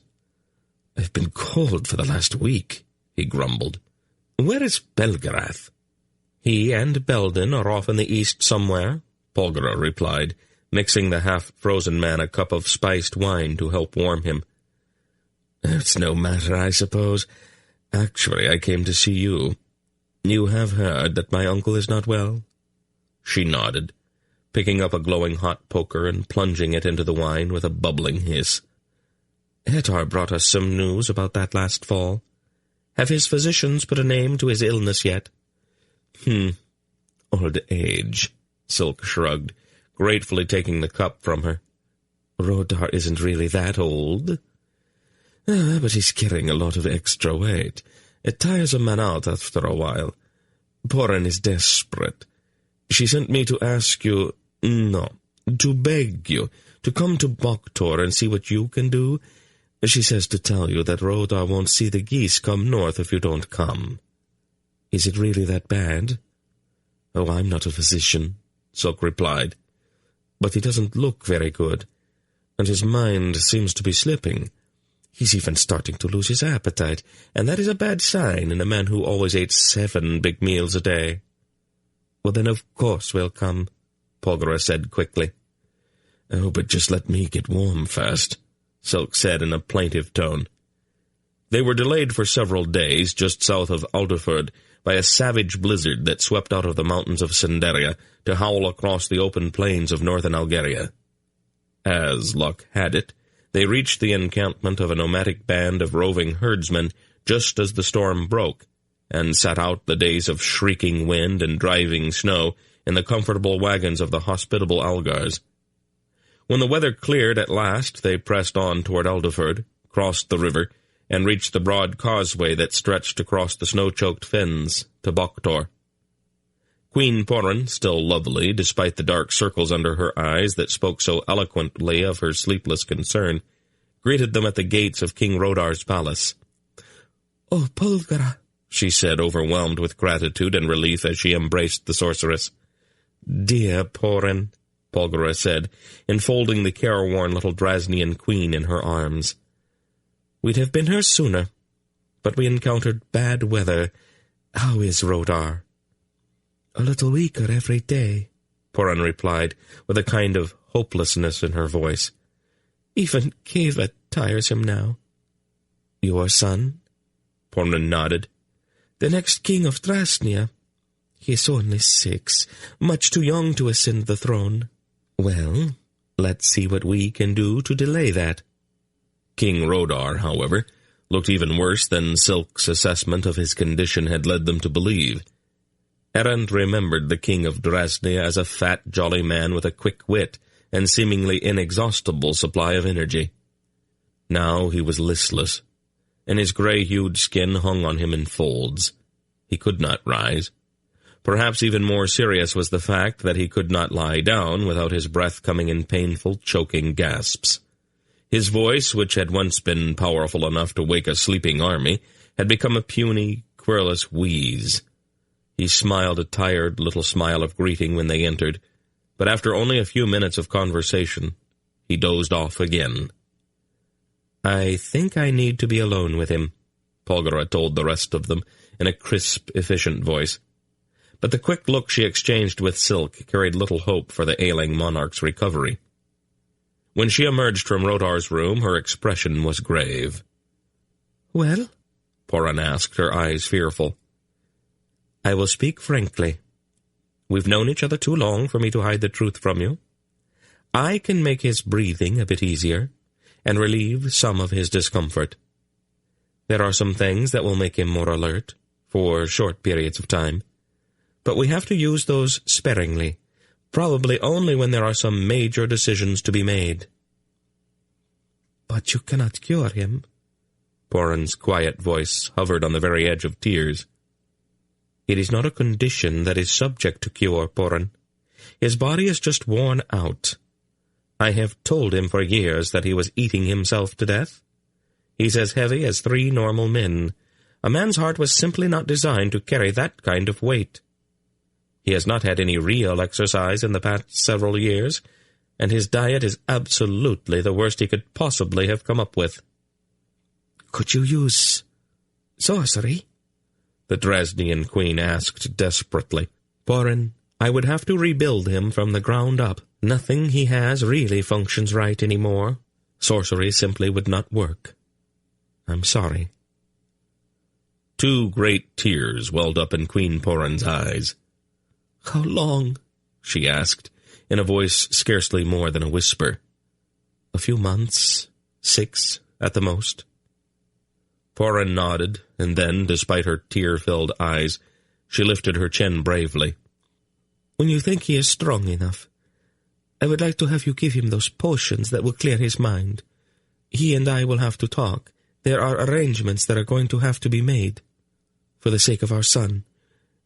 "I've been cold for the last week," he grumbled. "Where is Belgarath?" "He and Belden are off in the east somewhere," Polgara replied, mixing the half-frozen man a cup of spiced wine to help warm him. "It's no matter, I suppose. Actually, I came to see you. You have heard that my uncle is not well?" She nodded, picking up a glowing hot poker and plunging it into the wine with a bubbling hiss. "Hetar brought us some news about that last fall. Have his physicians put a name to his illness yet?" Old age," Silk shrugged, gratefully taking the cup from her. "Rodar isn't really that old. But he's carrying a lot of extra weight. It tires a man out after a while. Porin is desperate. She sent me to ask you, to beg you, to come to Boktor and see what you can do. She says to tell you that Rodar won't see the geese come north if you don't come." "Is it really that bad?" "Oh, I'm not a physician," Silk replied. "But he doesn't look very good, and his mind seems to be slipping. He's even starting to lose his appetite, and that is a bad sign in a man who always ate 7 big meals a day." "Well, then of course we'll come," Polgara said quickly. "Oh, but just let me get warm first," Silk said in a plaintive tone. They were delayed for several days just south of Aldeford by a savage blizzard that swept out of the mountains of Senderia to howl across the open plains of northern Algeria. As luck had it, they reached the encampment of a nomadic band of roving herdsmen just as the storm broke, and sat out the days of shrieking wind and driving snow in the comfortable wagons of the hospitable Algars. When the weather cleared at last, they pressed on toward Aldeford, crossed the river, and reached the broad causeway that stretched across the snow-choked fens to Boktor. Queen Porin, still lovely, despite the dark circles under her eyes that spoke so eloquently of her sleepless concern, greeted them at the gates of King Rodar's palace. "Oh, Polgara," she said, overwhelmed with gratitude and relief as she embraced the sorceress. "Dear Porin," Polgara said, enfolding the careworn little Drasnian queen in her arms. "We'd have been here sooner, but we encountered bad weather. How is Rodar?" "A little weaker every day," Porin replied, with a kind of hopelessness in her voice. "Even Kiva tires him now." "Your son?" Porin nodded. "The next king of Drasnia. He is only 6, much too young to ascend the throne." "Well, let's see what we can do to delay that." King Rodar, however, looked even worse than Silk's assessment of his condition had led them to believe. Erend remembered the king of Drasnia as a fat, jolly man with a quick wit and seemingly inexhaustible supply of energy. Now he was listless, and his grey-hued skin hung on him in folds. He could not rise. Perhaps even more serious was the fact that he could not lie down without his breath coming in painful, choking gasps. His voice, which had once been powerful enough to wake a sleeping army, had become a puny, querulous wheeze. He smiled a tired little smile of greeting when they entered, but after only a few minutes of conversation, he dozed off again. "I think I need to be alone with him," Polgara told the rest of them in a crisp, efficient voice. But the quick look she exchanged with Silk carried little hope for the ailing monarch's recovery. When she emerged from Rodar's room, her expression was grave. "Well?" Poran asked, her eyes fearful. "I will speak frankly. We've known each other too long for me to hide the truth from you. I can make his breathing a bit easier, and relieve some of his discomfort. There are some things that will make him more alert, for short periods of time, but we have to use those sparingly, probably only when there are some major decisions to be made." "But you cannot cure him." Poran's quiet voice hovered on the very edge of tears. "It is not a condition that is subject to cure, Poran. His body is just worn out. I have told him for years that he was eating himself to death. He's as heavy as 3 normal men. A man's heart was simply not designed to carry that kind of weight. He has not had any real exercise in the past several years, and his diet is absolutely the worst he could possibly have come up with." "Could you use sorcery?" the Drasnian queen asked desperately. "Poran, I would have to rebuild him from the ground up. Nothing he has really functions right anymore. Sorcery simply would not work. I'm sorry." 2 great tears welled up in Queen Poran's eyes. "How long?" she asked, in a voice scarcely more than a whisper. "A few months, 6 at the most." Poran nodded, and then, despite her tear-filled eyes, she lifted her chin bravely. "When you think he is strong enough, I would like to have you give him those potions that will clear his mind. He and I will have to talk. There are arrangements that are going to have to be made, for the sake of our son,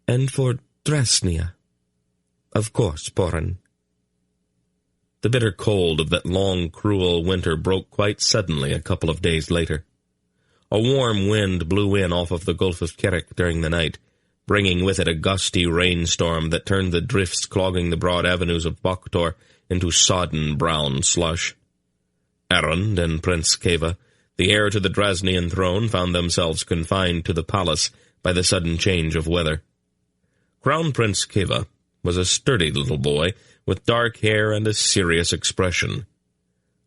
and for Drasnia." "Of course, Poran." The bitter cold of that long, cruel winter broke quite suddenly a couple of days later. A warm wind blew in off of the Gulf of Kerek during the night, bringing with it a gusty rainstorm that turned the drifts clogging the broad avenues of Boktor into sodden brown slush. Erend and Prince Keva, the heir to the Drasnian throne, found themselves confined to the palace by the sudden change of weather. Crown Prince Keva was a sturdy little boy with dark hair and a serious expression.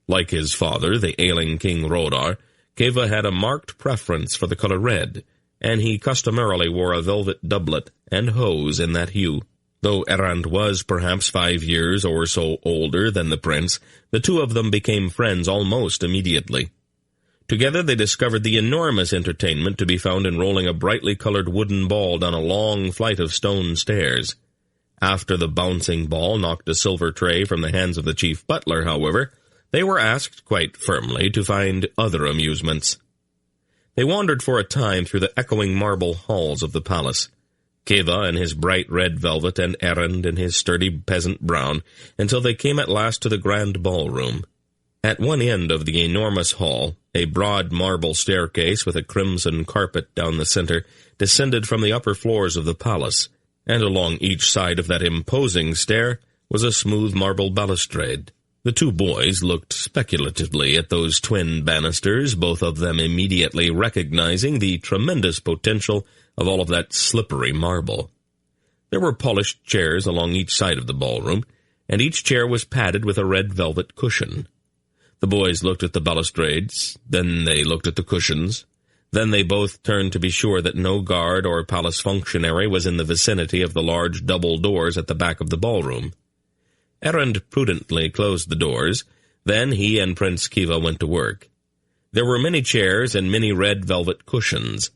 Like his father, the ailing King Rodar, Keva had a marked preference for the color red, and he customarily wore a velvet doublet and hose in that hue. Though Erend was perhaps 5 years or so older than the prince, the two of them became friends almost immediately. Together they discovered the enormous entertainment to be found in rolling a brightly colored wooden ball down a long flight of stone stairs. After the bouncing ball knocked a silver tray from the hands of the chief butler, however, they were asked, quite firmly, to find other amusements. They wandered for a time through the echoing marble halls of the palace, Keva in his bright red velvet and Erend in his sturdy peasant brown, until they came at last to the grand ballroom. At one end of the enormous hall, a broad marble staircase with a crimson carpet down the center descended from the upper floors of the palace, and along each side of that imposing stair was a smooth marble balustrade. The 2 boys looked speculatively at those twin banisters, both of them immediately recognizing the tremendous potential of all of that slippery marble. There were polished chairs along each side of the ballroom, and each chair was padded with a red velvet cushion. The boys looked at the balustrades, then they looked at the cushions, then they both turned to be sure that no guard or palace functionary was in the vicinity of the large double doors at the back of the ballroom. Erend prudently closed the doors. Then he and Prince Keva went to work. There were many chairs and many red velvet cushions.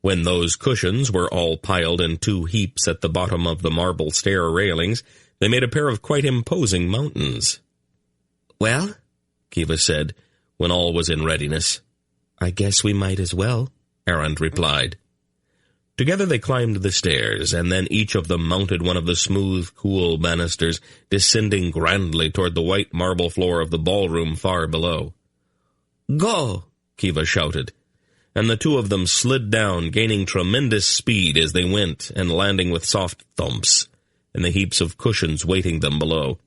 When those cushions were all piled in 2 heaps at the bottom of the marble stair railings, they made a pair of quite imposing mountains. "Well," Kiva said, when all was in readiness. "I guess we might as well," Errand replied. Together they climbed the stairs, and then each of them mounted one of the smooth, cool banisters, descending grandly toward the white marble floor of the ballroom far below. "Go!" Kiva shouted, and the 2 of them slid down, gaining tremendous speed as they went, and landing with soft thumps in the heaps of cushions waiting them below.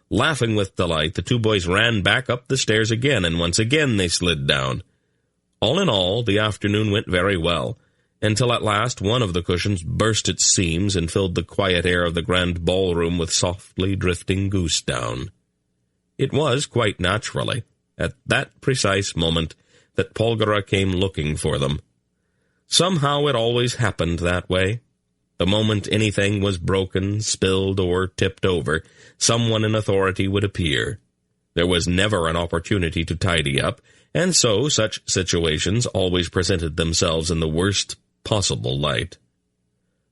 Laughing with delight, the 2 boys ran back up the stairs again, and once again they slid down. All in all, the afternoon went very well, until at last one of the cushions burst its seams and filled the quiet air of the grand ballroom with softly drifting goose down. It was, quite naturally, at that precise moment that Polgara came looking for them. Somehow it always happened that way. The moment anything was broken, spilled, or tipped over, someone in authority would appear. There was never an opportunity to tidy up, and so such situations always presented themselves in the worst possible light.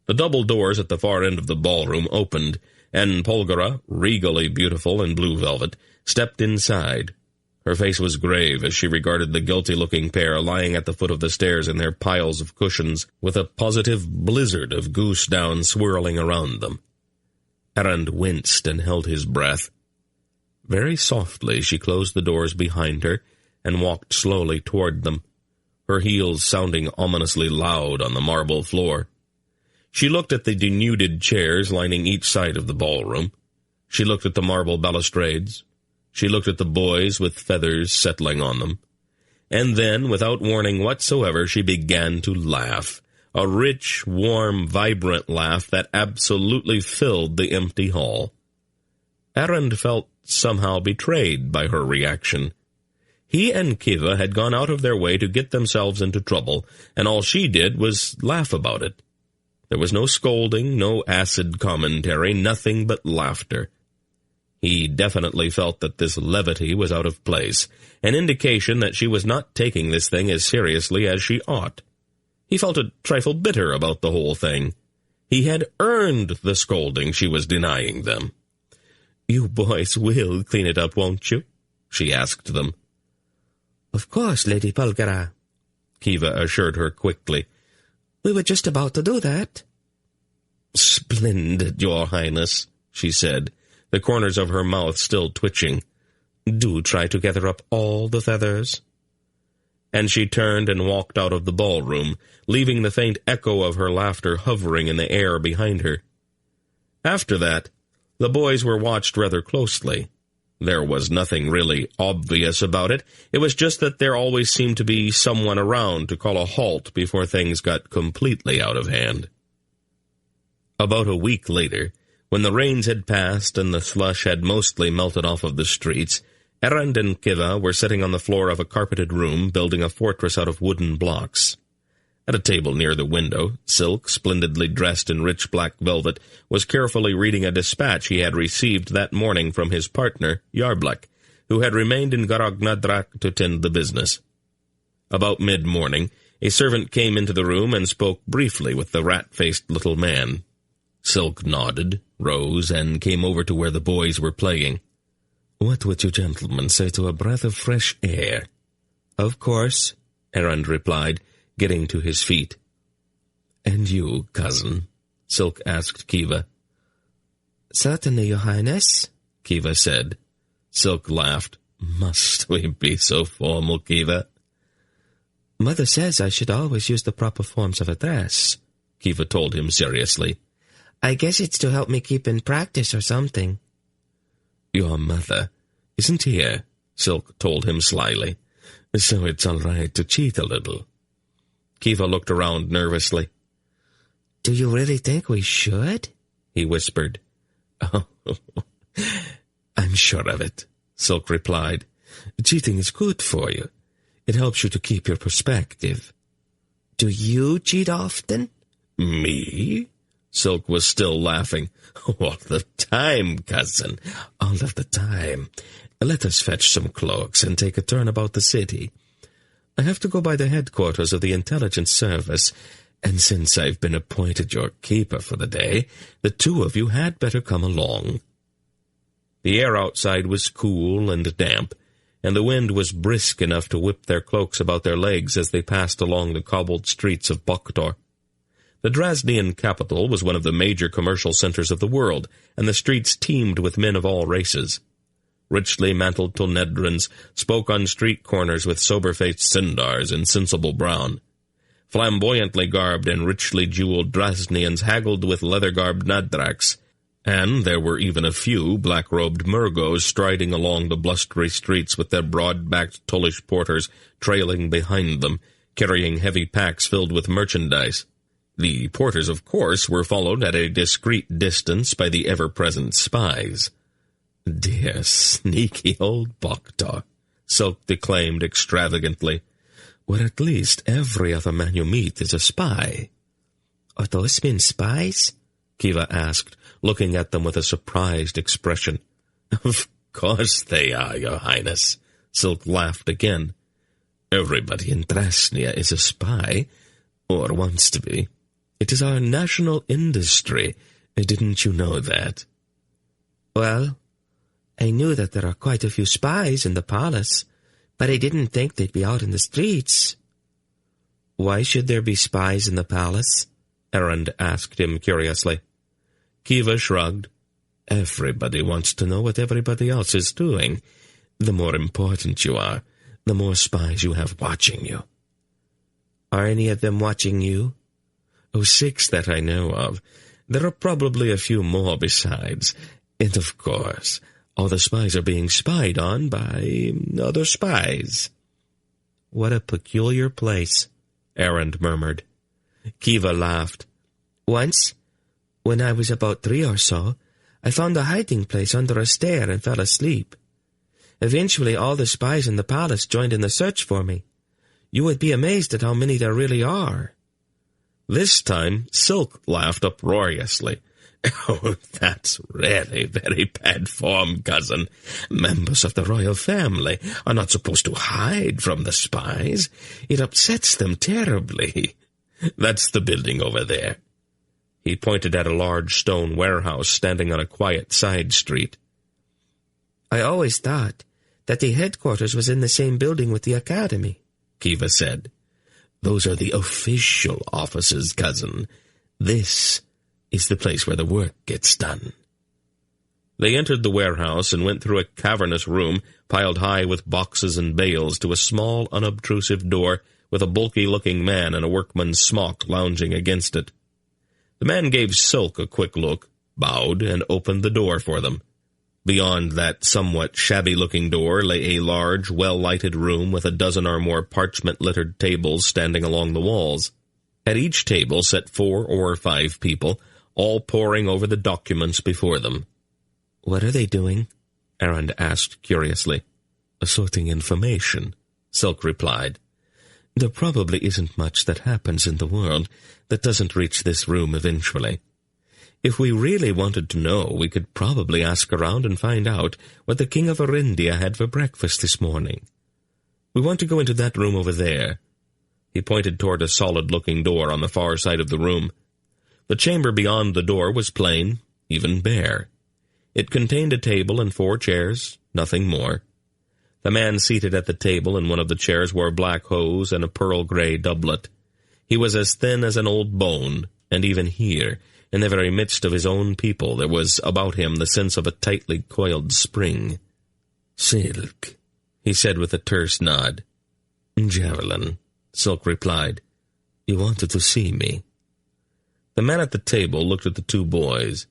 The double doors at the far end of the ballroom opened, and Polgara, regally beautiful in blue velvet, stepped inside. Her face was grave as she regarded the guilty-looking pair lying at the foot of the stairs in their piles of cushions, with a positive blizzard of goose down swirling around them. Errand winced and held his breath. Very softly she closed the doors behind her and walked slowly toward them, her heels sounding ominously loud on the marble floor. She looked at the denuded chairs lining each side of the ballroom. She looked at the marble balustrades. She looked at the boys with feathers settling on them. And then, without warning whatsoever, she began to laugh, a rich, warm, vibrant laugh that absolutely filled the empty hall. Errand felt somehow betrayed by her reaction. He and Kiva had gone out of their way to get themselves into trouble, and all she did was laugh about it. There was no scolding, no acid commentary, nothing but laughter. He definitely felt that this levity was out of place, an indication that she was not taking this thing as seriously as she ought. He felt a trifle bitter about the whole thing. He had earned the scolding she was denying them. "You boys will clean it up, won't you?" she asked them. "Of course, Lady Polgara," Kiva assured her quickly. "We were just about to do that." "Splendid, Your Highness," she said, the corners of her mouth still twitching. "Do try to gather up all the feathers." And she turned and walked out of the ballroom, leaving the faint echo of her laughter hovering in the air behind her. After that, the boys were watched rather closely. There was nothing really obvious about it. It was just that there always seemed to be someone around to call a halt before things got completely out of hand. About a week later, when the rains had passed and the slush had mostly melted off of the streets, Errand and Kiva were sitting on the floor of a carpeted room, building a fortress out of wooden blocks. At a table near the window, Silk, splendidly dressed in rich black velvet, was carefully reading a dispatch he had received that morning from his partner, Yarblek, who had remained in Garagnadrak to tend the business. About mid-morning, a servant came into the room and spoke briefly with the rat-faced little man. Silk nodded, rose, and came over to where the boys were playing. "What would you gentlemen say to a breath of fresh air?" "Of course," Errand replied, getting to his feet. "And you, cousin?" Silk asked Kiva. "Certainly, Your Highness," Kiva said. Silk laughed. "Must we be so formal, Kiva?" "Mother says I should always use the proper forms of address," Kiva told him seriously. "I guess it's to help me keep in practice or something." "Your mother isn't here," Silk told him slyly, "so it's all right to cheat a little." Kiva looked around nervously. "Do you really think we should?" he whispered. "Oh, I'm sure of it," Silk replied. "Cheating is good for you. It helps you to keep your perspective." "Do you cheat often?" "Me?" Silk was still laughing. "All the time, cousin, all of the time. Let us fetch some cloaks and take a turn about the city." I have to go by the headquarters of the intelligence service, and since I've been appointed your keeper for the day, the two of you had better come along." The air outside was cool and damp, and the wind was brisk enough to whip their cloaks about their legs as they passed along the cobbled streets of Bakhtor. The Draznian capital was one of the major commercial centers of the world, and the streets teemed with men of all races. Richly mantled Tonedrins spoke on street corners with sober-faced Sindars in sensible brown. Flamboyantly garbed and richly jeweled Draznians haggled with leather-garbed Nadraks, and there were even a few black-robed Murgos striding along the blustery streets with their broad-backed Tulish porters trailing behind them, carrying heavy packs filled with merchandise. The porters, of course, were followed at a discreet distance by the ever-present spies. "Dear sneaky old Bakhtor," Silk declaimed extravagantly, "where at least every other man you meet is a spy." "Are those men spies?" Kiva asked, looking at them with a surprised expression. "Of course they are, Your Highness," Silk laughed again. "Everybody in Drasnia is a spy, or wants to be. It is our national industry. Didn't you know that?" "Well, I knew that there are quite a few spies in the palace, but I didn't think they'd be out in the streets." "Why should there be spies in the palace?" Erend asked him curiously. Kiva shrugged. "Everybody wants to know what everybody else is doing. The more important you are, the more spies you have watching you." "Are any of them watching you?" "Oh, 6 that I know of. There are probably a few more besides. And of course, all the spies are being spied on by other spies." "What a peculiar place," Erend murmured. Kiva laughed. "Once, when I was about 3 or so, I found a hiding place under a stair and fell asleep. Eventually all the spies in the palace joined in the search for me. You would be amazed at how many there really are." This time Silk laughed uproariously. "Oh, that's really very bad form, cousin. Members of the royal family are not supposed to hide from the spies. It upsets them terribly. That's the building over there." He pointed at a large stone warehouse standing on a quiet side street. "I always thought that the headquarters was in the same building with the academy," Kiva said. "Those are the official offices, cousin. This is the place where the work gets done." They entered the warehouse and went through a cavernous room piled high with boxes and bales to a small, unobtrusive door with a bulky-looking man in a workman's smock lounging against it. The man gave Silk a quick look, bowed, and opened the door for them. Beyond that somewhat shabby-looking door lay a large, well-lighted room with a dozen or more parchment-littered tables standing along the walls. At each table sat 4 or 5 people, all poring over the documents before them. "What are they doing?" Erend asked curiously. "Assorting information," Silk replied. "There probably isn't much that happens in the world that doesn't reach this room eventually. If we really wanted to know, we could probably ask around and find out what the King of Arindia had for breakfast this morning. We want to go into that room over there." He pointed toward a solid-looking door on the far side of the room. The chamber beyond the door was plain, even bare. It contained a table and 4 chairs, nothing more. The man seated at the table in one of the chairs wore black hose and a pearl-gray doublet. He was as thin as an old bone, and even here, in the very midst of his own people, there was about him the sense of a tightly coiled spring. "Silk," he said with a terse nod. "Javelin," Silk replied. "You wanted to see me." The man at the table looked at the 2 boys.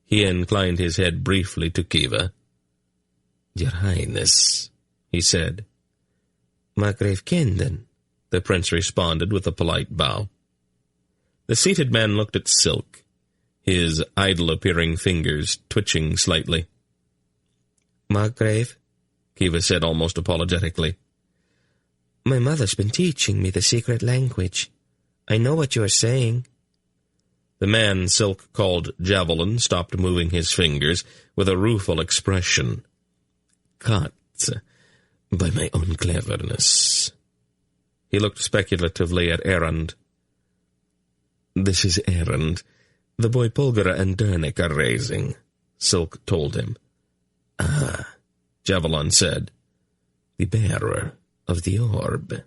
He inclined his head briefly to Kiva. "Your Highness," he said. "Margrave Kenden," the prince responded with a polite bow. The seated man looked at Silk, his idle-appearing fingers twitching slightly. "Margrave," Kiva said almost apologetically, "my mother's been teaching me the secret language. I know what you are saying." The man Silk called Javelin stopped moving his fingers with a rueful expression. "Caught by my own cleverness." He looked speculatively at Erend. "This is Erend, the boy Pulgara and Dernick are raising," Silk told him. "Ah," Javelin said. "the bearer of the orb."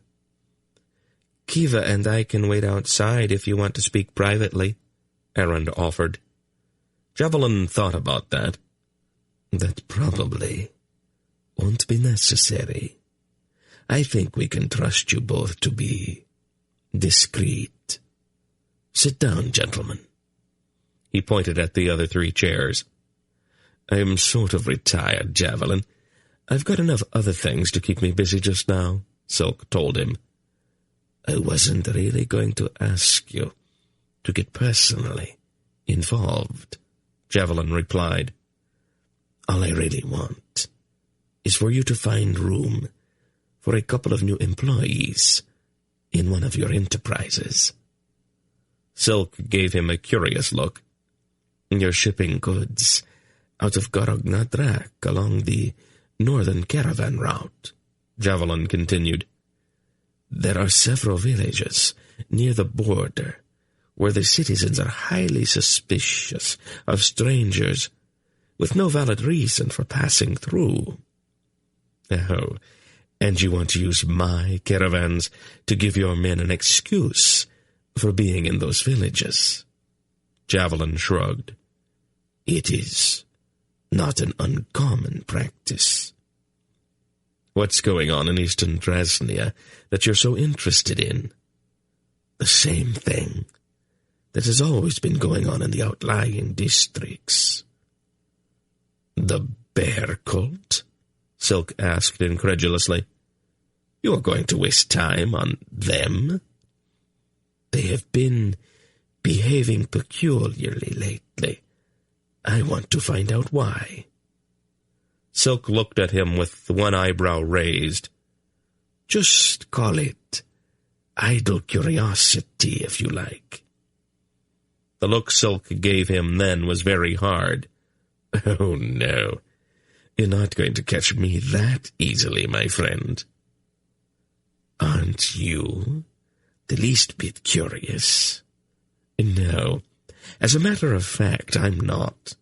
"Kiva and I can wait outside if you want to speak privately," Erend offered. Javelin thought about that. "That probably won't be necessary. I think we can trust you both to be discreet. Sit down, gentlemen." He pointed at the other 3 chairs. "I'm sort of retired, Javelin. I've got enough other things to keep me busy just now," Silk told him. "I wasn't really going to ask you to get personally involved," Javelin replied. "All I really want is for you to find room for a couple of new employees in one of your enterprises." Silk gave him a curious look. "You're shipping goods out of Gorog-Nadrak along the northern caravan route," Javelin continued. "There are several villages near the border where the citizens are highly suspicious of strangers with no valid reason for passing through." "Oh, and you want to use my caravans to give your men an excuse for being in those villages?" Javelin shrugged. "It is not an uncommon practice." "What's going on in Eastern Drasnia that you're so interested in?" "The same thing that has always been going on in the outlying districts." "The bear cult?" Silk asked incredulously. "You are going to waste time on them?" "They have been behaving peculiarly lately. I want to find out why." Silk looked at him with one eyebrow raised. "Just call it idle curiosity, if you like." The look Silk gave him then was very hard. "Oh, no. You're not going to catch me that easily, my friend." "Aren't you the least bit curious?" "No. As a matter of fact, I'm not.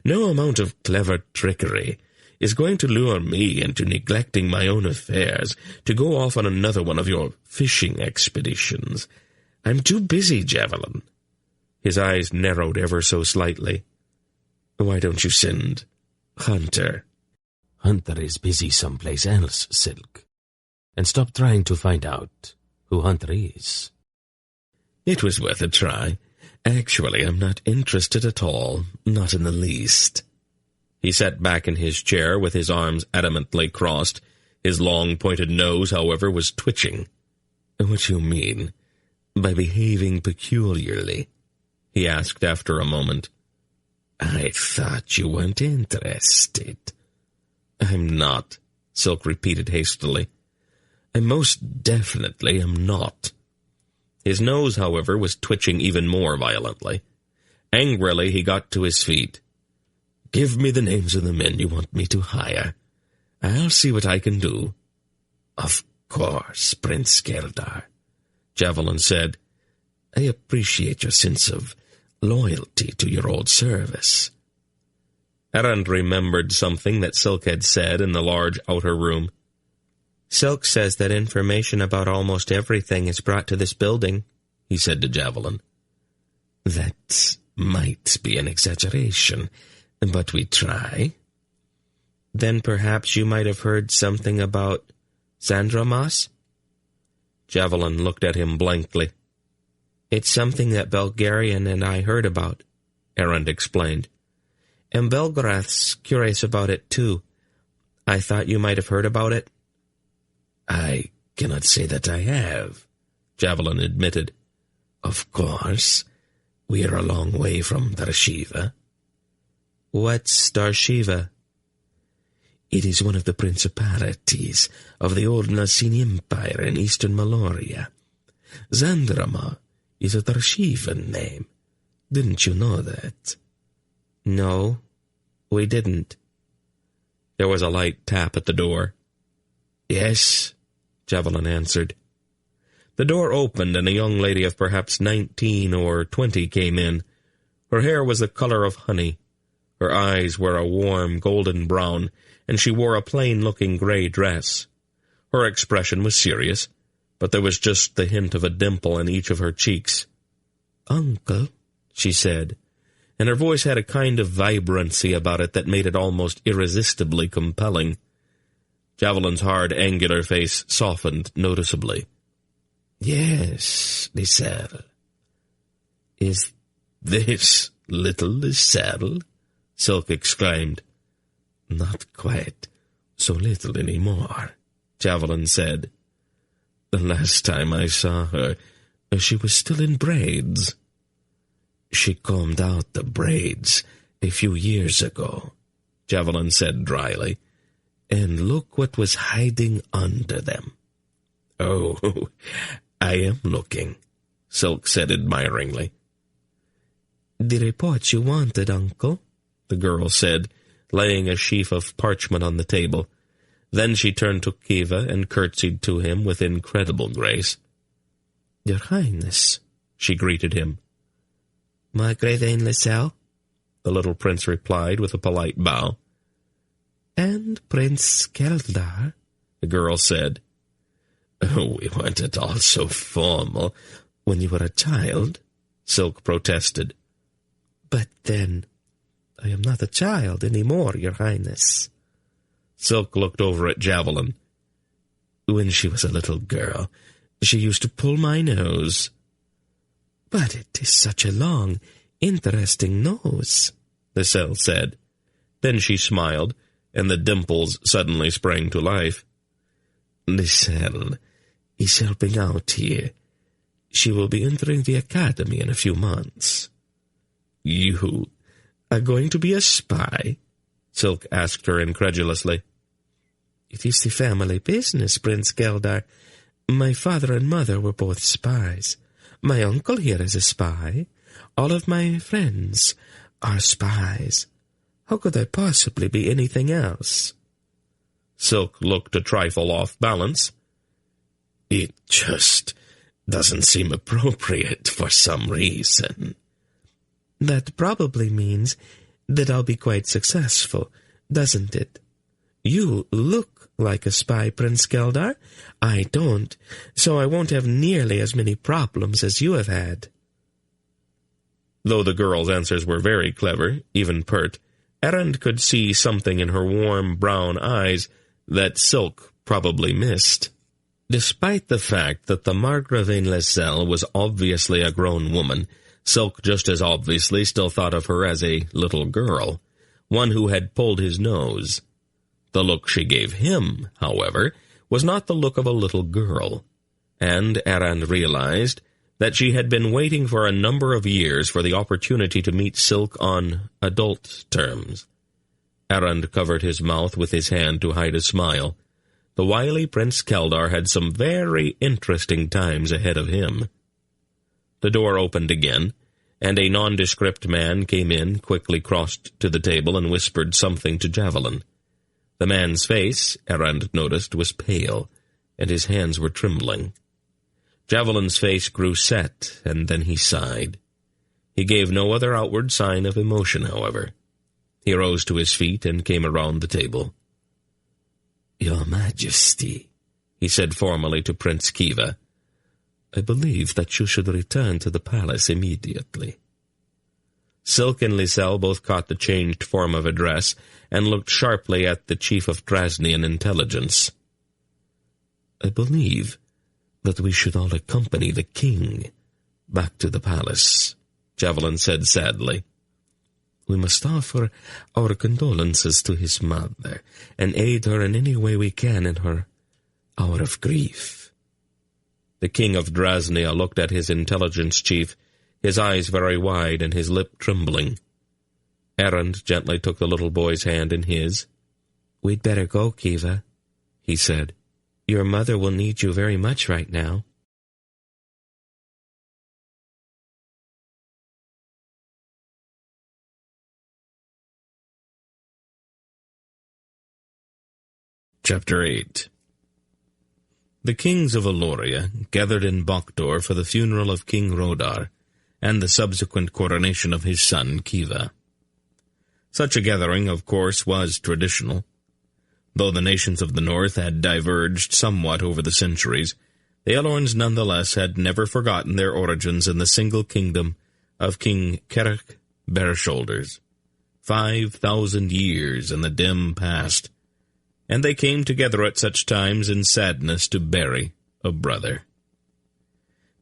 No amount of clever trickery is going to lure me into neglecting my own affairs to go off on another one of your fishing expeditions. I'm too busy, Javelin." His eyes narrowed ever so slightly. "Why don't you send Hunter?" "Hunter is busy someplace else, Silk. And stop trying to find out who Hunter is." "It was worth a try. Actually, I'm not interested at all, not in the least." He sat back in his chair with his arms adamantly crossed. His long, pointed nose, however, was twitching. "What do you mean by behaving peculiarly?" he asked after a moment. "I thought you weren't interested." "I'm not," Silk repeated hastily. "I most definitely am not." His nose, however, was twitching even more violently. Angrily, he got to his feet. "Give me the names of the men you want me to hire. I'll see what I can do." "Of course, Prince Geldar," Javelin said. "I appreciate your sense of loyalty to your old service." Erend remembered something that Silk had said in the large outer room. "Silk says that information about almost everything is brought to this building," he said to Javelin. "That might be an exaggeration, but we try." "Then perhaps you might have heard something about Xandromas?" Javelin looked at him blankly. "It's something that Belgarian and I heard about," Erend explained. "And Belgarath's curious about it, too. I thought you might have heard about it." "I cannot say that I have," Javelin admitted. "Of course, we are a long way from Darshiva." "What's Darshiva?" "It is one of the principalities of the old Nasini Empire in eastern Malloreon. Xandrama is a Darshivan name. Didn't you know that?" "No, we didn't." There was a light tap at the door. "Yes," Javelin answered. The door opened, and a young lady of perhaps 19 or 20 came in. Her hair was the color of honey. Her eyes were a warm golden brown, and she wore a plain-looking gray dress. Her expression was serious, but there was just the hint of a dimple in each of her cheeks. "Uncle," she said, and her voice had a kind of vibrancy about it that made it almost irresistibly compelling. Javelin's hard, angular face softened noticeably. "Yes, Liselle." "Is this little Liselle?" Silk exclaimed. "Not quite so little anymore," Javelin said. "The last time I saw her, she was still in braids." "She combed out the braids a few years ago," Javelin said dryly, "and look what was hiding under them." "Oh, I am looking," Silk said admiringly. "The report you wanted, Uncle," the girl said, laying a sheaf of parchment on the table. Then she turned to Kiva and curtsied to him with incredible grace. "Your Highness," she greeted him. "Margrethe Liselle," the little prince replied with a polite bow. "And Prince Keldar," the girl said. "Oh, we weren't at all so formal when you were a child," Silk protested. "But then, I am not a child any more, Your Highness." Silk looked over at Javelin. "When she was a little girl, she used to pull my nose." "But it is such a long, interesting nose," Liselle said. Then she smiled, and the dimples suddenly sprang to life. "Liselle is helping out here. She will be entering the academy in a few months." "You are going to be a spy?" Silk asked her incredulously. "It is the family business, Prince Keldar. My father and mother were both spies. My uncle here is a spy. All of my friends are spies. How could I possibly be anything else?" Silk looked a trifle off balance. "It just doesn't seem appropriate for some reason." "That probably means that I'll be quite successful, doesn't it? You look like a spy, Prince Keldar. I don't, so I won't have nearly as many problems as you have had." Though the girl's answers were very clever, even pert, Erend could see something in her warm brown eyes that Silk probably missed. Despite the fact that the Margravine Liselle was obviously a grown woman, Silk just as obviously still thought of her as a little girl, one who had pulled his nose. The look she gave him, however, was not the look of a little girl, and Erend realized that she had been waiting for a number of years for the opportunity to meet Silk on adult terms. Erend covered his mouth with his hand to hide a smile. The wily Prince Keldar had some very interesting times ahead of him. The door opened again, and a nondescript man came in, quickly crossed to the table, and whispered something to Javelin. The man's face, Erend noticed, was pale, and his hands were trembling. Javelin's face grew set, and then he sighed. He gave no other outward sign of emotion, however. He rose to his feet and came around the table. "Your Majesty," he said formally to Prince Kiva, "I believe that you should return to the palace immediately." Silk and Liselle both caught the changed form of address and looked sharply at the chief of Drasnian intelligence. "I believe that we should all accompany the king back to the palace," Javelin said sadly. "We must offer our condolences to his mother and aid her in any way we can in her hour of grief." The king of Drasnia looked at his intelligence chief, his eyes very wide and his lip trembling. Erend gently took the little boy's hand in his. "We'd better go, Kiva," he said. "Your mother will need you very much right now." Chapter 8. The kings of Eloria gathered in Boktor for the funeral of King Rodar and the subsequent coronation of his son Kiva. Such a gathering, of course, was traditional. Though the nations of the north had diverged somewhat over the centuries, the Elorns nonetheless had never forgotten their origins in the single kingdom of King Keric Bareshoulders. 5,000 years in the dim past, and they came together at such times in sadness to bury a brother.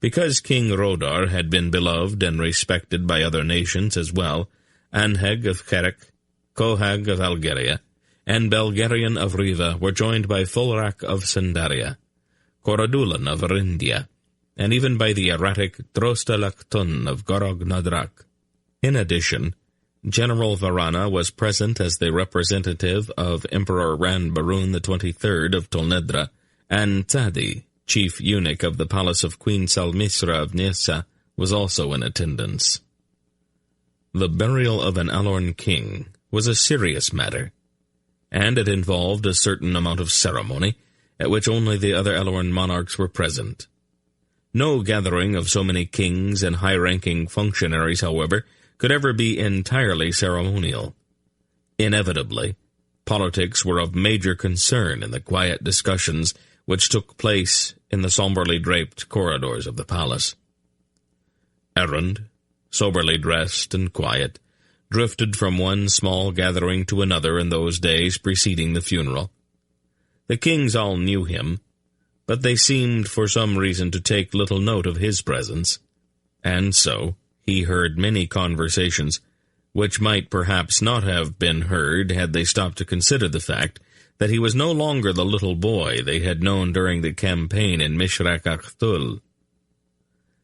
Because King Rodar had been beloved and respected by other nations as well, Anheg of Keric, Kohag of Algeria, and Belgarian of Riva were joined by Fulrak of Sandaria, Coradulan of Arindia, and even by the erratic Drostalactun of Gorog Nadrak. In addition, General Varana was present as the representative of Emperor Ranbarun XXIII of Tolnedra, and Tadi, chief eunuch of the palace of Queen Salmisra of Nissa, was also in attendance. The burial of an Elorn king was a serious matter, and it involved a certain amount of ceremony, at which only the other Elorn monarchs were present. No gathering of so many kings and high-ranking functionaries, however, could ever be entirely ceremonial. Inevitably, politics were of major concern in the quiet discussions which took place in the somberly draped corridors of the palace. Errand, soberly dressed and quiet, drifted from one small gathering to another in those days preceding the funeral. The kings all knew him, but they seemed for some reason to take little note of his presence, and so he heard many conversations which might perhaps not have been heard had they stopped to consider the fact that he was no longer the little boy they had known during the campaign in Mishrak Akhtul.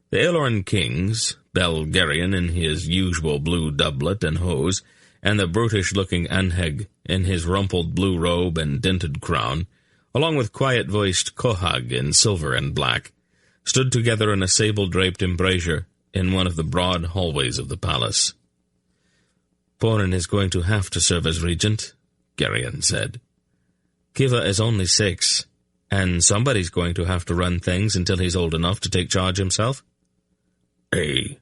The Elorn kings, Belgarian in his usual blue doublet and hose, and the brutish-looking Anheg in his rumpled blue robe and dinted crown, along with quiet-voiced Kohag in silver and black, stood together in a sable-draped embrasure in one of the broad hallways of the palace. "Porin is going to have to serve as regent," Garion said. "Kiva is only 6, and somebody's going to have to run things until he's old enough to take charge himself." "A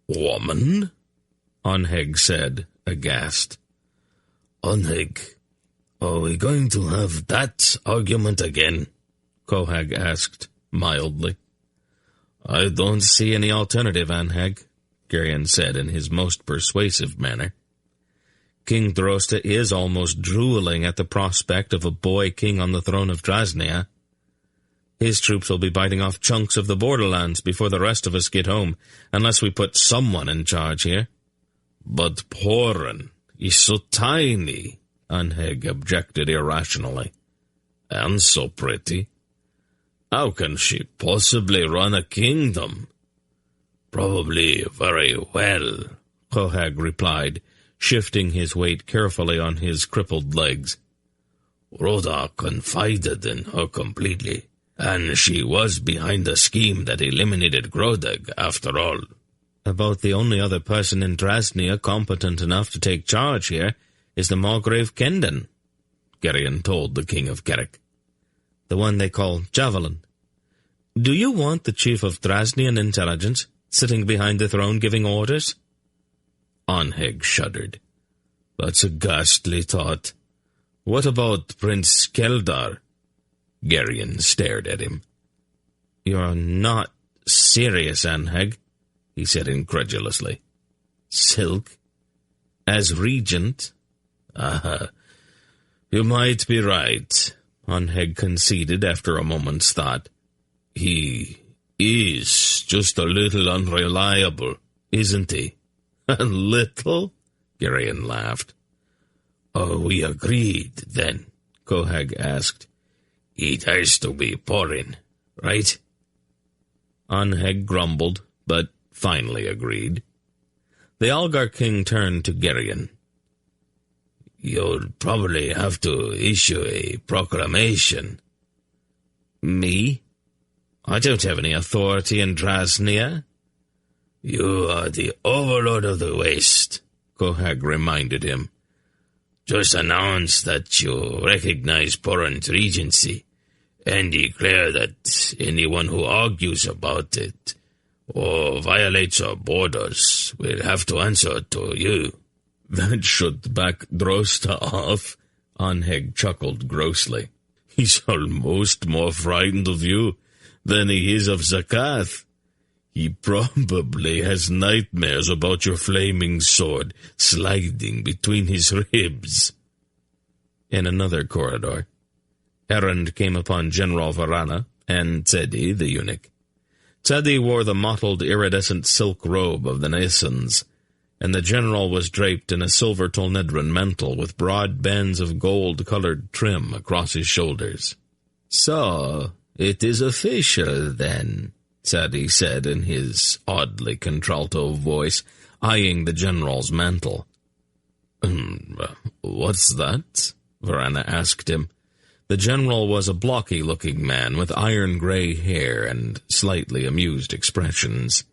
woman?" Onheg said, aghast. "Onheg, are we going to have that argument again?" Kohag asked mildly. "I don't see any alternative, Anheg," Garion said in his most persuasive manner. "King Drosta is almost drooling at the prospect of a boy king on the throne of Drasnia. His troops will be biting off chunks of the borderlands before the rest of us get home, unless we put someone in charge here." "But Porin is so tiny," Anheg objected irrationally. "And so pretty. How can she possibly run a kingdom?" "Probably very well," Kohag replied, shifting his weight carefully on his crippled legs. "Rodar confided in her completely, and she was behind the scheme that eliminated Grodeg, after all." "About the only other person in Drasnia competent enough to take charge here is the Margrave Kenden," Garion told the king of Keric. "The one they call Javelin. Do you want the chief of Drasnian intelligence sitting behind the throne giving orders?" Onheg shuddered. "That's a ghastly thought. What about Prince Keldar?" Garion stared at him. "You're not serious, Anheg," he said incredulously. "Silk? As regent?" You might be right," Onheg conceded after a moment's thought. "He is just a little unreliable, isn't he?" "A little?" Garion laughed. "Are we agreed, then?" Kohag asked. "It has to be Porin, right?" Onheg grumbled, but finally agreed. The Algar king turned to Garion. "You'll probably have to issue a proclamation." "Me? I don't have any authority in Drasnia." "You are the overlord of the West," Kohag reminded him. "Just announce that you recognize Porin's regency, and declare that anyone who argues about it or violates our borders will have to answer to you." "That should back Drosta off," Onheg chuckled grossly. "He's almost more frightened of you than he is of Zakath. He probably has nightmares about your flaming sword sliding between his ribs." In another corridor, Erend came upon General Varana and Tzedi, the eunuch. Tzedi wore the mottled iridescent silk robe of the Naysans, and the general was draped in a silver Tolnedran mantle with broad bands of gold-colored trim across his shoulders. "So, it is official, then," Tzedi said in his oddly contralto voice, eyeing the general's mantle. "What's that?" Varana asked him. The general was a blocky-looking man with iron-gray hair and slightly amused expressions.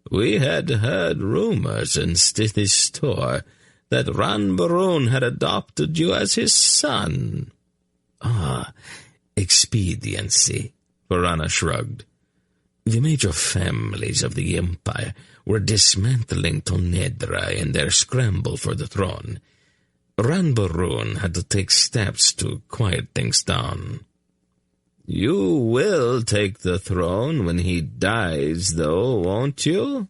"We had heard rumors in Stithis Tor that Ranbarun had adopted you as his son." "Ah, expediency," Varana shrugged. "The major families of the Empire were dismantling Tonedra in their scramble for the throne. Ranbarun had to take steps to quiet things down." "You will take the throne when he dies, though, won't you?"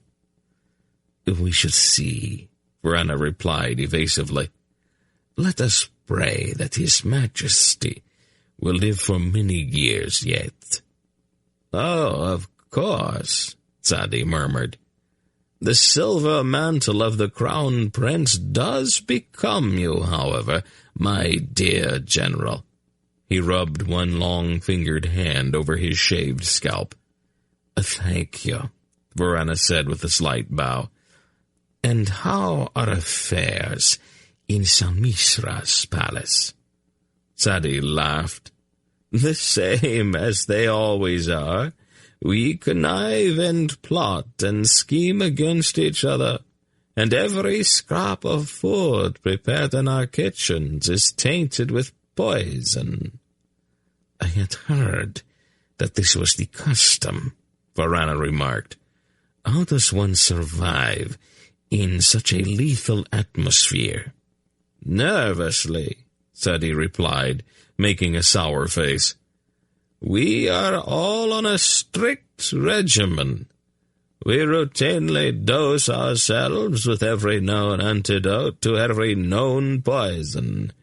"We shall see," Varana replied evasively. "Let us pray that His Majesty will live for many years yet." "Oh, of course," Tzedi murmured. "The silver mantle of the Crown Prince does become you, however, my dear general." He rubbed one long-fingered hand over his shaved scalp. "Thank you," Varana said with a slight bow. "And how are affairs in Samisra's palace?" Tzedi laughed. "The same as they always are. We connive and plot and scheme against each other, and every scrap of food prepared in our kitchens is tainted with poison." "I had heard that this was the custom," Varana remarked. "How does one survive in such a lethal atmosphere?" "Nervously," Tzedi replied, making a sour face. "We are all on a strict regimen. We routinely dose ourselves with every known antidote to every known poison.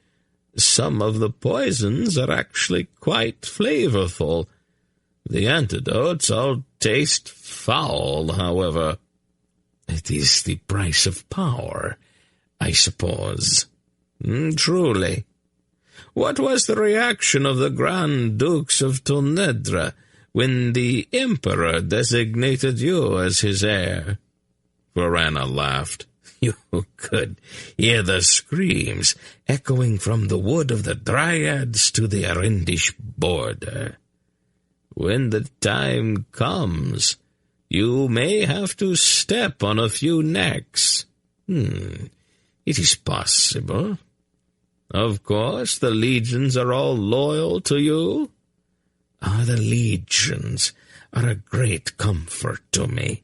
Some of the poisons are actually quite flavorful. The antidotes all taste foul, however." "It is the price of power, I suppose." "Truly. What was the reaction of the Grand Dukes of Tonedra when the Emperor designated you as his heir?" Varana laughed. "You could hear the screams echoing from the wood of the Dryads to the Arendish border." "When the time comes, you may have to step on a few necks." It is possible." "Of course, the legions are all loyal to you." "The legions are a great comfort to me."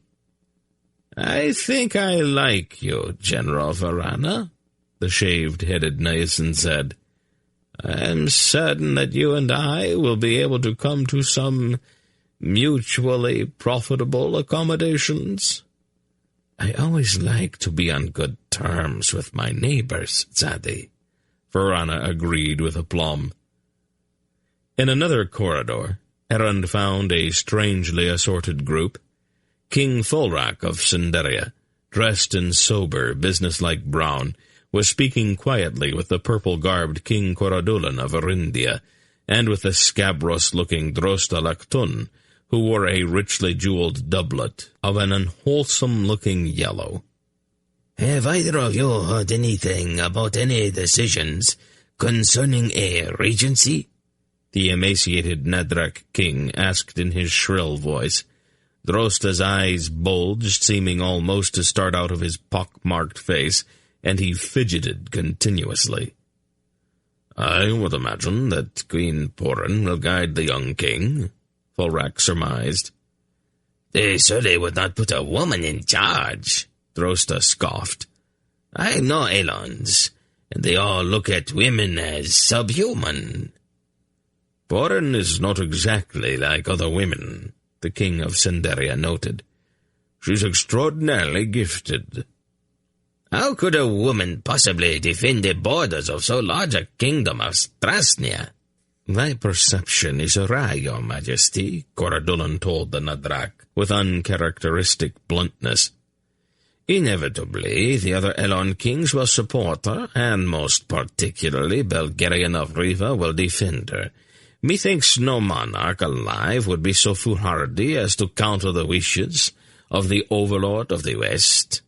"I think I like you, General Varana," the shaved-headed Naysan said. "I am certain that you and I will be able to come to some mutually profitable accommodations." "I always like to be on good terms with my neighbors, Tzedi," Varana agreed with aplomb. In another corridor, Erend found a strangely assorted group. King Fulrak of Cinderia, dressed in sober, businesslike brown, was speaking quietly with the purple-garbed King Coradulan of Arindia, and with the scabrous-looking Drosta Laktun, who wore a richly jeweled doublet of an unwholesome-looking yellow. "Have either of you heard anything about any decisions concerning a regency?" the emaciated Nedrak king asked in his shrill voice. Drosta's eyes bulged, seeming almost to start out of his pock-marked face, and he fidgeted continuously. I would imagine that Queen Porin will guide the young king, Fulrak surmised. They certainly would not put a woman in charge, Drosta scoffed. I know Elons, and they all look at women as subhuman. Porin is not exactly like other women, the king of Cinderia noted. She's extraordinarily gifted. How could a woman possibly defend the borders of so large a kingdom as Strasnia? My perception is awry, Your Majesty, Coradulan told the Nadrak, with uncharacteristic bluntness. Inevitably, the other Elon kings will support her, and most particularly Belgarian of Riva will defend her. Methinks no monarch alive would be so foolhardy as to counter the wishes of the overlord of the West.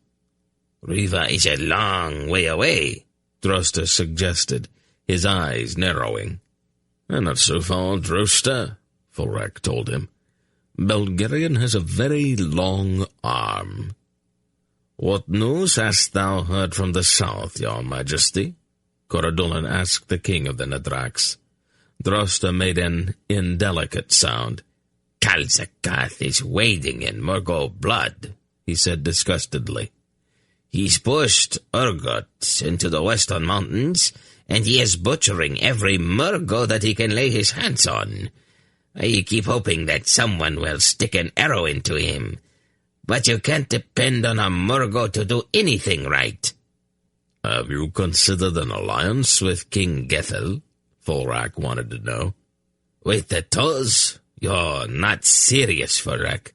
Riva is a long way away, Drosta suggested, his eyes narrowing. Not so far, Drosta, Fulrak told him. Belgarian has a very long arm. What news hast thou heard from the south, Your Majesty? Coradulan asked the king of the Nadraks. Drosta made an indelicate sound. Kalzakath is wading in Murgo blood, he said disgustedly. He's pushed Urgot into the western mountains, and he is butchering every Murgo that he can lay his hands on. I keep hoping that someone will stick an arrow into him, but you can't depend on a Murgo to do anything right. Have you considered an alliance with King Gethel? Fulrak wanted to know. With the Tulls? You're not serious, Fulrak.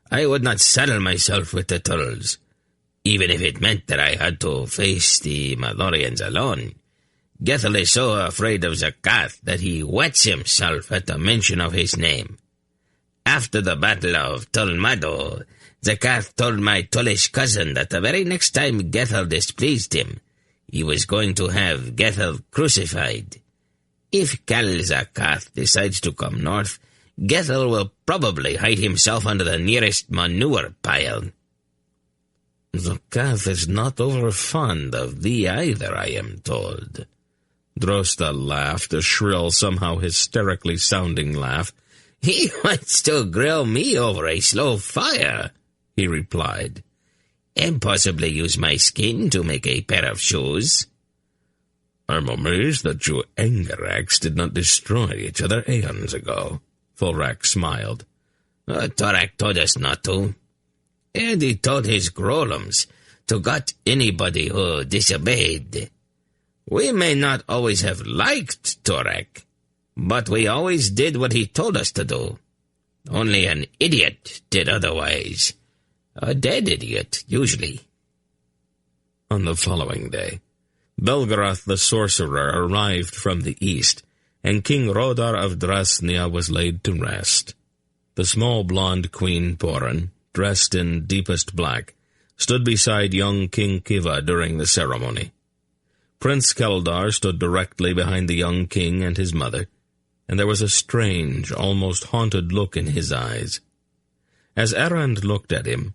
I would not saddle myself with the Tulls, even if it meant that I had to face the Malloreons alone. Gethel is so afraid of Zakath that he wets himself at the mention of his name. After the Battle of Tulmado, Zakath told my Tullish cousin that the very next time Gethel displeased him, he was going to have Gethel crucified. If Kal Zakath decides to come north, Gethel will probably hide himself under the nearest manure pile. Zakath is not over fond of thee either, I am told. Drosta laughed, a shrill, somehow hysterically sounding laugh. He wants to grill me over a slow fire, he replied, and possibly use my skin to make a pair of shoes. I'm amazed that you Angarax did not destroy each other aeons ago, Fulrak smiled. Torak told us not to, and he told his Grolums to gut anybody who disobeyed. We may not always have liked Torak, but we always did what he told us to do. Only an idiot did otherwise. A dead idiot, usually. On the following day, Belgarath the sorcerer arrived from the east, and King Rodar of Drasnia was laid to rest. The small blonde Queen Porin, dressed in deepest black, stood beside young King Kiva during the ceremony. Prince Keldar stood directly behind the young king and his mother, and there was a strange, almost haunted look in his eyes. As Errand looked at him,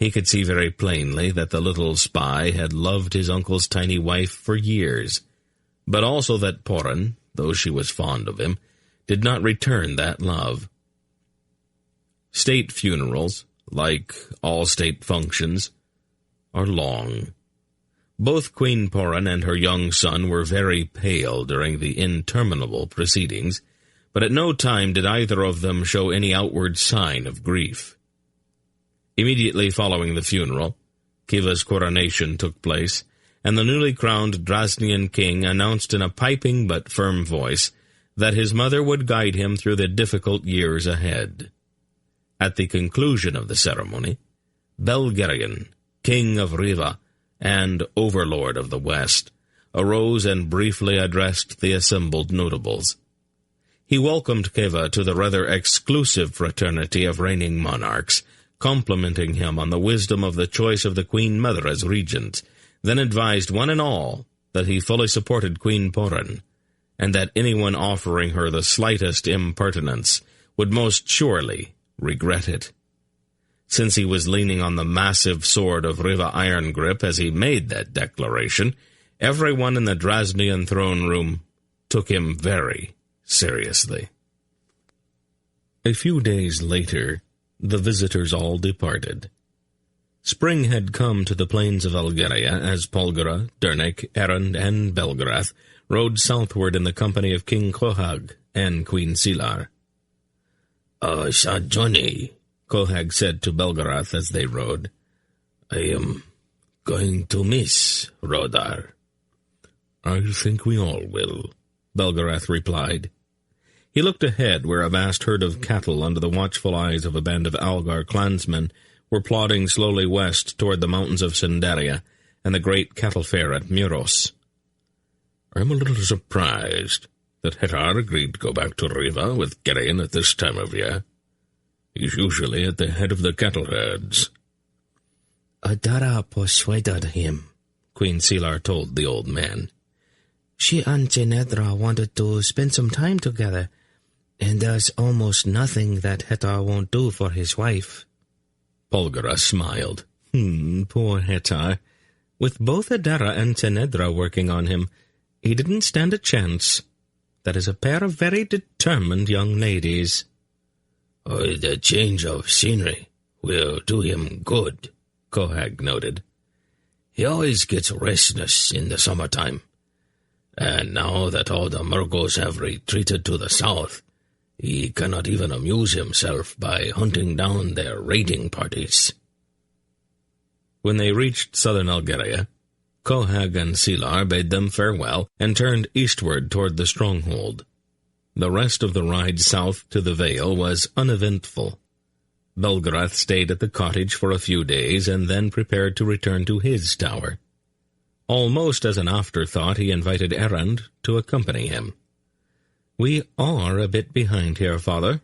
he could see very plainly that the little spy had loved his uncle's tiny wife for years, but also that Porin, though she was fond of him, did not return that love. State funerals, like all state functions, are long. Both Queen Porin and her young son were very pale during the interminable proceedings, but at no time did either of them show any outward sign of grief. Immediately following the funeral, Kiva's coronation took place, and the newly crowned Drasnian king announced in a piping but firm voice that his mother would guide him through the difficult years ahead. At the conclusion of the ceremony, Belgarian, king of Riva and overlord of the West, arose and briefly addressed the assembled notables. He welcomed Kiva to the rather exclusive fraternity of reigning monarchs, complimenting him on the wisdom of the choice of the Queen Mother as regent, then advised one and all that he fully supported Queen Porin, and that anyone offering her the slightest impertinence would most surely regret it. Since he was leaning on the massive sword of Riva Irongrip as he made that declaration, everyone in the Drasnian throne room took him very seriously. A few days later, the visitors all departed. Spring had come to the plains of Algeria as Polgara, Dernek, Erend, and Belgarath rode southward in the company of King Cohag and Queen Silar. Johnny, Cohag said to Belgarath as they rode, I am going to miss Rodar. I think we all will, Belgarath replied. He looked ahead where a vast herd of cattle under the watchful eyes of a band of Algar clansmen were plodding slowly west toward the mountains of Sindaria and the great cattle fair at Muros. I'm a little surprised that Hetar agreed to go back to Riva with Geraint at this time of year. He's usually at the head of the cattle herds. Adara persuaded him, Queen Silar told the old man. She and Genedra wanted to spend some time together, and there's almost nothing that Hetar won't do for his wife. Polgara smiled. Poor Hetar. With both Adara and Genedra working on him, he didn't stand a chance. That is a pair of very determined young ladies. The change of scenery will do him good, Cohag noted. He always gets restless in the summertime. And now that all the Murgos have retreated to the south, he cannot even amuse himself by hunting down their raiding parties. When they reached southern Algeria, Cohag and Silar bade them farewell and turned eastward toward the stronghold. The rest of the ride south to the Vale was uneventful. Belgarath stayed at the cottage for a few days and then prepared to return to his tower. Almost as an afterthought, he invited Erend to accompany him. We are a bit behind here, Father,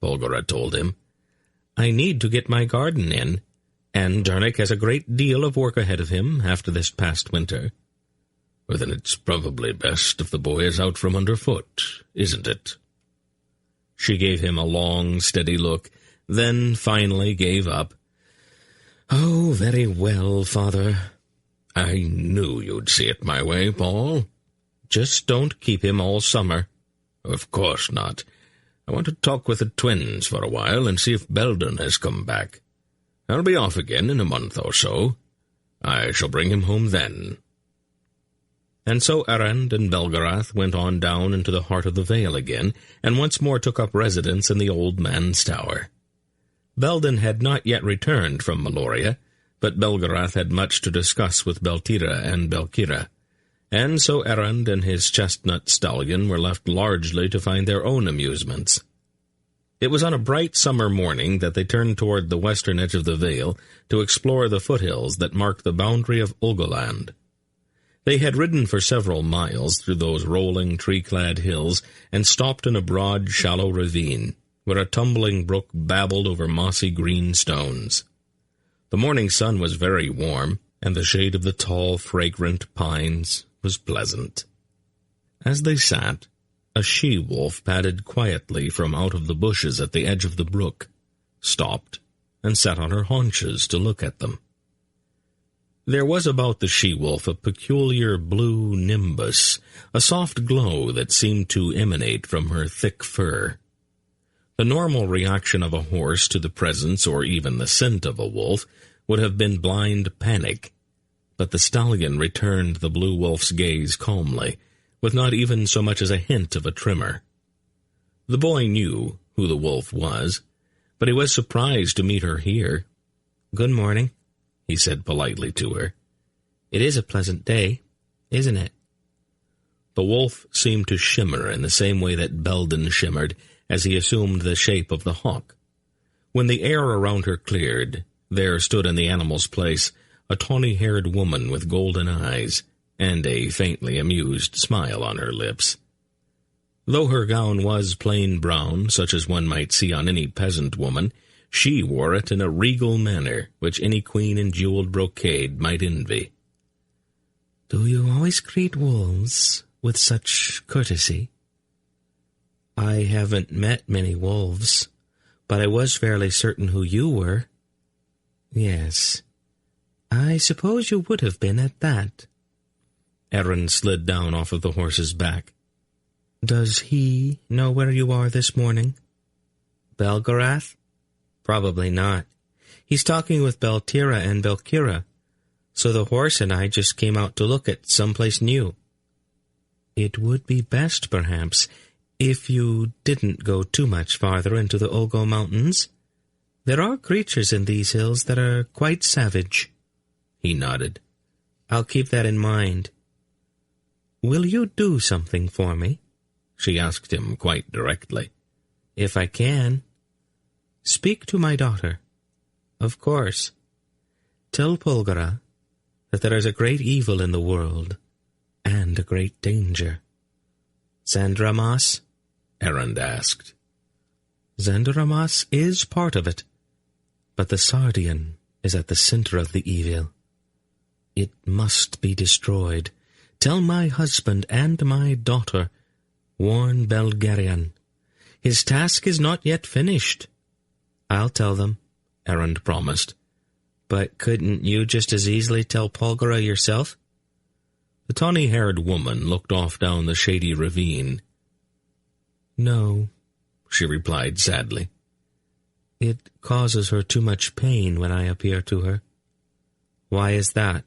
Polgara told him. I need to get my garden in, and Dernek has a great deal of work ahead of him after this past winter. Well, then it's probably best if the boy is out from underfoot, isn't it? She gave him a long, steady look, then finally gave up. Oh, very well, Father. I knew you'd see it my way, Paul. Just don't keep him all summer. Of course not. I want to talk with the twins for a while and see if Belden has come back. I'll be off again in a month or so. I shall bring him home then. And so Erend and Belgarath went on down into the heart of the Vale again, and once more took up residence in the old man's tower. Belden had not yet returned from Malloria, but Belgarath had much to discuss with Beltira and Belkira, and so Erend and his chestnut stallion were left largely to find their own amusements. It was on a bright summer morning that they turned toward the western edge of the Vale to explore the foothills that mark the boundary of Ulgoland. They had ridden for several miles through those rolling, tree-clad hills and stopped in a broad, shallow ravine, where a tumbling brook babbled over mossy green stones. The morning sun was very warm, and the shade of the tall, fragrant pines was pleasant. As they sat, a she-wolf padded quietly from out of the bushes at the edge of the brook, stopped, and sat on her haunches to look at them. There was about the she-wolf a peculiar blue nimbus, a soft glow that seemed to emanate from her thick fur. The normal reaction of a horse to the presence or even the scent of a wolf would have been blind panic, but the stallion returned the blue wolf's gaze calmly, with not even so much as a hint of a tremor. The boy knew who the wolf was, but he was surprised to meet her here. "Good morning," he said politely to her. "It is a pleasant day, isn't it?" The wolf seemed to shimmer in the same way that Belden shimmered as he assumed the shape of the hawk. When the air around her cleared, there stood in the animal's place a tawny-haired woman with golden eyes and a faintly amused smile on her lips. Though her gown was plain brown, such as one might see on any peasant woman, she wore it in a regal manner which any queen in jeweled brocade might envy. "Do you always greet wolves with such courtesy?" "I haven't met many wolves, but I was fairly certain who you were." "Yes, I suppose you would have been at that." Erend slid down off of the horse's back. Does he know where you are this morning? Belgarath? Probably not. He's talking with Beltira and Belkira, so the horse and I just came out to look at someplace new. It would be best, perhaps, if you didn't go too much farther into the Olgo Mountains. There are creatures in these hills that are quite savage. He nodded. I'll keep that in mind. Will you do something for me? She asked him quite directly. If I can. Speak to my daughter. Of course. Tell Polgara that there is a great evil in the world, and a great danger. Zandramas? Erend asked. Zandramas is part of it, but the Sardian is at the center of the evil. It must be destroyed. Tell my husband and my daughter, warn Belgarian. His task is not yet finished. I'll tell them, Erend promised. But couldn't you just as easily tell Polgara yourself? The tawny-haired woman looked off down the shady ravine. No, she replied sadly. It causes her too much pain when I appear to her. Why is that?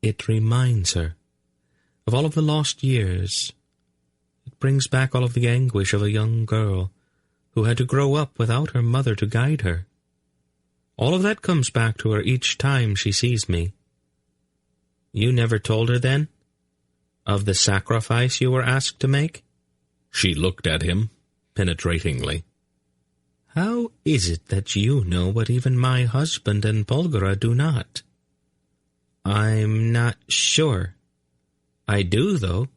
It reminds her of all of the lost years. It brings back all of the anguish of a young girl who had to grow up without her mother to guide her. All of that comes back to her each time she sees me. You never told her, then, of the sacrifice you were asked to make? She looked at him penetratingly. How is it that you know what even my husband and Polgara do not? I'm not sure. I do, though,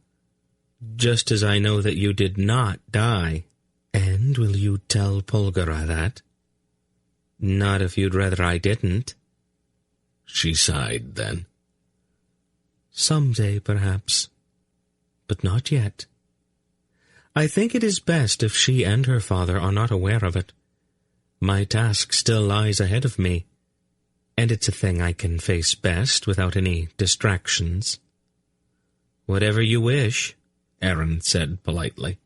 just as I know that you did not die. And will you tell Polgara that? Not if you'd rather I didn't. She sighed then. Someday, perhaps, but not yet. I think it is best if she and her father are not aware of it. My task still lies ahead of me, and it's a thing I can face best without any distractions. Whatever you wish, Erend said politely.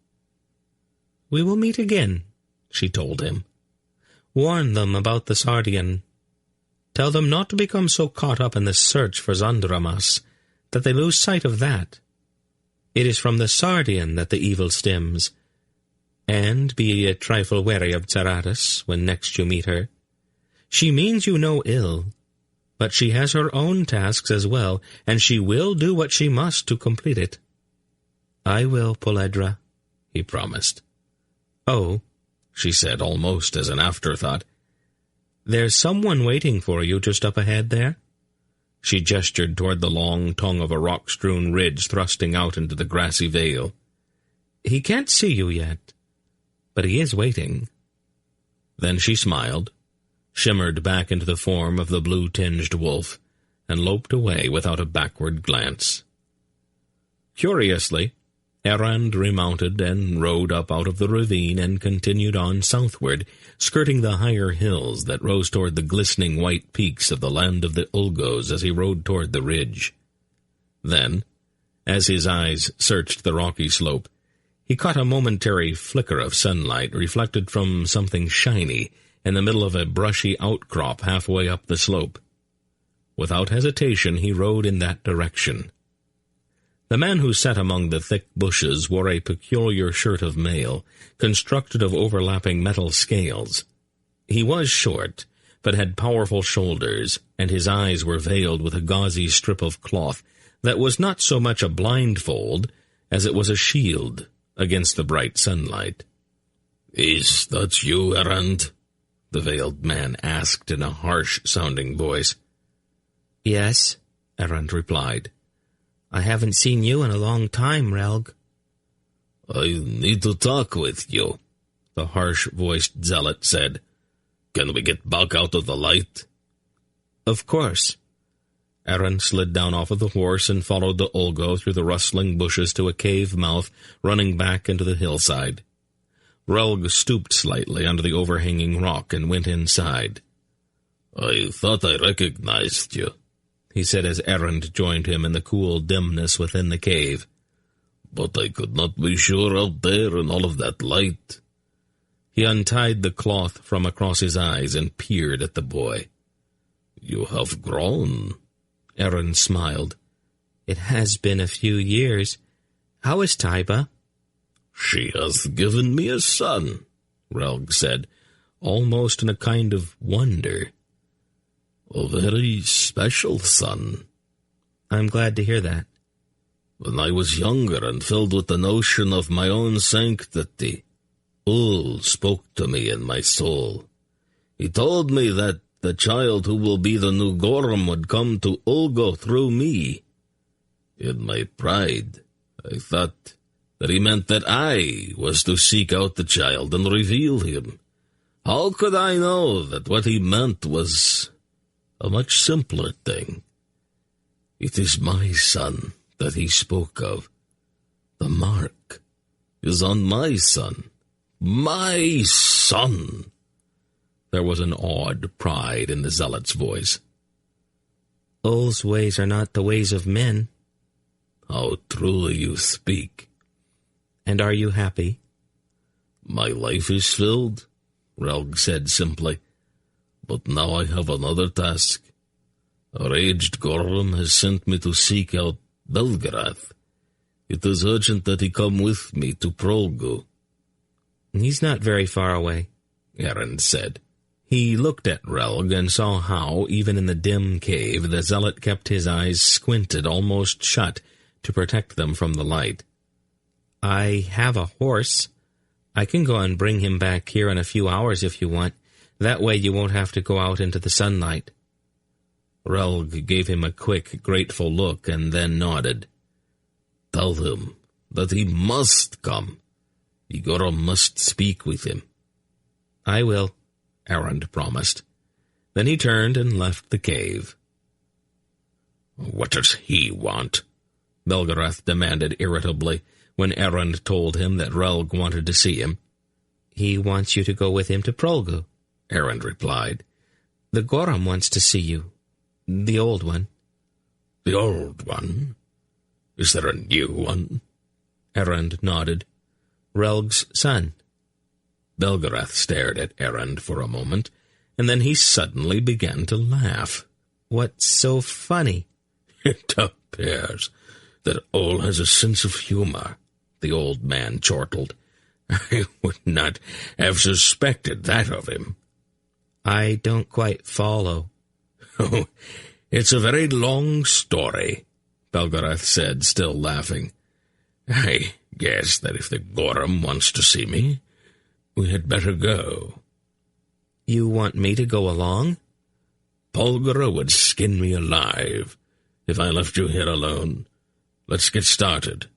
We will meet again, she told him. Warn them about the Sardian. Tell them not to become so caught up in the search for Zandramas that they lose sight of that. It is from the Sardian that the evil stems. And be a trifle wary of Zaratus when next you meet her. She means you no ill, but she has her own tasks as well, and she will do what she must to complete it. I will, Poledra, he promised. Oh, she said almost as an afterthought, there's someone waiting for you just up ahead there? She gestured toward the long tongue of a rock-strewn ridge thrusting out into the grassy vale. He can't see you yet, but he is waiting. Then she smiled, shimmered back into the form of the blue-tinged wolf, and loped away without a backward glance. Curiously, Erend remounted and rode up out of the ravine and continued on southward, skirting the higher hills that rose toward the glistening white peaks of the land of the Ulgos as he rode toward the ridge. Then, as his eyes searched the rocky slope, he caught a momentary flicker of sunlight reflected from something shiny in the middle of a brushy outcrop halfway up the slope. Without hesitation, he rode in that direction. The man who sat among the thick bushes wore a peculiar shirt of mail, constructed of overlapping metal scales. He was short, but had powerful shoulders, and his eyes were veiled with a gauzy strip of cloth that was not so much a blindfold as it was a shield against the bright sunlight. "Is that you, Erend?" the veiled man asked in a harsh-sounding voice. "Yes," Erend replied. "I haven't seen you in a long time, Relg." "I need to talk with you," the harsh-voiced zealot said. "Can we get back out of the light?" "Of course." Erend slid down off of the horse and followed the Ulgo through the rustling bushes to a cave mouth running back into the hillside. Relg stooped slightly under the overhanging rock and went inside. "I thought I recognized you," he said as Erend joined him in the cool dimness within the cave. but I could not be sure out there in all of that light." He untied the cloth from across his eyes and peered at the boy. "You have grown." Erend smiled. "It has been a few years. How is Taiba?" "She has given me a son," Relg said, almost in a kind of wonder. "A very special son." "I'm glad to hear that." "When I was younger and filled with the notion of my own sanctity, Ul spoke to me in my soul. He told me that the child who will be the new Gorum would come to Ulgo through me. In my pride, I thought that he meant that I was to seek out the child and reveal him. How could I know that what he meant was a much simpler thing? It is my son that he spoke of. The mark is on my son. My son!" There was an awed pride in the zealot's voice. "Ul's ways are not the ways of men." "How truly you speak." "And are you happy?" "My life is filled," Relg said simply. "But now I have another task. Our aged Gorum has sent me to seek out Belgarath. It is urgent that he come with me to Prolgu." "He's not very far away," Erend said. He looked at Relg and saw how, even in the dim cave, the zealot kept his eyes squinted almost shut to protect them from the light. "I have a horse. I can go and bring him back here in a few hours if you want. That way you won't have to go out into the sunlight." Relg gave him a quick, grateful look and then nodded. "Tell him that he must come. Igor must speak with him." "I will," Erend promised. Then he turned and left the cave. "What does he want?" Belgarath demanded irritably when Erend told him that Relg wanted to see him. "He wants you to go with him to Prolgu," Erend replied. "The Gorum wants to see you. The old one." "The old one? Is there a new one?" Erend nodded. "Relg's son." Belgarath stared at Erend for a moment, and then he suddenly began to laugh. "What's so funny?" "It appears that Ul has a sense of humor," the old man chortled. "I would not have suspected that of him." "I don't quite follow." "Oh, it's a very long story," Belgarath said, still laughing. "I guess that if the Gorum wants to see me, we had better go." "You want me to go along?" "Polgara would skin me alive if I left you here alone. Let's get started."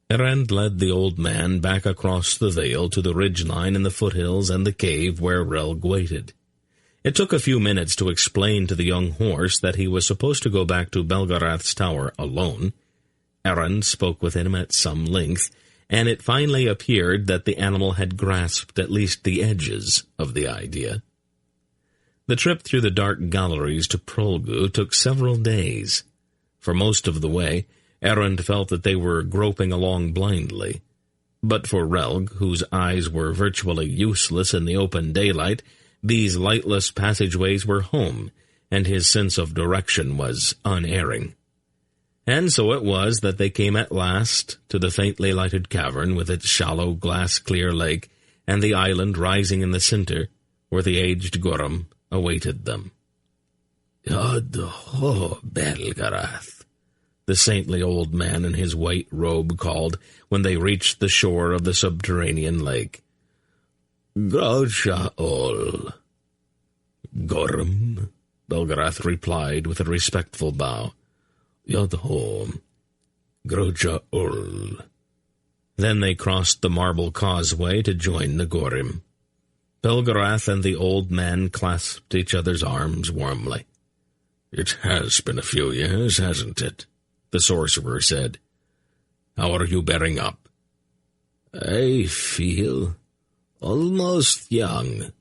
Erend led the old man back across the vale to the ridgeline in the foothills and the cave where Relg waited. It took a few minutes to explain to the young horse that he was supposed to go back to Belgarath's tower alone. Erend spoke with him at some length, and it finally appeared that the animal had grasped at least the edges of the idea. The trip through the dark galleries to Prolgu took several days. For most of the way, Erend felt that they were groping along blindly. But for Relg, whose eyes were virtually useless in the open daylight, these lightless passageways were home, and his sense of direction was unerring. And so it was that they came at last to the faintly lighted cavern with its shallow glass-clear lake and the island rising in the center, where the aged Gorum awaited them. "Yod-ho, Belgarath," the saintly old man in his white robe called when they reached the shore of the subterranean lake. "Grocha Ul." "Gorum," Belgarath replied with a respectful bow. "Yod-ho, Grocha Ul." Then they crossed the marble causeway to join the Gorim. Belgarath and the old man clasped each other's arms warmly. "It has been a few years, hasn't it?" the sorcerer said. "How are you bearing up?" "I feel almost young,"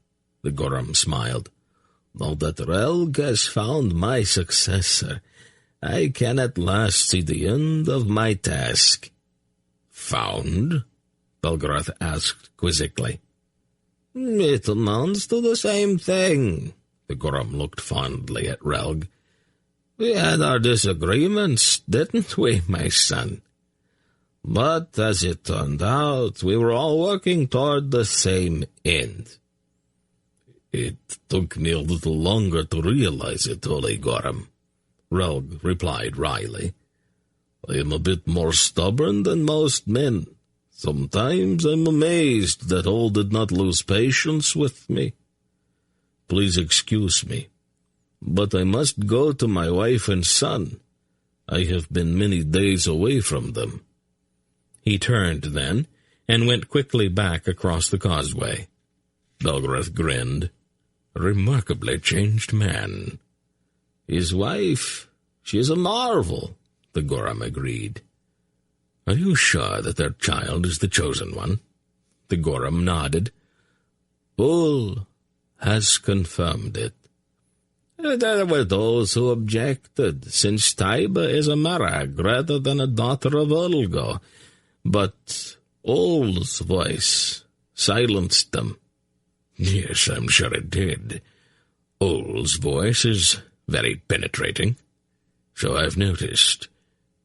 the Gorum smiled. "Now that Relg has found my successor, I can at last see the end of my task." Found? Belgarath asked quizzically. It amounts to the same thing. The Gorum looked fondly at Relg. We had our disagreements, didn't we, my son? But as it turned out, we were all working toward the same end. It took me a little longer to realize it, Holy Gorum, Relg replied wryly. I am a bit more stubborn than most men. Sometimes I'm amazed that all did not lose patience with me. Please excuse me, but I must go to my wife and son. I have been many days away from them. He turned then, and went quickly back across the causeway. Belgarath grinned. A remarkably changed man. His wife, she is a marvel, the Gorum agreed. Are you sure that their child is the chosen one? The Gorum nodded. Bull has confirmed it. There were those who objected, since Taiba is a Marag rather than a daughter of Ulgo, but Ol's voice silenced them. Yes, I'm sure it did. Ol's voice is very penetrating, so I've noticed.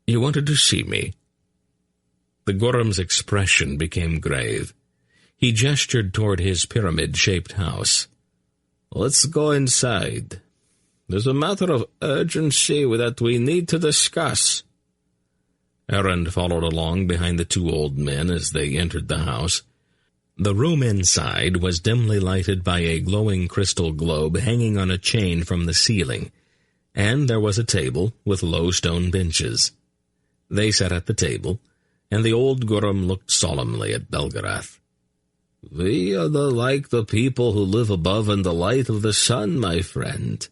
You wanted to see me? The Gorum's expression became grave. He gestured toward his pyramid-shaped house. Let's go inside. There's a matter of urgency that we need to discuss. Erend followed along behind the two old men as they entered the house. The room inside was dimly lighted by a glowing crystal globe hanging on a chain from the ceiling, and there was a table with low stone benches. They sat at the table, and the old Gorum looked solemnly at Belgarath. We are like the people who live above in the light of the sun, my friend.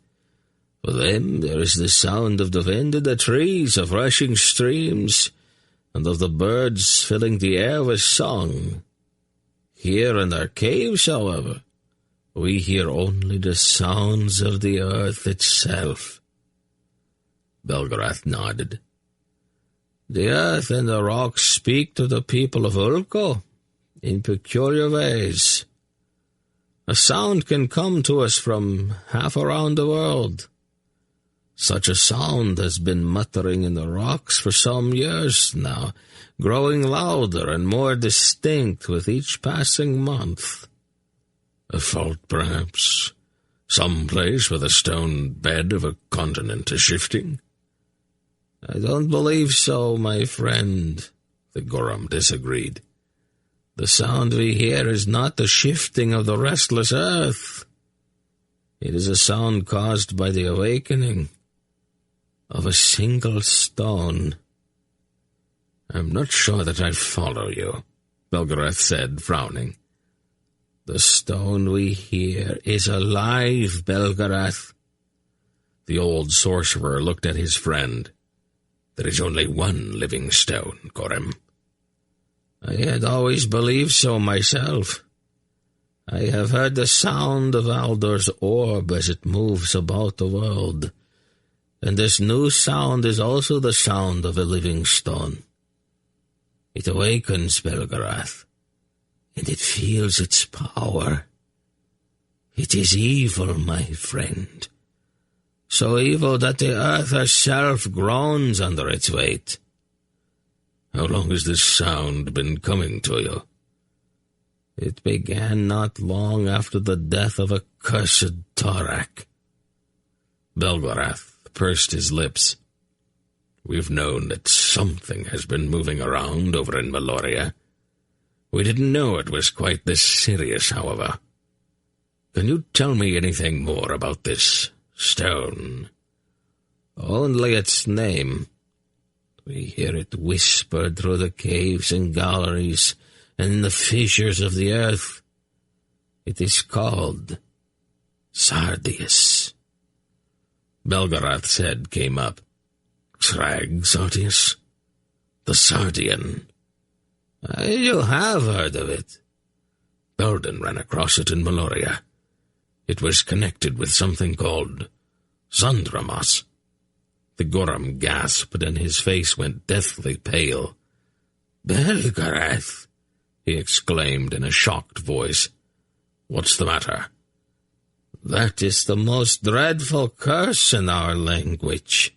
For them there is the sound of the wind in the trees, of rushing streams, and of the birds filling the air with song. Here in our caves, however, we hear only the sounds of the earth itself. Belgarath nodded. The earth and the rocks speak to the people of Ulko in peculiar ways. A sound can come to us from half around the world. Such a sound has been muttering in the rocks for some years now, growing louder and more distinct with each passing month. A fault, perhaps? Some place where the stone bed of a continent is shifting? I don't believe so, my friend, the Gorum disagreed. The sound we hear is not the shifting of the restless earth. It is a sound caused by the awakening of a single stone. I'm not sure that I follow you, Belgarath said, frowning. The stone we hear is alive, Belgarath. The old sorcerer looked at his friend. There is only one living stone, Gorum. I had always believed so myself. I have heard the sound of Aldor's orb as it moves about the world, and this new sound is also the sound of a living stone. It awakens Belgarath, and it feels its power. It is evil, my friend, so evil that the earth herself groans under its weight. How long has this sound been coming to you? It began not long after the death of a cursed Torak. Belgarath pursed his lips. We've known that something has been moving around over in Malloreon. We didn't know it was quite this serious, however. Can you tell me anything more about this stone? Only its name. We hear it whispered through the caves and galleries and in the fissures of the earth. It is called Sardius. Belgarath's head came up. Srag Sardius? The Sardian. You have heard of it. Belden ran across it in Malloreon. It was connected with something called Zandramas. The Gorum gasped, and his face went deathly pale. "Belgarath," he exclaimed in a shocked voice. "What's the matter?" "That is the most dreadful curse in our language."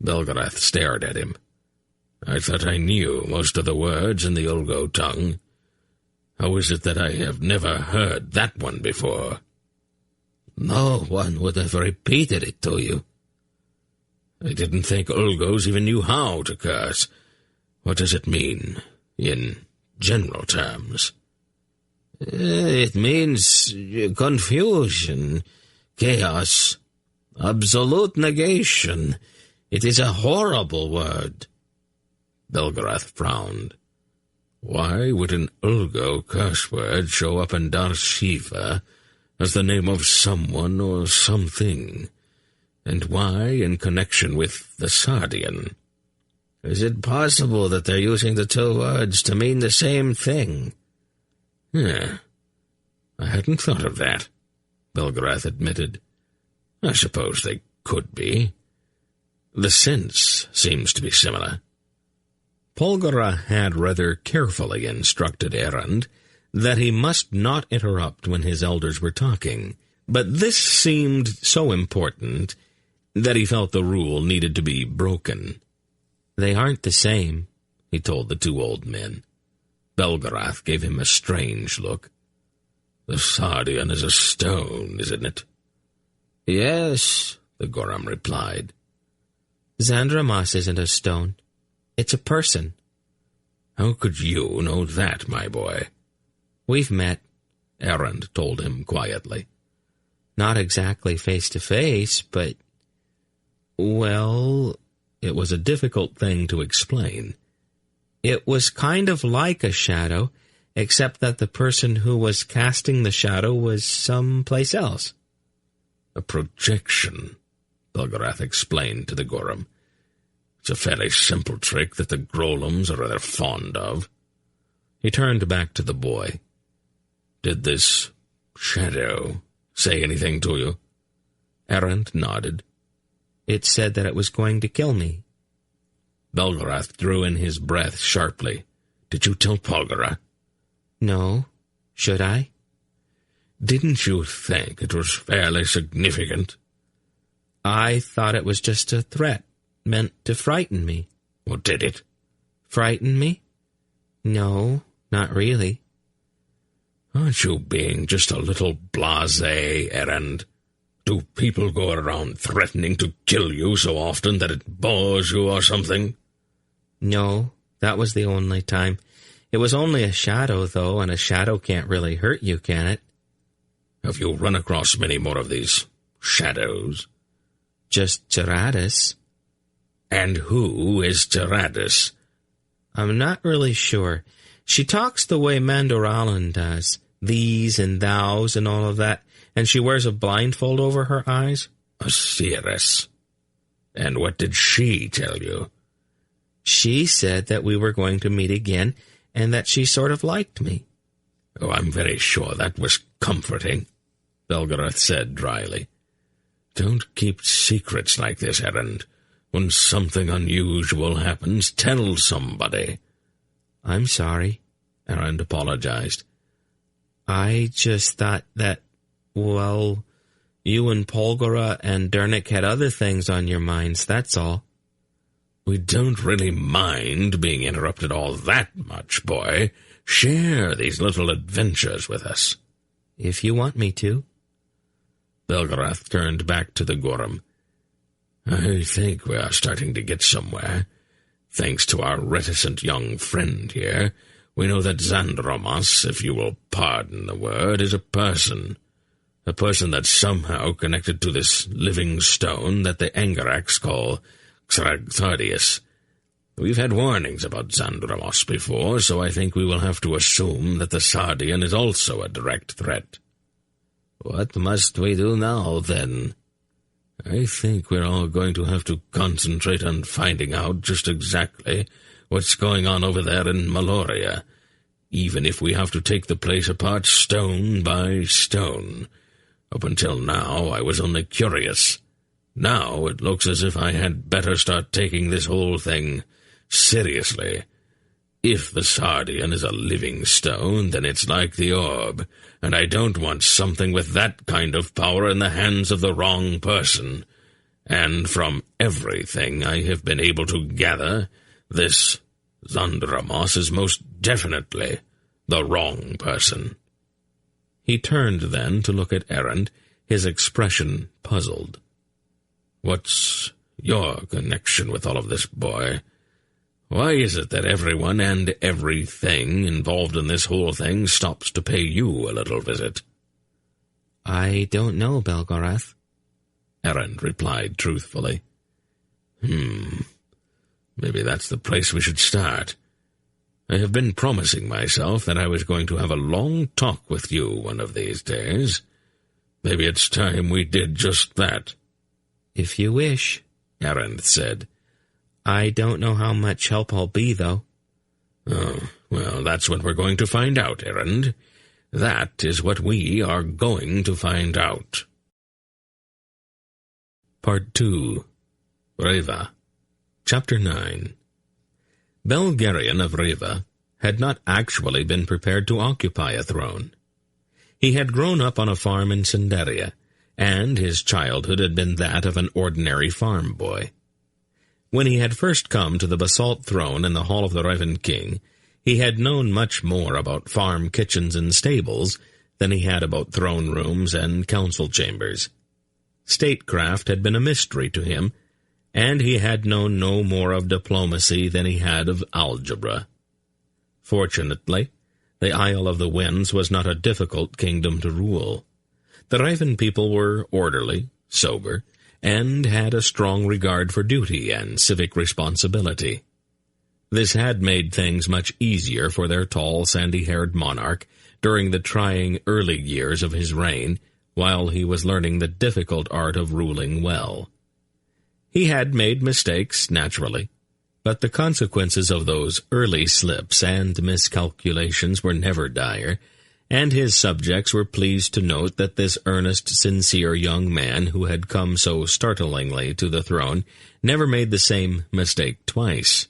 Belgarath stared at him. "I thought I knew most of the words in the Ulgo tongue. How is it that I have never heard that one before?" "No one would have repeated it to you." "I didn't think Ulgos even knew how to curse. What does it mean, in general terms?" "It means confusion, chaos, absolute negation. It is a horrible word." Belgarath frowned. Why would an Ulgo curse word show up in Darshiva as the name of someone or something? And why in connection with the Sardian? Is it possible that they're using the two words to mean the same thing? I hadn't thought of that, Belgarath admitted. I suppose they could be. The sense seems to be similar. Polgara had rather carefully instructed Erend that he must not interrupt when his elders were talking, but this seemed so important that he felt the rule needed to be broken. "They aren't the same," he told the two old men. Belgarath gave him a strange look. "The Sardian is a stone, isn't it?" "Yes," the Goram replied. "Zandramas isn't a stone. It's a person." "How could you know that, my boy?" "We've met," Erend told him quietly. "Not exactly face to face, but..." Well, it was a difficult thing to explain. "It was kind of like a shadow, except that the person who was casting the shadow was someplace else." "A projection," Belgarath explained to the Goram. "It's a fairly simple trick that the Grolams are rather fond of." He turned back to the boy. "Did this shadow say anything to you?" Erend nodded. "It said that it was going to kill me." Belgarath drew in his breath sharply. "Did you tell Polgara?" "No. Should I?" "Didn't you think it was fairly significant?" "I thought it was just a threat, meant to frighten me." "Well, did it?" "Frighten me? No, not really." "Aren't you being just a little blasé, Erend? Do people go around threatening to kill you so often that it bores you or something?" "No, that was the only time. It was only a shadow, though, and a shadow can't really hurt you, can it?" "Have you run across many more of these shadows?" "Just Geradus." "And who is Geradus?" "I'm not really sure. She talks the way Mandoralan does, these and thous and all of that, and she wears a blindfold over her eyes." "Osiris. And what did she tell you?" "She said that we were going to meet again, and that she sort of liked me." "Oh, I'm very sure that was comforting," Belgarath said dryly. "Don't keep secrets like this, Erend. When something unusual happens, tell somebody." "I'm sorry," Erend apologized. "I just thought that, well, you and Polgara and Dernick had other things on your minds, that's all." "We don't really mind being interrupted all that much, boy. Share these little adventures with us." "If you want me to." Belgarath turned back to the Goram. "I think we are starting to get somewhere. Thanks to our reticent young friend here, we know that Zandramas, if you will pardon the word, is a person that's somehow connected to this living stone that the Angaraks call Xragthardius. We've had warnings about Zandramas before, so I think we will have to assume that the Sardian is also a direct threat." "What must we do now, then?" "I think we're all going to have to concentrate on finding out just exactly what's going on over there in Malloreon, even if we have to take the place apart stone by stone. Up until now, I was only curious. Now it looks as if I had better start taking this whole thing seriously. If the Sardian is a living stone, then it's like the orb, and I don't want something with that kind of power in the hands of the wrong person. And from everything I have been able to gather, this Zandramas is most definitely the wrong person." He turned then to look at Erend, his expression puzzled. "What's your connection with all of this, boy? Why is it that everyone and everything involved in this whole thing stops to pay you a little visit?" "I don't know, Belgarath," Erend replied truthfully. Maybe that's the place we should start. I have been promising myself that I was going to have a long talk with you one of these days. Maybe it's time we did just that." "If you wish," Erend said. "I don't know how much help I'll be, though." "Oh, well, that's what we're going to find out, Erend. That is what we are going to find out." Part 2. Reva. Chapter 9. Belgarion of Reva had not actually been prepared to occupy a throne. He had grown up on a farm in Cinderia, and his childhood had been that of an ordinary farm boy. When he had first come to the basalt throne in the hall of the Raven King, he had known much more about farm kitchens and stables than he had about throne rooms and council chambers. Statecraft had been a mystery to him, and he had known no more of diplomacy than he had of algebra. Fortunately, the Isle of the Winds was not a difficult kingdom to rule. The Raven people were orderly, sober, and had a strong regard for duty and civic responsibility. This had made things much easier for their tall, sandy-haired monarch during the trying early years of his reign, while he was learning the difficult art of ruling well. He had made mistakes, naturally, but the consequences of those early slips and miscalculations were never dire, and his subjects were pleased to note that this earnest, sincere young man who had come so startlingly to the throne never made the same mistake twice.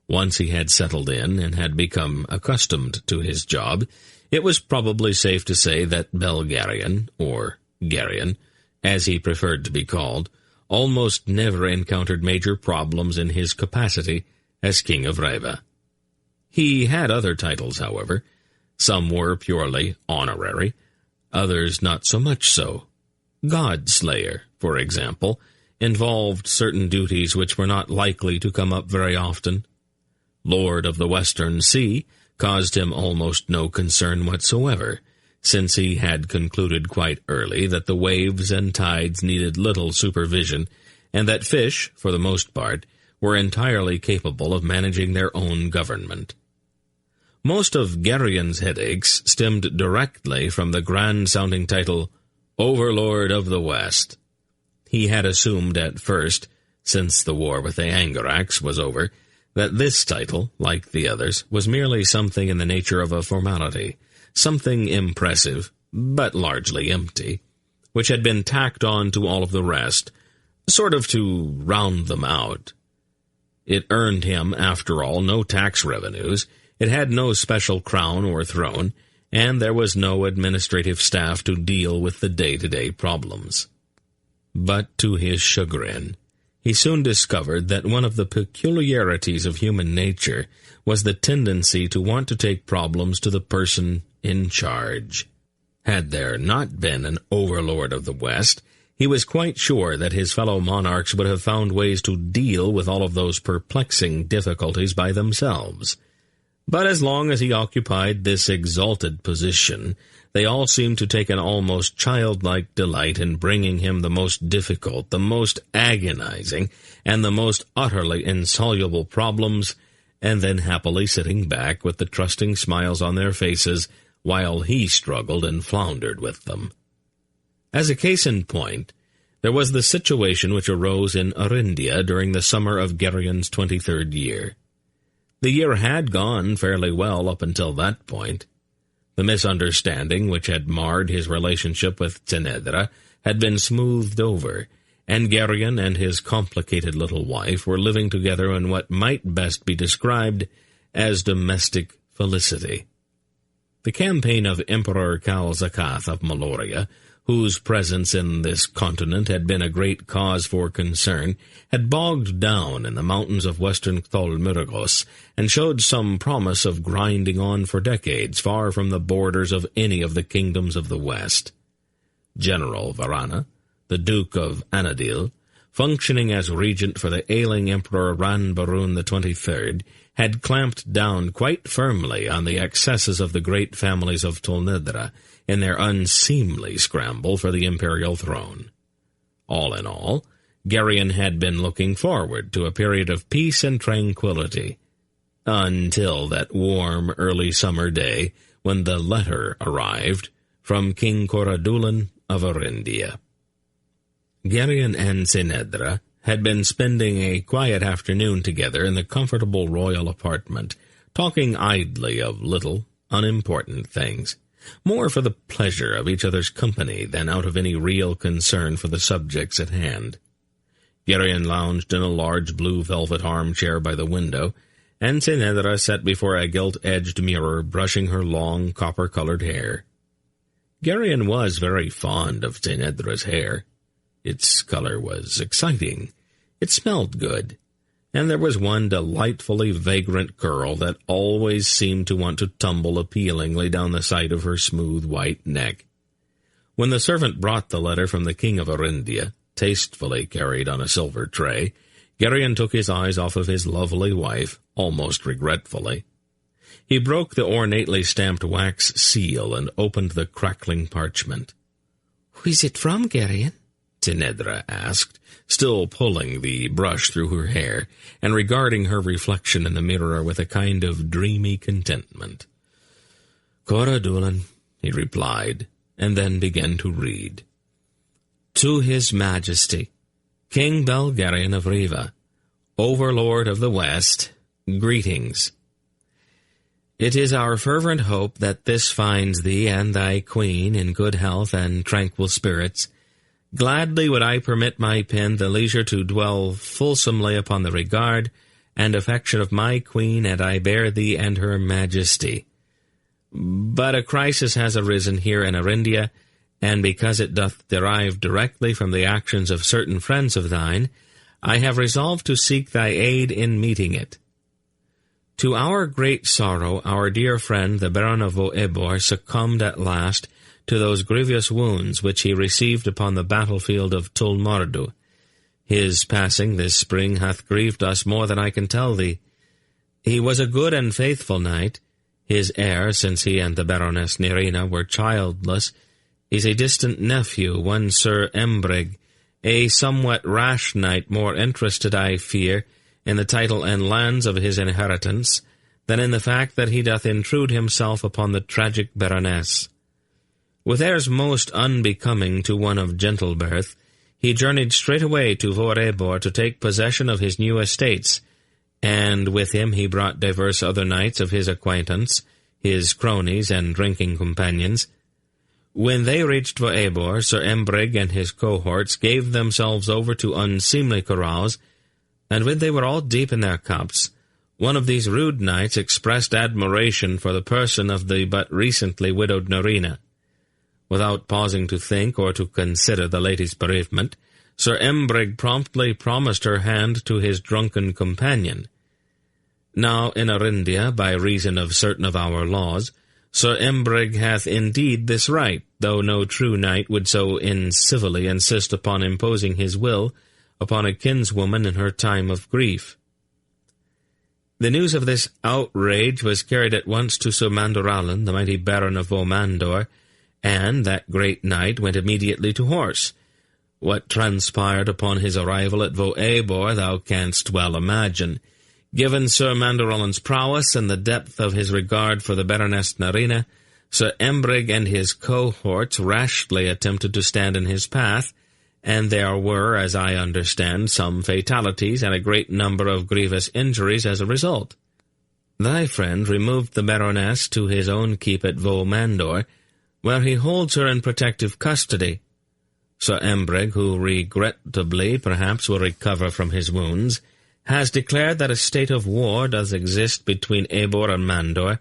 Once he had settled in and had become accustomed to his job, it was probably safe to say that Belgarion, or Garion, as he preferred to be called, almost never encountered major problems in his capacity as King of Reva. He had other titles, however. Some were purely honorary, others not so much so. God-Slayer, for example, involved certain duties which were not likely to come up very often. Lord of the Western Sea caused him almost no concern whatsoever, since he had concluded quite early that the waves and tides needed little supervision, and that fish, for the most part, were entirely capable of managing their own government. Most of Garion's headaches stemmed directly from the grand-sounding title, Overlord of the West. He had assumed at first, since the war with the Angarax was over, that this title, like the others, was merely something in the nature of a formality, something impressive, but largely empty, which had been tacked on to all of the rest, sort of to round them out. It earned him, after all, no tax revenues, it had no special crown or throne, and there was no administrative staff to deal with the day-to-day problems. But to his chagrin, he soon discovered that one of the peculiarities of human nature was the tendency to want to take problems to the person in charge. Had there not been an overlord of the West, he was quite sure that his fellow monarchs would have found ways to deal with all of those perplexing difficulties by themselves. But as long as he occupied this exalted position, they all seemed to take an almost childlike delight in bringing him the most difficult, the most agonizing, and the most utterly insoluble problems, and then happily sitting back with the trusting smiles on their faces while he struggled and floundered with them. As a case in point, there was the situation which arose in Arindia during the summer of Garion's 23rd year. The year had gone fairly well up until that point. The misunderstanding which had marred his relationship with Tenedra had been smoothed over, and Garion and his complicated little wife were living together in what might best be described as domestic felicity. The campaign of Emperor Kal-Zakath of Malloria, whose presence in this continent had been a great cause for concern, had bogged down in the mountains of western Tholmyrgos, and showed some promise of grinding on for decades, far from the borders of any of the kingdoms of the west. General Varana, the Duke of Anadil, functioning as regent for the ailing Emperor Ranbarun XXIII, had clamped down quite firmly on the excesses of the great families of Tolnidra in their unseemly scramble for the imperial throne. All in all, Geryon had been looking forward to a period of peace and tranquility, until that warm early summer day when the letter arrived from King Coradulan of Arindia. Geryon and Sinedra had been spending a quiet afternoon together in the comfortable royal apartment, talking idly of little, unimportant things, more for the pleasure of each other's company than out of any real concern for the subjects at hand. Geryon lounged in a large blue velvet armchair by the window, and Sinedra sat before a gilt-edged mirror brushing her long copper-colored hair. Geryon was very fond of Sinedra's hair. Its color was exciting, it smelled good, and there was one delightfully vagrant curl that always seemed to want to tumble appealingly down the side of her smooth white neck. When the servant brought the letter from the King of Arindia, tastefully carried on a silver tray, Geryon took his eyes off of his lovely wife, almost regretfully. He broke the ornately stamped wax seal and opened the crackling parchment. "Who is it from, Geryon?" Sinedra asked, still pulling the brush through her hair and regarding her reflection in the mirror with a kind of dreamy contentment. "Coradulan," he replied, and then began to read. "To His Majesty, King Belgarion of Riva, Overlord of the West, greetings. It is our fervent hope that this finds thee and thy queen in good health and tranquil spirits. Gladly would I permit my pen the leisure to dwell fulsomely upon the regard and affection of my queen, and I bear thee and her majesty. But a crisis has arisen here in Arindia, and because it doth derive directly from the actions of certain friends of thine, I have resolved to seek thy aid in meeting it. To our great sorrow, our dear friend the Baron of Voebor succumbed at last to those grievous wounds which he received upon the battlefield of Tulmardu. His passing this spring hath grieved us more than I can tell thee. He was a good and faithful knight. His heir, since he and the Baroness Nerina were childless, is a distant nephew, one Sir Embrig, a somewhat rash knight, more interested, I fear, in the title and lands of his inheritance than in the fact that he doth intrude himself upon the tragic Baroness. With airs most unbecoming to one of gentle birth, he journeyed straightway to Vorebor to take possession of his new estates, and with him he brought divers other knights of his acquaintance, his cronies and drinking companions. When they reached Voebor, Sir Embrig and his cohorts gave themselves over to unseemly carouse, and when they were all deep in their cups, one of these rude knights expressed admiration for the person of the but recently widowed Nerina. Without pausing to think or to consider the lady's bereavement, Sir Embrig promptly promised her hand to his drunken companion. Now in Arindia, by reason of certain of our laws, Sir Embrig hath indeed this right, though no true knight would so incivilly insist upon imposing his will upon a kinswoman in her time of grief. The news of this outrage was carried at once to Sir Mandoralan, the mighty Baron of Vomandor, and that great knight went immediately to horse. What transpired upon his arrival at Voebor thou canst well imagine. Given Sir Mandoralan's prowess and the depth of his regard for the Baroness Nerina, Sir Embrig and his cohorts rashly attempted to stand in his path, and there were, as I understand, some fatalities and a great number of grievous injuries as a result. Thy friend removed the Baroness to his own keep at Vomandor, where he holds her in protective custody. Sir Embrig, who regrettably perhaps will recover from his wounds, has declared that a state of war does exist between Erebor and Mandor,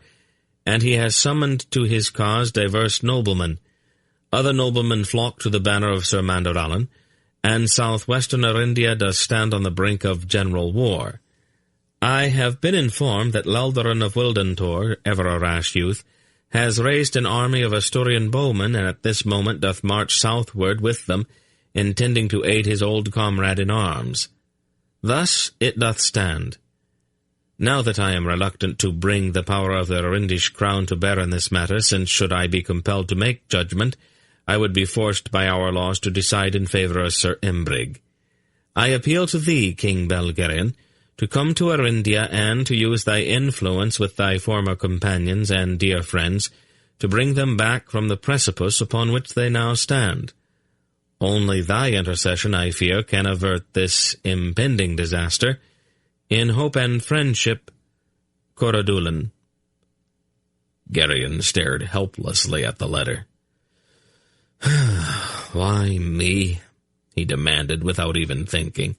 and he has summoned to his cause diverse noblemen. Other noblemen flock to the banner of Sir Mandoralan, and southwestern Arindia does stand on the brink of general war. I have been informed that Leldarin of Wildentor, ever a rash youth, has raised an army of Asturian bowmen, and at this moment doth march southward with them, intending to aid his old comrade in arms. Thus it doth stand. Now that I am reluctant to bring the power of the Arindish crown to bear in this matter, since should I be compelled to make judgment, I would be forced by our laws to decide in favour of Sir Imbrig. I appeal to thee, King Belgarion, to come to Arindia and to use thy influence with thy former companions and dear friends to bring them back from the precipice upon which they now stand. Only thy intercession, I fear, can avert this impending disaster. In hope and friendship, Corodulan. Geryon stared helplessly at the letter. Why me? He demanded without even thinking.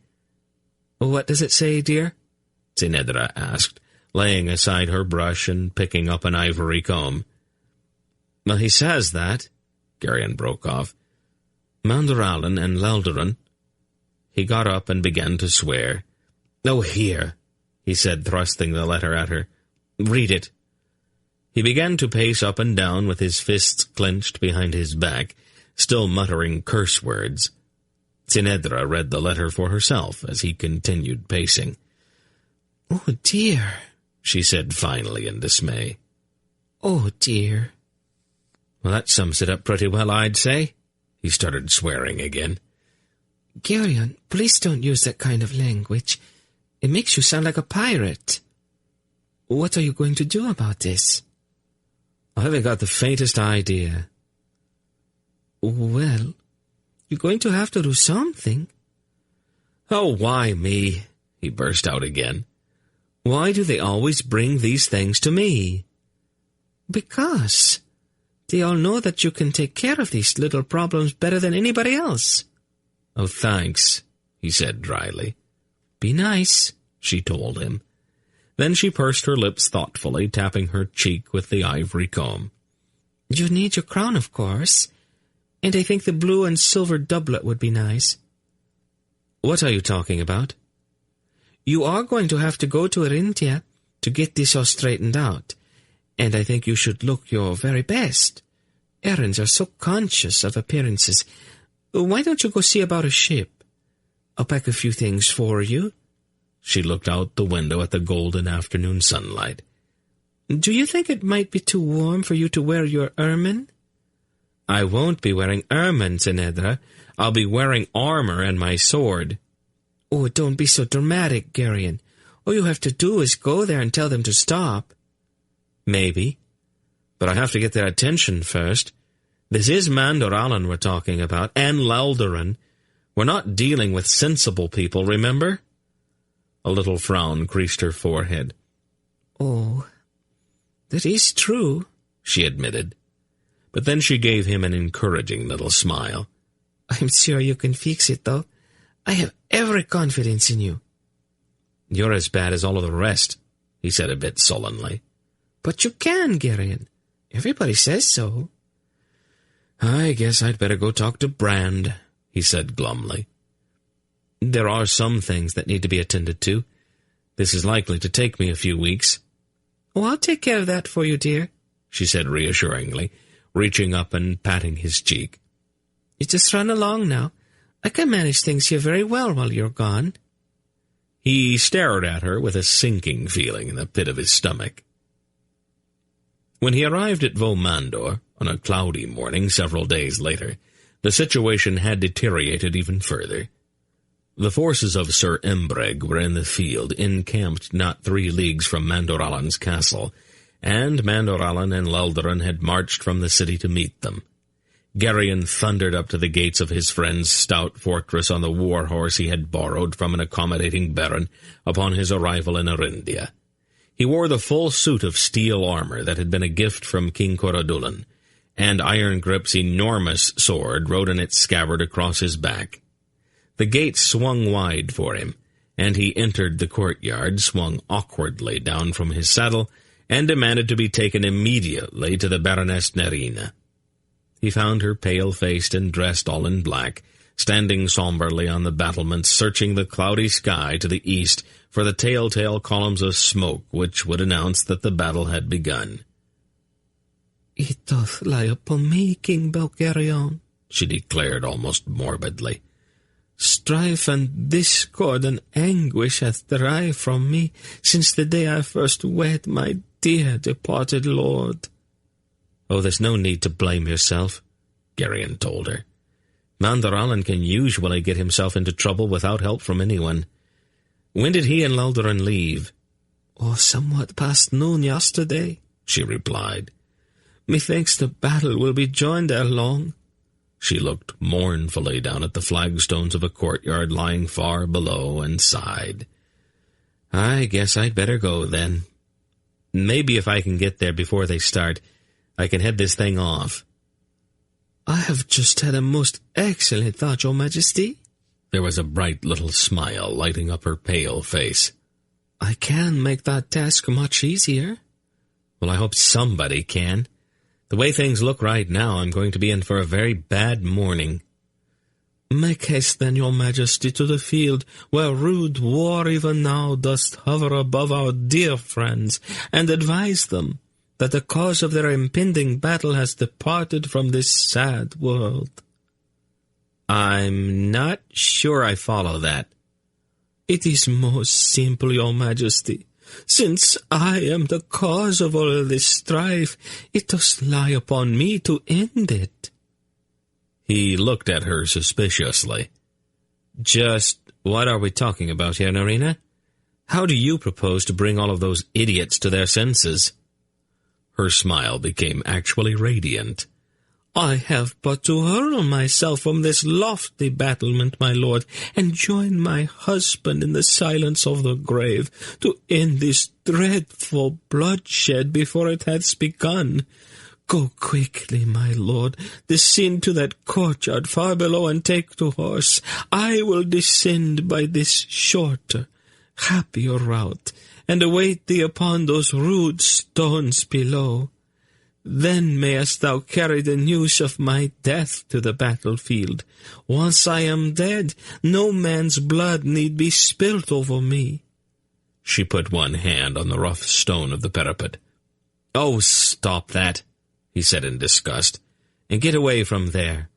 What does it say, dear? Zinedra asked, laying aside her brush and picking up an ivory comb. Well, he says that, Geryon broke off. Mandoralan and Leldarin. He got up and began to swear. Oh, here, he said, thrusting the letter at her. Read it. He began to pace up and down with his fists clenched behind his back, still muttering curse words. Zinedra read the letter for herself as he continued pacing. Oh, dear, she said finally in dismay. Oh, dear. Well, that sums it up pretty well, I'd say. He started swearing again. Geryon, please don't use that kind of language. It makes you sound like a pirate. What are you going to do about this? I haven't got the faintest idea. Well, you're going to have to do something. Oh, why me? He burst out again. Why do they always bring these things to me? Because they all know that you can take care of these little problems better than anybody else. Oh, thanks, he said dryly. Be nice, she told him. Then she pursed her lips thoughtfully, tapping her cheek with the ivory comb. You need your crown, of course, and I think the blue and silver doublet would be nice. What are you talking about? You are going to have to go to Arindia to get this all straightened out, and I think you should look your very best. Errands are so conscious of appearances. Why don't you go see about a ship? I'll pack a few things for you. She looked out the window at the golden afternoon sunlight. Do you think it might be too warm for you to wear your ermine? I won't be wearing ermine, Zinedra. I'll be wearing armor and my sword. Oh, don't be so dramatic, Geryon. All you have to do is go there and tell them to stop. Maybe. But I have to get their attention first. This is Mandoralan we're talking about, and Leldarin. We're not dealing with sensible people, remember? A little frown creased her forehead. Oh, that is true, she admitted. But then she gave him an encouraging little smile. I'm sure you can fix it, though. I have every confidence in you. You're as bad as all of the rest, he said a bit sullenly. But you can, Geryon. Everybody says so. I guess I'd better go talk to Brand, he said glumly. There are some things that need to be attended to. This is likely to take me a few weeks. Oh, I'll take care of that for you, dear, she said reassuringly, reaching up and patting his cheek. You just run along now. I can manage things here very well while you're gone. He stared at her with a sinking feeling in the pit of his stomach. When he arrived at Vomandor on a cloudy morning several days later, the situation had deteriorated even further. The forces of Sir Imbreg were in the field, encamped not 3 leagues from Mandoralan's castle, and Mandoralan and Leldarin had marched from the city to meet them. Geryon thundered up to the gates of his friend's stout fortress on the war horse he had borrowed from an accommodating baron upon his arrival in Arindia. He wore the full suit of steel armor that had been a gift from King Corodulan, and Iron Grip's enormous sword rode in its scabbard across his back. The gates swung wide for him, and he entered the courtyard, swung awkwardly down from his saddle, and demanded to be taken immediately to the Baroness Nerina. He found her pale-faced and dressed all in black, standing somberly on the battlements, searching the cloudy sky to the east for the telltale columns of smoke which would announce that the battle had begun. "It doth lie upon me, King Malloreon," she declared almost morbidly. "Strife and discord and anguish hath derived from me since the day I first wed my dear departed lord." "Oh, there's no need to blame yourself," Geryon told her. "Manderallen can usually get himself into trouble without help from anyone. When did he and Luldarin leave?" "Oh, somewhat past noon yesterday," she replied. "Methinks the battle will be joined ere long." She looked mournfully down at the flagstones of a courtyard lying far below and sighed. "I guess I'd better go, then. Maybe if I can get there before they start, I can head this thing off." "I have just had a most excellent thought, Your Majesty." There was a bright little smile lighting up her pale face. "I can make that task much easier." "Well, I hope somebody can. The way things look right now, I'm going to be in for a very bad morning." "Make haste then, Your Majesty, to the field where rude war even now doth hover above our dear friends, and advise them that the cause of their impending battle has departed from this sad world." "I'm not sure I follow that." "It is most simple, Your Majesty. Since I am the cause of all this strife, it does lie upon me to end it." He looked at her suspiciously. "Just what are we talking about here, Nerina? How do you propose to bring all of those idiots to their senses?" Her smile became actually radiant. "I have but to hurl myself from this lofty battlement, my lord, and join my husband in the silence of the grave, to end this dreadful bloodshed before it hath begun. Go quickly, my lord, descend to that courtyard far below and take to horse. I will descend by this shorter, happier route, and await thee upon those rude stones below. Then mayest thou carry the news of my death to the battlefield. Once I am dead, no man's blood need be spilt over me." She put one hand on the rough stone of the parapet. "Oh, stop that," he said in disgust, "and get away from there."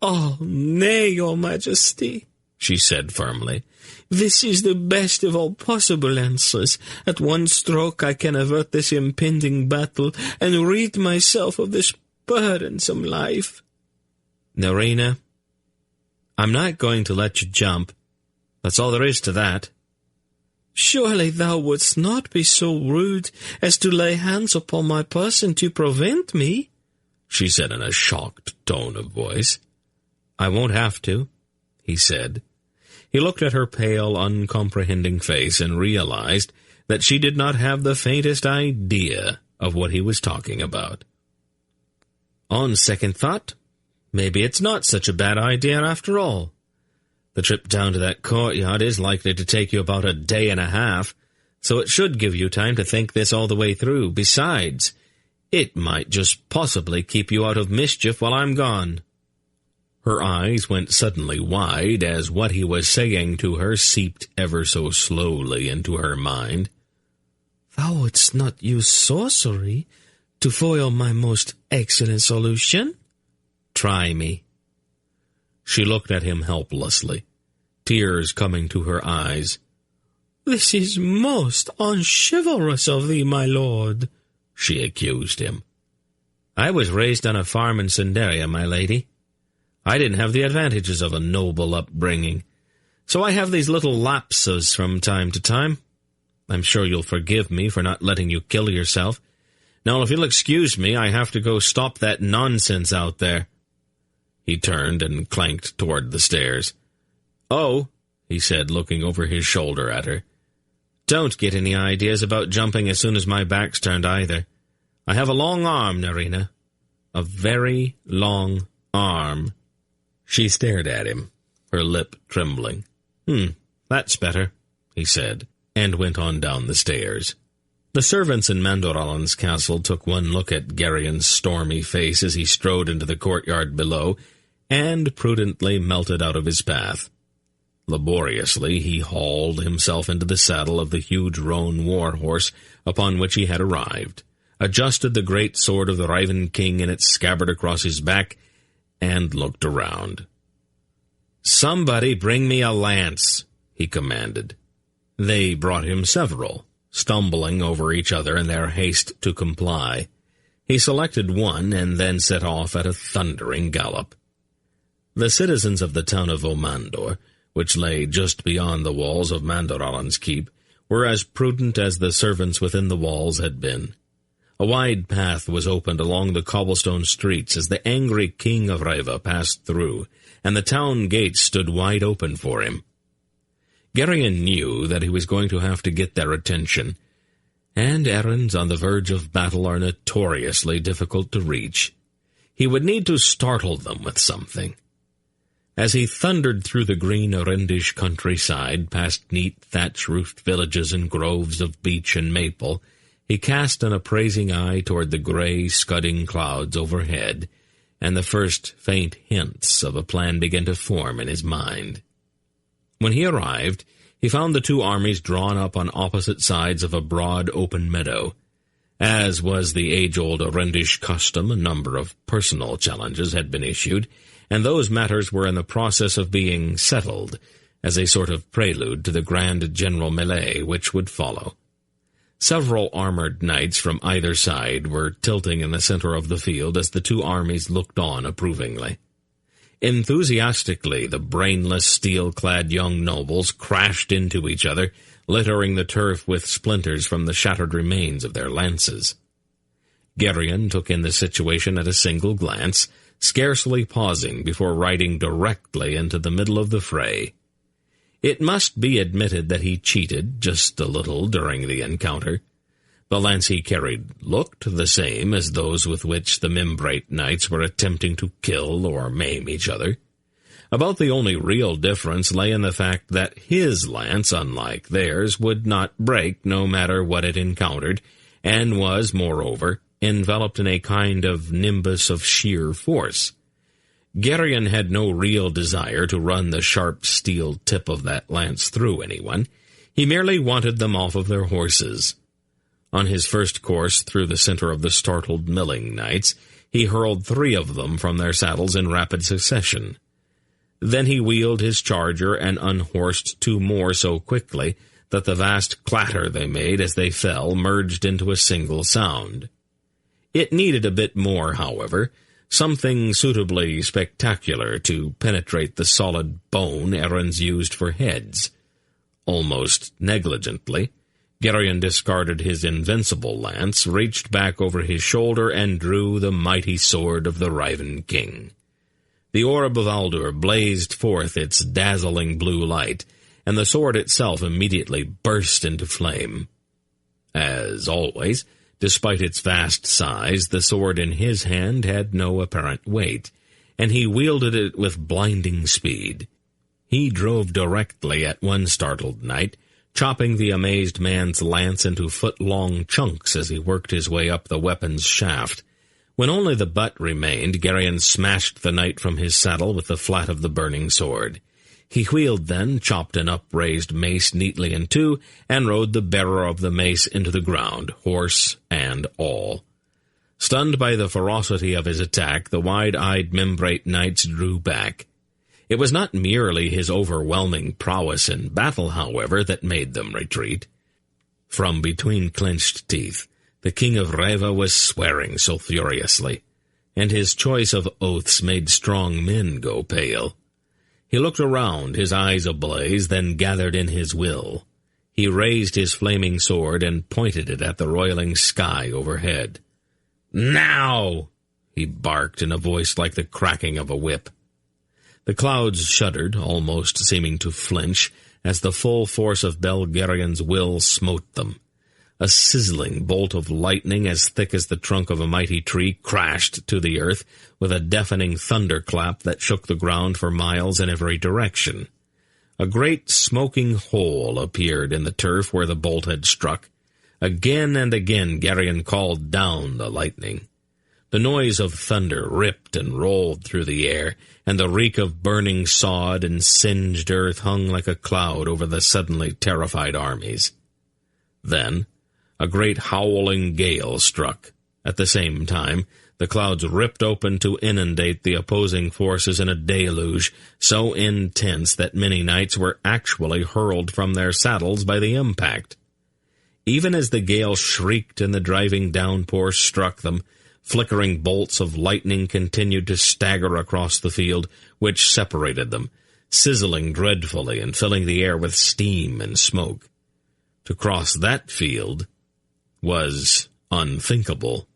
"Oh, nay, Your Majesty," she said firmly. "This is the best of all possible answers. At one stroke I can avert this impending battle and rid myself of this burdensome life." "Nerina, I'm not going to let you jump. That's all there is to that." "Surely thou wouldst not be so rude as to lay hands upon my person to prevent me?" she said in a shocked tone of voice. "I won't have to," he said. He looked at her pale, uncomprehending face and realized that she did not have the faintest idea of what he was talking about. "On second thought, maybe it's not such a bad idea after all. The trip down to that courtyard is likely to take you about a day and a half, so it should give you time to think this all the way through. Besides, it might just possibly keep you out of mischief while I'm gone." Her eyes went suddenly wide as what he was saying to her seeped ever so slowly into her mind. "Thou wouldst not use sorcery to foil my most excellent solution?" "Try me." She looked at him helplessly, tears coming to her eyes. "This is most unchivalrous of thee, my lord," she accused him. "I was raised on a farm in Cinderia, my lady. I didn't have the advantages of a noble upbringing, so I have these little lapses from time to time. I'm sure you'll forgive me for not letting you kill yourself. Now, if you'll excuse me, I have to go stop that nonsense out there." He turned and clanked toward the stairs. "Oh," he said, looking over his shoulder at her, "don't get any ideas about jumping as soon as my back's turned either. I have a long arm, Nerina. A very long arm." She stared at him, her lip trembling. That's better," he said, and went on down the stairs. The servants in Malloreon's castle took one look at Gerion's stormy face as he strode into the courtyard below, and prudently melted out of his path. Laboriously he hauled himself into the saddle of the huge roan war-horse upon which he had arrived, adjusted the great sword of the Raven King in its scabbard across his back, and looked around. "Somebody bring me a lance," he commanded. They brought him several, stumbling over each other in their haste to comply. He selected one and then set off at a thundering gallop. The citizens of the town of Omandor, which lay just beyond the walls of Malloreon's keep, were as prudent as the servants within the walls had been. A wide path was opened along the cobblestone streets as the angry king of Reva passed through, and the town gates stood wide open for him. Gerion knew that he was going to have to get their attention, and errands on the verge of battle are notoriously difficult to reach. He would need to startle them with something. As he thundered through the green Orendish countryside, past neat thatch-roofed villages and groves of beech and maple, he cast an appraising eye toward the gray, scudding clouds overhead, and the first faint hints of a plan began to form in his mind. When he arrived, he found the two armies drawn up on opposite sides of a broad open meadow. As was the age-old Orendish custom, a number of personal challenges had been issued, and those matters were in the process of being settled, as a sort of prelude to the grand general melee which would follow. Several armored knights from either side were tilting in the center of the field as the two armies looked on approvingly. Enthusiastically, the brainless, steel-clad young nobles crashed into each other, littering the turf with splinters from the shattered remains of their lances. Gerion took in the situation at a single glance, scarcely pausing before riding directly into the middle of the fray. It must be admitted that he cheated just a little during the encounter. The lance he carried looked the same as those with which the Membrate knights were attempting to kill or maim each other. About the only real difference lay in the fact that his lance, unlike theirs, would not break no matter what it encountered, and was, moreover, enveloped in a kind of nimbus of sheer force. Gerion had no real desire to run the sharp steel tip of that lance through anyone. He merely wanted them off of their horses. On his first course through the center of the startled milling knights, he hurled 3 of them from their saddles in rapid succession. Then he wheeled his charger and unhorsed 2 more so quickly that the vast clatter they made as they fell merged into a single sound. It needed a bit more, however, something suitably spectacular to penetrate the solid bone errands used for heads. Almost negligently, Gerion discarded his invincible lance, reached back over his shoulder, and drew the mighty sword of the Raven King. The orb of Aldur blazed forth its dazzling blue light, and the sword itself immediately burst into flame. As always, despite its vast size, the sword in his hand had no apparent weight, and he wielded it with blinding speed. He drove directly at one startled knight, chopping the amazed man's lance into foot-long chunks as he worked his way up the weapon's shaft. When only the butt remained, Gerion smashed the knight from his saddle with the flat of the burning sword. He wheeled then, chopped an upraised mace neatly in 2, and rode the bearer of the mace into the ground, horse and all. Stunned by the ferocity of his attack, the wide-eyed Membrate knights drew back. It was not merely his overwhelming prowess in battle, however, that made them retreat. From between clenched teeth, the king of Reva was swearing sulphurously, and his choice of oaths made strong men go pale. He looked around, his eyes ablaze, then gathered in his will. He raised his flaming sword and pointed it at the roiling sky overhead. "Now!" he barked in a voice like the cracking of a whip. The clouds shuddered, almost seeming to flinch, as the full force of Belgerion's will smote them. A sizzling bolt of lightning as thick as the trunk of a mighty tree crashed to the earth with a deafening thunderclap that shook the ground for miles in every direction. A great smoking hole appeared in the turf where the bolt had struck. Again and again Geryon called down the lightning. The noise of thunder ripped and rolled through the air, and the reek of burning sod and singed earth hung like a cloud over the suddenly terrified armies. Then a great howling gale struck. At the same time, the clouds ripped open to inundate the opposing forces in a deluge so intense that many knights were actually hurled from their saddles by the impact. Even as the gale shrieked and the driving downpour struck them, flickering bolts of lightning continued to stagger across the field, which separated them, sizzling dreadfully and filling the air with steam and smoke. To cross that field was unthinkable.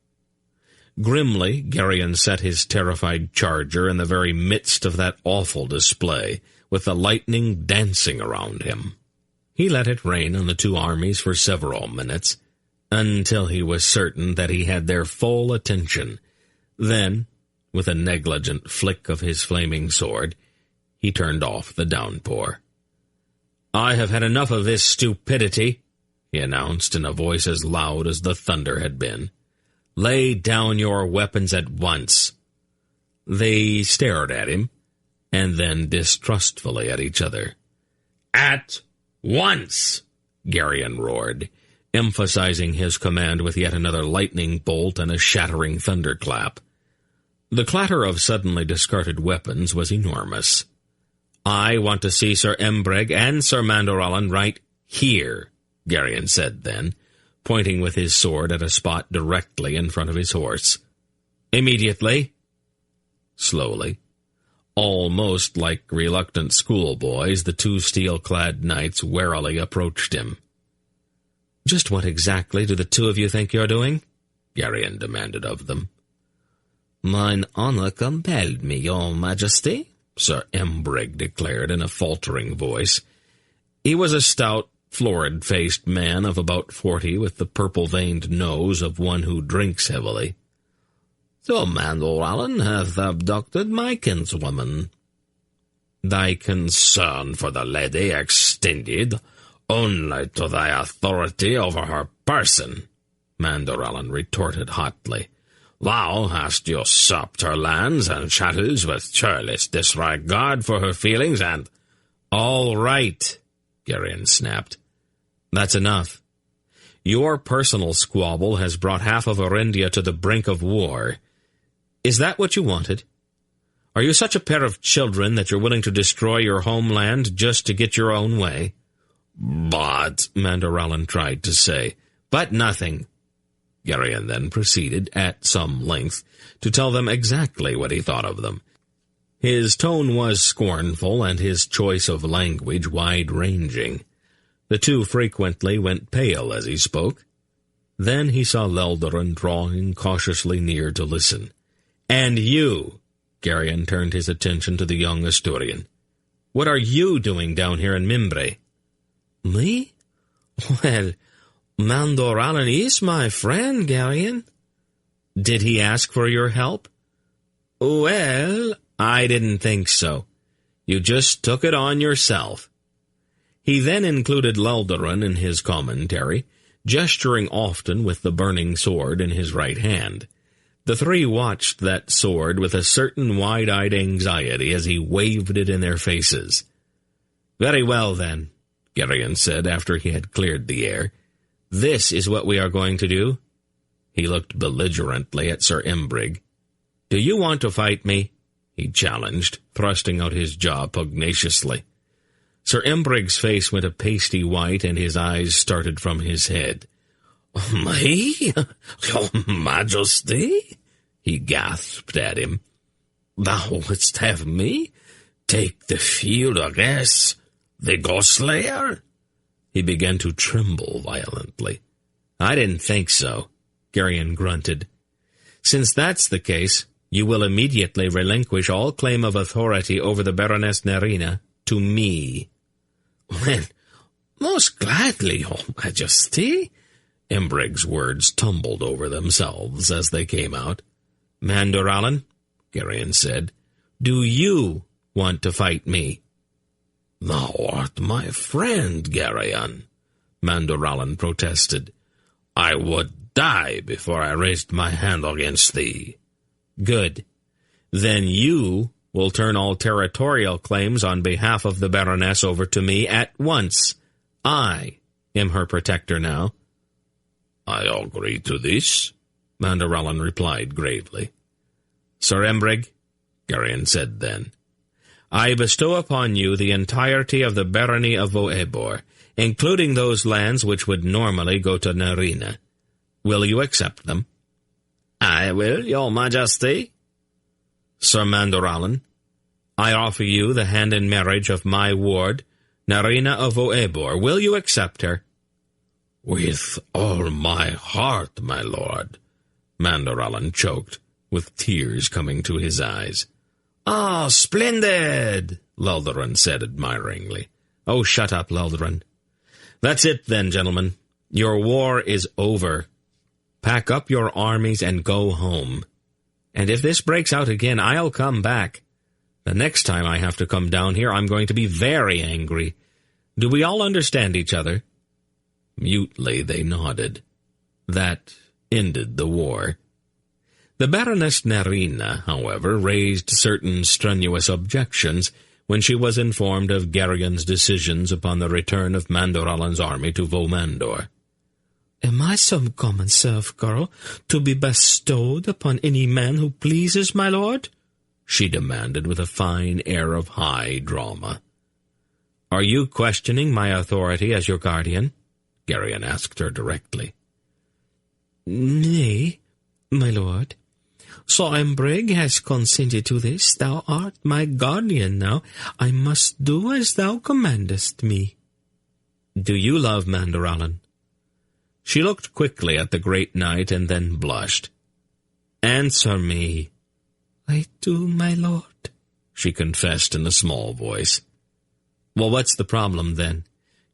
Grimly, Geryon set his terrified charger in the very midst of that awful display, with the lightning dancing around him. He let it rain on the two armies for several minutes, until he was certain that he had their full attention. Then, with a negligent flick of his flaming sword, he turned off the downpour. "I have had enough of this stupidity," he announced in a voice as loud as the thunder had been. "Lay down your weapons at once." They stared at him, and then distrustfully at each other. "At once!" Geryon roared, emphasizing his command with yet another lightning bolt and a shattering thunderclap. The clatter of suddenly discarded weapons was enormous. "I want to see Sir Embreg and Sir Malloreon right here," Geryon said then, pointing with his sword at a spot directly in front of his horse. "Immediately." Slowly, almost like reluctant schoolboys, the two steel-clad knights warily approached him. "Just what exactly do the two of you think you're doing?" Geryon demanded of them. "Mine honor compelled me, your majesty," Sir Embreg declared in a faltering voice. He was a stout, florid-faced man of about 40, with the purple-veined nose of one who drinks heavily. "Sir Malloreon hath abducted my kinswoman." "Thy concern for the lady extended only to thy authority over her person," Malloreon retorted hotly. "Thou hast usurped her lands and chattels with churlish disregard for her feelings, and—" "All right," Geryon snapped. "That's enough. Your personal squabble has brought half of Orindia to the brink of war. Is that what you wanted? Are you such a pair of children that you're willing to destroy your homeland just to get your own way?" "But," Malloreon tried to say. "But nothing." Geryon then proceeded, at some length, to tell them exactly what he thought of them. His tone was scornful, and his choice of language wide-ranging. The two frequently went pale as he spoke. Then he saw Leldarin drawing cautiously near to listen. "And you," Geryon turned his attention to the young Asturian, "what are you doing down here in Mimbre?" "Me? Well, Malloreon is my friend, Geryon." "Did he ask for your help?" "Well, I didn't think so. You just took it on yourself." He then included Leldarin in his commentary, gesturing often with the burning sword in his right hand. The three watched that sword with a certain wide-eyed anxiety as he waved it in their faces. "Very well, then," Geryon said after he had cleared the air. "This is what we are going to do." He looked belligerently at Sir Embreg. "Do you want to fight me?" he challenged, thrusting out his jaw pugnaciously. Sir Embreg's face went a pasty white, and his eyes started from his head. "Me? Your Majesty?" he gasped at him. "Thou wouldst have me take the field against the Ghostslayer?" He began to tremble violently. "I didn't think so," Geryon grunted. "Since that's the case, you will immediately relinquish all claim of authority over the Baroness Nerina to me." "Well, most gladly, your Majesty." Embreg's words tumbled over themselves as they came out. "Malloreon," Geryon said, "do you want to fight me?" "Thou art my friend, Geryon," Mandoralan protested. "I would die before I raised my hand against thee." "Good. Then you will turn all territorial claims on behalf of the Baroness over to me at once. I am her protector now." "I agree to this," Mandoralan replied gravely. "Sir Embrig," Geryon said then, "I bestow upon you the entirety of the barony of Voebor, including those lands which would normally go to Narina. Will you accept them?" "I will, your majesty." "Sir Mandoralan, I offer you the hand in marriage of my ward, Narina of Voebor. Will you accept her?" "With all my heart, my lord," Mandoralan choked, with tears coming to his eyes. "Ah, splendid," Leldarin said admiringly. "Oh, shut up, Leldarin. That's it then, gentlemen. Your war is over. Pack up your armies and go home. And if this breaks out again, I'll come back. The next time I have to come down here, I'm going to be very angry. Do we all understand each other?" Mutely they nodded. That ended the war. The Baroness Narina, however, raised certain strenuous objections when she was informed of Geryon's decisions upon the return of Mandoralan's army to Vomandor. "Am I some common serf girl to be bestowed upon any man who pleases, my lord?" she demanded with a fine air of high drama. "Are you questioning my authority as your guardian?" Geryon asked her directly. "Nay, my lord. Sir Embrig has consented to this. Thou art my guardian now. I must do as thou commandest me." "Do you love Mandoralan?" She looked quickly at the great knight and then blushed. "Answer me." "I do, my lord," she confessed in a small voice. "Well, what's the problem then?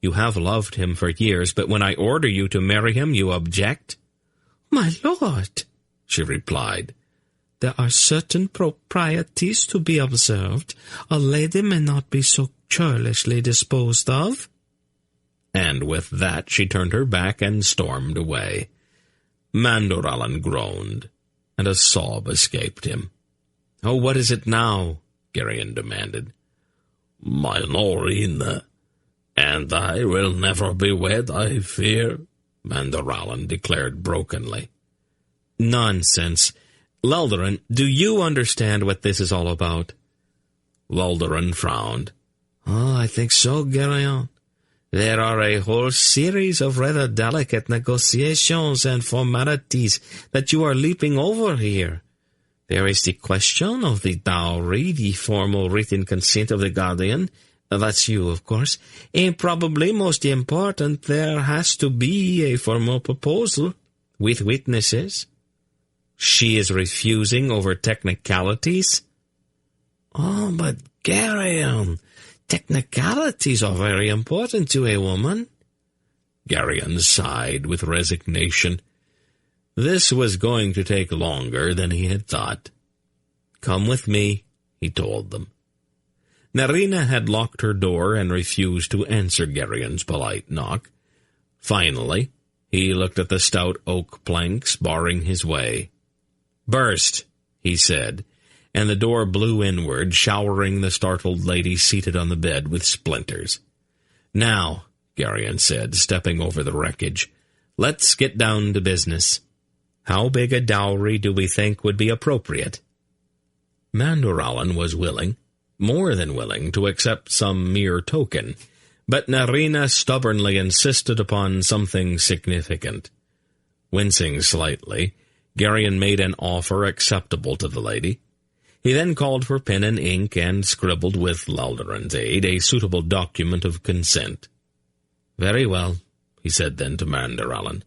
You have loved him for years, but when I order you to marry him, you object?" "My lord," she replied, "there are certain proprieties to be observed. A lady may not be so churlishly disposed of." And with that she turned her back and stormed away. Mandoralan groaned, and a sob escaped him. "Oh, what is it now?" Geryon demanded. "My Lorina, and I will never be wed, I fear," Mandoralan declared brokenly. "Nonsense. Leldarin, do you understand what this is all about?" Leldarin frowned. "Oh, I think so, Geryon. There are a whole series of rather delicate negotiations and formalities that you are leaping over here. There is the question of the dowry, the formal written consent of the guardian. That's you, of course. And probably most important, there has to be a formal proposal with witnesses." "She is refusing over technicalities?" "Oh, but Geryon, technicalities are very important to a woman." Geryon sighed with resignation. This was going to take longer than he had thought. "Come with me," he told them. Narina had locked her door and refused to answer Geryon's polite knock. Finally, he looked at the stout oak planks barring his way. "Burst," he said, and the door blew inward, showering the startled lady seated on the bed with splinters. "Now," Geryon said, stepping over the wreckage, "let's get down to business. How big a dowry do we think would be appropriate?" Mandoralan was willing, more than willing, to accept some mere token, but Narina stubbornly insisted upon something significant. Wincing slightly, Geryon made an offer acceptable to the lady. He then called for pen and ink and scribbled with Leldarin's aid a suitable document of consent. "Very well," he said then to Mandoralan.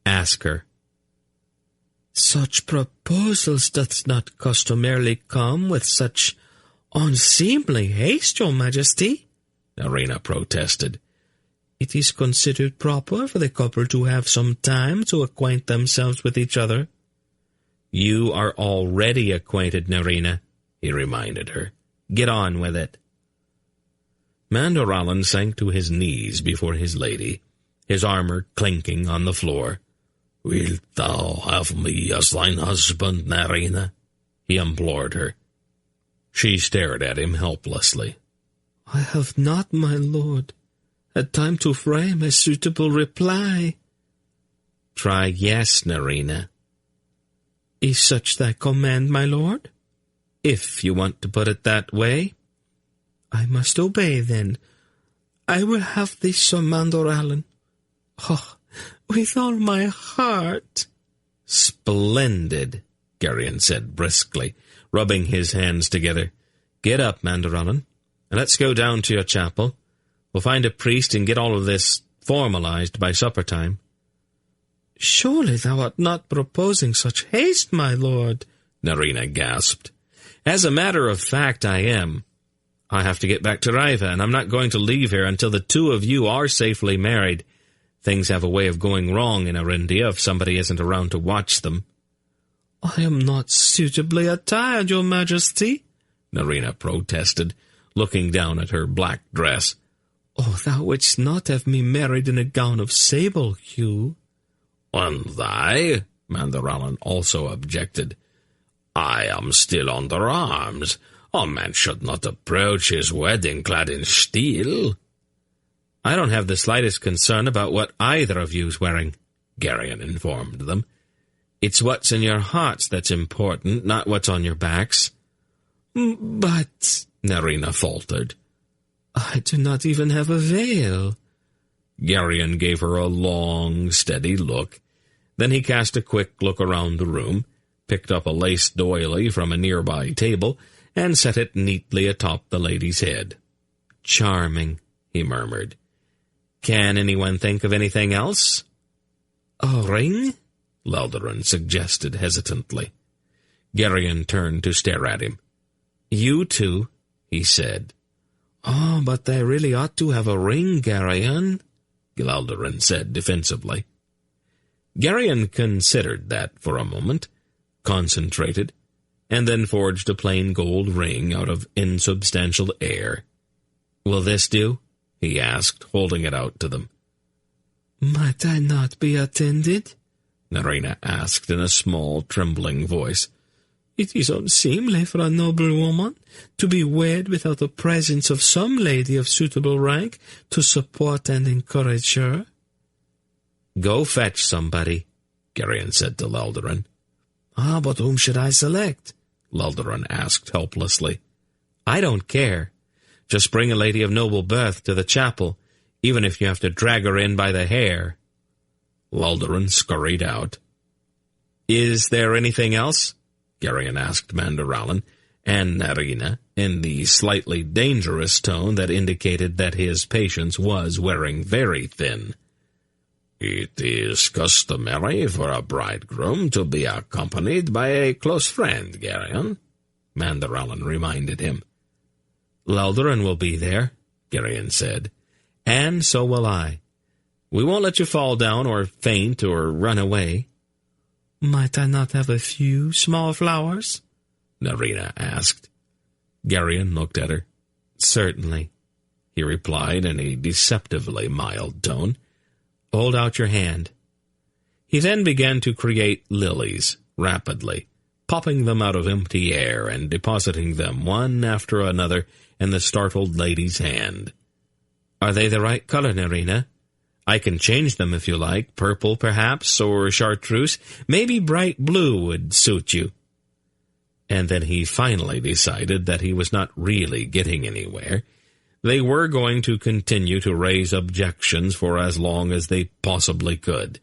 "Ask her." "Such proposals doth not customarily come with such unseemly haste, your majesty," Narina protested. "It is considered proper for the couple to have some time to acquaint themselves with each other." "You are already acquainted, Narina," he reminded her. "Get on with it." Malloreon sank to his knees before his lady, his armor clinking on the floor. "Wilt thou have me as thine husband, Narina?" he implored her. She stared at him helplessly. "I have not, my lord, had time to frame a suitable reply." "Try yes, Narina." "Is such thy command, my lord?" "If you want to put it that way." "I must obey, then. I will have thee, Sir Malloreon. Oh, with all my heart." "Splendid," Geryon said briskly, rubbing his hands together. "Get up, Malloreon, and let's go down to your chapel. We'll find a priest and get all of this formalized by supper time." "Surely thou art not proposing such haste, my lord," Narina gasped. "As a matter of fact, I am. I have to get back to Riva, and I'm not going to leave here until the two of you are safely married. Things have a way of going wrong in Arindia if somebody isn't around to watch them." "I am not suitably attired, your majesty," Narina protested, looking down at her black dress. "Oh, thou wouldst not have me married in a gown of sable hue." "And thy?" Malloreon also objected. "I am still under arms. A man should not approach his wedding clad in steel." "I don't have the slightest concern about what either of you's wearing," Geryon informed them. "It's what's in your hearts that's important, not what's on your backs." "But," Narina faltered, "I do not even have a veil." Geryon gave her a long, steady look. Then he cast a quick look around the room, picked up a lace doily from a nearby table, and set it neatly atop the lady's head. "Charming," he murmured. "Can anyone think of anything else?" "A ring?" Malloreon suggested hesitantly. Geryon turned to stare at him. "You too," he said. "Oh, but they really ought to have a ring, Geryon," Malloreon said defensively. Geryon considered that for a moment, concentrated, and then forged a plain gold ring out of insubstantial air. "Will this do?" he asked, holding it out to them. "Might I not be attended?" Narina asked in a small, trembling voice. "It is unseemly for a noble woman to be wed without the presence of some lady of suitable rank to support and encourage her." "Go fetch somebody," Geryon said to Malloreon. "But whom should I select?" Malloreon asked helplessly. "I don't care. Just bring a lady of noble birth to the chapel, even if you have to drag her in by the hair." Malloreon scurried out. "Is there anything else?" Geryon asked Malloreon and Narina in the slightly dangerous tone that indicated that his patience was wearing very thin. "It is customary for a bridegroom to be accompanied by a close friend, Geryon," Malloreon reminded him. "Malloreon will be there," Geryon said, "and so will I. We won't let you fall down or faint or run away." "Might I not have a few small flowers?" Narina asked. Geryon looked at her. "Certainly," he replied in a deceptively mild tone. "Hold out your hand." He then began to create lilies, rapidly, popping them out of empty air and depositing them one after another in the startled lady's hand. "Are they the right color, Narina? I can change them if you like, purple perhaps, or chartreuse. Maybe bright blue would suit you." And then he finally decided that he was not really getting anywhere. They were going to continue to raise objections for as long as they possibly could.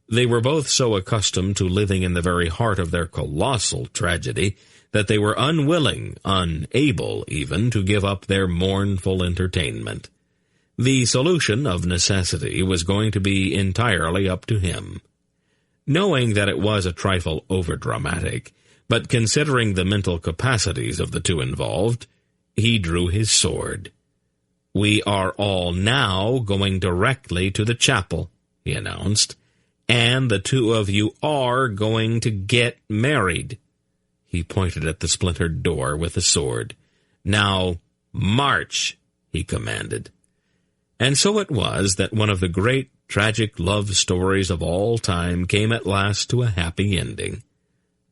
They were both so accustomed to living in the very heart of their colossal tragedy that they were unwilling, unable even, to give up their mournful entertainment. The solution of necessity was going to be entirely up to him. Knowing that it was a trifle overdramatic, but considering the mental capacities of the two involved, he drew his sword. "We are all now going directly to the chapel," he announced, "and the two of you are going to get married." He pointed at the splintered door with the sword. "Now, march!" he commanded. And so it was that one of the great tragic love stories of all time came at last to a happy ending.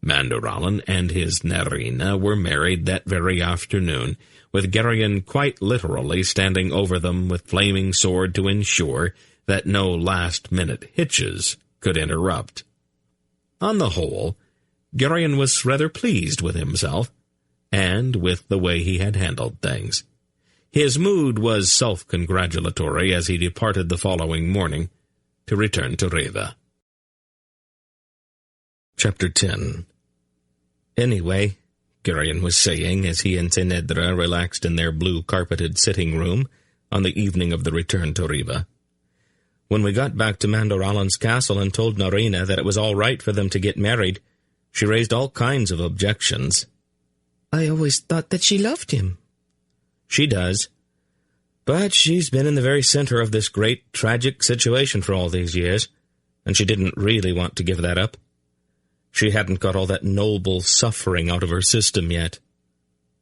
Malloreon and his Nerina were married that very afternoon, with Geryon quite literally standing over them with flaming sword to ensure that no last-minute hitches could interrupt. On the whole, Geryon was rather pleased with himself, and with the way he had handled things. His mood was self-congratulatory as he departed the following morning to return to Riva. Chapter 10. Anyway, Geryon was saying as he and Tinedra relaxed in their blue-carpeted sitting room on the evening of the return to Riva. When we got back to Malloreon's castle and told Nerina that it was all right for them to get married, she raised all kinds of objections. I always thought that she loved him. She does. But she's been in the very center of this great, tragic situation for all these years, and she didn't really want to give that up. She hadn't got all that noble suffering out of her system yet.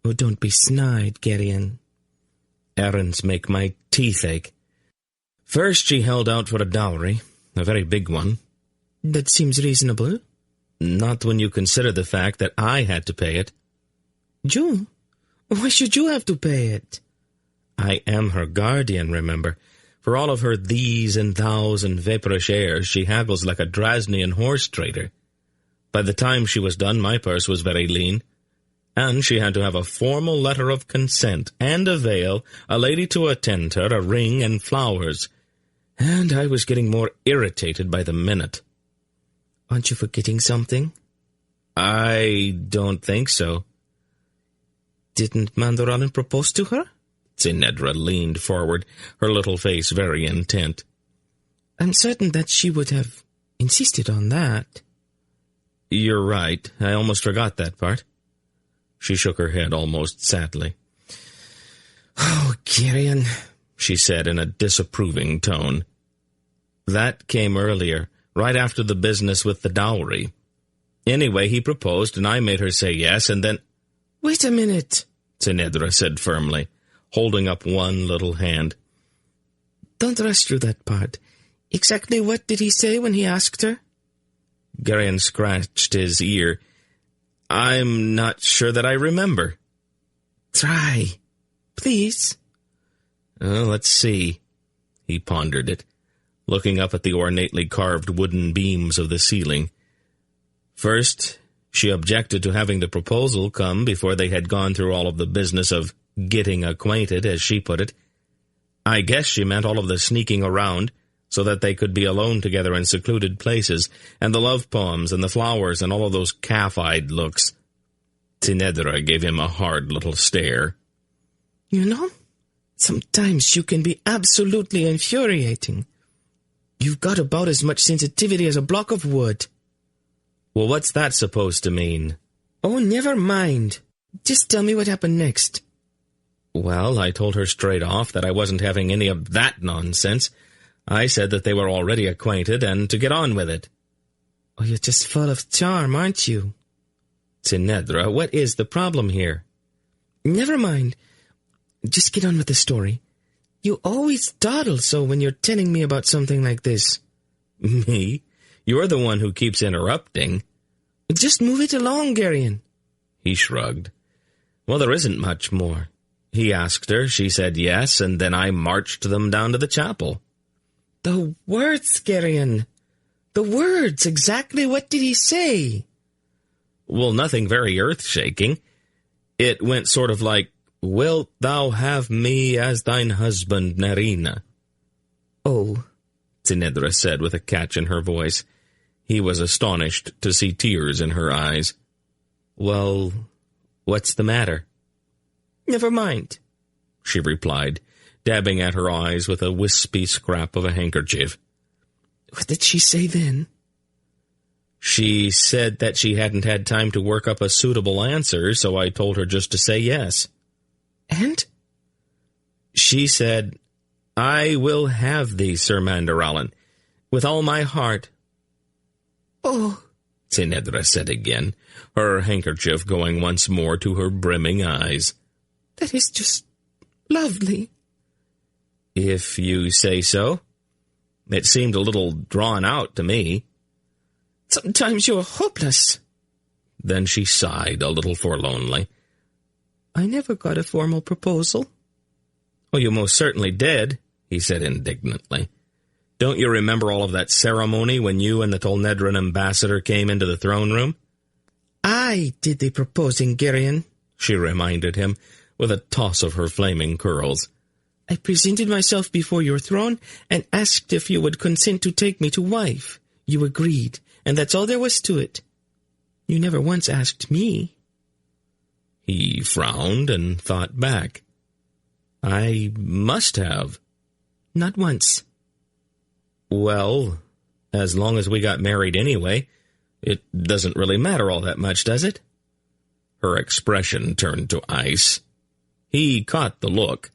Oh, don't be snide, Geryon. Errands make my teeth ache. First she held out for a dowry, a very big one. That seems reasonable. Not when you consider the fact that I had to pay it. You? Why should you have to pay it? I am her guardian, remember. For all of her these and thous and vaporish airs, she haggles like a Drasnian horse trader. By the time she was done, my purse was very lean, and she had to have a formal letter of consent, and a veil, a lady to attend her, a ring, and flowers. And I was getting more irritated by the minute. Aren't you forgetting something? I don't think so. Didn't Malloreon propose to her? Tinedra leaned forward, her little face very intent. I'm certain that she would have insisted on that. You're right. I almost forgot that part. She shook her head almost sadly. Oh, Geryon, she said in a disapproving tone. That came earlier, right after the business with the dowry. Anyway, he proposed, and I made her say yes, and then— Wait a minute, Tinedra said firmly, holding up one little hand. Don't rush through that part. Exactly what did he say when he asked her? Geryon scratched his ear. I'm not sure that I remember. Try, please. Let's see. He pondered it, looking up at the ornately carved wooden beams of the ceiling. First, she objected to having the proposal come before they had gone through all of the business of getting acquainted, as she put it. I guess she meant all of the sneaking around, so that they could be alone together in secluded places, and the love poems and the flowers and all of those calf-eyed looks. Tinedra gave him a hard little stare. You know, sometimes you can be absolutely infuriating. You've got about as much sensitivity as a block of wood. Well, what's that supposed to mean? Oh, never mind. Just tell me what happened next. Well, I told her straight off that I wasn't having any of that nonsense. I said that they were already acquainted and to get on with it. Oh, you're just full of charm, aren't you? Tinedra, what is the problem here? Never mind. Just get on with the story. You always dawdle so when you're telling me about something like this. Me? You're the one who keeps interrupting. Just move it along, Geryon. He shrugged. Well, there isn't much more. He asked her, she said yes, and then I marched them down to the chapel. The words, Geryon. The words. Exactly what did he say? Well, nothing very earth-shaking. It went sort of like, "Wilt thou have me as thine husband, Nerina?" Oh, Tinedra said with a catch in her voice. He was astonished to see tears in her eyes. Well, what's the matter? Never mind, she replied, dabbing at her eyes with a wispy scrap of a handkerchief. What did she say then? She said that she hadn't had time to work up a suitable answer, so I told her just to say yes. And? She said, "I will have thee, Sir Malloreon, with all my heart." Oh, Tinedra said again, her handkerchief going once more to her brimming eyes. That is just lovely. If you say so. It seemed a little drawn out to me. Sometimes you're hopeless. Then she sighed a little forlornly. I never got a formal proposal. Oh, you most certainly did, he said indignantly. Don't you remember all of that ceremony when you and the Tolnedran ambassador came into the throne room? I did the proposing, Geryon, she reminded him, with a toss of her flaming curls. I presented myself before your throne and asked if you would consent to take me to wife. You agreed, and that's all there was to it. You never once asked me. He frowned and thought back. I must have. Not once. Well, as long as we got married anyway, it doesn't really matter all that much, does it? Her expression turned to ice. He caught the look.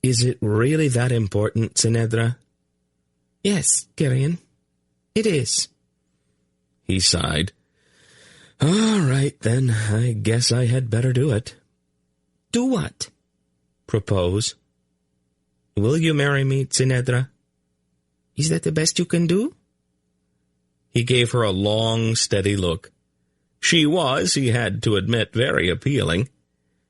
Is it really that important, Sinedra? Yes, Geryon, it is. He sighed. All right, then, I guess I had better do it. Do what? Propose. Will you marry me, Sinedra? Is that the best you can do? He gave her a long, steady look. She was, he had to admit, very appealing.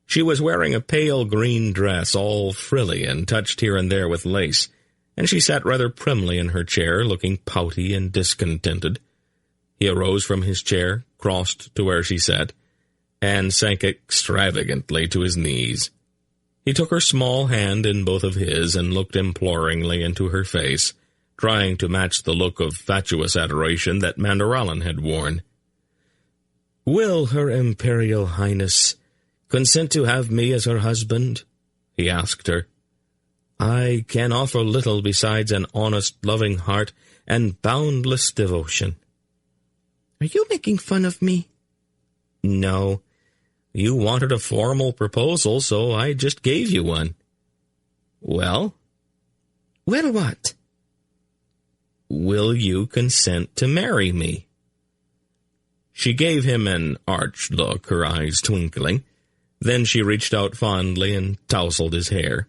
She was wearing a pale green dress, all frilly and touched here and there with lace, and she sat rather primly in her chair, looking pouty and discontented. He arose from his chair, crossed to where she sat, and sank extravagantly to his knees. He took her small hand in both of his and looked imploringly into her face, trying to match the look of fatuous adoration that Malloreon had worn. "Will Her Imperial Highness consent to have me as her husband?" he asked her. "I can offer little besides an honest, loving heart and boundless devotion." Are you making fun of me? No. You wanted a formal proposal, so I just gave you one. Well? Well, what? Will you consent to marry me? She gave him an arch look, her eyes twinkling. Then she reached out fondly and tousled his hair.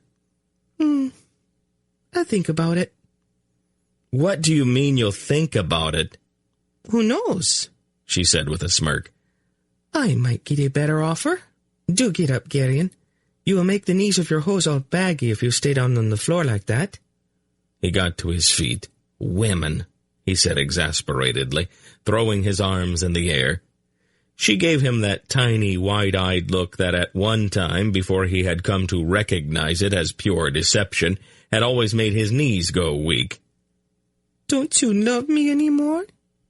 I'll think about it. What do you mean you'll think about it? Who knows? She said with a smirk. I might get a better offer. Do get up, Geryon. You will make the knees of your hose all baggy if you stay down on the floor like that. He got to his feet. Women, he said exasperatedly, throwing his arms in the air. She gave him that tiny, wide-eyed look that at one time, before he had come to recognize it as pure deception, had always made his knees go weak. Don't you love me any more?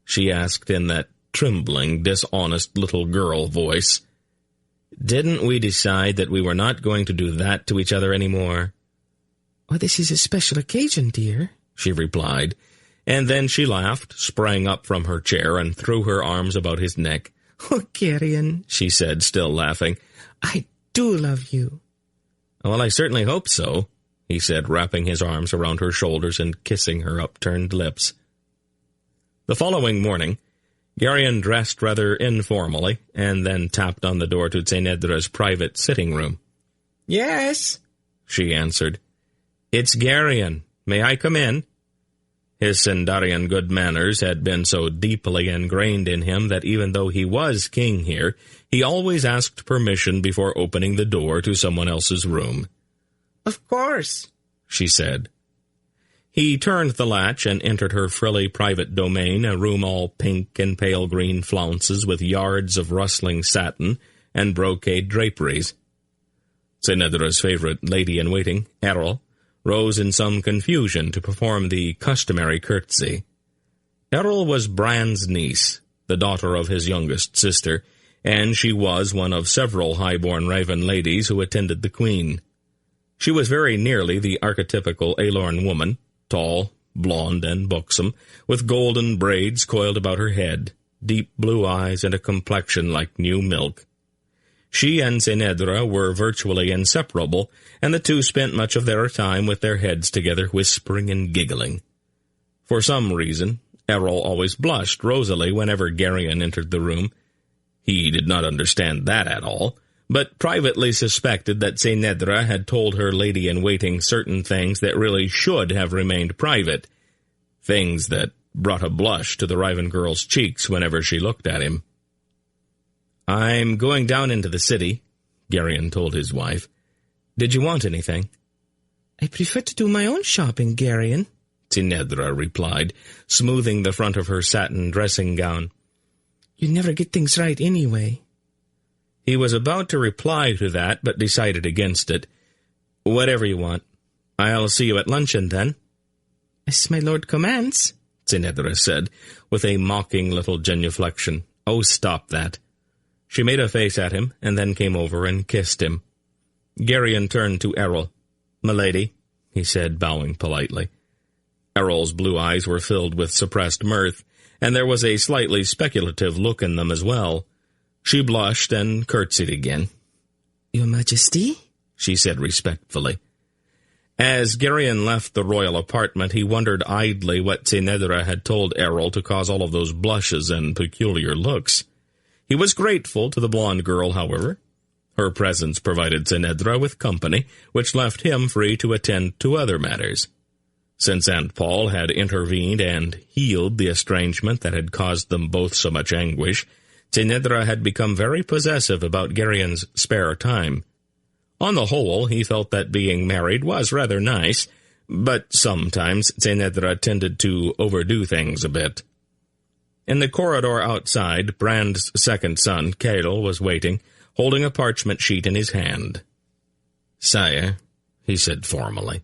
She asked in that trembling, dishonest little girl voice. Didn't we decide that we were not going to do that to each other any more? Oh, this is a special occasion, dear, she replied, and then she laughed, sprang up from her chair, and threw her arms about his neck. Oh, Geryon, she said, still laughing, I do love you. Well, I certainly hope so, he said, wrapping his arms around her shoulders and kissing her upturned lips. The following morning, Geryon dressed rather informally, and then tapped on the door to Tsenedra's private sitting room. Yes, she answered. It's Geryon. May I come in? His Sendarian good manners had been so deeply ingrained in him that even though he was king here, he always asked permission before opening the door to someone else's room. Of course, she said. He turned the latch and entered her frilly private domain, a room all pink and pale green flounces with yards of rustling satin and brocade draperies. Tsenedra's favorite lady-in-waiting, Errol, rose in some confusion to perform the customary curtsy. Errol was Bran's niece, the daughter of his youngest sister, and she was one of several high-born Raven ladies who attended the queen. She was very nearly the archetypical Aelorn woman, tall, blonde, and buxom, with golden braids coiled about her head, deep blue eyes, and a complexion like new milk. She and Tsenedra were virtually inseparable, and the two spent much of their time with their heads together, whispering and giggling. For some reason, Errol always blushed rosily whenever Geryon entered the room. He did not understand that at all, but privately suspected that Senedra had told her lady-in-waiting certain things that really should have remained private, things that brought a blush to the Riven girl's cheeks whenever she looked at him. "I'm going down into the city," Geryon told his wife. "Did you want anything?" "I prefer to do my own shopping, Geryon," Senedra replied, smoothing the front of her satin dressing gown. "You never get things right anyway." He was about to reply to that, but decided against it. "Whatever you want. I'll see you at luncheon, then." "As my lord commands," Senedra said, with a mocking little genuflection. "Oh, stop that." She made a face at him, and then came over and kissed him. Geryon turned to Errol. "Milady," he said, bowing politely. Errol's blue eyes were filled with suppressed mirth, and there was a slightly speculative look in them as well. She blushed and curtsied again. "Your Majesty?" she said respectfully. As Geryon left the royal apartment, he wondered idly what Senedra had told Errol to cause all of those blushes and peculiar looks. He was grateful to the blonde girl, however. Her presence provided Senedra with company, which left him free to attend to other matters. Since Aunt Paul had intervened and healed the estrangement that had caused them both so much anguish, Senedra had become very possessive about Geryon's spare time. On the whole, he felt that being married was rather nice, but sometimes Senedra tended to overdo things a bit. In the corridor outside, Brand's second son, Kael, was waiting, holding a parchment sheet in his hand. "Sire," he said formally,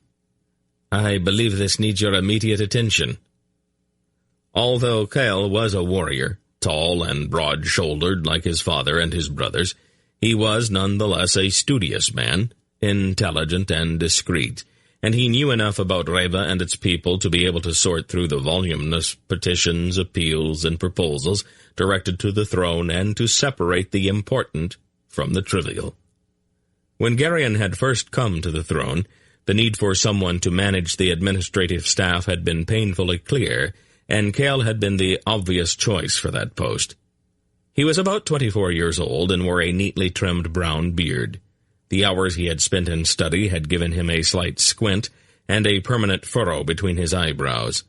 "I believe this needs your immediate attention." Although Kael was a warrior, tall and broad-shouldered like his father and his brothers, he was nonetheless a studious man, intelligent and discreet, and he knew enough about Reva and its people to be able to sort through the voluminous petitions, appeals, and proposals directed to the throne and to separate the important from the trivial. When Geryon had first come to the throne, the need for someone to manage the administrative staff had been painfully clear, and Kael had been the obvious choice for that post. He was about 24 years old and wore a neatly trimmed brown beard. The hours he had spent in study had given him a slight squint and a permanent furrow between his eyebrows.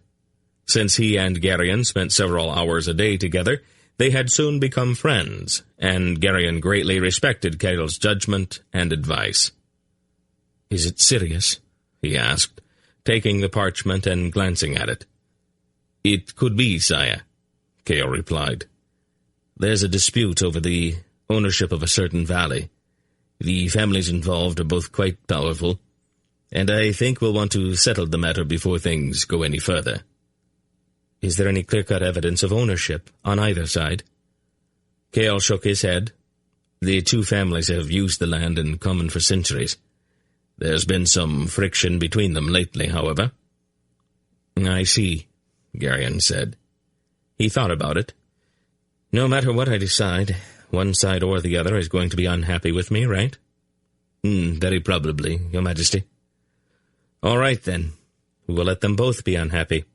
Since he and Geryon spent several hours a day together, they had soon become friends, and Geryon greatly respected Kael's judgment and advice. "Is it serious?" he asked, taking the parchment and glancing at it. "It could be, sire," Kael replied. "There's a dispute over the ownership of a certain valley. The families involved are both quite powerful, and I think we'll want to settle the matter before things go any further." "Is there any clear-cut evidence of ownership on either side?" Kael shook his head. "The two families have used the land in common for centuries. There's been some friction between them lately, however." "I see," Geryon said. He thought about it. "No matter what I decide, one side or the other is going to be unhappy with me, right?" "Very probably, Your Majesty." "All right, then. We will let them both be unhappy.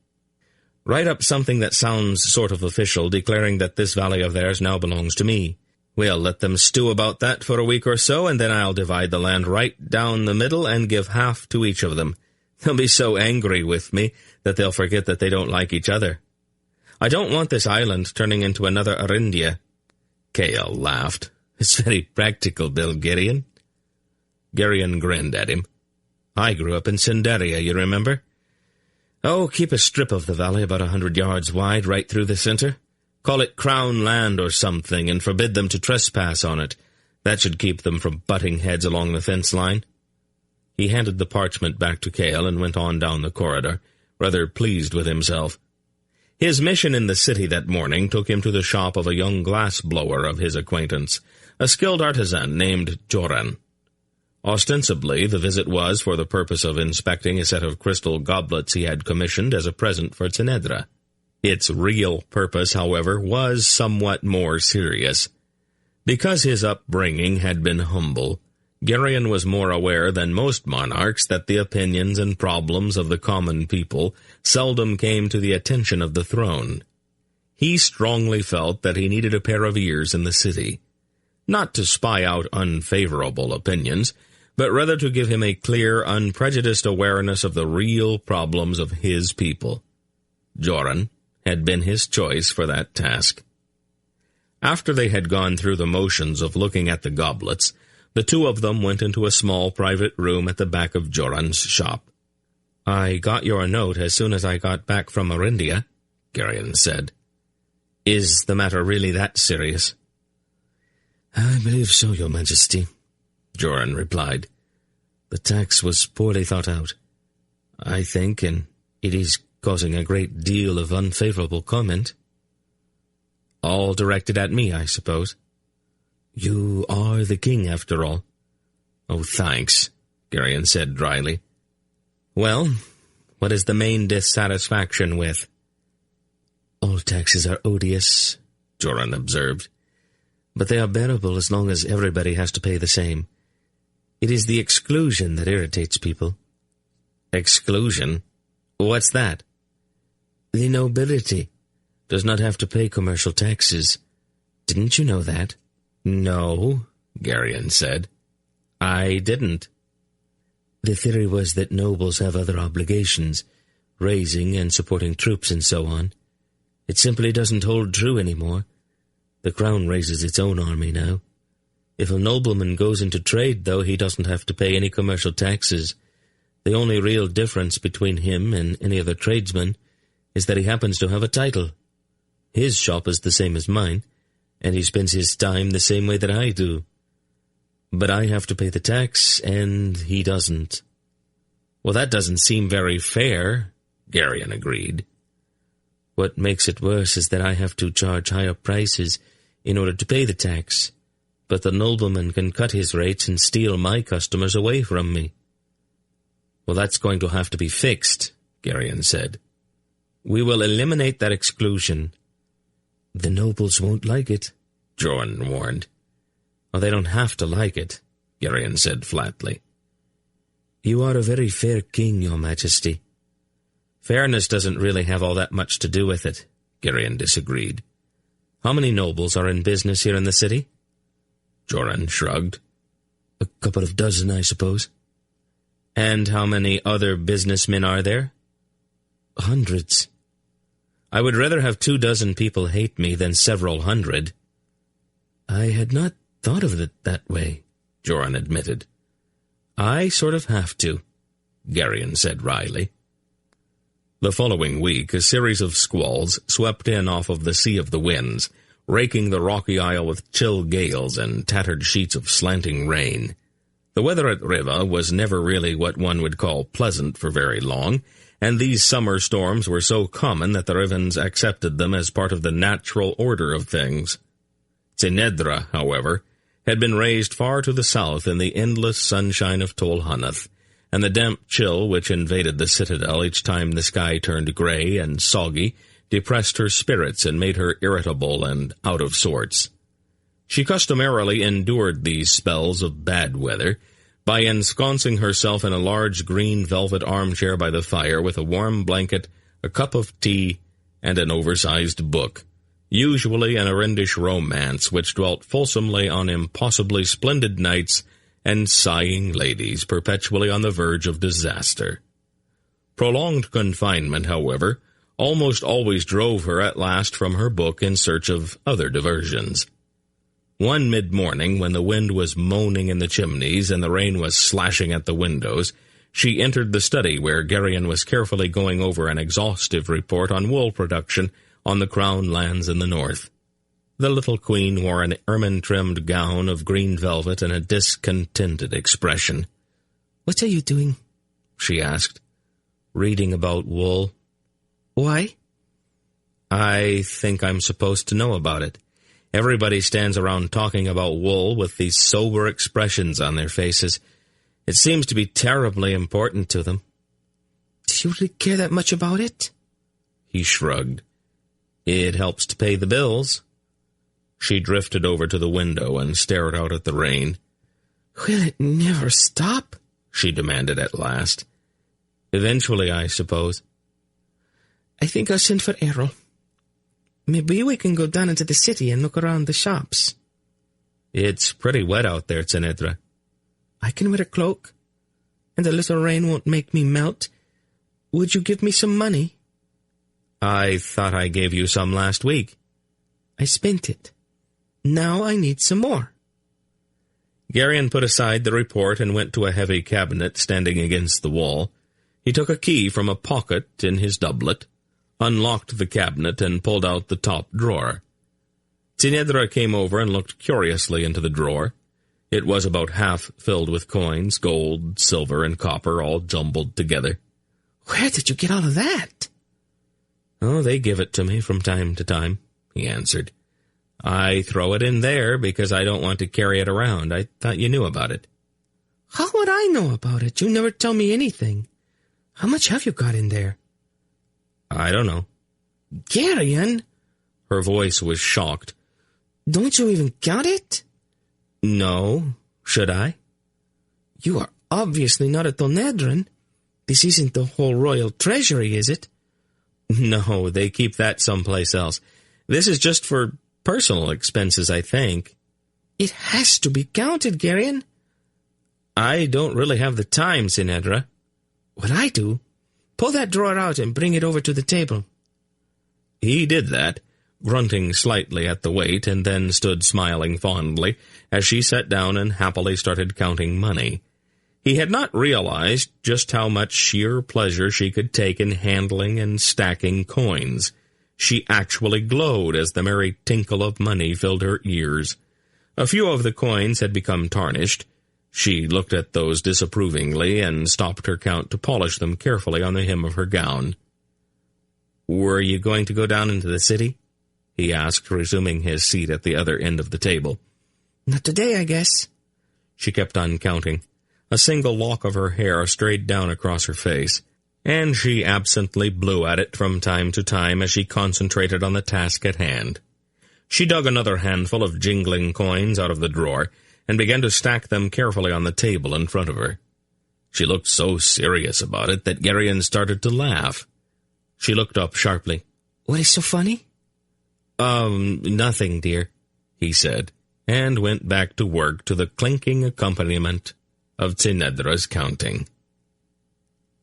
Write up something that sounds sort of official, declaring that this valley of theirs now belongs to me. We'll let them stew about that for a week or so, and then I'll divide the land right down the middle and give half to each of them. They'll be so angry with me that they'll forget that they don't like each other. I don't want this island turning into another Arindia." Kael laughed. "It's very practical, Bill Geryon." Geryon grinned at him. "I grew up in Cinderia, you remember? Oh, keep a strip of the valley about 100 yards wide right through the center. Call it Crown Land or something and forbid them to trespass on it. That should keep them from butting heads along the fence line." He handed the parchment back to Kael and went on down the corridor, rather pleased with himself. His mission in the city that morning took him to the shop of a young glass-blower of his acquaintance, a skilled artisan named Joran. Ostensibly, the visit was for the purpose of inspecting a set of crystal goblets he had commissioned as a present for Senedra. Its real purpose, however, was somewhat more serious. Because his upbringing had been humble, Geryon was more aware than most monarchs that the opinions and problems of the common people seldom came to the attention of the throne. He strongly felt that he needed a pair of ears in the city. not to spy out unfavorable opinions, but rather to give him a clear, unprejudiced awareness of the real problems of his people. Joran had been his choice for that task. After they had gone through the motions of looking at the goblets, the two of them went into a small private room at the back of Joran's shop. "I got your note as soon as I got back from Arindia," Geryon said. "Is the matter really that serious?" "I believe so, Your Majesty," Joran replied. "The tax was poorly thought out, I think, and it is causing a great deal of unfavorable comment." "All directed at me, I suppose." "You are the king, after all." "Oh, thanks," Geryon said dryly. "Well, what is the main dissatisfaction with?" "All taxes are odious," Joran observed, "but they are bearable as long as everybody has to pay the same. It is the exclusion that irritates people." "Exclusion? What's that?" "The nobility does not have to pay commercial taxes. Didn't you know that?" "No," Geryon said. "I didn't." "The theory was that nobles have other obligations, raising and supporting troops and so on. It simply doesn't hold true anymore. The crown raises its own army now. If a nobleman goes into trade, though, he doesn't have to pay any commercial taxes. The only real difference between him and any other tradesman is that he happens to have a title. His shop is the same as mine, and he spends his time the same way that I do. But I have to pay the tax, and he doesn't." "Well, that doesn't seem very fair," Geryon agreed. "What makes it worse is that I have to charge higher prices in order to pay the tax, but the nobleman can cut his rates and steal my customers away from me." "Well, that's going to have to be fixed," Geryon said. "We will eliminate that exclusion." "The nobles won't like it," Joran warned. "Oh, they don't have to like it," Geryon said flatly. "You are a very fair king, Your Majesty." "Fairness doesn't really have all that much to do with it," Geryon disagreed. "How many nobles are in business here in the city?" Joran shrugged. "A couple of dozen, I suppose." "And how many other businessmen are there?" "Hundreds." "I would rather have 24 people hate me than several hundred." "I had not thought of it that way," Joran admitted. "I sort of have to," Geryon said wryly. The following week, a series of squalls swept in off of the Sea of the Winds, raking the rocky isle with chill gales and tattered sheets of slanting rain. The weather at Riva was never really what one would call pleasant for very long, and these summer storms were so common that the Rivens accepted them as part of the natural order of things. Tsinedra, however, had been raised far to the south in the endless sunshine of Tol Hanath, and the damp chill which invaded the citadel each time the sky turned gray and soggy depressed her spirits and made her irritable and out of sorts. She customarily endured these spells of bad weather by ensconcing herself in a large green velvet armchair by the fire with a warm blanket, a cup of tea, and an oversized book, usually an Arindish romance which dwelt fulsomely on impossibly splendid knights and sighing ladies perpetually on the verge of disaster. Prolonged confinement, however, almost always drove her at last from her book in search of other diversions. One mid-morning, when the wind was moaning in the chimneys and the rain was slashing at the windows, she entered the study where Geryon was carefully going over an exhaustive report on wool production on the crown lands in the north. The little queen wore an ermine-trimmed gown of green velvet and a discontented expression. "What are you doing?" she asked. "Reading about wool." "Why?" "I think I'm supposed to know about it. Everybody stands around talking about wool with these sober expressions on their faces. It seems to be terribly important to them." "Do you really care that much about it?" He shrugged. "It helps to pay the bills." She drifted over to the window and stared out at the rain. "Will it never stop?" she demanded at last. "Eventually, I suppose." "I think I'll send for Errol. Maybe we can go down into the city and look around the shops." "It's pretty wet out there, Tsenedra." "I can wear a cloak, and a little rain won't make me melt. Would you give me some money?" "I thought I gave you some last week." "I spent it. Now I need some more." Geryon put aside the report and went to a heavy cabinet standing against the wall. He took a key from a pocket in his doublet, unlocked the cabinet, and pulled out the top drawer. Tsenedra came over and looked curiously into the drawer. It was about half filled with coins, gold, silver, and copper, all jumbled together. "Where did you get all of that?" "Oh, they give it to me from time to time," he answered. "I throw it in there because I don't want to carry it around. I thought you knew about it." "How would I know about it? You never tell me anything. How much have you got in there?" "I don't know." "Geryon!" Her voice was shocked. "Don't you even count it?" "No. Should I?" "You are obviously not a Tonedran. This isn't the whole royal treasury, is it?" "No, they keep that someplace else. This is just for personal expenses, I think." "It has to be counted, Geryon." "I don't really have the time, Tsenedra." "Well, I do. Pull that drawer out and bring it over to the table." He did that, grunting slightly at the weight, and then stood smiling fondly as she sat down and happily started counting money. He had not realized just how much sheer pleasure she could take in handling and stacking coins. She actually glowed as the merry tinkle of money filled her ears. A few of the coins had become tarnished. She looked at those disapprovingly and stopped her count to polish them carefully on the hem of her gown. "Were you going to go down into the city?" he asked, resuming his seat at the other end of the table. "Not today, I guess." She kept on counting. A single lock of her hair strayed down across her face, and she absently blew at it from time to time as she concentrated on the task at hand. She dug another handful of jingling coins out of the drawer and began to stack them carefully on the table in front of her. She looked so serious about it that Geryon started to laugh. She looked up sharply. "What is so funny?" Nothing, dear," he said, and went back to work to the clinking accompaniment of Tsenedra's counting.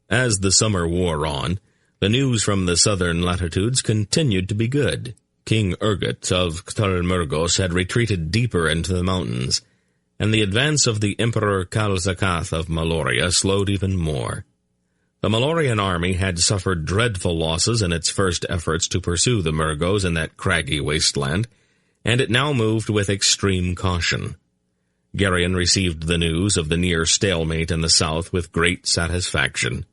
As the summer wore on, the news from the southern latitudes continued to be good. King Urgut of Cthulmurgos had retreated deeper into the mountains, and the advance of the Emperor Kalzakath of Malloria slowed even more. The Malloreon army had suffered dreadful losses in its first efforts to pursue the Murgos in that craggy wasteland, and it now moved with extreme caution. Geryon received the news of the near stalemate in the south with great satisfaction.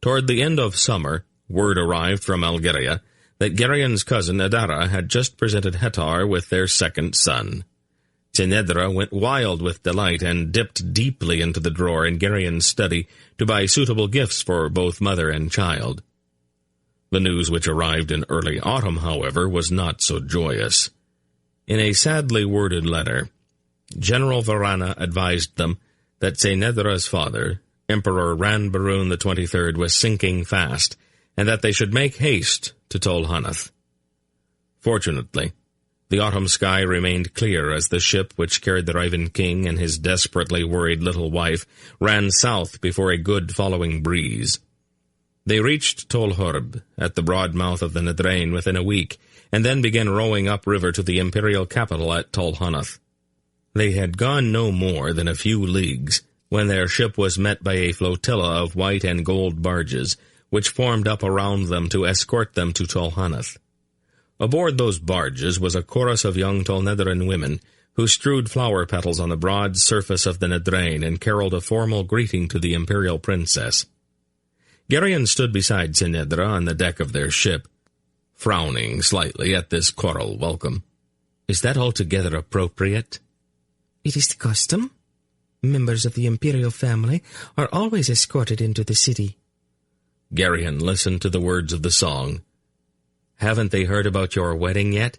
Toward the end of summer, word arrived from Algeria that Geryon's cousin Adara had just presented Hetar with their second son. Tsenedra went wild with delight and dipped deeply into the drawer in Geryon's study to buy suitable gifts for both mother and child. The news which arrived in early autumn, however, was not so joyous. In a sadly worded letter, General Varana advised them that Tsenedra's father, Emperor Ranbaroon the 23rd, was sinking fast, and that they should make haste to Tolhanath. Fortunately, the autumn sky remained clear as the ship which carried the Raven King and his desperately worried little wife ran south before a good following breeze. They reached Tolhorb at the broad mouth of the Nadrain within a week, and then began rowing upriver to the imperial capital at Tolhanath. They had gone no more than a few leagues when their ship was met by a flotilla of white and gold barges, which formed up around them to escort them to Tolhanath. Aboard those barges was a chorus of young Tolnedran women, who strewed flower petals on the broad surface of the Nadrain and caroled a formal greeting to the imperial princess. Geryon stood beside Tsenedra on the deck of their ship, frowning slightly at this choral welcome. "Is that altogether appropriate?" "It is the custom. Members of the imperial family are always escorted into the city." Geryon listened to the words of the song. "Haven't they heard about your wedding yet?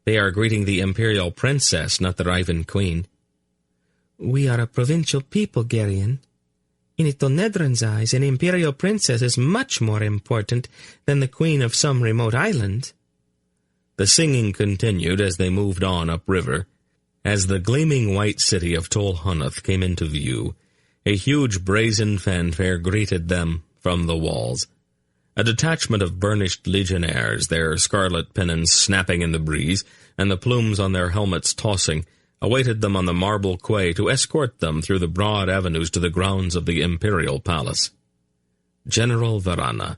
They are greeting the imperial princess, not the Raven Queen." "We are a provincial people, Geryon. In a Tonedran's eyes, an imperial princess is much more important than the queen of some remote island." The singing continued as they moved on upriver, As the gleaming white city of Tol Hunneth came into view, a huge brazen fanfare greeted them from the walls. A detachment of burnished legionnaires, their scarlet pennons snapping in the breeze, and the plumes on their helmets tossing, awaited them on the marble quay to escort them through the broad avenues to the grounds of the imperial palace. General Varana,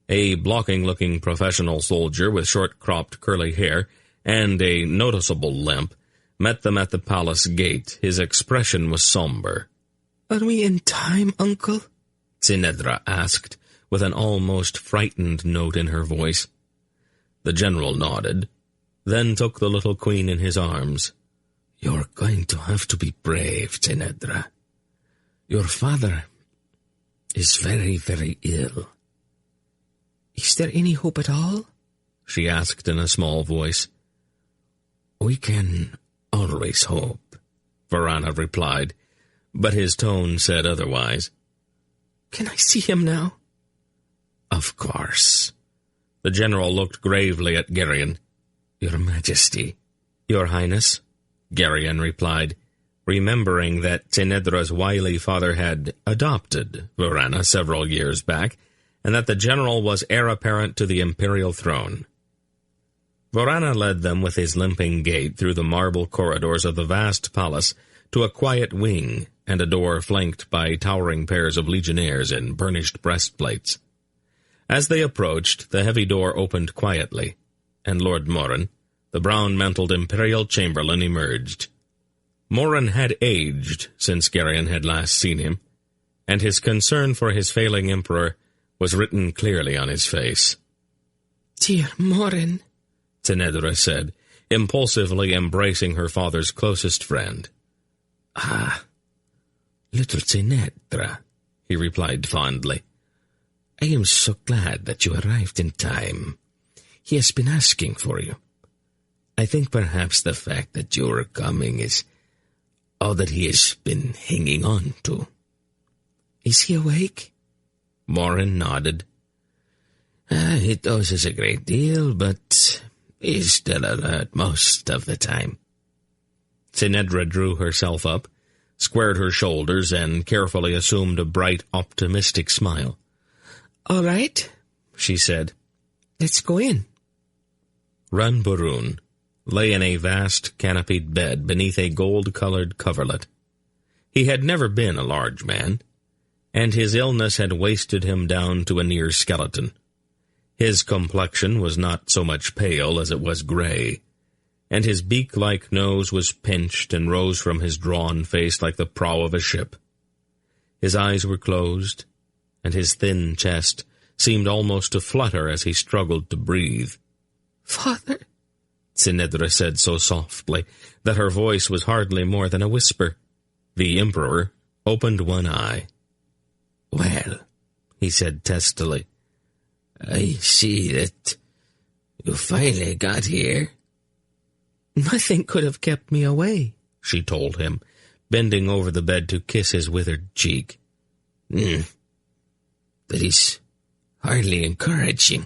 a blocking-looking professional soldier with short-cropped curly hair and a noticeable limp, met them at the palace gate. His expression was somber. "Are we in time, Uncle?" Tsinedra asked, with an almost frightened note in her voice. The general nodded, then took the little queen in his arms. "You're going to have to be brave, Tsinedra. Your father is very, very ill." "Is there any hope at all?" she asked in a small voice. "We can always hope," Varana replied, but his tone said otherwise. "Can I see him now?" "Of course." The general looked gravely at Geryon. "Your Majesty." "Your Highness," Geryon replied, remembering that Tsenedra's wily father had adopted Varana several years back, and that the general was heir apparent to the imperial throne. Varana led them with his limping gait through the marble corridors of the vast palace to a quiet wing and a door flanked by towering pairs of legionnaires in burnished breastplates. As they approached, the heavy door opened quietly, and Lord Morin, the brown-mantled imperial chamberlain, emerged. Morin had aged since Geryon had last seen him, and his concern for his failing emperor was written clearly on his face. "Dear Morin," Tsenedra said, impulsively embracing her father's closest friend. "Ah, little Tsenedra," he replied fondly. "I am so glad that you arrived in time. He has been asking for you. I think perhaps the fact that you are coming is all that he has been hanging on to." "Is he awake?" Morin nodded. "He dozes a great deal, but he's still alert most of the time." Tsenedra drew herself up, squared her shoulders, and carefully assumed a bright, optimistic smile. "All right," she said. "Let's go in." Ranbarun lay in a vast canopied bed beneath a gold-colored coverlet. He had never been a large man, and his illness had wasted him down to a near skeleton. His complexion was not so much pale as it was gray, and his beak-like nose was pinched and rose from his drawn face like the prow of a ship. His eyes were closed, and his thin chest seemed almost to flutter as he struggled to breathe. "Father," Tsenedra said so softly that her voice was hardly more than a whisper. The emperor opened one eye. "Well," he said testily, "I see that you finally got here." "Nothing could have kept me away," she told him, bending over the bed to kiss his withered cheek. That is hardly encouraging,"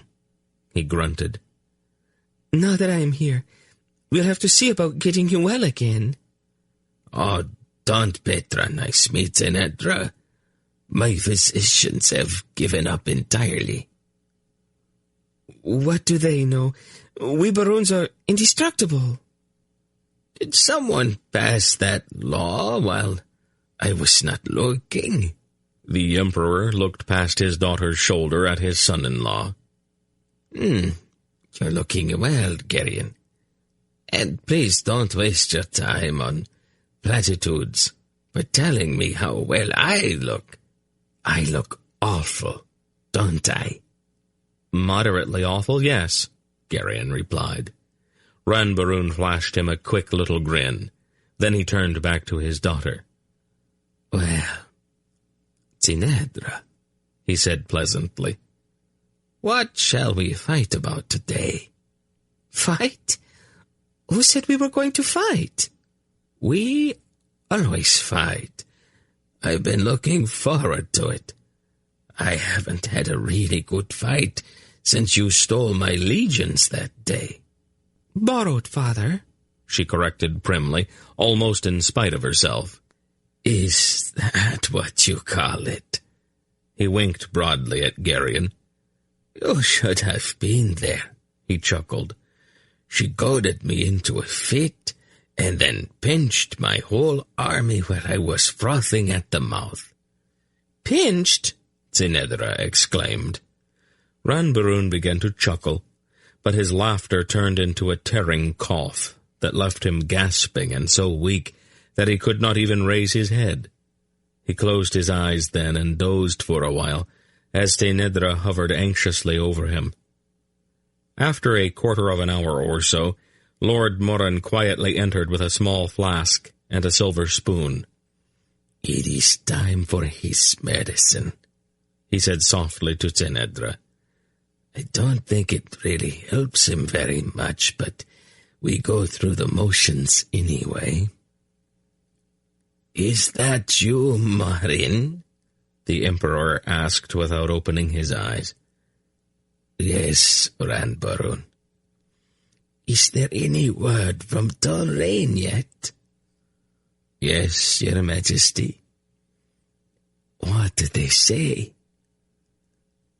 he grunted. "Now that I am here, we'll have to see about getting you well again." "Oh, don't patronize me, Tsenedra. My physicians have given up entirely." "What do they know? We Baroons are indestructible." "Did someone pass that law while I was not looking?" The emperor looked past his daughter's shoulder at his son-in-law. "You're looking well, Geryon. And please don't waste your time on platitudes by telling me how well I look. I look awful, don't I?" "Moderately awful, yes," Geryon replied. Ranbarun flashed him a quick little grin. Then he turned back to his daughter. "Well, Tsenedra," he said pleasantly, "what shall we fight about today?" "Fight? Who said we were going to fight?" "We always fight. I've been looking forward to it. I haven't had a really good fight since you stole my legions that day." "Borrowed, father," she corrected primly, almost in spite of herself. Is that what you call it? He winked broadly at Geryon. You should have been there, he chuckled. She goaded me into a fit, and then pinched my whole army where I was frothing at the mouth. Pinched? Tsinedra exclaimed. Ranbaroon began to chuckle, but his laughter turned into a tearing cough that left him gasping and so weak that he could not even raise his head. He closed his eyes then and dozed for a while, as Tsinedra hovered anxiously over him. After a quarter of an hour or so, Lord Moran quietly entered with a small flask and a silver spoon. "It is time for his medicine," he said softly to Tsinedra. "I don't think it really helps him very much, but we go through the motions anyway." "Is that you, Morin?" the Emperor asked without opening his eyes. "Yes, Ranbaroon." "Is there any word from Tolrain yet?" "Yes, Your Majesty." "What did they say?"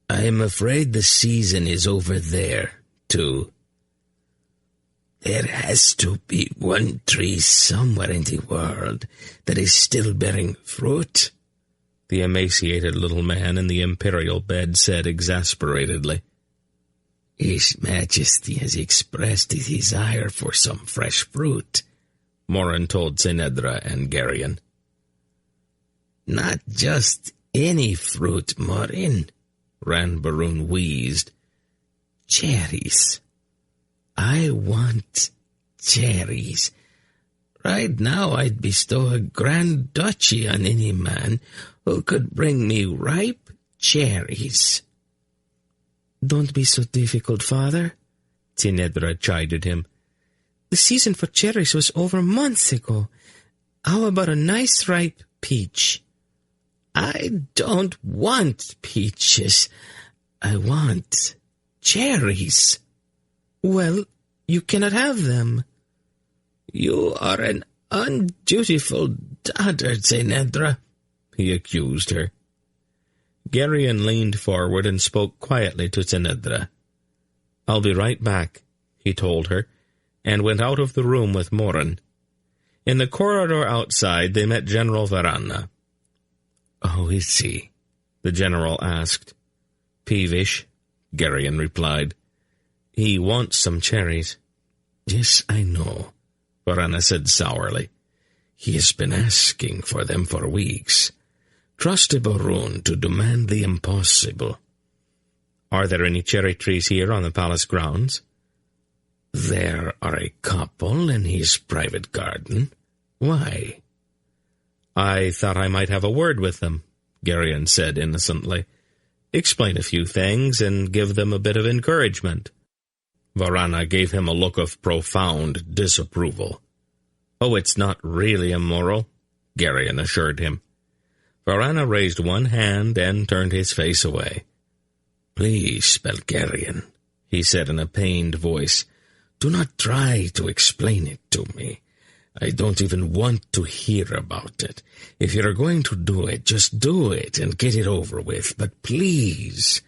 "I'm afraid the season is over there, too." "There has to be one tree somewhere in the world that is still bearing fruit," the emaciated little man in the imperial bed said exasperatedly. "His Majesty has expressed a desire for some fresh fruit," Moran told Tsinedra and Geryon. "Not just any fruit, Morin," Ranbaroon wheezed. "Cherries. I want cherries. Right now I'd bestow a grand duchy on any man who could bring me ripe cherries." "Don't be so difficult, Father," Tsinedra chided him. "The season for cherries was over months ago. How about a nice ripe peach?" "I don't want peaches. I want cherries." "Well, you cannot have them." "You are an undutiful daughter, Tsinedra," he accused her. Geryon leaned forward and spoke quietly to Tsinedra. "I'll be right back," he told her, and went out of the room with Moran. In the corridor outside they met General Varana. "How is he?" the general asked. "Peevish," Geryon replied. "He wants some cherries." "Yes, I know," Varana said sourly. "He has been asking for them for weeks. Trust a Baroon to demand the impossible." "Are there any cherry trees here on the palace grounds?" "There are a couple in his private garden. Why?" "I thought I might have a word with them," Geryon said innocently. "Explain a few things and give them a bit of encouragement." Varana gave him a look of profound disapproval. "Oh, it's not really immoral," Geryon assured him. Varana raised one hand and turned his face away. "Please, Belgarian," he said in a pained voice, "do not try to explain it to me. I don't even want to hear about it. If you're going to do it, just do it and get it over with. But please,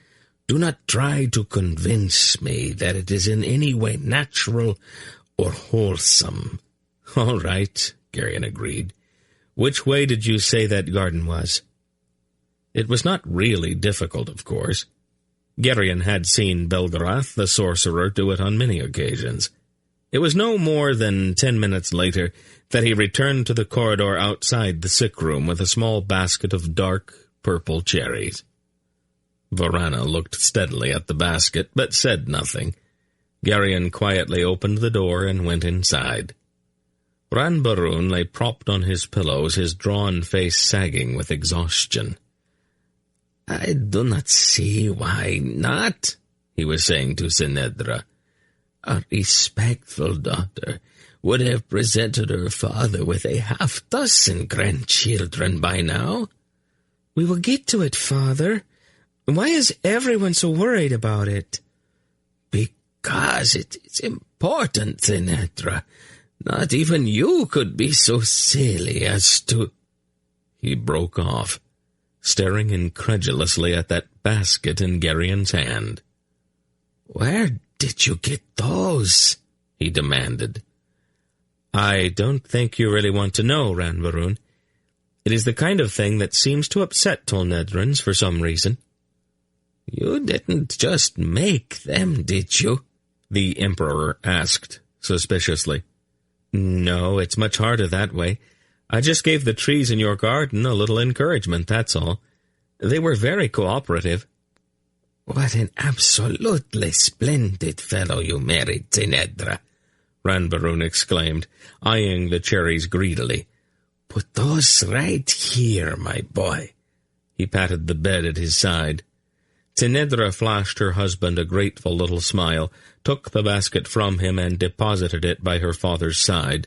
do not try to convince me that it is in any way natural or wholesome." "All right," Geryon agreed. "Which way did you say that garden was?" It was not really difficult, of course. Geryon had seen Belgarath, the sorcerer, do it on many occasions. It was no more than 10 minutes later that he returned to the corridor outside the sick room with a small basket of dark purple cherries. Varana looked steadily at the basket, but said nothing. Geryon quietly opened the door and went inside. Ranbaroon lay propped on his pillows, his drawn face sagging with exhaustion. "I do not see why not," he was saying to Tsinedra. "A respectful daughter would have presented her father with a half-dozen grandchildren by now." "We will get to it, Father. Why is everyone so worried about it?" "Because it is important, Tsinedra. Not even you could be so silly as to—" He broke off, staring incredulously at that basket in Gerion's hand. "Where did you get those?" he demanded. "I don't think you really want to know, Ranbaroon. It is the kind of thing that seems to upset Tolnedrans for some reason." "You didn't just make them, did you?" the Emperor asked, suspiciously. "No, it's much harder that way. I just gave the trees in your garden a little encouragement, that's all. They were very cooperative." "What an absolutely splendid fellow you married, Tinedra," Ranbaroon exclaimed, eyeing the cherries greedily. "Put those right here, my boy." He patted the bed at his side. Tinedra flashed her husband a grateful little smile, took the basket from him, and deposited it by her father's side.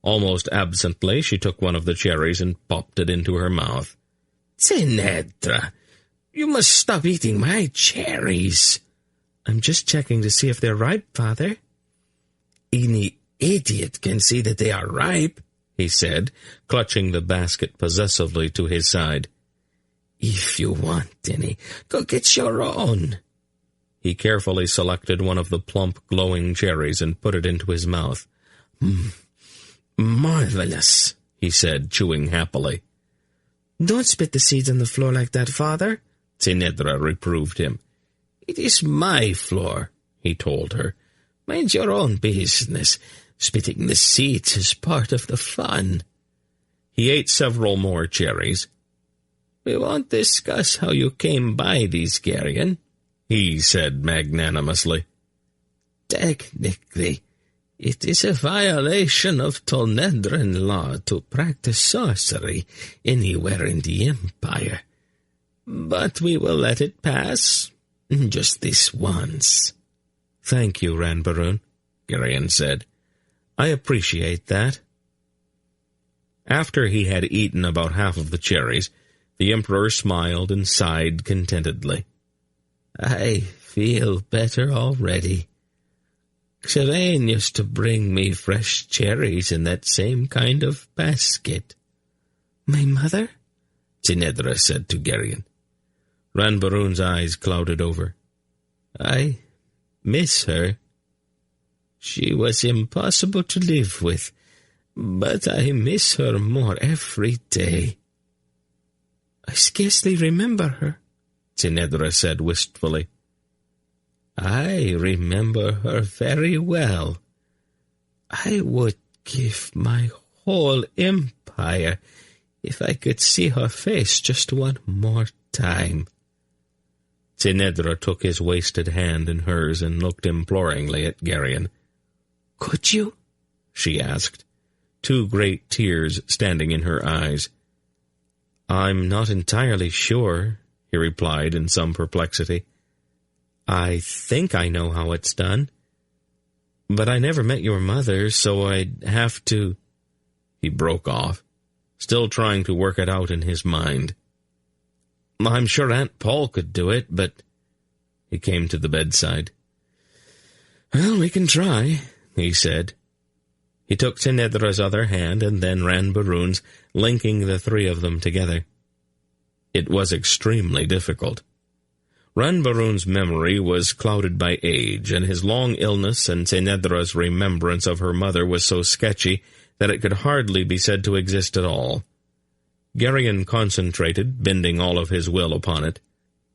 Almost absently, she took one of the cherries and popped it into her mouth. "Tinedra, you must stop eating my cherries." "I'm just checking to see if they're ripe, Father." "Any idiot can see that they are ripe," he said, clutching the basket possessively to his side. "If you want any, go get your own." He carefully selected one of the plump, glowing cherries and put it into his mouth. "Marvelous," he said, chewing happily. "Don't spit the seeds on the floor like that, Father," Tinedra reproved him. "It is my floor," he told her. "Mind your own business. Spitting the seeds is part of the fun." He ate several more cherries. "We won't discuss how you came by these, Gerion," he said magnanimously. "Technically, it is a violation of Tolnedran law to practice sorcery anywhere in the Empire. But we will let it pass, just this once." "Thank you, Ranbaroon," Gerion said. "I appreciate that." After he had eaten about half of the cherries, the Emperor smiled and sighed contentedly. "I feel better already. Xerain used to bring me fresh cherries in that same kind of basket." "My mother?" Tinedra said to Gerion. Ranbaroon's eyes clouded over. "I miss her. She was impossible to live with, but I miss her more every day." "I scarcely remember her," Tinedra said wistfully. "I remember her very well. I would give my whole empire if I could see her face just one more time." Tinedra took his wasted hand in hers and looked imploringly at Gerion. "Could you?" she asked, two great tears standing in her eyes. "I'm not entirely sure," he replied in some perplexity. "I think I know how it's done. But I never met your mother, so I'd have to—" He broke off, still trying to work it out in his mind. "I'm sure Aunt Paul could do it, but—" He came to the bedside. "Well, we can try," he said. He took Tinedra's other hand and then Ranbaroon's, linking the three of them together. It was extremely difficult. Ranbaroon's memory was clouded by age, and his long illness and Tinedra's remembrance of her mother was so sketchy that it could hardly be said to exist at all. Gerion concentrated, bending all of his will upon it.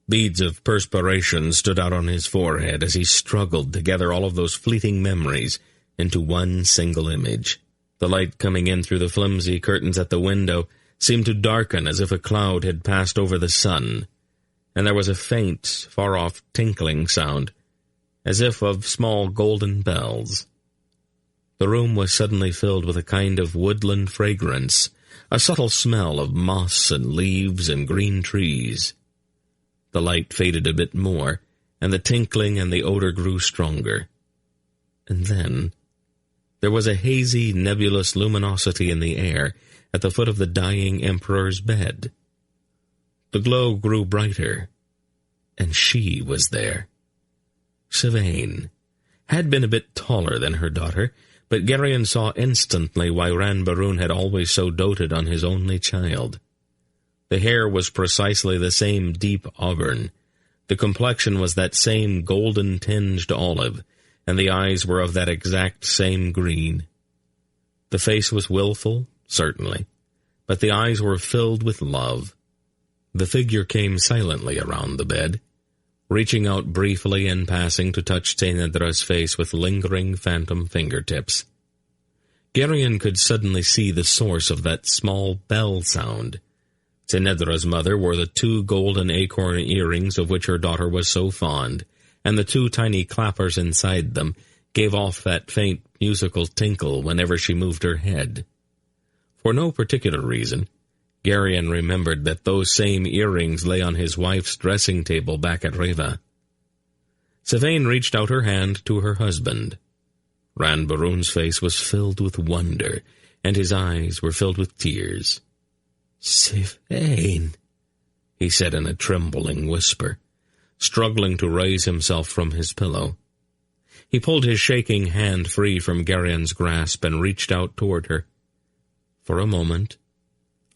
Beads of perspiration stood out on his forehead as he struggled to gather all of those fleeting memories into one single image. The light coming in through the flimsy curtains at the window seemed to darken as if a cloud had passed over the sun, and there was a faint, far-off tinkling sound, as if of small golden bells. The room was suddenly filled with a kind of woodland fragrance, a subtle smell of moss and leaves and green trees. The light faded a bit more, and the tinkling and the odor grew stronger. And then there was a hazy, nebulous luminosity in the air at the foot of the dying Emperor's bed. The glow grew brighter, and she was there. Sylvain had been a bit taller than her daughter, but Geryon saw instantly why Ranbaroon had always so doted on his only child. The hair was precisely the same deep auburn, the complexion was that same golden-tinged olive, and the eyes were of that exact same green. The face was willful, certainly, but the eyes were filled with love. The figure came silently around the bed, reaching out briefly in passing to touch Teinedra's face with lingering phantom fingertips. Geryon could suddenly see the source of that small bell sound. Teinedra's mother wore the 2 golden acorn earrings of which her daughter was so fond, and the 2 tiny clappers inside them gave off that faint musical tinkle whenever she moved her head. For no particular reason, Geryon remembered that those same earrings lay on his wife's dressing table back at Reva. Sylvain reached out her hand to her husband. Ranbaroon's face was filled with wonder, and his eyes were filled with tears. "Sylvain," he said in a trembling whisper, struggling to raise himself from his pillow. He pulled his shaking hand free from Geryon's grasp and reached out toward her. For a moment,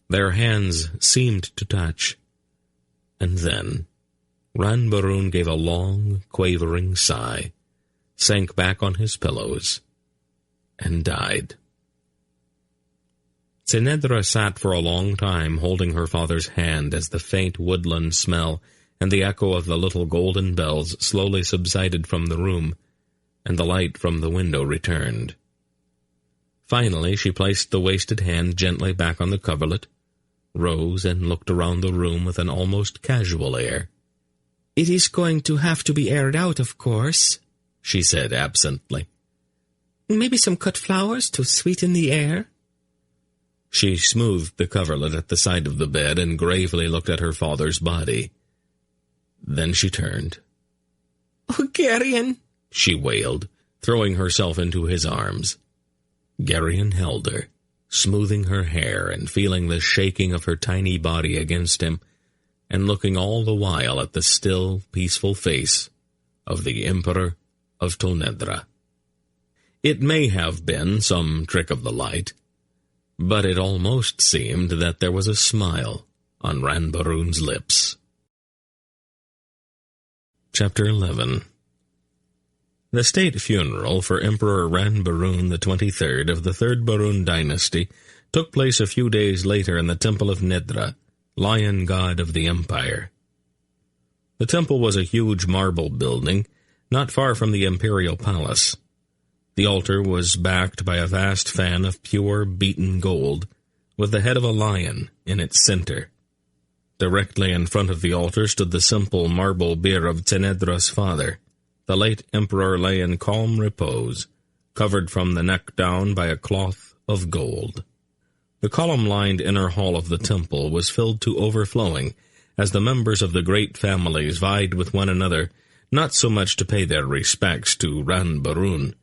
their hands seemed to touch, and then Ranbaroon gave a long, quavering sigh, sank back on his pillows, and died. Teinedra sat for a long time holding her father's hand as the faint woodland smell and the echo of the little golden bells slowly subsided from the room, and the light from the window returned. Finally, she placed the wasted hand gently back on the coverlet, rose and looked around the room with an almost casual air. "It is going to have to be aired out, of course," she said absently. "Maybe some cut flowers to sweeten the air." She smoothed the coverlet at the side of the bed and gravely looked at her father's body. Then she turned. "Oh, Geryon," she wailed, throwing herself into his arms. Geryon held her, smoothing her hair and feeling the shaking of her tiny body against him, and looking all the while at the still, peaceful face of the Emperor of Tolnedra. It may have been some trick of the light, but it almost seemed that there was a smile on Ranbaroon's lips. Chapter 11. The state funeral for Emperor Ranbaroon the 23rd of the 3rd Baroon dynasty took place a few days later in the Temple of Nedra, lion god of the empire. The temple was a huge marble building, not far from the imperial palace. The altar was backed by a vast fan of pure, beaten gold, with the head of a lion in its center. Directly in front of the altar stood the simple marble bier of Teinedra's father. The late emperor lay in calm repose, covered from the neck down by a cloth of gold. The column-lined inner hall of the temple was filled to overflowing, as the members of the great families vied with one another, not so much to pay their respects to Ranbaroon,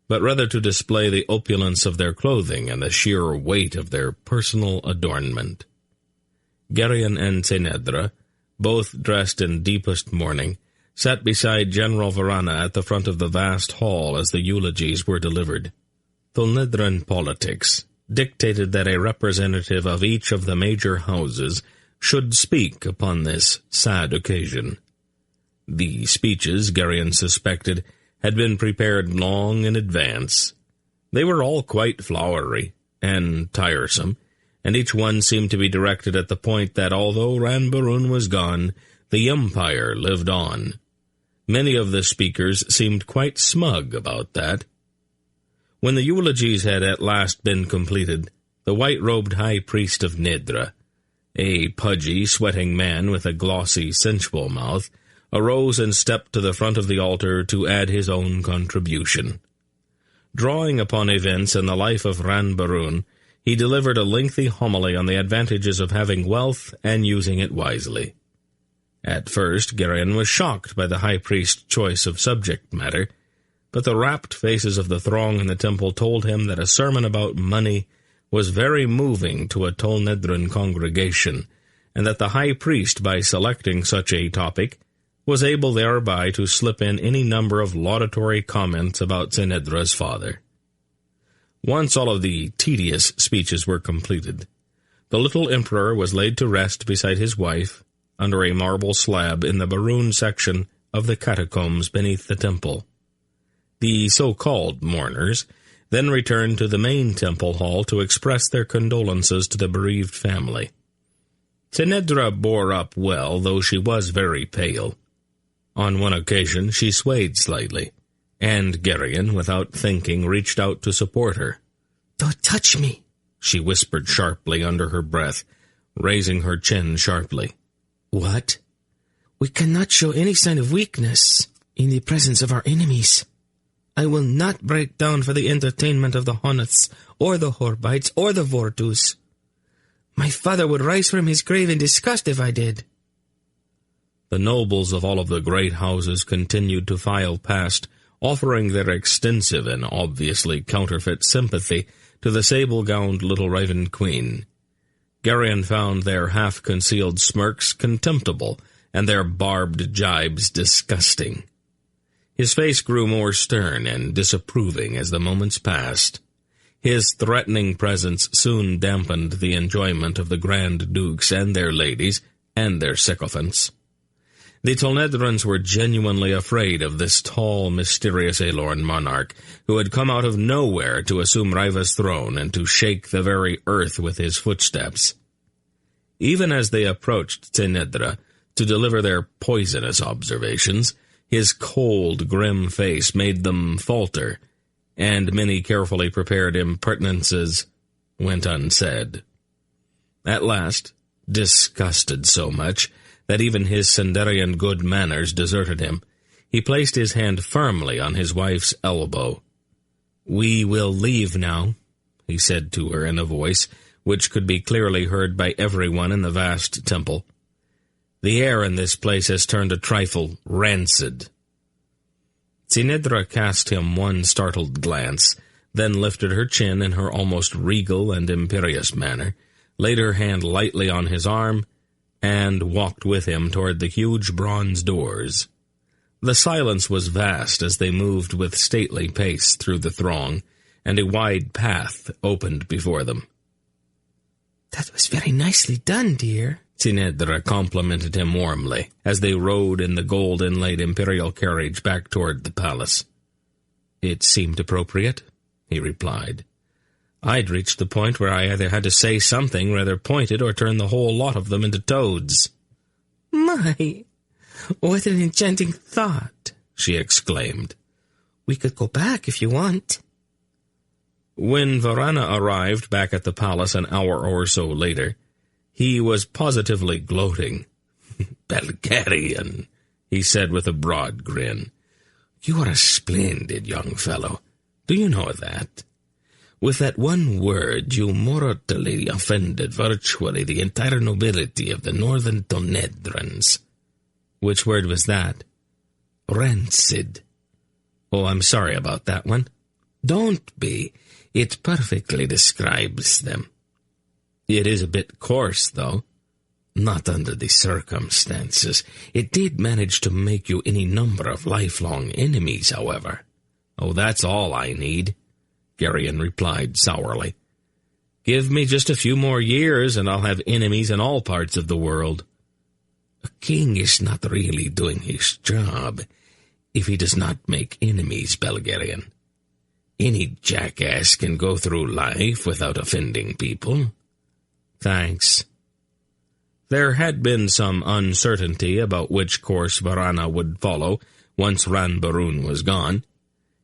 but rather to display the opulence of their clothing and the sheer weight of their personal adornment. Geryon and Teinedra, both dressed in deepest mourning, sat beside General Varana at the front of the vast hall as the eulogies were delivered. Tolnedran politics dictated that a representative of each of the major houses should speak upon this sad occasion. The speeches, Geryon suspected, had been prepared long in advance. They were all quite flowery and tiresome, and each one seemed to be directed at the point that although Ranbaroon was gone, the empire lived on. Many of the speakers seemed quite smug about that. When the eulogies had at last been completed, the white-robed high priest of Nedra, a pudgy, sweating man with a glossy, sensual mouth, arose and stepped to the front of the altar to add his own contribution. Drawing upon events in the life of Ranbaroon, he delivered a lengthy homily on the advantages of having wealth and using it wisely. At first, Geryon was shocked by the high priest's choice of subject matter, but the rapt faces of the throng in the temple told him that a sermon about money was very moving to a Tolnedran congregation, and that the high priest, by selecting such a topic, was able thereby to slip in any number of laudatory comments about Teinedra's father. Once all of the tedious speeches were completed, the little emperor was laid to rest beside his wife under a marble slab in the Barun section of the catacombs beneath the temple. The so-called mourners then returned to the main temple hall to express their condolences to the bereaved family. Tinedra bore up well, though she was very pale. On one occasion she swayed slightly, and Geryon, without thinking, reached out to support her. "Don't touch me," she whispered sharply under her breath, raising her chin sharply. "What?" "We cannot show any sign of weakness in the presence of our enemies. I will not break down for the entertainment of the Honoths, or the Horbites, or the Vortus. My father would rise from his grave in disgust if I did." The nobles of all of the great houses continued to file past, offering their extensive and obviously counterfeit sympathy to the sable-gowned little Raven Queen. Geryon found their half-concealed smirks contemptible, and their barbed jibes disgusting. His face grew more stern and disapproving as the moments passed. His threatening presence soon dampened the enjoyment of the Grand Dukes and their ladies, and their sycophants. The Tolnedrans were genuinely afraid of this tall, mysterious Aelorn monarch, who had come out of nowhere to assume Ryva's throne and to shake the very earth with his footsteps. Even as they approached Tinedra to deliver their poisonous observations, his cold, grim face made them falter, and many carefully prepared impertinences went unsaid. At last, disgusted so much that even his Senderian good manners deserted him, he placed his hand firmly on his wife's elbow. "We will leave now," he said to her in a voice which could be clearly heard by everyone in the vast temple. "The air in this place has turned a trifle rancid." Tinedra cast him one startled glance, then lifted her chin in her almost regal and imperious manner, laid her hand lightly on his arm, and walked with him toward the huge bronze doors. The silence was vast as they moved with stately pace through the throng, and a wide path opened before them. "That was very nicely done, dear," Tinedra complimented him warmly, as they rode in the gold-inlaid imperial carriage back toward the palace. "It seemed appropriate," he replied. "I'd reached the point where I either had to say something rather pointed or turn the whole lot of them into toads." "My, what an enchanting thought," she exclaimed. "We could go back if you want." When Varana arrived back at the palace an hour or so later, he was positively gloating. "Belgarian," he said with a broad grin. "You are a splendid young fellow. Do you know that? With that one word, you mortally offended virtually the entire nobility of the northern Tonedrans." "Which word was that?" "Rancid." "Oh, I'm sorry about that one." "Don't be. It perfectly describes them." "It is a bit coarse, though." "Not under the circumstances. It did manage to make you any number of lifelong enemies, however." "Oh, that's all I need," Geryon replied sourly. "Give me just a few more years, and I'll have enemies in all parts of the world." "A king is not really doing his job if he does not make enemies, Belgarian. Any jackass can go through life without offending people." "Thanks." There had been some uncertainty about which course Varana would follow once Ranbarun was gone.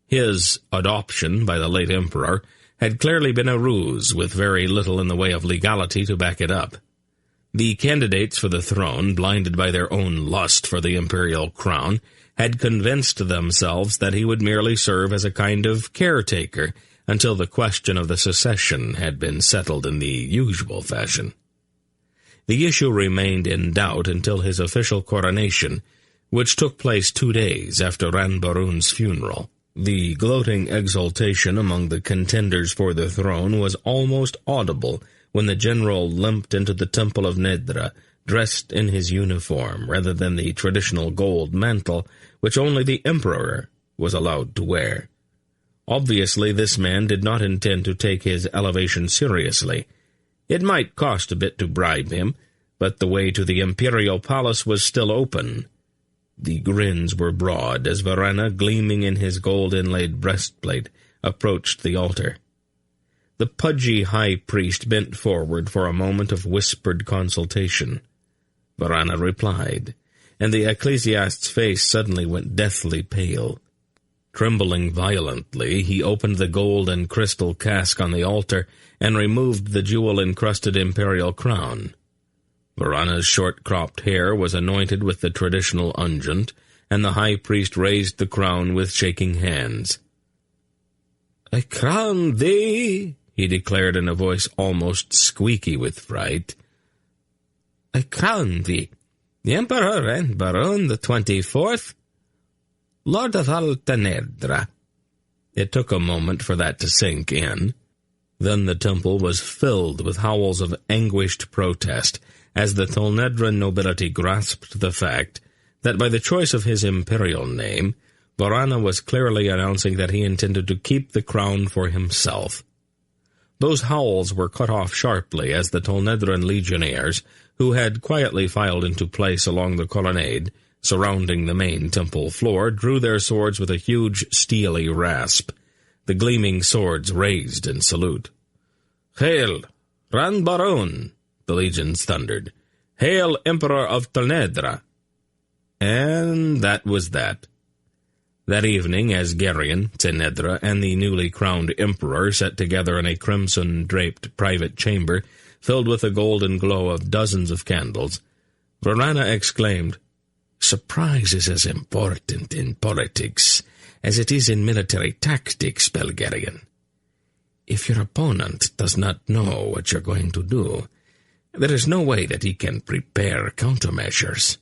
His adoption by the late emperor had clearly been a ruse, with very little in the way of legality to back it up. The candidates for the throne, blinded by their own lust for the imperial crown, had convinced themselves that he would merely serve as a kind of caretaker until the question of the succession had been settled in the usual fashion. The issue remained in doubt until his official coronation, which took place 2 days after Ranbarun's funeral. The gloating exultation among the contenders for the throne was almost audible when the general limped into the temple of Nedra, dressed in his uniform rather than the traditional gold mantle which only the emperor was allowed to wear. Obviously, this man did not intend to take his elevation seriously. It might cost a bit to bribe him, but the way to the imperial palace was still open. The grins were broad as Varana, gleaming in his gold-inlaid breastplate, approached the altar. The pudgy high priest bent forward for a moment of whispered consultation. Varana replied, and the ecclesiast's face suddenly went deathly pale. Trembling violently, he opened the gold and crystal cask on the altar and removed the jewel-encrusted imperial crown. Varana's short-cropped hair was anointed with the traditional unguent, and the high priest raised the crown with shaking hands. "I crown thee," he declared in a voice almost squeaky with fright. "I crown thee, the Emperor and Baron the 24th, Lord of all Tenedra." It took a moment for that to sink in. Then the temple was filled with howls of anguished protest as the Tolnedran nobility grasped the fact that by the choice of his imperial name, Varana was clearly announcing that he intended to keep the crown for himself. Those howls were cut off sharply as the Tolnedran legionnaires, who had quietly filed into place along the colonnade surrounding the main temple floor, drew their swords with a huge steely rasp, the gleaming swords raised in salute. "Hail, Grand Baron!" the legions thundered. "Hail, Emperor of Tolnedra!" And that was that. That evening, as Geryon, Tenedra, and the newly crowned emperor sat together in a crimson-draped private chamber filled with the golden glow of dozens of candles, Varana exclaimed, "Surprise is as important in politics as it is in military tactics, Belgarian. If your opponent does not know what you're going to do, there is no way that he can prepare countermeasures."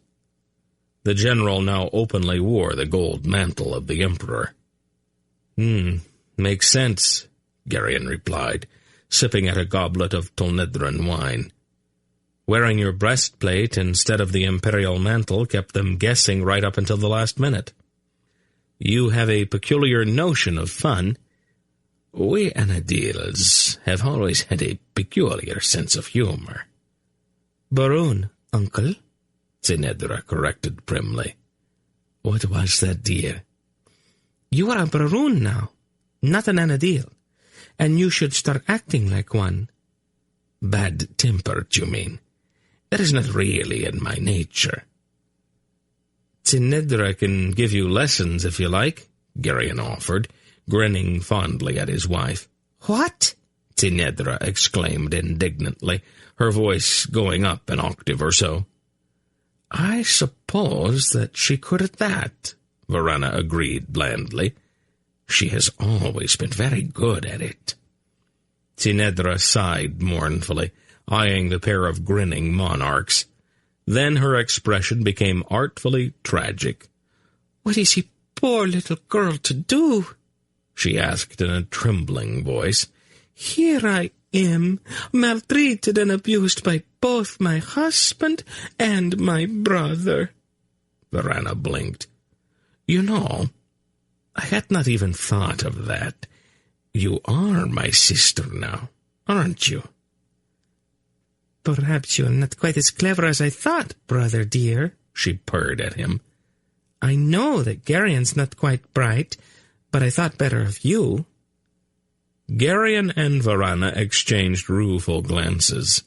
The general now openly wore the gold mantle of the emperor. Makes sense," Geryon replied, sipping at a goblet of Tolnedran wine. "Wearing your breastplate instead of the imperial mantle kept them guessing right up until the last minute. You have a peculiar notion of fun. We Anadils have always had a peculiar sense of humor." "Baroon, uncle," Tenedra corrected primly. "What was that, dear?" "You are a Baroon now, not an Anadil, and you should start acting like one." "Bad-tempered, you mean? That is not really in my nature." "Tenedra can give you lessons if you like," Geryon offered, grinning fondly at his wife. "What?" Tenedra exclaimed indignantly, her voice going up an octave or so. "I suppose that she could at that," Varana agreed blandly. "She has always been very good at it." Tenedra sighed mournfully, eyeing the pair of grinning monarchs. Then her expression became artfully tragic. "What is he, poor little girl, to do?" she asked in a trembling voice. "Here I am, maltreated and abused by both my husband and my brother." Varana blinked. "You know, I had not even thought of that. You are my sister now, aren't you?" "Perhaps you are not quite as clever as I thought, brother dear," she purred at him. "I know that Geryon's not quite bright, but I thought better of you." Geryon and Varana exchanged rueful glances.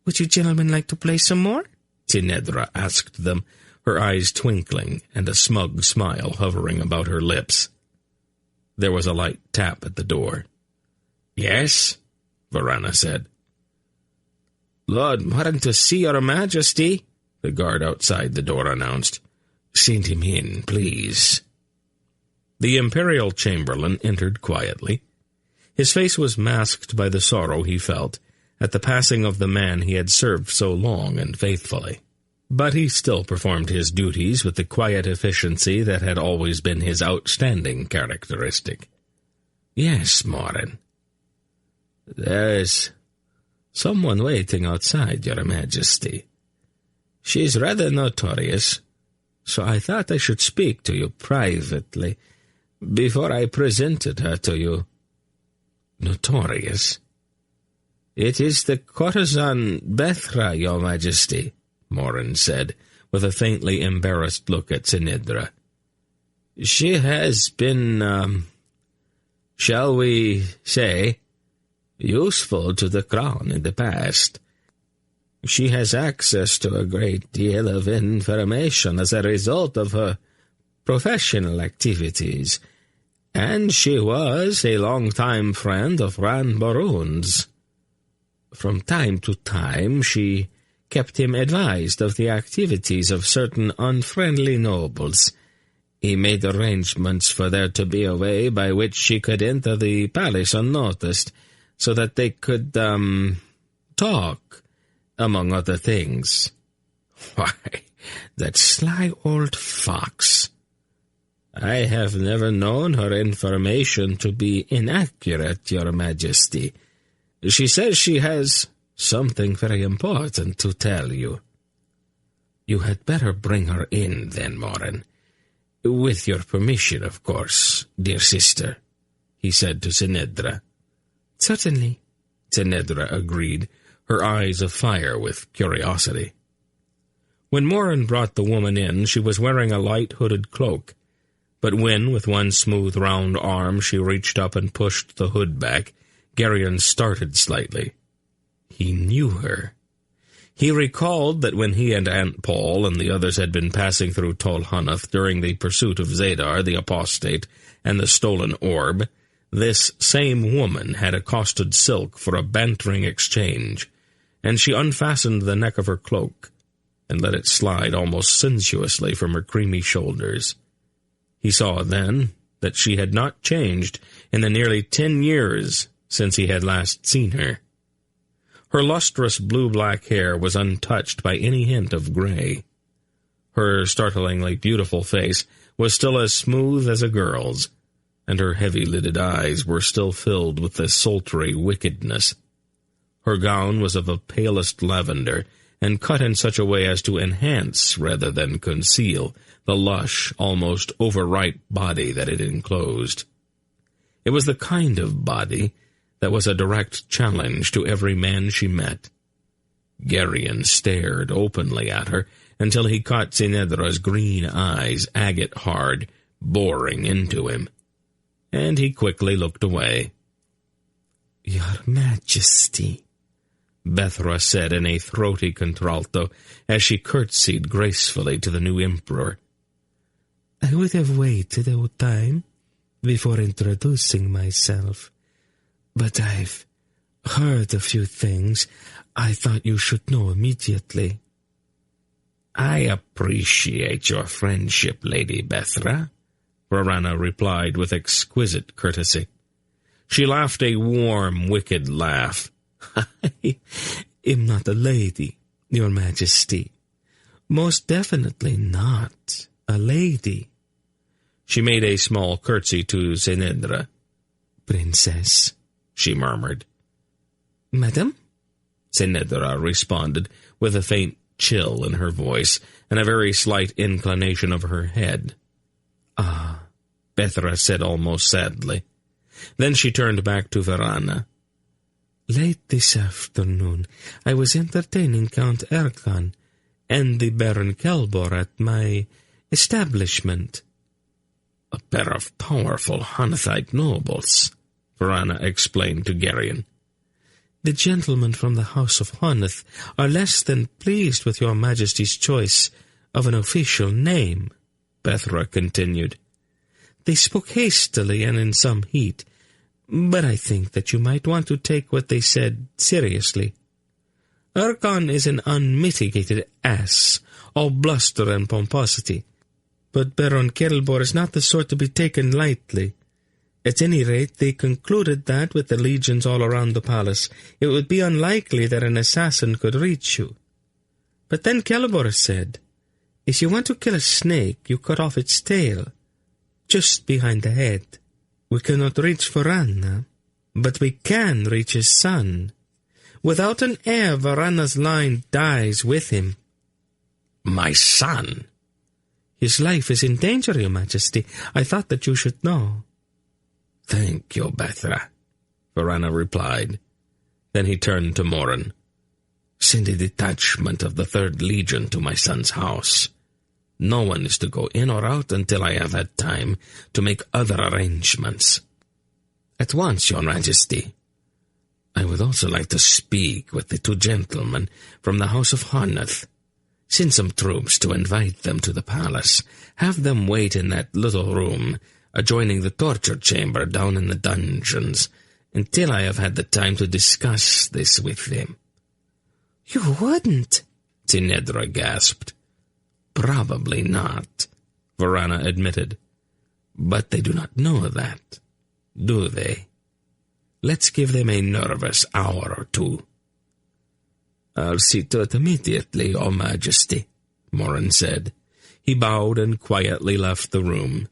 "Would you gentlemen like to play some more?" Tenedra asked them, her eyes twinkling and a smug smile hovering about her lips. There was a light tap at the door. "Yes," Varana said. "Lord Martin to see your majesty," the guard outside the door announced. "Send him in, please." The imperial chamberlain entered quietly. His face was masked by the sorrow he felt at the passing of the man he had served so long and faithfully. But he still performed his duties with the quiet efficiency that had always been his outstanding characteristic. "Yes, Morin." "There's someone waiting outside, your majesty. She's rather notorious, so I thought I should speak to you privately. before I presented her to you. Notorious? It is the courtesan Bethra, your majesty, Morin said, with a faintly embarrassed look at Sinedra. She has been, shall we say, useful to the crown in the past. She has access to a great deal of information as a result of her professional activities, and she was a long-time friend of Ran Baroon's. From time to time she kept him advised of the activities of certain unfriendly nobles. He made arrangements for there to be a way by which she could enter the palace unnoticed, so that they could, talk, among other things. Why, that sly old fox! I have never known her information to be inaccurate, your majesty. She says she has something very important to tell you. You had better bring her in, then, Morin. With your permission, of course, dear sister, he said to Sinedra. Certainly, Sinedra agreed, her eyes afire with curiosity. When Morin brought the woman in, she was wearing a light hooded cloak, but when, with one smooth round arm, she reached up and pushed the hood back, Geryon started slightly. He knew her. He recalled that when he and Aunt Paul and the others had been passing through Tol Hunath during the pursuit of Zadar, the apostate, and the stolen orb, this same woman had accosted Silk for a bantering exchange, and she unfastened the neck of her cloak and let it slide almost sensuously from her creamy shoulders. He saw then that she had not changed in the nearly 10 years since he had last seen her. Her lustrous blue-black hair was untouched by any hint of gray. Her startlingly beautiful face was still as smooth as a girl's, and her heavy-lidded eyes were still filled with the sultry wickedness. Her gown was of a palest lavender, and cut in such a way as to enhance rather than conceal the lush, almost overripe body that it enclosed. It was the kind of body that was a direct challenge to every man she met. Geryon stared openly at her until he caught Sinedra's green eyes, agate-hard, boring into him, and he quickly looked away. "Your Majesty," Bethra said in a throaty contralto as she curtsied gracefully to the new emperor. "I would have waited a time before introducing myself, but I've heard a few things I thought you should know immediately." "I appreciate your friendship, Lady Bethra," Varana replied with exquisite courtesy. She laughed a warm, wicked laugh. "I am not a lady, Your Majesty. Most definitely not a lady." She made a small curtsy to Sinedra. "Princess," she murmured. "Madam?" Sinedra responded, with a faint chill in her voice and a very slight inclination of her head. "Ah," Bethra said almost sadly. Then she turned back to Varana. "Late this afternoon I was entertaining Count Erkan and the Baron Kelbor at my establishment." "A pair of powerful Hunathite nobles," Varana explained to Geryon. "The gentlemen from the House of Hunath are less than pleased with your Majesty's choice of an official name," Bethra continued. "They spoke hastily and in some heat, but I think that you might want to take what they said seriously. Erkan is an unmitigated ass, all bluster and pomposity, but Baron Kelbor is not the sort to be taken lightly. At any rate, they concluded that, with the legions all around the palace, it would be unlikely that an assassin could reach you. But then Kelbor said, if you want to kill a snake, you cut off its tail, just behind the head. We cannot reach Varana, but we can reach his son. Without an heir, Varana's line dies with him." "My son?" His life is in danger, your majesty. I thought that you should know. Thank you, Bethra, Varanna replied. Then he turned to Morin. Send a detachment of the 3rd Legion to my son's house. No one is to go in or out until I have had time to make other arrangements. At once, your majesty. I would also like to speak with the 2 gentlemen from the house of Harnath. Send some troops to invite them to the palace. Have them wait in that little room adjoining the torture chamber down in the dungeons until I have had the time to discuss this with them. You wouldn't, Tinedra gasped. Probably not, Varanna admitted. But they do not know that, do they? Let's give them a nervous hour or 2. I'll see to it immediately, Your Majesty, Morin said. He bowed and quietly left the room.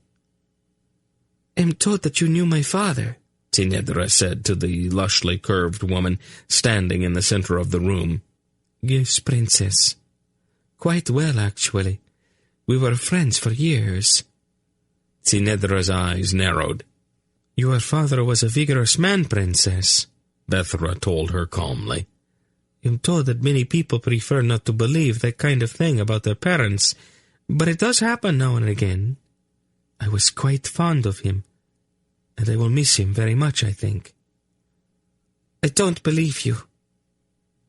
I am told that you knew my father, Tinedra said to the lushly curved woman standing in the center of the room. Yes, Princess. Quite well, actually. We were friends for years. Tinedra's eyes narrowed. Your father was a vigorous man, Princess, Bethra told her calmly. I'm told that many people prefer not to believe that kind of thing about their parents, but it does happen now and again. I was quite fond of him, and I will miss him very much, I think. I don't believe you.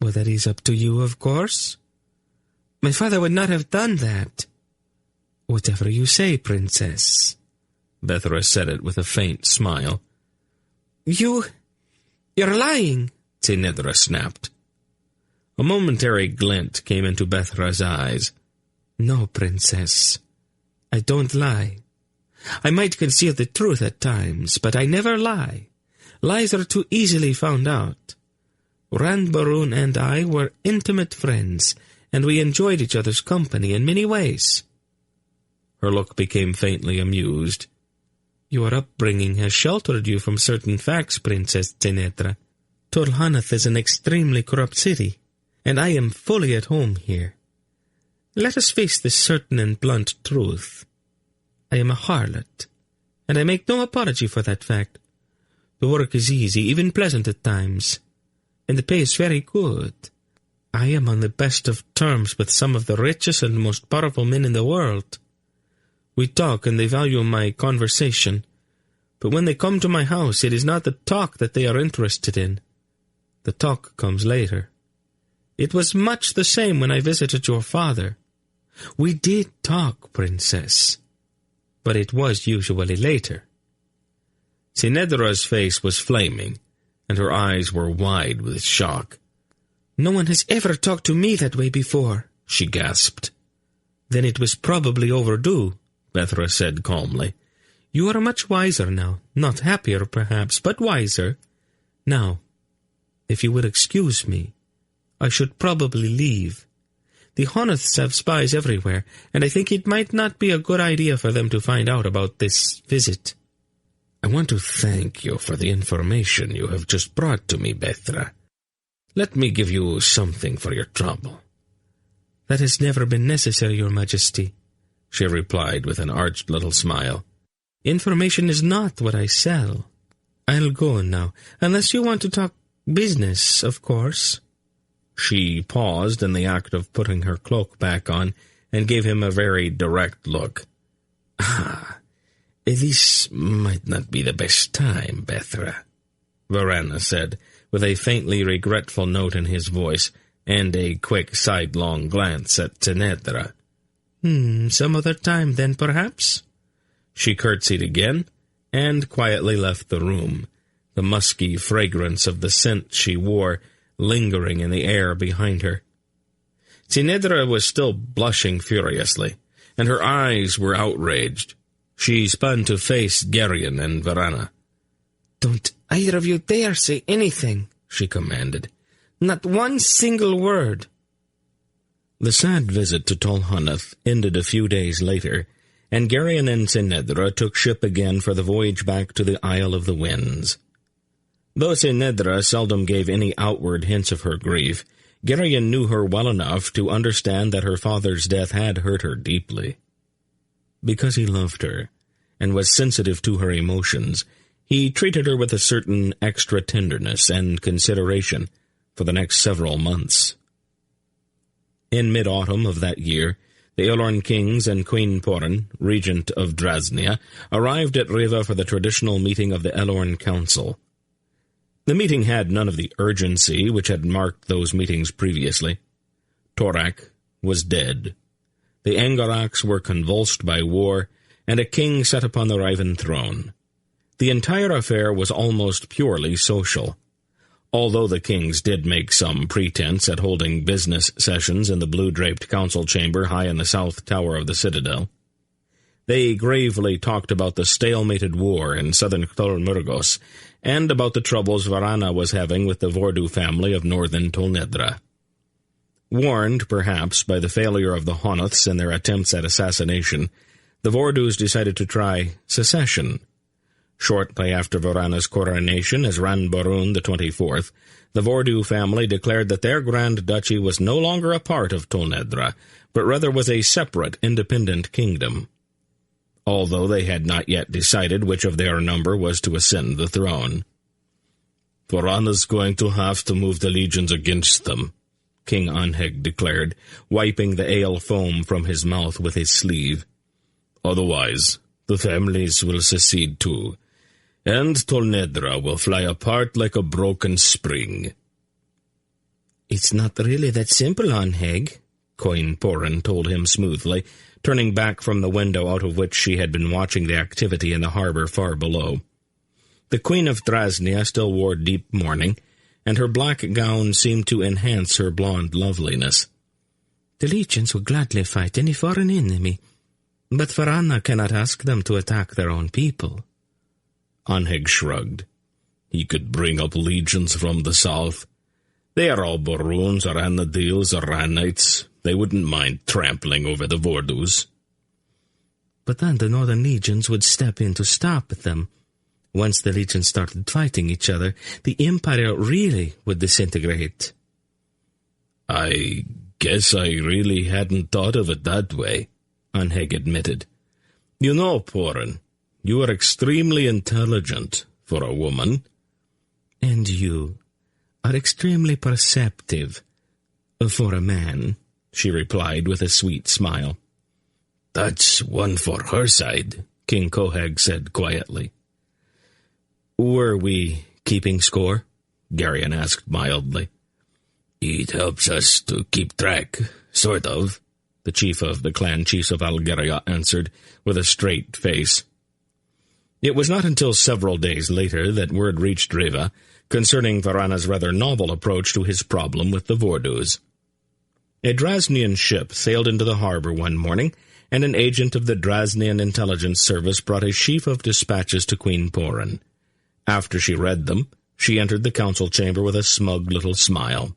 Well, that is up to you, of course. My father would not have done that. Whatever you say, Princess. Bethra said it with a faint smile. You're lying, Tinedra snapped. A momentary glint came into Bethra's eyes. No, Princess. I don't lie. I might conceal the truth at times, but I never lie. Lies are too easily found out. Rand Baroon and I were intimate friends, and we enjoyed each other's company in many ways. Her look became faintly amused. Your upbringing has sheltered you from certain facts, Princess Tinedra. Tol Hanath is an extremely corrupt city, and I am fully at home here. Let us face this certain and blunt truth. I am a harlot, and I make no apology for that fact. The work is easy, even pleasant at times, and the pay is very good. I am on the best of terms with some of the richest and most powerful men in the world. We talk and they value my conversation, but when they come to my house, it is not the talk that they are interested in. The talk comes later. It was much the same when I visited your father. We did talk, Princess, but it was usually later. Tinedra's face was flaming, and her eyes were wide with shock. No one has ever talked to me that way before, she gasped. Then it was probably overdue, Bethra said calmly. You are much wiser now, not happier perhaps, but wiser. Now, if you would excuse me, I should probably leave. The Honaths have spies everywhere, and I think it might not be a good idea for them to find out about this visit. I want to thank you for the information you have just brought to me, Bethra. Let me give you something for your trouble. That has never been necessary, Your Majesty, she replied with an arched little smile. Information is not what I sell. I'll go now, unless you want to talk business, of course. She paused in the act of putting her cloak back on and gave him a very direct look. This might not be the best time, Bethra, Varanna said, with a faintly regretful note in his voice and a quick sidelong glance at Tinedra. Some other time then, perhaps? She curtsied again and quietly left the room, the musky fragrance of the scent she wore lingering in the air behind her. Tinedra was still blushing furiously, and her eyes were outraged. She spun to face Geryon and Varanna. Don't either of you dare say anything, she commanded. Not one single word. The sad visit to Tol Hanath ended a few days later, and Geryon and Tinedra took ship again for the voyage back to the Isle of the Winds. Though Tinedra seldom gave any outward hints of her grief, Geryon knew her well enough to understand that her father's death had hurt her deeply. because he loved her, and was sensitive to her emotions, he treated her with a certain extra tenderness and consideration for the next several months. In mid-autumn of that year, the Aelorn kings and Queen Porin, regent of Drasnia, arrived at Riva for the traditional meeting of the Aelorn Council. The meeting had none of the urgency which had marked those meetings previously. Torak was dead. The Angarax were convulsed by war, and a king sat upon the Riven throne. The entire affair was almost purely social. Although the kings did make some pretense at holding business sessions in the blue-draped council chamber high in the south tower of the citadel, they gravely talked about the stalemated war in southern Tolmurgos and about the troubles Varana was having with the Vordu family of northern Tolnedra. Warned, perhaps, by the failure of the Honoths in their attempts at assassination, the Vordus decided to try secession. Shortly after Varana's coronation as Ranbarun the 24th, the Vordu family declared that their Grand Duchy was no longer a part of Tolnedra, but rather was a separate, independent kingdom. Although they had not yet decided which of their number was to ascend the throne. "Varana's going to have to move the legions against them," King Anheg declared, wiping the ale foam from his mouth with his sleeve. "Otherwise, the families will secede too, and Tolnedra will fly apart like a broken spring." "It's not really that simple, Anheg," Queen Porin told him smoothly, turning back from the window out of which she had been watching the activity in the harbor far below. The Queen of Drasnia still wore deep mourning, and her black gown seemed to enhance her blonde loveliness. "The legions would gladly fight any foreign enemy, but Varana cannot ask them to attack their own people." Anheg shrugged. "He could bring up legions from the south. They are all Baroons or Anadils or Ranites. They wouldn't mind trampling over the Vordus." "But then the northern legions would step in to stop them. Once the legions started fighting each other, the Empire really would disintegrate." "I guess I really hadn't thought of it that way," Anheg admitted. "You know, Porin, you are extremely intelligent for a woman." "And you are extremely perceptive for a man," she replied with a sweet smile. "That's one for her side," King Kohag said quietly. "Were we keeping score?" Garion asked mildly. "It helps us to keep track, sort of," the chief of the clan chiefs of Algeria answered, with a straight face. It was not until several days later that word reached Riva concerning Varana's rather novel approach to his problem with the Vordus. A Drasnian ship sailed into the harbor one morning, and an agent of the Drasnian intelligence service brought a sheaf of dispatches to Queen Porin. After she read them, she entered the council chamber with a smug little smile.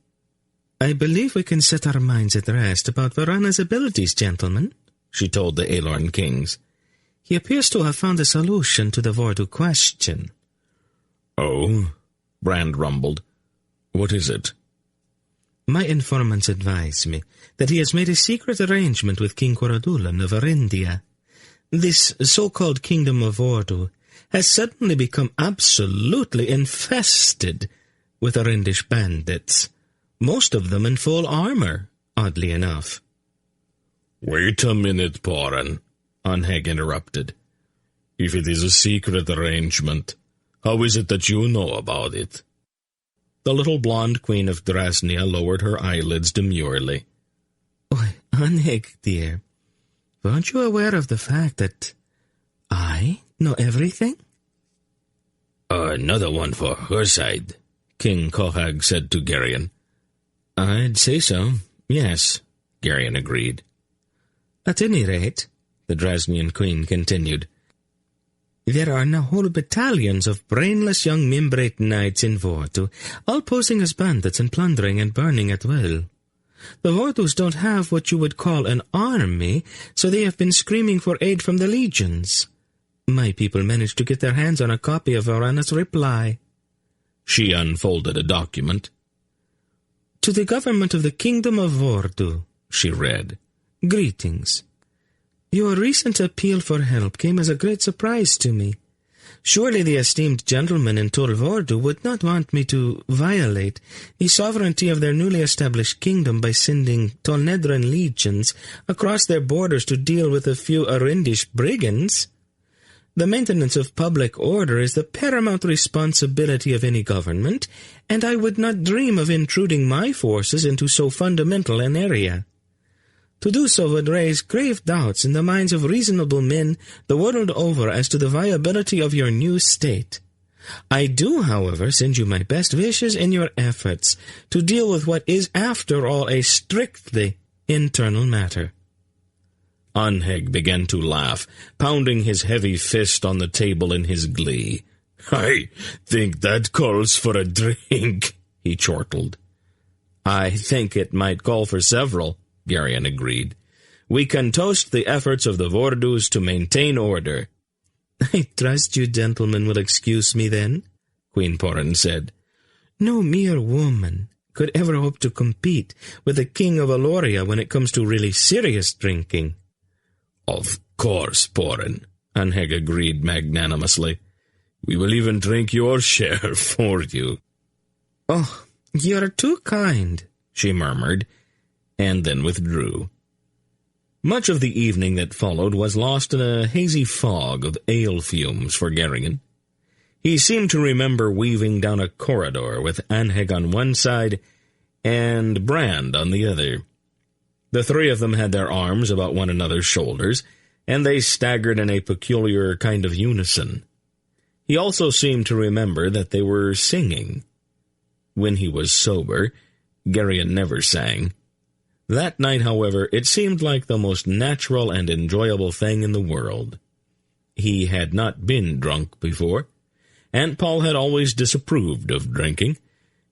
"I believe we can set our minds at rest about Varana's abilities, gentlemen," she told the Aelorn kings. "He appears to have found a solution to the Vordu question." "Oh?" Brand rumbled. "What is it?" "My informants advise me that he has made a secret arrangement with King Coradulan of Arendia. This so-called Kingdom of Vordu has suddenly become absolutely infested with Arendish bandits, most of them in full armor, oddly enough." "Wait a minute, Porin," Anheg interrupted. "If it is a secret arrangement, how is it that you know about it?" The little blonde Queen of Drasnia lowered her eyelids demurely. "Why, Anheg, dear, aren't you aware of the fact that I know everything?" "Another one for her side," King Kohag said to Garion. "I'd say so, yes," Garion agreed. "At any rate," the Drasnian queen continued, "there are now whole battalions of brainless young Mimbrate knights in Vordu, all posing as bandits and plundering and burning at will. The Vordus don't have what you would call an army, so they have been screaming for aid from the legions. My people managed to get their hands on a copy of Varana's reply." She unfolded a document. "To the government of the Kingdom of Vordu," she read, "greetings. Your recent appeal for help came as a great surprise to me. Surely the esteemed gentlemen in Tolvordu would not want me to violate the sovereignty of their newly established kingdom by sending Tolnedran legions across their borders to deal with a few Arindish brigands. The maintenance of public order is the paramount responsibility of any government, and I would not dream of intruding my forces into so fundamental an area. To do so would raise grave doubts in the minds of reasonable men the world over as to the viability of your new state. I do, however, send you my best wishes in your efforts to deal with what is, after all, a strictly internal matter." Anheg began to laugh, pounding his heavy fist on the table in his glee. "I think that calls for a drink," he chortled. "I think it might call for several," Geryon agreed. "We can toast the efforts of the Vordus to maintain order." "I trust you gentlemen will excuse me then," Queen Porin said. "No mere woman could ever hope to compete with the King of Aloria when it comes to really serious drinking." "Of course, Porin," Anheg agreed magnanimously. "We will even drink your share for you." "Oh, you're too kind," she murmured, and then withdrew. Much of the evening that followed was lost in a hazy fog of ale fumes for Geryon. He seemed to remember weaving down a corridor with Anheg on one side and Brand on the other. The three of them had their arms about one another's shoulders, and they staggered in a peculiar kind of unison. He also seemed to remember that they were singing. When he was sober, Geryon never sang. That night, however, it seemed like the most natural and enjoyable thing in the world. He had not been drunk before. Aunt Paul had always disapproved of drinking,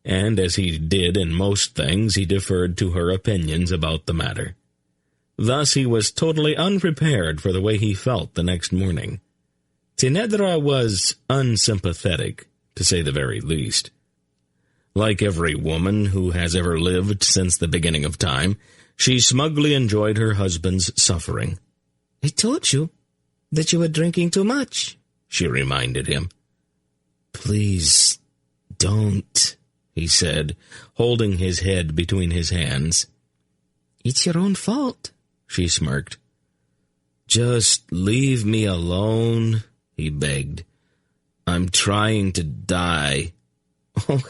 and as he did in most things, he deferred to her opinions about the matter. Thus he was totally unprepared for the way he felt the next morning. Tinedra was unsympathetic, to say the very least. Like every woman who has ever lived since the beginning of time, she smugly enjoyed her husband's suffering. "I told you that you were drinking too much," she reminded him. "Please, don't," he said, holding his head between his hands. "It's your own fault," she smirked. "Just leave me alone," he begged. "I'm trying to die." "Oh,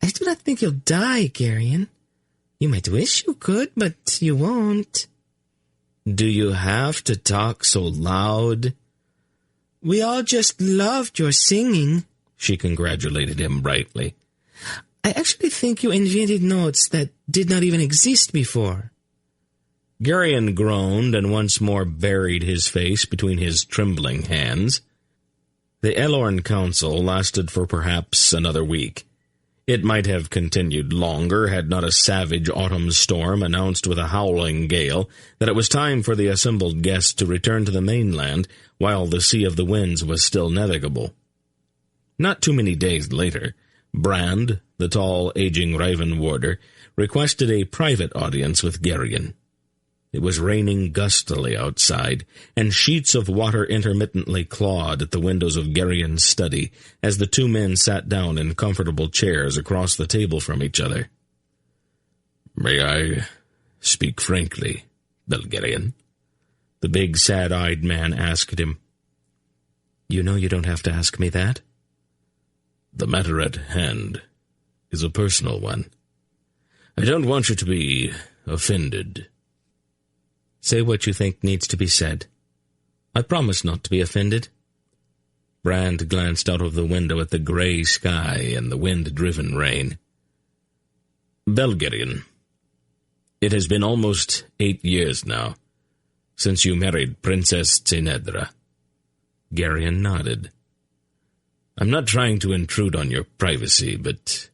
I do not think you'll die, Geryon. You might wish you could, but you won't." "Do you have to talk so loud?" "We all just loved your singing," she congratulated him brightly. "I actually think you invented notes that did not even exist before." Geryon groaned and once more buried his face between his trembling hands. The Elorn Council lasted for perhaps another week. It might have continued longer had not a savage autumn storm announced with a howling gale that it was time for the assembled guests to return to the mainland while the Sea of the Winds was still navigable. Not too many days later, Brand, the tall, aging Raven warder, requested a private audience with Geryon. It was raining gustily outside, and sheets of water intermittently clawed at the windows of Geryon's study as the two men sat down in comfortable chairs across the table from each other. "May I speak frankly, Belgerion?" the big, sad-eyed man asked him. "You know you don't have to ask me that." "The matter at hand is a personal one. I don't want you to be offended." "Say what you think needs to be said. I promise not to be offended." Brand glanced out of the window at the gray sky and the wind-driven rain. "Belgerion, it has been almost 8 years now since you married Princess Tinedra." Geryon nodded. "I'm not trying to intrude on your privacy, but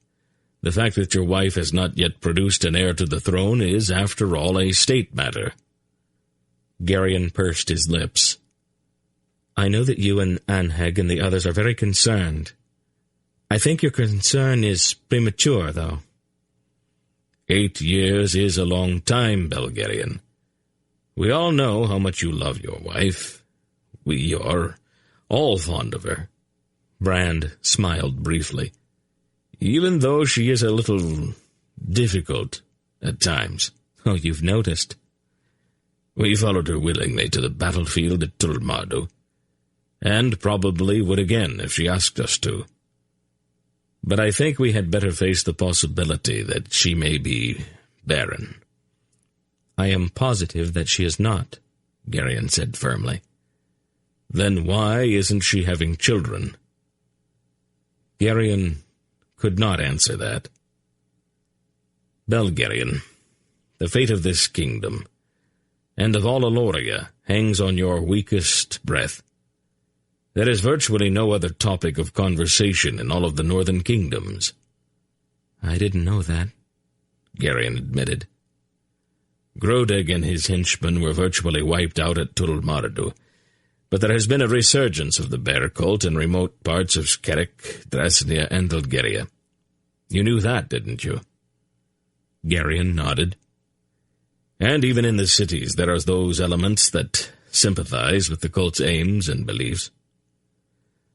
the fact that your wife has not yet produced an heir to the throne is, after all, a state matter." Geryon pursed his lips. "I know that you and Anheg and the others are very concerned. I think your concern is premature, though." 8 years is a long time, Belgerion. We all know how much you love your wife. We are all fond of her." Brand smiled briefly. "Even though she is a little difficult at times." "Oh, you've noticed." "We followed her willingly to the battlefield at Tulmardu, and probably would again if she asked us to. But I think we had better face the possibility that she may be barren." "I am positive that she is not," Geryon said firmly. "Then why isn't she having children?" Geryon could not answer that. "Belgerion, the fate of this kingdom, and of all Aloria, hangs on your weakest breath. There is virtually no other topic of conversation in all of the northern kingdoms." "I didn't know that," Geryon admitted. "Grodeg and his henchmen were virtually wiped out at Tulmardu, but there has been a resurgence of the bear cult in remote parts of Skerek, Drasnia, and Elgeria. You knew that, didn't you?" Geryon nodded. "And even in the cities there are those elements that sympathize with the cult's aims and beliefs.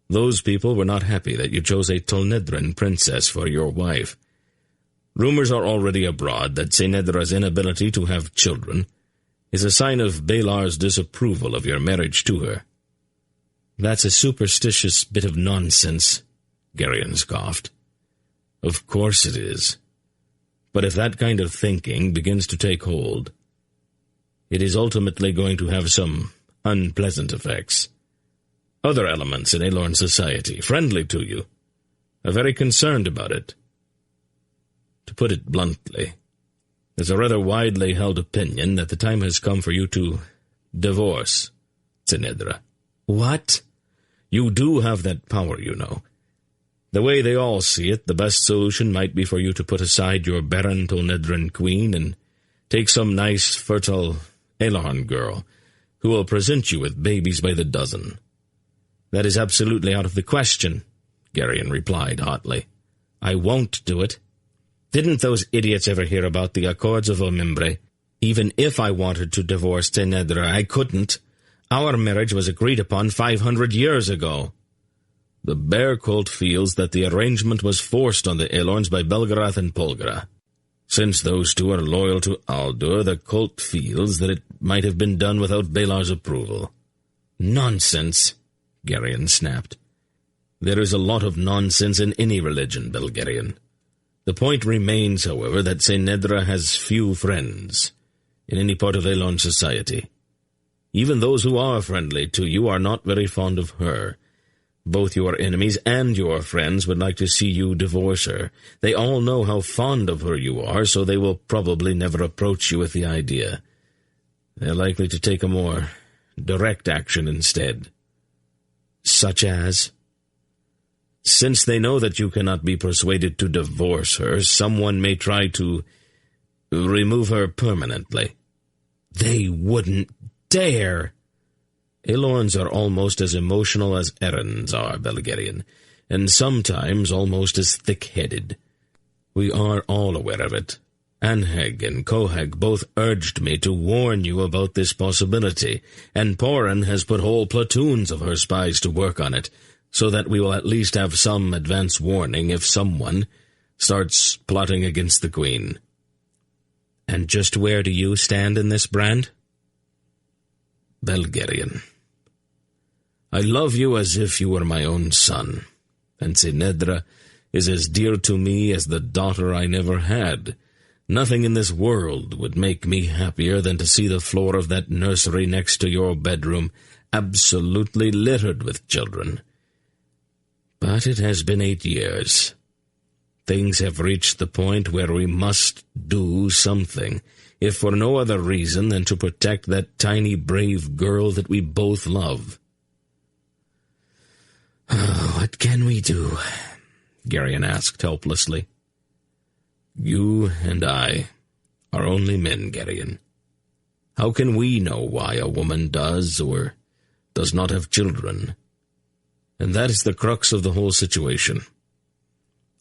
Those people were not happy that you chose a Tolnedran princess for your wife. Rumors are already abroad that Senedra's inability to have children is a sign of Balar's disapproval of your marriage to her." "That's a superstitious bit of nonsense," Geryon scoffed. "Of course it is. But if that kind of thinking begins to take hold, it is ultimately going to have some unpleasant effects. Other elements in Alorn society, friendly to you, are very concerned about it. To put it bluntly, there's a rather widely held opinion that the time has come for you to divorce Senedra." "What?" "You do have that power, you know. The way they all see it, the best solution might be for you to put aside your barren Tolnedran queen and take some nice, fertile Alorn girl who will present you with babies by the dozen." "That is absolutely out of the question," Geryon replied hotly. "I won't do it. Didn't those idiots ever hear about the Accords of Omimbre? Even if I wanted to divorce Tenedra, I couldn't. Our marriage was agreed upon 500 years ago." "The bear cult feels that the arrangement was forced on the Alorns by Belgarath and Polgara. Since those two are loyal to Aldur, the cult feels that it might have been done without Balar's approval." "Nonsense," Geryon snapped. "There is a lot of nonsense in any religion, Belgerion. The point remains, however, that Senedra has few friends in any part of Alorn society. Even those who are friendly to you are not very fond of her. Both your enemies and your friends would like to see you divorce her. They all know how fond of her you are, so they will probably never approach you with the idea. They're likely to take a more direct action instead." "Such as?" "Since they know that you cannot be persuaded to divorce her, someone may try to remove her permanently." "They wouldn't dare!" Alorns are almost as emotional as Errands are, Belgerion, and sometimes almost as thick-headed. We are all aware of it. Anheg and Kohag both urged me to warn you about this possibility, and Poran has put whole platoons of her spies to work on it, so that we will at least have some advance warning if someone starts plotting against the Queen." "And just where do you stand in this, Brand?" "Belgerion, I love you as if you were my own son, and Senedra is as dear to me as the daughter I never had. Nothing in this world would make me happier than to see the floor of that nursery next to your bedroom absolutely littered with children. But it has been 8 years. Things have reached the point where we must do something, if for no other reason than to protect that tiny brave girl that we both love." "What can we do?" Geryon asked helplessly. "You and I are only men, Geryon. How can we know why a woman does or does not have children? And that is the crux of the whole situation.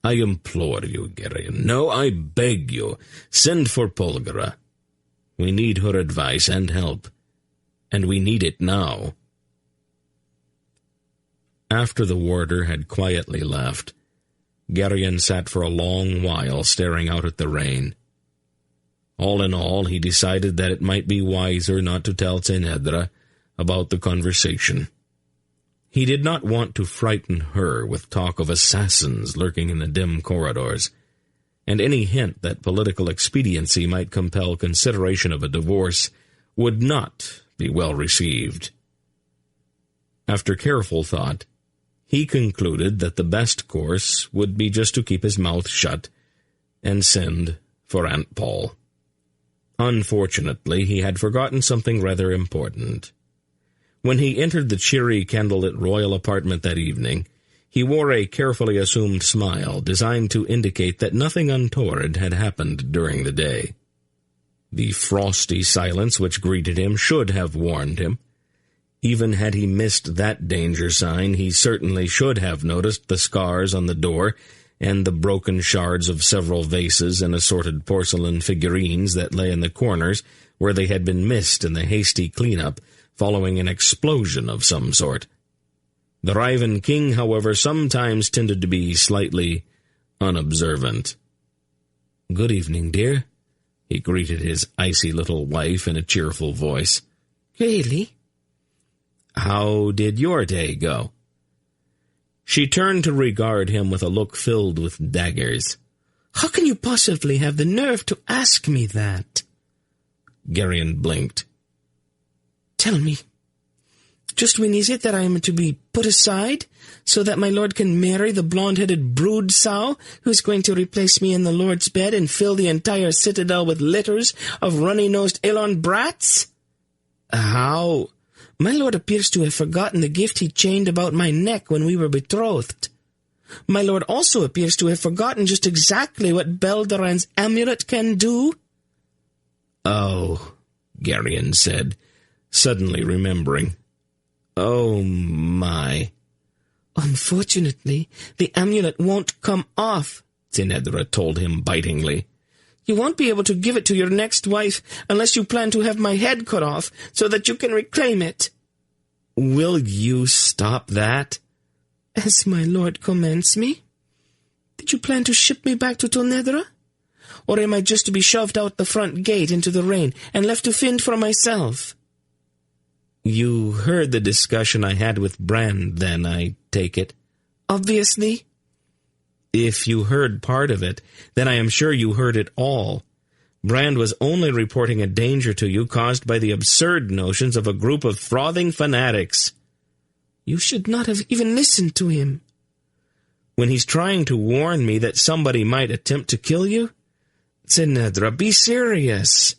I implore you, Geryon, no, I beg you, send for Polgara. We need her advice and help, and we need it now." After the warder had quietly left, Geryon sat for a long while staring out at the rain. All in all, he decided that it might be wiser not to tell Tsenedra about the conversation. He did not want to frighten her with talk of assassins lurking in the dim corridors, and any hint that political expediency might compel consideration of a divorce would not be well received. After careful thought, he concluded that the best course would be just to keep his mouth shut and send for Aunt Paul. Unfortunately, he had forgotten something rather important. When he entered the cheery, candlelit royal apartment that evening, he wore a carefully assumed smile designed to indicate that nothing untoward had happened during the day. The frosty silence which greeted him should have warned him. Even had he missed that danger sign, he certainly should have noticed the scars on the door and the broken shards of several vases and assorted porcelain figurines that lay in the corners where they had been missed in the hasty cleanup following an explosion of some sort. The Raven King, however, sometimes tended to be slightly unobservant. "Good evening, dear," he greeted his icy little wife in a cheerful voice. "Really?" "How did your day go?" She turned to regard him with a look filled with daggers. "How can you possibly have the nerve to ask me that?" Geryon blinked. "Tell me, just when is it that I am to be put aside, so that my lord can marry the blonde-headed brood sow who's going to replace me in the lord's bed and fill the entire citadel with litters of runny-nosed Elon brats?" "How?" "My lord appears to have forgotten the gift he chained about my neck when we were betrothed. My lord also appears to have forgotten just exactly what Belderan's amulet can do." "Oh," Geryon said, suddenly remembering. "Oh, my." "Unfortunately, the amulet won't come off," Tsenedra told him bitingly. "You won't be able to give it to your next wife unless you plan to have my head cut off so that you can reclaim it." "Will you stop that?" "As my lord commands me. Did you plan to ship me back to Tsenedra? Or am I just to be shoved out the front gate into the rain and left to fend for myself?" "You heard the discussion I had with Brand, then, I take it?" "Obviously." "If you heard part of it, then I am sure you heard it all. Brand was only reporting a danger to you caused by the absurd notions of a group of frothing fanatics." "You should not have even listened to him." "When he's trying to warn me that somebody might attempt to kill you? Tsenedra, be serious."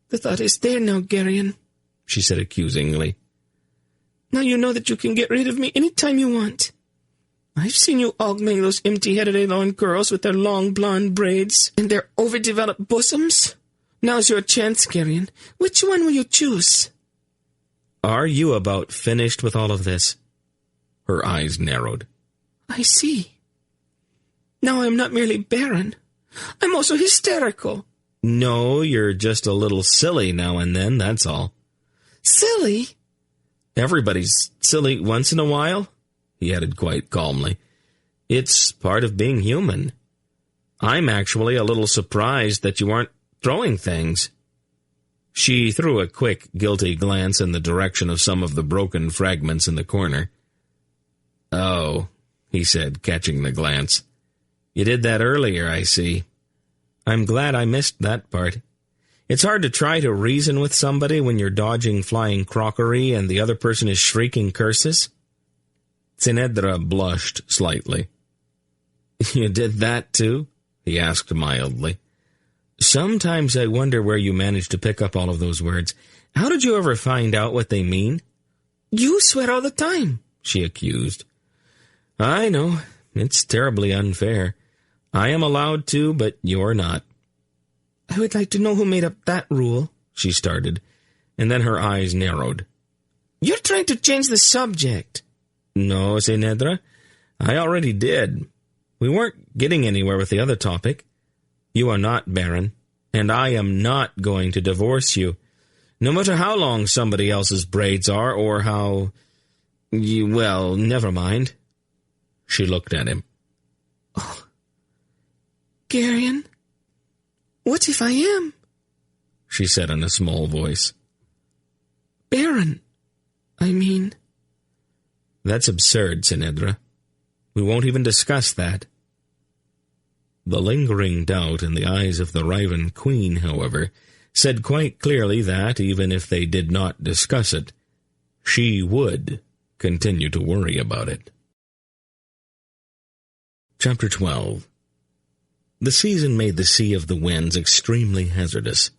"The thought is there now, Geryon," she said accusingly. "Now you know that you can get rid of me any time you want. I've seen you ogling those empty-headed Elon girls with their long blonde braids and their overdeveloped bosoms. Now's your chance, Geryon. Which one will you choose?" "Are you about finished with all of this?" Her eyes narrowed. "I see. Now I'm not merely barren. I'm also hysterical." "No, you're just a little silly now and then, that's all." "Silly?" "Everybody's silly once in a while," he added quite calmly. "It's part of being human. I'm actually a little surprised that you aren't throwing things." She threw a quick, guilty glance in the direction of some of the broken fragments in the corner. "Oh," he said, catching the glance. "You did that earlier, I see. I'm glad I missed that part. It's hard to try to reason with somebody when you're dodging flying crockery and the other person is shrieking curses." Tsenedra blushed slightly. "You did that too?" he asked mildly. "Sometimes I wonder where you managed to pick up all of those words. How did you ever find out what they mean?" "You swear all the time," she accused. "I know. It's terribly unfair. I am allowed to, but you're not." "I would like to know who made up that rule," she started, and then her eyes narrowed. "You're trying to change the subject." "No, Tsenedra, I already did. We weren't getting anywhere with the other topic. You are not barren, and I am not going to divorce you, no matter how long somebody else's braids are, or how... well, never mind. She looked at him. Oh, Geryon, what if I am? She said in a small voice. Baron, I mean... That's absurd, Sinedra. We won't even discuss that. The lingering doubt in the eyes of the Raven Queen, however, said quite clearly that, even if they did not discuss it, she would continue to worry about it. Chapter 12. The season made the Sea of the Winds extremely hazardous,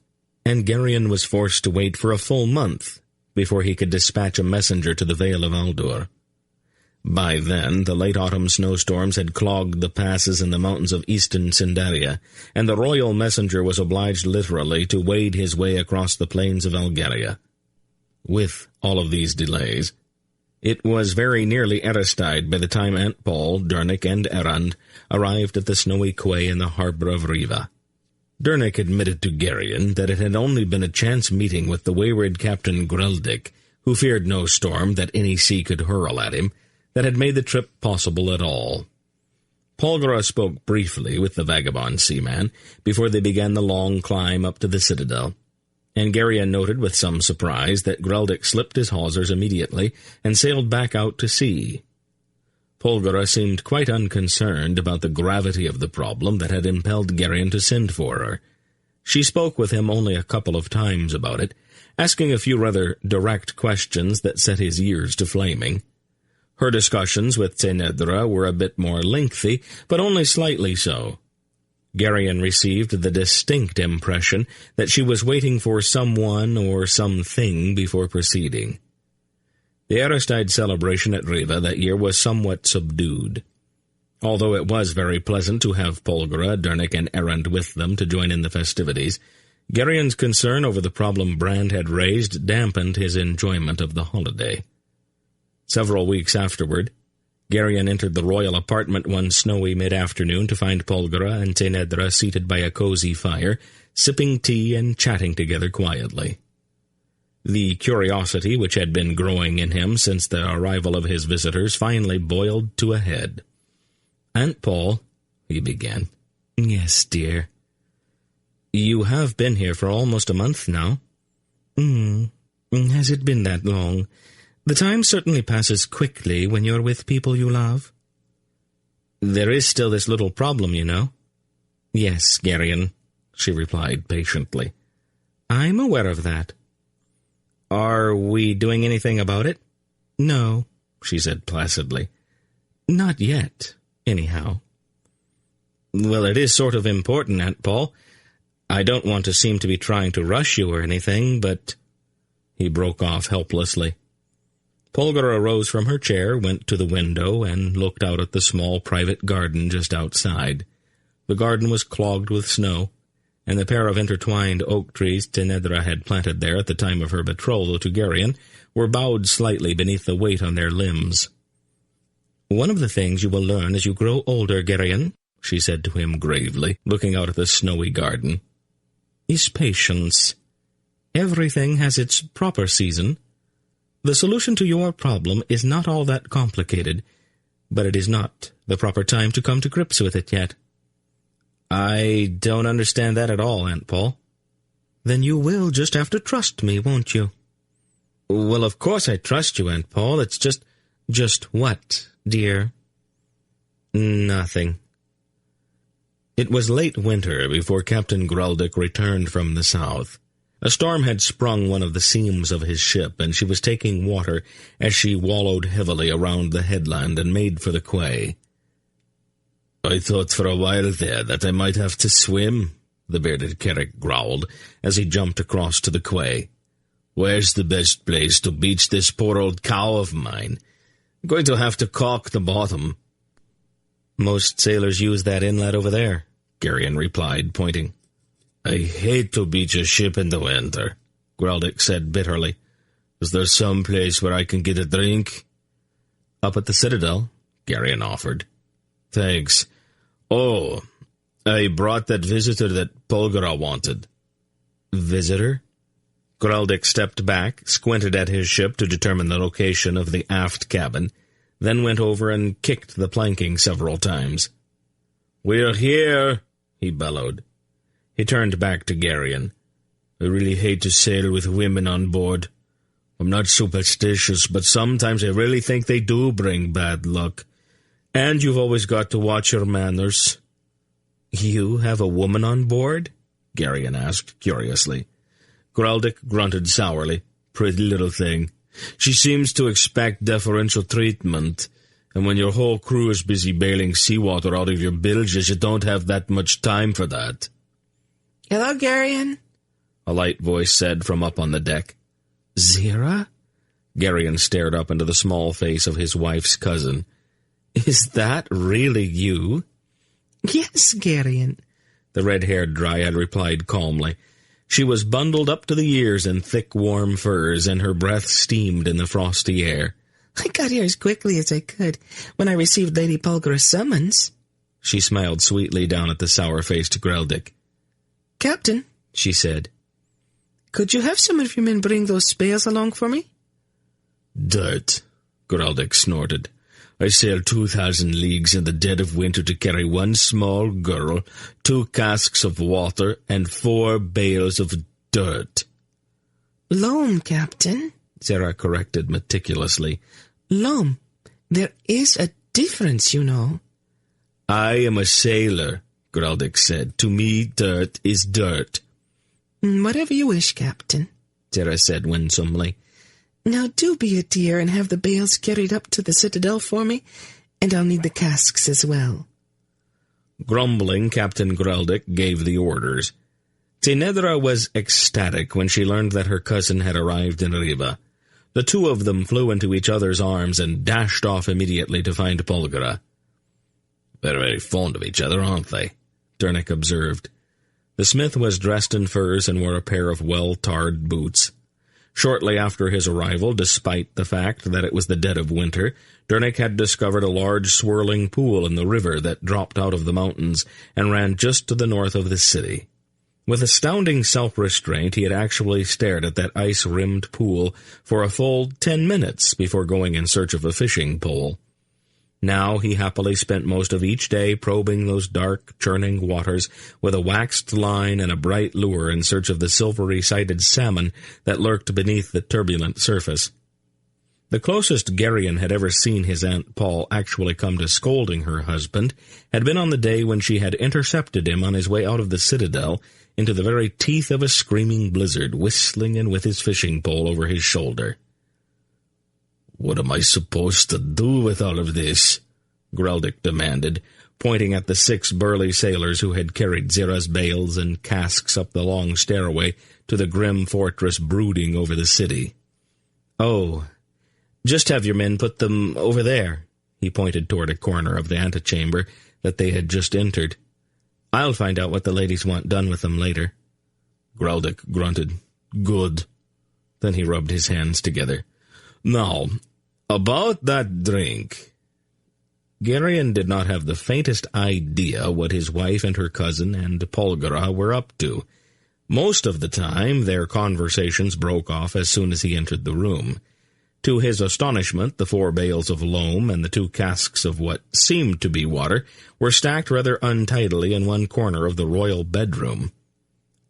and Geryon was forced to wait for a full month before he could dispatch a messenger to the Vale of Aldur. By then, the late autumn snowstorms had clogged the passes in the mountains of eastern Sindaria, and the royal messenger was obliged literally to wade his way across the plains of Algaria. With all of these delays, it was very nearly Eristide by the time Aunt Paul, Dernick, and Errand arrived at the snowy quay in the harbor of Riva. Dernick admitted to Geryon that it had only been a chance meeting with the wayward Captain Greldick, who feared no storm that any sea could hurl at him, that had made the trip possible at all. Polgara spoke briefly with the vagabond seaman before they began the long climb up to the citadel, and Geryon noted with some surprise that Greldick slipped his hawsers immediately and sailed back out to sea. Polgara seemed quite unconcerned about the gravity of the problem that had impelled Geryon to send for her. She spoke with him only a couple of times about it, asking a few rather direct questions that set his ears to flaming. Her discussions with Sinedra were a bit more lengthy, but only slightly so. Geryon received the distinct impression that she was waiting for someone or something before proceeding. The Aristide celebration at Riva that year was somewhat subdued. Although it was very pleasant to have Polgara, Dernick, and Errand with them to join in the festivities, Geryon's concern over the problem Brand had raised dampened his enjoyment of the holiday. Several weeks afterward, Geryon entered the royal apartment one snowy mid-afternoon to find Polgara and Sinedra seated by a cozy fire, sipping tea and chatting together quietly. The curiosity which had been growing in him since the arrival of his visitors finally boiled to a head. "Aunt Paul," he began. "Yes, dear." "You have been here for almost a month now." Has it been that long? The time certainly passes quickly when you're with people you love." "There is still this little problem, you know." "Yes, Geryon," she replied patiently. "I'm aware of that." "Are we doing anything about it?" "No," she said placidly. "Not yet, anyhow." "Well, it is sort of important, Aunt Paul. I don't want to seem to be trying to rush you or anything, but—" He broke off helplessly. Polgara arose from her chair, went to the window, and looked out at the small private garden just outside. The garden was clogged with snow, and the pair of intertwined oak trees Sinedra had planted there at the time of her betrothal to Geryon were bowed slightly beneath the weight on their limbs. "One of the things you will learn as you grow older, Geryon," she said to him gravely, looking out at the snowy garden, "is patience. Everything has its proper season. The solution to your problem is not all that complicated, but it is not the proper time to come to grips with it yet." "I don't understand that at all, Aunt Paul." "Then you will just have to trust me, won't you?" "Well, of course I trust you, Aunt Paul. It's just—" "Just what, dear?" "Nothing." It was late winter before Captain Greldick returned from the south. A storm had sprung one of the seams of his ship, and she was taking water as she wallowed heavily around the headland and made for the quay. "I thought for a while there that I might have to swim," the bearded Carrick growled as he jumped across to the quay. "Where's the best place to beach this poor old cow of mine? I'm going to have to caulk the bottom." "Most sailors use that inlet over there," Geryon replied, pointing. "I hate to beach a ship in the winter," Greldick said bitterly. "Is there some place where I can get a drink?" "Up at the Citadel," Geryon offered. "Thanks. Oh, I brought that visitor that Polgara wanted. Visitor? Greldick stepped back, squinted at his ship to determine the location of the aft cabin, then went over and kicked the planking several times. "We're here," he bellowed. He turned back to Geryon. "I really hate to sail with women on board. I'm not superstitious, but sometimes I really think they do bring bad luck. And you've always got to watch your manners." "You have a woman on board?" Geryon asked, curiously. Greldick grunted sourly. "Pretty little thing. She seems to expect deferential treatment, and when your whole crew is busy bailing seawater out of your bilges, you don't have that much time for that." "Hello, Geryon," a light voice said from up on the deck. "Zira?" Geryon stared up into the small face of his wife's cousin. "Is that really you?" "Yes, Geryon," the red-haired dryad replied calmly. She was bundled up to the ears in thick, warm furs, and her breath steamed in the frosty air. "I got here as quickly as I could when I received Lady Polgara's summons." She smiled sweetly down at the sour-faced Greldick. "Captain," she said, "could you have some of your men bring those spades along for me?" "Dirt," Greldick snorted. "I sailed 2,000 leagues in the dead of winter to carry one small girl, 2 casks of water, and 4 bales of dirt." "Loam, Captain," Zira corrected meticulously. "Loam. There is a difference, you know." "I am a sailor," Greldick said. "To me, dirt is dirt." "Whatever you wish, Captain," Zira said winsomely. "Now do be a dear and have the bales carried up to the citadel for me, and I'll need the casks as well." Grumbling, Captain Greldick gave the orders. Tinedra was ecstatic when she learned that her cousin had arrived in Riva. The two of them flew into each other's arms and dashed off immediately to find Polgara. "They're very fond of each other, aren't they?" Dernick observed. The smith was dressed in furs and wore a pair of well-tarred boots. Shortly after his arrival, despite the fact that it was the dead of winter, Dernick had discovered a large swirling pool in the river that dropped out of the mountains and ran just to the north of the city. With astounding self-restraint, he had actually stared at that ice-rimmed pool for a full 10 minutes before going in search of a fishing pole. Now he happily spent most of each day probing those dark, churning waters with a waxed line and a bright lure in search of the silvery-sided salmon that lurked beneath the turbulent surface. The closest Geryon had ever seen his Aunt Paul actually come to scolding her husband had been on the day when she had intercepted him on his way out of the citadel into the very teeth of a screaming blizzard, whistling and with his fishing pole over his shoulder. "What am I supposed to do with all of this?" Greldick demanded, pointing at the 6 burly sailors who had carried Zira's bales and casks up the long stairway to the grim fortress brooding over the city. "Oh, just have your men put them over there." He pointed toward a corner of the antechamber that they had just entered. "I'll find out what the ladies want done with them later." Greldick grunted. "Good." Then he rubbed his hands together. "Now, about that drink." Geryon did not have the faintest idea what his wife and her cousin and Polgara were up to. Most of the time, their conversations broke off as soon as he entered the room. To his astonishment, the 4 bales of loam and the 2 casks of what seemed to be water were stacked rather untidily in one corner of the royal bedroom.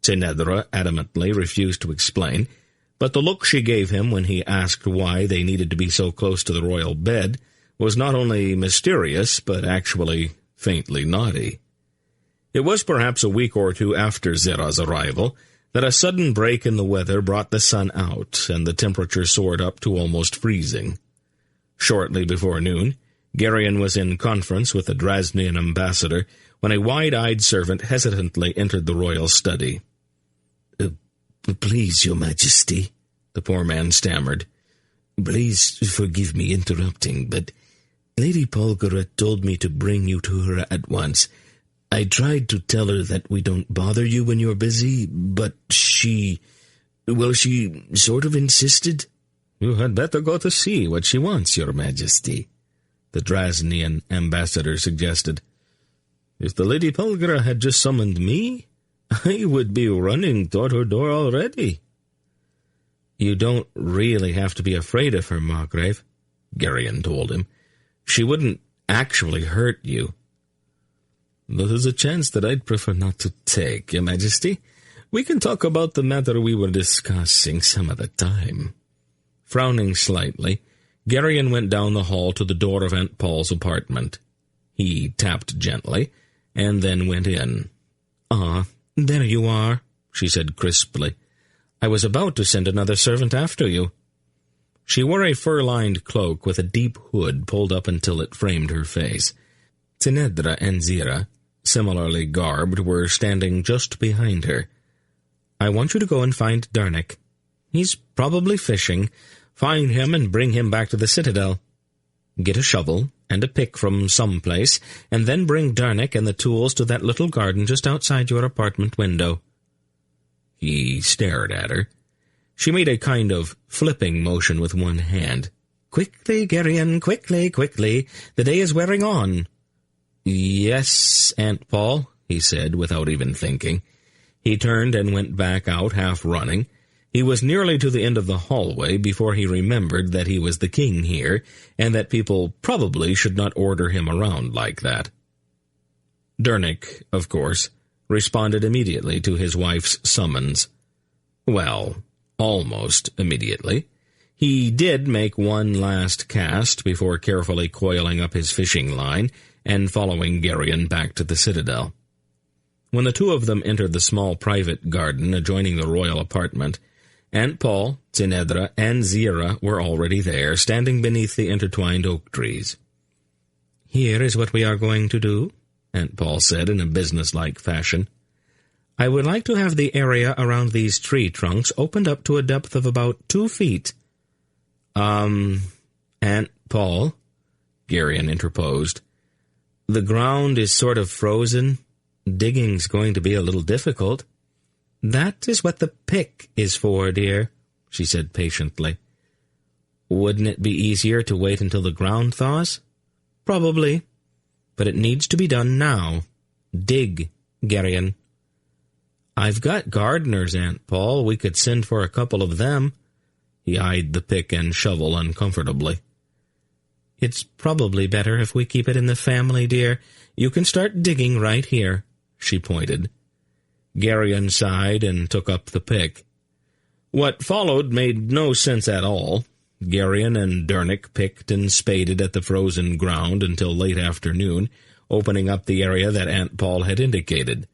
Tinedra adamantly refused to explain, but the look she gave him when he asked why they needed to be so close to the royal bed was not only mysterious, but actually faintly naughty. It was perhaps a week or 2 after Zira's arrival that a sudden break in the weather brought the sun out, and the temperature soared up to almost freezing. Shortly before noon, Geryon was in conference with the Drasnian ambassador when a wide-eyed servant hesitantly entered the royal study. "Please, your majesty," the poor man stammered. "Please forgive me interrupting, but Lady Polgara told me to bring you to her at once. I tried to tell her that we don't bother you when you're busy, but she sort of insisted." "You had better go to see what she wants, your majesty," the Drasnian ambassador suggested. If the Lady Pelgra had just summoned me, I would be running toward her door already." "You don't really have to be afraid of her, Margrave," Geryon told him. "She wouldn't actually hurt you." "That is a chance that I'd prefer not to take, Your Majesty. We can talk about the matter we were discussing some other time." Frowning slightly, Geryon went down the hall to the door of Aunt Paul's apartment. He tapped gently, and then went in. "Ah, there you are," she said crisply. "I was about to send another servant after you." She wore a fur-lined cloak with a deep hood pulled up until it framed her face. Tinedra and Zira, similarly garbed, were standing just behind her. "I want you to go and find Darnik. He's probably fishing. Find him and bring him back to the citadel. Get a shovel and a pick from some place, and then bring Darnik and the tools to that little garden just outside your apartment window." He stared at her. She made a kind of flipping motion with one hand. "Quickly, Geryon, quickly, quickly. The day is wearing on." "Yes, Aunt Paul," he said, without even thinking. He turned and went back out, half running. He was nearly to the end of the hallway before he remembered that he was the king here, and that people probably should not order him around like that. Darnik, of course, responded immediately to his wife's summons. Well, almost immediately. He did make one last cast before carefully coiling up his fishing line and following Geryon back to the citadel. When the two of them entered the small private garden adjoining the royal apartment, Aunt Paul, Tinedra, and Zira were already there, standing beneath the intertwined oak trees. "Here is what we are going to do," Aunt Paul said in a businesslike fashion. "I would like to have the area around these tree trunks opened up to a depth of about 2 feet. Aunt Paul," Geryon interposed, "the ground is sort of frozen. Digging's going to be a little difficult." "That is what the pick is for, dear," she said patiently. "Wouldn't it be easier to wait until the ground thaws?" "Probably. But it needs to be done now. Dig, Geryon." "I've got gardeners, Aunt Paul. We could send for a couple of them." He eyed the pick and shovel uncomfortably. "It's probably better if we keep it in the family, dear. You can start digging right here," she pointed. Geryon sighed and took up the pick. What followed made no sense at all. Geryon and Darnik picked and spaded at the frozen ground until late afternoon, opening up the area that Aunt Paul had indicated.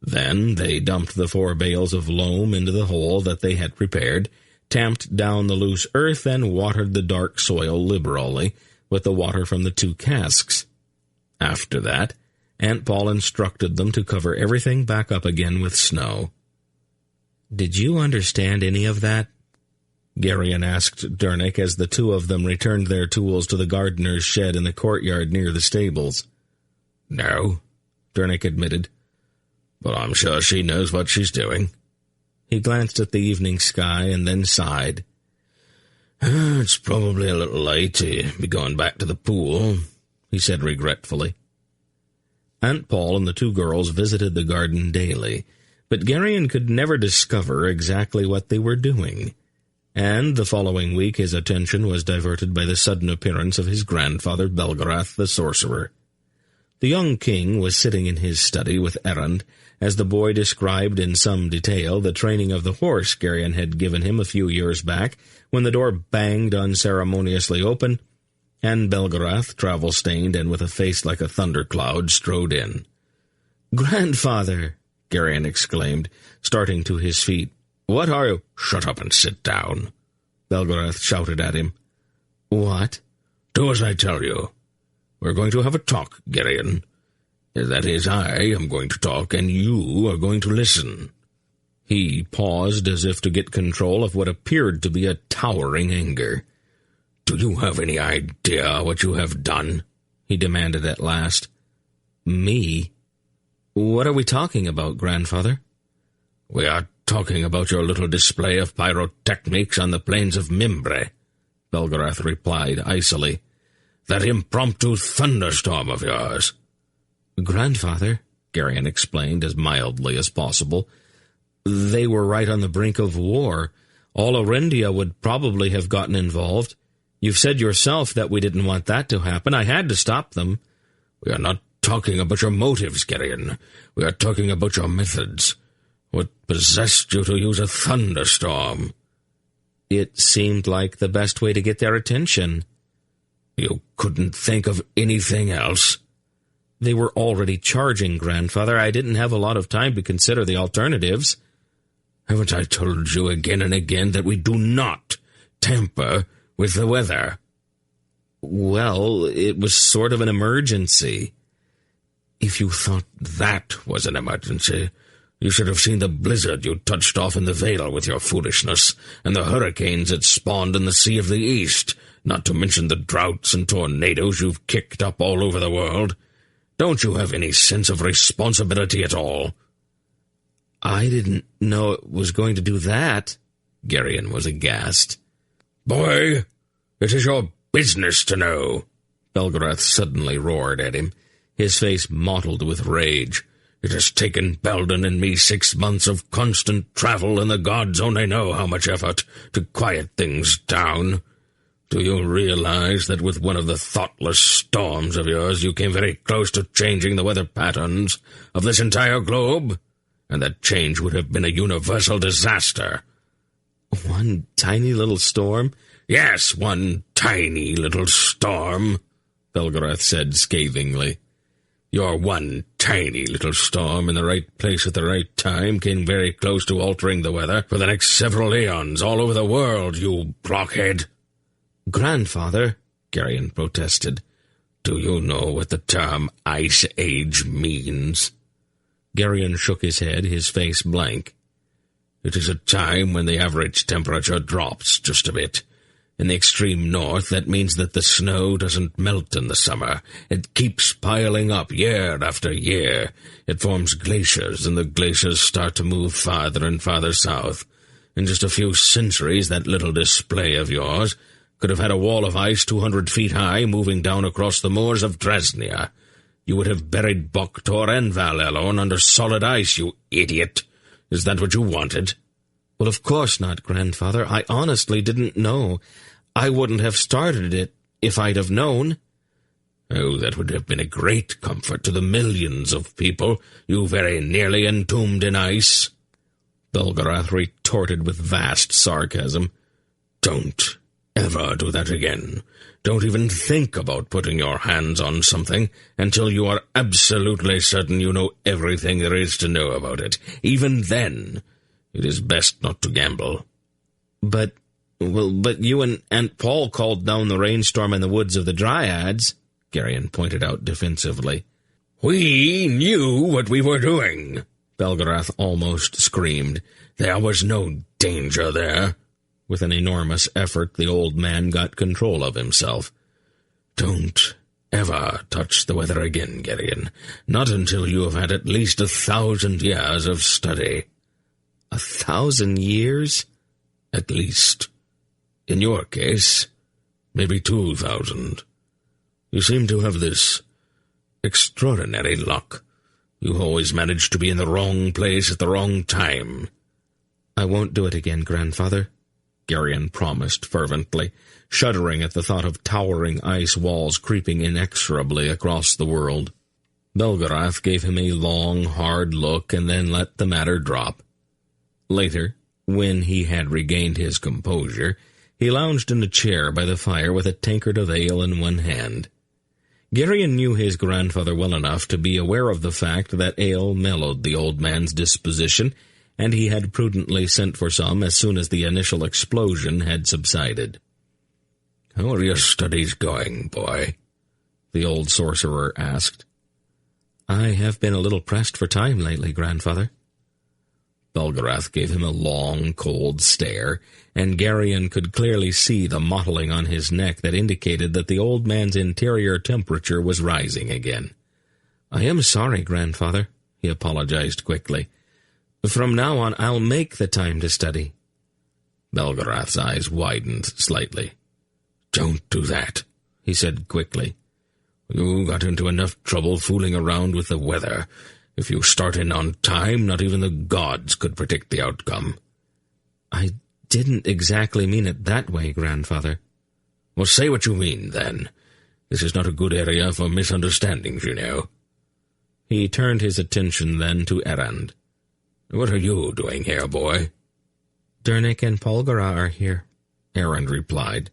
Then they dumped the 4 bales of loam into the hole that they had prepared, tamped down the loose earth, and watered the dark soil liberally with the water from the 2 casks. After that, Aunt Paul instructed them to cover everything back up again with snow. "Did you understand any of that?" Geryon asked Darnik as the 2 of them returned their tools to the gardener's shed in the courtyard near the stables. "No," Darnik admitted. "But I'm sure she knows what she's doing." He glanced at the evening sky and then sighed. "It's probably a little late to be going back to the pool," he said regretfully. Aunt Paul and the 2 girls visited the garden daily, but Geryon could never discover exactly what they were doing, and the following week his attention was diverted by the sudden appearance of his grandfather Belgarath the sorcerer. The young king was sitting in his study with Errand, as the boy described in some detail the training of the horse Geryon had given him a few years back, when the door banged unceremoniously open, and Belgarath, travel-stained and with a face like a thundercloud, strode in. "Grandfather!" Geryon exclaimed, starting to his feet. "What are you—" "Shut up and sit down," Belgarath shouted at him. "What?" "Do as I tell you. We're going to have a talk, Geryon. That is, I am going to talk, and you are going to listen." He paused as if to get control of what appeared to be a towering anger. "Do you have any idea what you have done?" he demanded at last. "Me? What are we talking about, grandfather?" "We are talking about your little display of pyrotechnics on the plains of Mimbre," Belgarath replied icily. "That impromptu thunderstorm of yours." Grandfather, Garion explained as mildly as possible, they were right on the brink of war. All Arendia would probably have gotten involved. You've said yourself that we didn't want that to happen. I had to stop them. We are not talking about your motives, Garion. We are talking about your methods. What possessed you to use a thunderstorm? It seemed like the best way to get their attention. You couldn't think of anything else? They were already charging, Grandfather. I didn't have a lot of time to consider the alternatives. Haven't I told you again and again that we do not tamper with the weather? Well, it was sort of an emergency. If you thought that was an emergency, you should have seen the blizzard you touched off in the Vale with your foolishness, and the hurricanes it spawned in the Sea of the East, not to mention the droughts and tornadoes you've kicked up all over the world. Don't you have any sense of responsibility at all? I didn't know it was going to do that. Garion was aghast. Boy, it is your business to know. Belgarath suddenly roared at him, his face mottled with rage. It has taken Belden and me 6 months of constant travel, and the gods only know how much effort to quiet things down. Do you realize that with one of the thoughtless storms of yours you came very close to changing the weather patterns of this entire globe? And that change would have been a universal disaster. One tiny little storm? Yes, one tiny little storm, Belgarath said scathingly. Your one tiny little storm in the right place at the right time came very close to altering the weather for the next several aeons all over the world, you blockhead. Grandfather, Garion protested, do you know what the term Ice Age means? Garion shook his head, his face blank. It is a time when the average temperature drops just a bit. In the extreme north, that means that the snow doesn't melt in the summer. It keeps piling up year after year. It forms glaciers, and the glaciers start to move farther and farther south. In just a few centuries, that little display of yours could have had a wall of ice 200 feet high moving down across the moors of Dresnia. You would have buried Boktor and Val-Elorn under solid ice, you idiot. Is that what you wanted? Well, of course not, Grandfather. I honestly didn't know. I wouldn't have started it if I'd have known. Oh, that would have been a great comfort to the millions of people you very nearly entombed in ice. Belgarath retorted with vast sarcasm. Don't ever do that again. Don't even think about putting your hands on something until you are absolutely certain you know everything there is to know about it. Even then, it is best not to gamble. But you and Aunt Paul called down the rainstorm in the woods of the Dryads, Garion pointed out defensively. We knew what we were doing, Belgarath almost screamed. There was no danger there. With an enormous effort, the old man got control of himself. Don't ever touch the weather again, Garion. Not until you have had at least 1,000 years of study. 1,000 years? At least. In your case, maybe 2,000. You seem to have this extraordinary luck. You always manage to be in the wrong place at the wrong time. I won't do it again, Grandfather, Garion promised fervently, shuddering at the thought of towering ice walls creeping inexorably across the world. Belgarath gave him a long, hard look and then let the matter drop. Later, when he had regained his composure, he lounged in a chair by the fire with a tankard of ale in one hand. Garion knew his grandfather well enough to be aware of the fact that ale mellowed the old man's disposition, and he had prudently sent for some as soon as the initial explosion had subsided. "How are your studies going, boy?" the old sorcerer asked. "I have been a little pressed for time lately, Grandfather." Belgarath gave him a long, cold stare, and Garion could clearly see the mottling on his neck that indicated that the old man's interior temperature was rising again. "I am sorry, Grandfather," he apologized quickly. "From now on, I'll make the time to study." Belgarath's eyes widened slightly. "Don't do that," he said quickly. You got into enough trouble fooling around with the weather. If you start in on time, not even the gods could predict the outcome." "I didn't exactly mean it that way, Grandfather." "Well, say what you mean, then. This is not a good area for misunderstandings, you know." He turned his attention then to Errand. "What are you doing here, boy?" "Dernick and Polgara are here," Errand replied.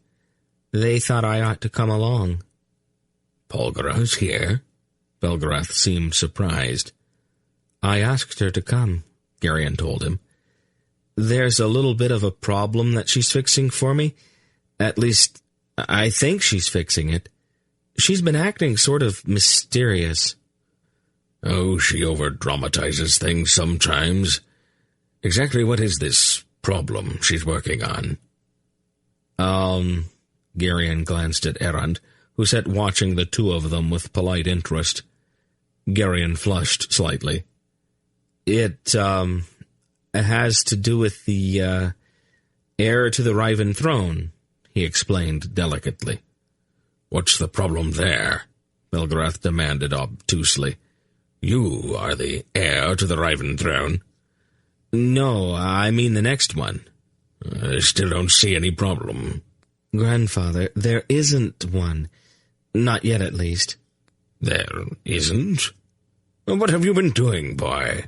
"They thought I ought to come along." "Polgara's here?" Belgarath seemed surprised. "I asked her to come," Geryon told him. "There's a little bit of a problem that she's fixing for me. At least, I think she's fixing it. She's been acting sort of mysterious." "Oh, she over-dramatizes things sometimes. Exactly what is this problem she's working on?" Geryon glanced at Errand, who sat watching the two of them with polite interest. Geryon flushed slightly. It has to do with the, heir to the Riven throne," he explained delicately. "What's the problem there?" Belgarath demanded obtusely. "You are the heir to the Riven throne." "No, I mean the next one." "I still don't see any problem." "Grandfather, there isn't one. Not yet, at least." "There isn't? What have you been doing, boy?"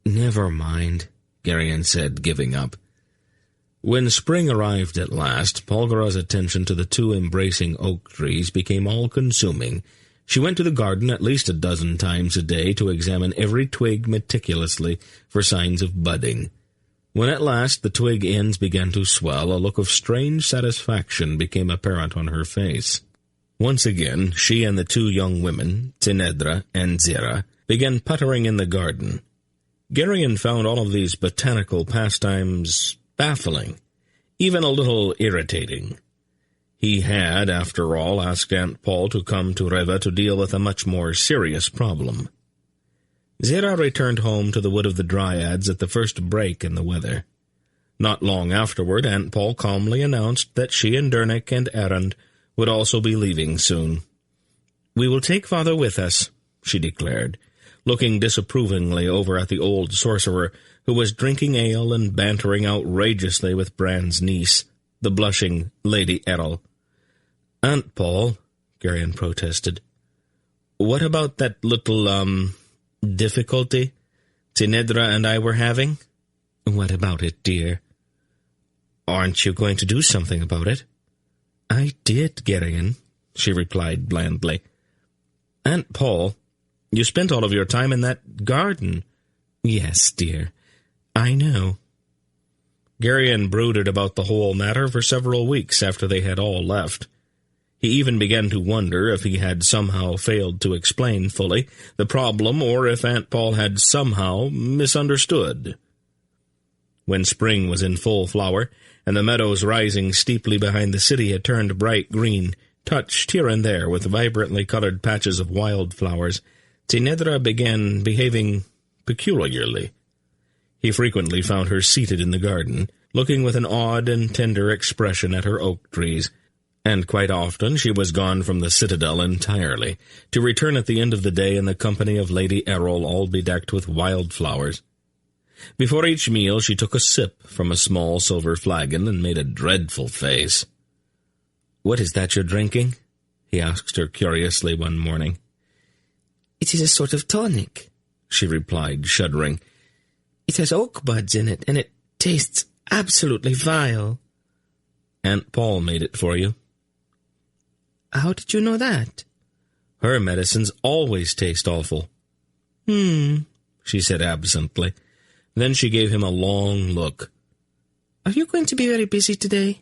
"Never mind," Geryon said, giving up. When spring arrived at last, Polgara's attention to the two embracing oak trees became all-consuming. She went to the garden at least a dozen times a day to examine every twig meticulously for signs of budding. When at last the twig ends began to swell, a look of strange satisfaction became apparent on her face. Once again, she and the two young women, Tinedra and Zira, began puttering in the garden. Geryon found all of these botanical pastimes baffling, even a little irritating. He had, after all, asked Aunt Paul to come to Reva to deal with a much more serious problem. Zira returned home to the Wood of the Dryads at the first break in the weather. Not long afterward, Aunt Paul calmly announced that she and Dernick and Errand would also be leaving soon. "We will take Father with us," she declared, looking disapprovingly over at the old sorcerer, who was drinking ale and bantering outrageously with Bran's niece, the blushing Lady Errol. "Aunt Paul," Geryon protested, "what about that little, difficulty Tinedra and I were having?" "What about it, dear?" "Aren't you going to do something about it?" "I did, Geryon," she replied blandly. "Aunt Paul, you spent all of your time in that garden." "Yes, dear, I know." Geryon brooded about the whole matter for several weeks after they had all left. He even began to wonder if he had somehow failed to explain fully the problem, or if Aunt Paul had somehow misunderstood. When spring was in full flower, and the meadows rising steeply behind the city had turned bright green, touched here and there with vibrantly colored patches of wildflowers, Tinedra began behaving peculiarly. He frequently found her seated in the garden, looking with an odd and tender expression at her oak trees, and quite often she was gone from the citadel entirely, to return at the end of the day in the company of Lady Errol, all bedecked with wildflowers. Before each meal she took a sip from a small silver flagon and made a dreadful face. "What is that you're drinking?" he asked her curiously one morning. "It is a sort of tonic," she replied, shuddering. "It has oak buds in it, and it tastes absolutely vile." "Aunt Paul made it for you." "How did you know that?" "Her medicines always taste awful." She said absently. Then she gave him a long look. "Are you going to be very busy today?"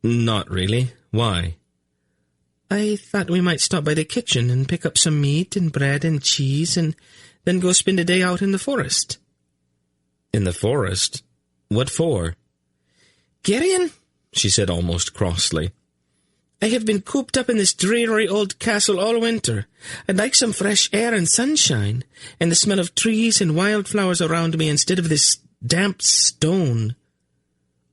"Not really. Why?" "I thought we might stop by the kitchen and pick up some meat and bread and cheese and then go spend a day out in the forest." "In the forest? What for?" "Geryon," she said almost crossly, "I have been cooped up in this dreary old castle all winter. I'd like some fresh air and sunshine, and the smell of trees and wildflowers around me instead of this damp stone."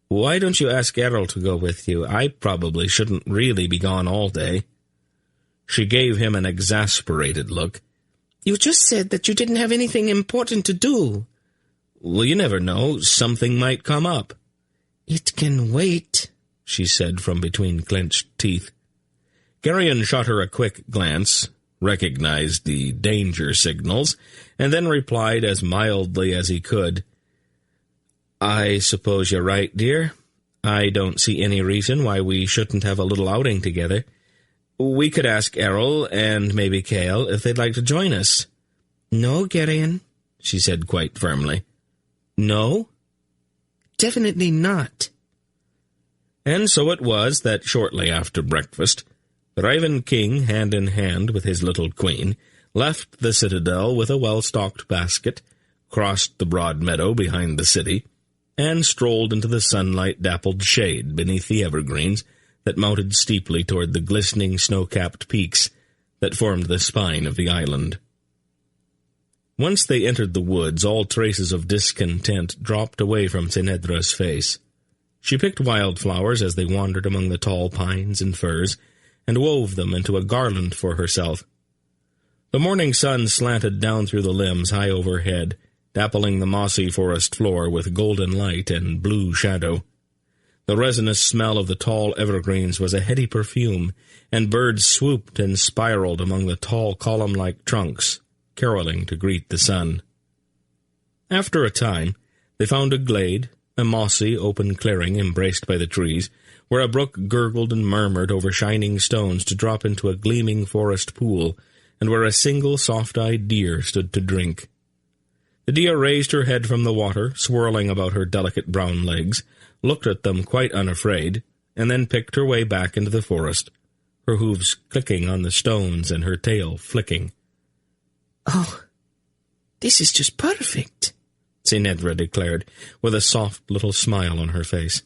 "Why don't you ask Errol to go with you? I probably shouldn't really be gone all day." She gave him an exasperated look. You just said that you didn't have anything important to do. Well, you never know. Something might come up. It can wait, she said from between clenched teeth. Geryon shot her a quick glance, recognized the danger signals, and then replied as mildly as he could, I suppose you're right, dear. I don't see any reason why we shouldn't have a little outing together. We could ask Errol and maybe Cale if they'd like to join us. No, Geryon, she said quite firmly. No? Definitely not. And so it was that shortly after breakfast, the Raven King, hand in hand with his little queen, left the citadel with a well-stocked basket, crossed the broad meadow behind the city, and strolled into the sunlight-dappled shade beneath the evergreens that mounted steeply toward the glistening snow-capped peaks that formed the spine of the island. Once they entered the woods, all traces of discontent dropped away from Tinedra's face. She picked wildflowers as they wandered among the tall pines and firs, and wove them into a garland for herself. The morning sun slanted down through the limbs high overhead, dappling the mossy forest floor with golden light and blue shadow. The resinous smell of the tall evergreens was a heady perfume, and birds swooped and spiraled among the tall column-like trunks, caroling to greet the sun. After a time, they found a glade, a mossy, open clearing embraced by the trees, where a brook gurgled and murmured over shining stones to drop into a gleaming forest pool, and where a single soft-eyed deer stood to drink. The deer raised her head from the water, swirling about her delicate brown legs, looked at them quite unafraid, and then picked her way back into the forest, her hooves clicking on the stones and her tail flicking. Oh, this is just perfect, Tinedra declared, with a soft little smile on her face.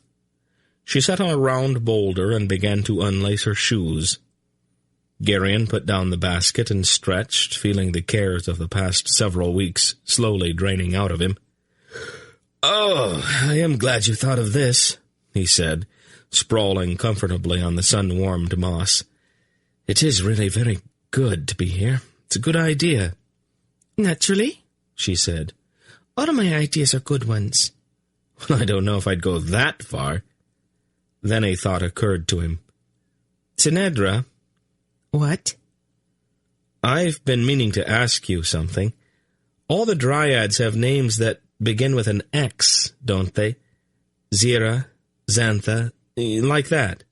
She sat on a round boulder and began to unlace her shoes. Geryon put down the basket and stretched, feeling the cares of the past several weeks slowly draining out of him. "Oh, I am glad you thought of this," he said, sprawling comfortably on the sun-warmed moss. "It is really very good to be here. It's a good idea." "Naturally," she said. "All of my ideas are good ones." "Well, I don't know if I'd go that far." Then a thought occurred to him. "Tinedra." "What?" "I've been meaning to ask you something. All the dryads have names that begin with an X, don't they? Zira, Xantha, like that."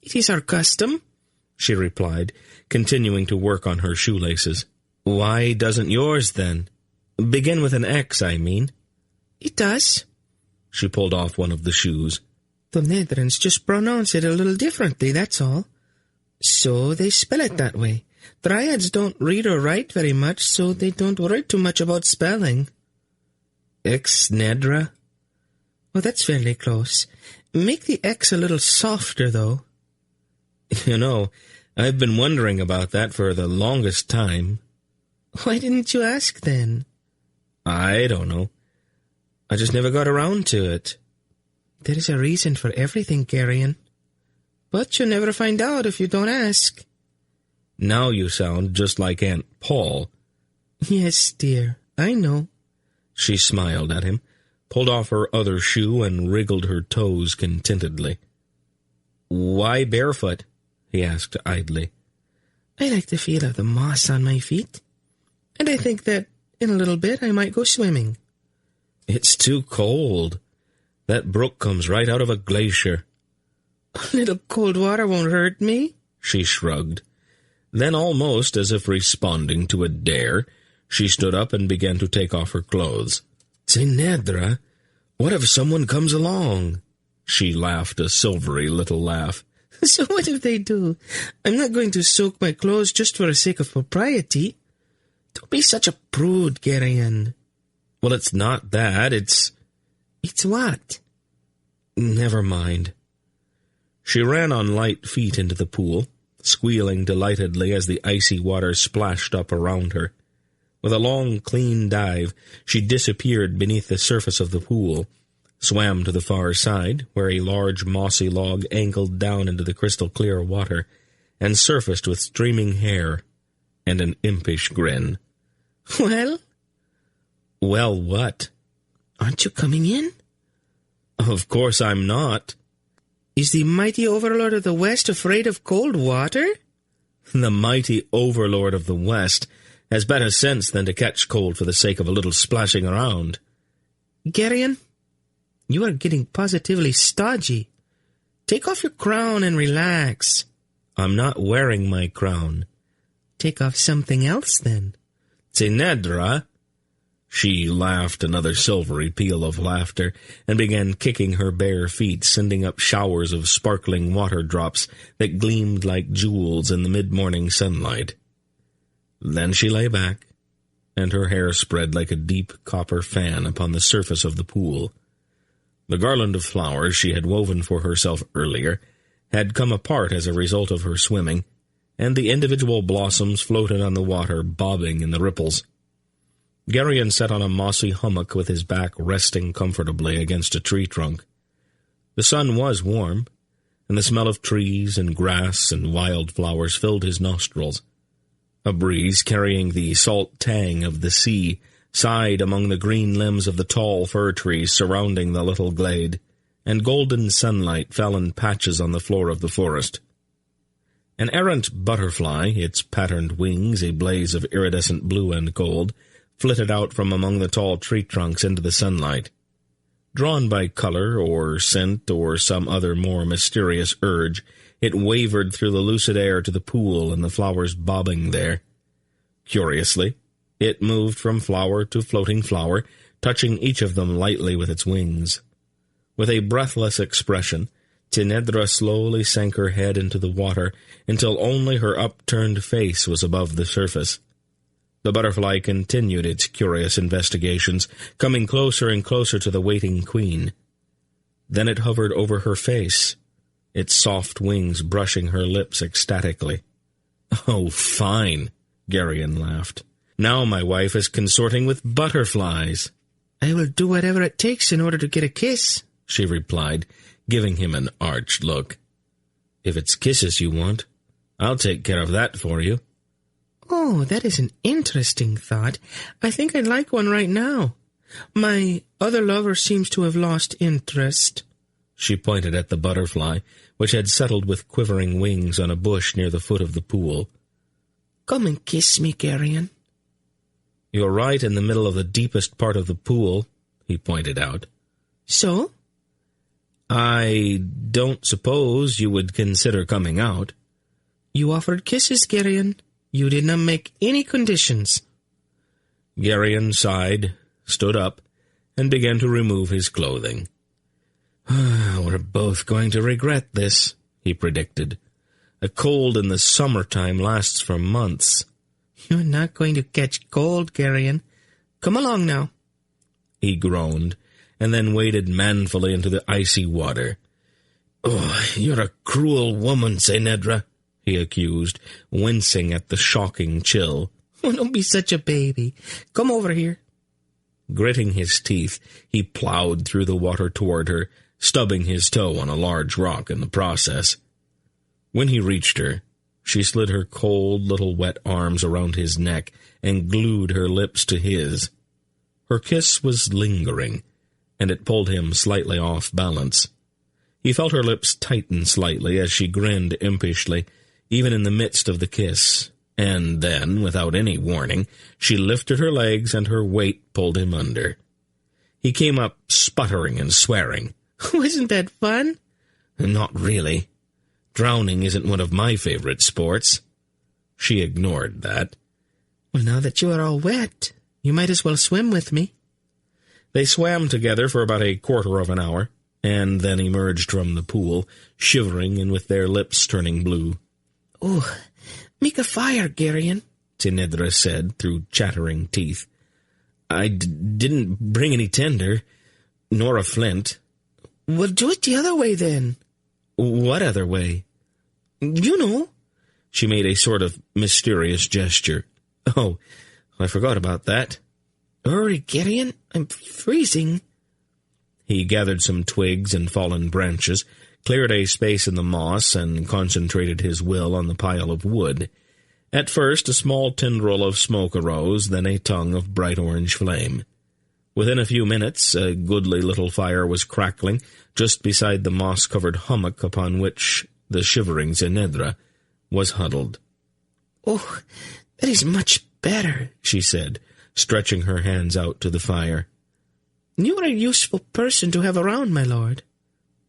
"It is our custom," she replied, continuing to work on her shoelaces. "Why doesn't yours, then? Begin with an X, I mean." "It does." She pulled off one of the shoes. "The Netherlands just pronounce it a little differently, that's all. So they spell it that way. Dryads don't read or write very much, so they don't worry too much about spelling." X-Nedra? Well, that's fairly close. Make the X a little softer, though. You know, I've been wondering about that for the longest time. Why didn't you ask, then? I don't know. I just never got around to it. There is a reason for everything, Geryon. But you'll never find out if you don't ask. Now you sound just like Aunt Paul. Yes, dear, I know. She smiled at him, pulled off her other shoe, and wriggled her toes contentedly. "Why barefoot?" he asked idly. "I like the feel of the moss on my feet. And I think that in a little bit I might go swimming." "It's too cold. That brook comes right out of a glacier." "A little cold water won't hurt me," she shrugged. Then, almost as if responding to a dare, she stood up and began to take off her clothes. "Tinedra, what if someone comes along?" She laughed a silvery little laugh. "So what if they do? I'm not going to soak my clothes just for the sake of propriety. Don't be such a prude, Geryon." "Well, it's not that, it's..." "It's what?" "Never mind." She ran on light feet into the pool, squealing delightedly as the icy water splashed up around her. With a long, clean dive, she disappeared beneath the surface of the pool, swam to the far side, where a large mossy log angled down into the crystal-clear water, and surfaced with streaming hair and an impish grin. Well? Well, what? Aren't you coming in? Of course I'm not. Is the mighty overlord of the West afraid of cold water? The mighty overlord of the West has better sense than to catch cold for the sake of a little splashing around. Geryon, you are getting positively stodgy. Take off your crown and relax. I'm not wearing my crown. Take off something else, then. Tinedra. She laughed another silvery peal of laughter and began kicking her bare feet, sending up showers of sparkling water drops that gleamed like jewels in the mid-morning sunlight. Then she lay back, and her hair spread like a deep copper fan upon the surface of the pool. The garland of flowers she had woven for herself earlier had come apart as a result of her swimming, and the individual blossoms floated on the water, bobbing in the ripples. Geryon sat on a mossy hummock with his back resting comfortably against a tree trunk. The sun was warm, and the smell of trees and grass and wildflowers filled his nostrils. A breeze carrying the salt tang of the sea sighed among the green limbs of the tall fir trees surrounding the little glade, and golden sunlight fell in patches on the floor of the forest. An errant butterfly, its patterned wings a blaze of iridescent blue and gold, flitted out from among the tall tree trunks into the sunlight. Drawn by color or scent or some other more mysterious urge, it wavered through the lucid air to the pool and the flowers bobbing there. Curiously, it moved from flower to floating flower, touching each of them lightly with its wings. With a breathless expression, Tinedra slowly sank her head into the water until only her upturned face was above the surface. The butterfly continued its curious investigations, coming closer and closer to the waiting queen. Then it hovered over her face, its soft wings brushing her lips ecstatically. "Oh, fine," Geryon laughed. "Now my wife is consorting with butterflies." "I will do whatever it takes in order to get a kiss," she replied, giving him an arch look. "If it's kisses you want, I'll take care of that for you." "Oh, that is an interesting thought. I think I'd like one right now. My other lover seems to have lost interest." She pointed at the butterfly, which had settled with quivering wings on a bush near the foot of the pool. "Come and kiss me, Geryon." "You're right in the middle of the deepest part of the pool," he pointed out. "So?" "I don't suppose you would consider coming out." "You offered kisses, Geryon. You did not make any conditions." Geryon sighed, stood up, and began to remove his clothing. "We're both going to regret this," he predicted. "A cold in the summertime lasts for months." "You're not going to catch cold, Geryon. Come along now." He groaned, and then waded manfully into the icy water. "Oh, you're a cruel woman, Tinedra," he accused, wincing at the shocking chill. "Oh, don't be such a baby. Come over here." Gritting his teeth, he plowed through the water toward her, stubbing his toe on a large rock in the process. When he reached her, she slid her cold little wet arms around his neck and glued her lips to his. Her kiss was lingering, and it pulled him slightly off balance. He felt her lips tighten slightly as she grinned impishly, even in the midst of the kiss, and then, without any warning, she lifted her legs and her weight pulled him under. He came up sputtering and swearing. "Wasn't that fun?" "Not really. Drowning isn't one of my favorite sports." She ignored that. "Well, now that you are all wet, you might as well swim with me." They swam together for about a quarter of an hour, and then emerged from the pool, shivering and with their lips turning blue. "Oh, make a fire, Geryon," Tinedra said through chattering teeth. "I didn't bring any tinder, nor a flint." "Well, do it the other way, then." "What other way?" "You know." She made a sort of mysterious gesture. "Oh, I forgot about that." "Hurry, Geryon, I'm freezing." He gathered some twigs and fallen branches, cleared a space in the moss, and concentrated his will on the pile of wood. At first, a small tendril of smoke arose, then a tongue of bright orange flame. Within a few minutes, a goodly little fire was crackling just beside the moss-covered hummock upon which the shivering Zenedra was huddled. "Oh, that is much better," she said, stretching her hands out to the fire. "You are a useful person to have around, my lord."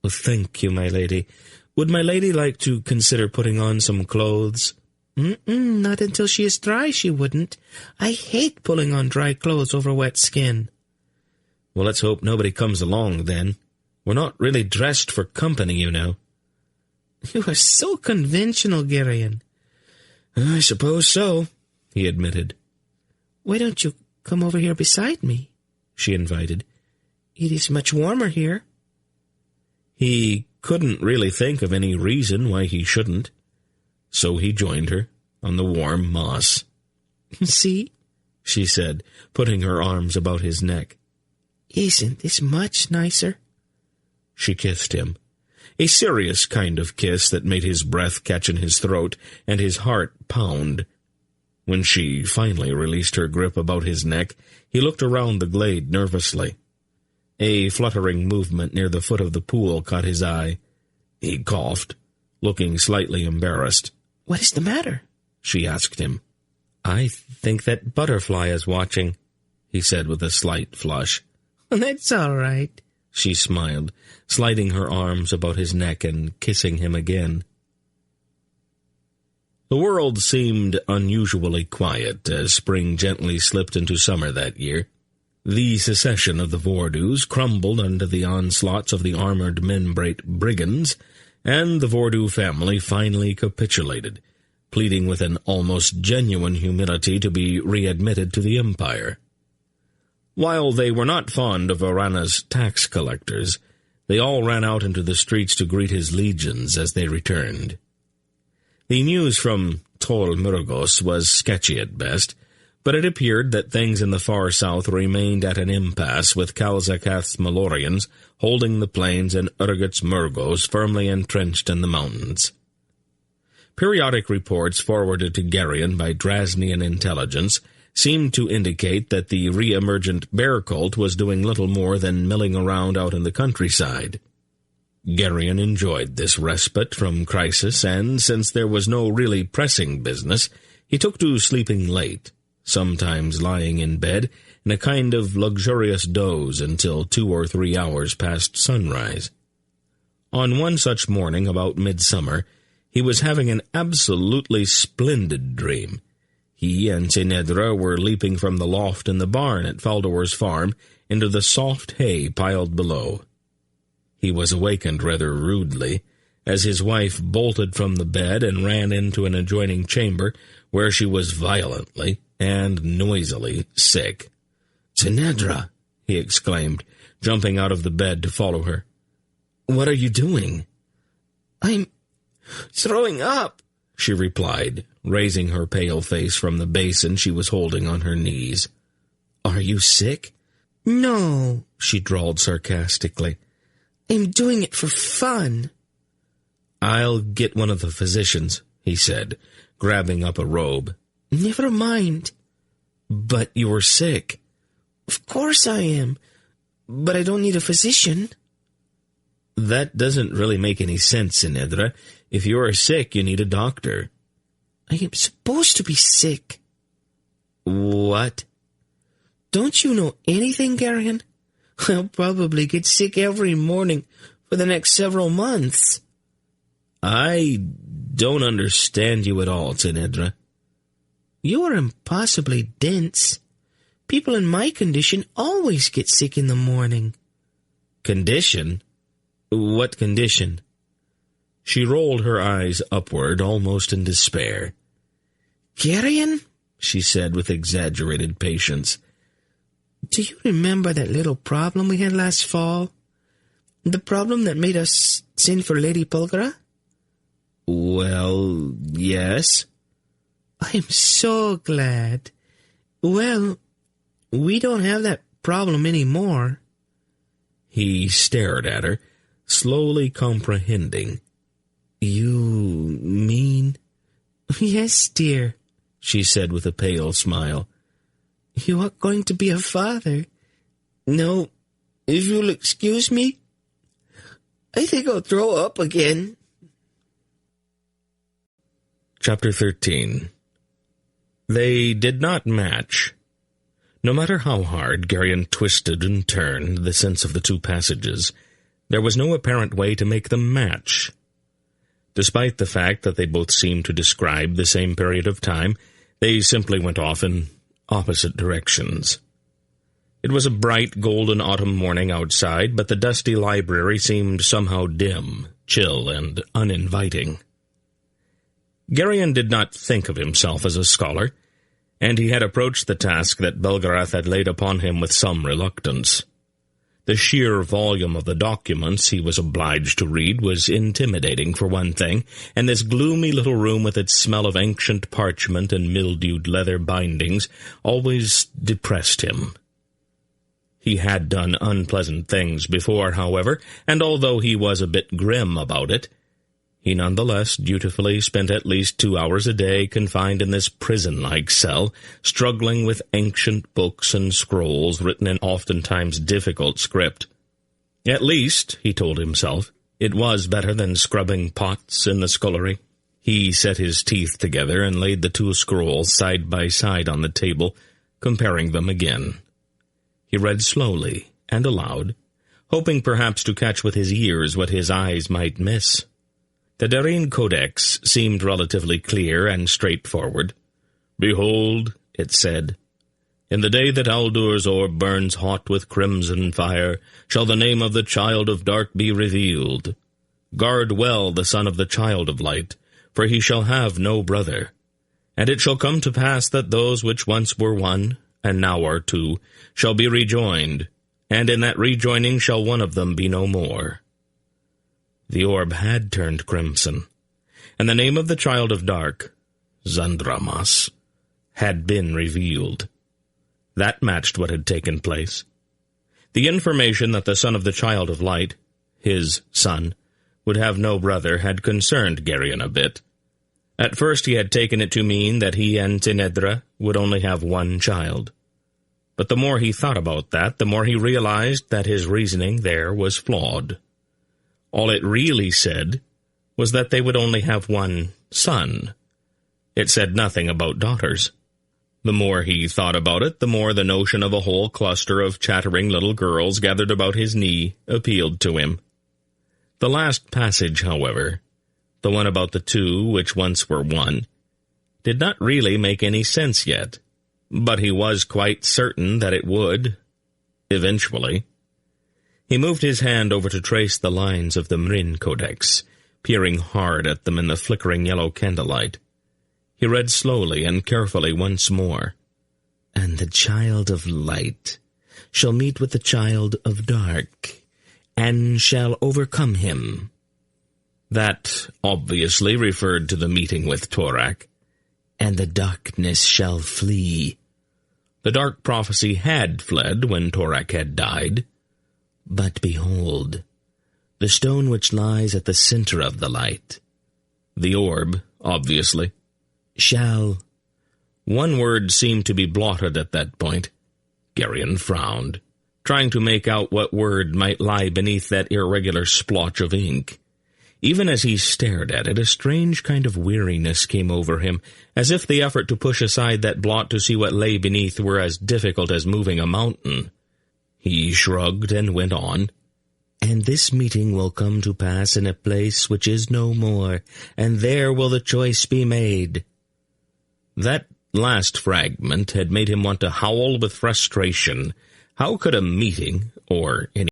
"Well, thank you, my lady. Would my lady like to consider putting on some clothes?" Not until she is dry, she wouldn't. I hate pulling on dry clothes over wet skin." "Well, let's hope nobody comes along, then. We're not really dressed for company, you know." "You are so conventional, Geryon." "I suppose so," he admitted. "Why don't you come over here beside me?" she invited. "It is much warmer here." He couldn't really think of any reason why he shouldn't. So he joined her on the warm moss. "See," she said, putting her arms about his neck. "Isn't this much nicer?" She kissed him, a serious kind of kiss that made his breath catch in his throat and his heart pound. When she finally released her grip about his neck, he looked around the glade nervously. A fluttering movement near the foot of the pool caught his eye. He coughed, looking slightly embarrassed. "What is the matter?" she asked him. "I think that butterfly is watching," he said with a slight flush. "That's all right," she smiled, sliding her arms about his neck and kissing him again. The world seemed unusually quiet as spring gently slipped into summer that year. The secession of the Vordoos crumbled under the onslaughts of the armored Membrate brigands, and the Vordu family finally capitulated, pleading with an almost genuine humility to be readmitted to the Empire. While they were not fond of Arana's tax collectors, they all ran out into the streets to greet his legions as they returned. The news from Tol Murgos was sketchy at best, but it appeared that things in the far south remained at an impasse, with Calzacath's Malloreons holding the plains and Urgut's Murgos firmly entrenched in the mountains. Periodic reports forwarded to Geryon by Drasnian intelligence seemed to indicate that the re-emergent bear cult was doing little more than milling around out in the countryside. Geryon enjoyed this respite from crisis, and since there was no really pressing business, he took to sleeping late, sometimes lying in bed in a kind of luxurious doze until 2 or 3 hours past sunrise. On one such morning about midsummer, he was having an absolutely splendid dream. He and Zenedra were leaping from the loft in the barn at Faldor's farm into the soft hay piled below. He was awakened rather rudely, as his wife bolted from the bed and ran into an adjoining chamber where she was violently and noisily sick. "Zenedra!" he exclaimed, jumping out of the bed to follow her. "What are you doing?" "I'm throwing up," she replied, raising her pale face from the basin she was holding on her knees. "Are you sick?" "No," she drawled sarcastically. "I'm doing it for fun." "I'll get one of the physicians," he said, grabbing up a robe. "Never mind." "But you're sick." "Of course I am, but I don't need a physician." "That doesn't really make any sense, Zenedra. If you're sick, you need a doctor." "I am supposed to be sick." "What?" "Don't you know anything, Geryon? I'll probably get sick every morning for the next several months." "I don't understand you at all, Zenedra." "You are impossibly dense. People in my condition always get sick in the morning." "Condition? What condition?" She rolled her eyes upward, almost in despair. "Geryon," she said with exaggerated patience, "do you remember that little problem we had last fall? The problem that made us send for Lady Pulchra?" "Well, yes." "I am so glad. Well, we don't have that problem anymore." He stared at her, slowly comprehending. "You mean—" "Yes, dear," she said with a pale smile. "You are going to be a father." "No, if you'll excuse me, I think I'll throw up again." Chapter 13. They did not match. No matter how hard Geryon twisted and turned the sense of the two passages, there was no apparent way to make them match. Despite the fact that they both seemed to describe the same period of time, they simply went off in opposite directions. It was a bright, golden autumn morning outside, but the dusty library seemed somehow dim, chill, and uninviting. Geryon did not think of himself as a scholar, and he had approached the task that Belgarath had laid upon him with some reluctance. The sheer volume of the documents he was obliged to read was intimidating, for one thing, and this gloomy little room with its smell of ancient parchment and mildewed leather bindings always depressed him. He had done unpleasant things before, however, and although he was a bit grim about it, he nonetheless dutifully spent at least 2 hours a day confined in this prison-like cell, struggling with ancient books and scrolls written in oftentimes difficult script. At least, he told himself, it was better than scrubbing pots in the scullery. He set his teeth together and laid the 2 scrolls side by side on the table, comparing them again. He read slowly and aloud, hoping perhaps to catch with his ears what his eyes might miss. The Darine Codex seemed relatively clear and straightforward. "Behold," it said, "in the day that Aldur's orb burns hot with crimson fire, shall the name of the Child of Dark be revealed. Guard well the son of the Child of Light, for he shall have no brother. And it shall come to pass that those which once were one, and now are two, shall be rejoined, and in that rejoining shall one of them be no more." The orb had turned crimson, and the name of the Child of Dark, Zandramas, had been revealed. That matched what had taken place. The information that the son of the Child of Light, his son, would have no brother had concerned Geryon a bit. At first he had taken it to mean that he and Tinedra would only have one child. But the more he thought about that, the more he realized that his reasoning there was flawed. All it really said was that they would only have one son. It said nothing about daughters. The more he thought about it, the more the notion of a whole cluster of chattering little girls gathered about his knee appealed to him. The last passage, however, the one about the 2 which once were one, did not really make any sense yet, but he was quite certain that it would, eventually. He moved his hand over to trace the lines of the Mrin Codex, peering hard at them in the flickering yellow candlelight. He read slowly and carefully once more. "And the Child of Light shall meet with the Child of Dark, and shall overcome him." That obviously referred to the meeting with Torak. "And the darkness shall flee." The dark prophecy had fled when Torak had died. "But behold, the stone which lies at the center of the light," the orb, obviously, "shall—" One word seemed to be blotted at that point. Geryon frowned, trying to make out what word might lie beneath that irregular splotch of ink. Even as he stared at it, a strange kind of weariness came over him, as if the effort to push aside that blot to see what lay beneath were as difficult as moving a mountain. He shrugged and went on. "And this meeting will come to pass in a place which is no more, and there will the choice be made." That last fragment had made him want to howl with frustration. How could a meeting, or any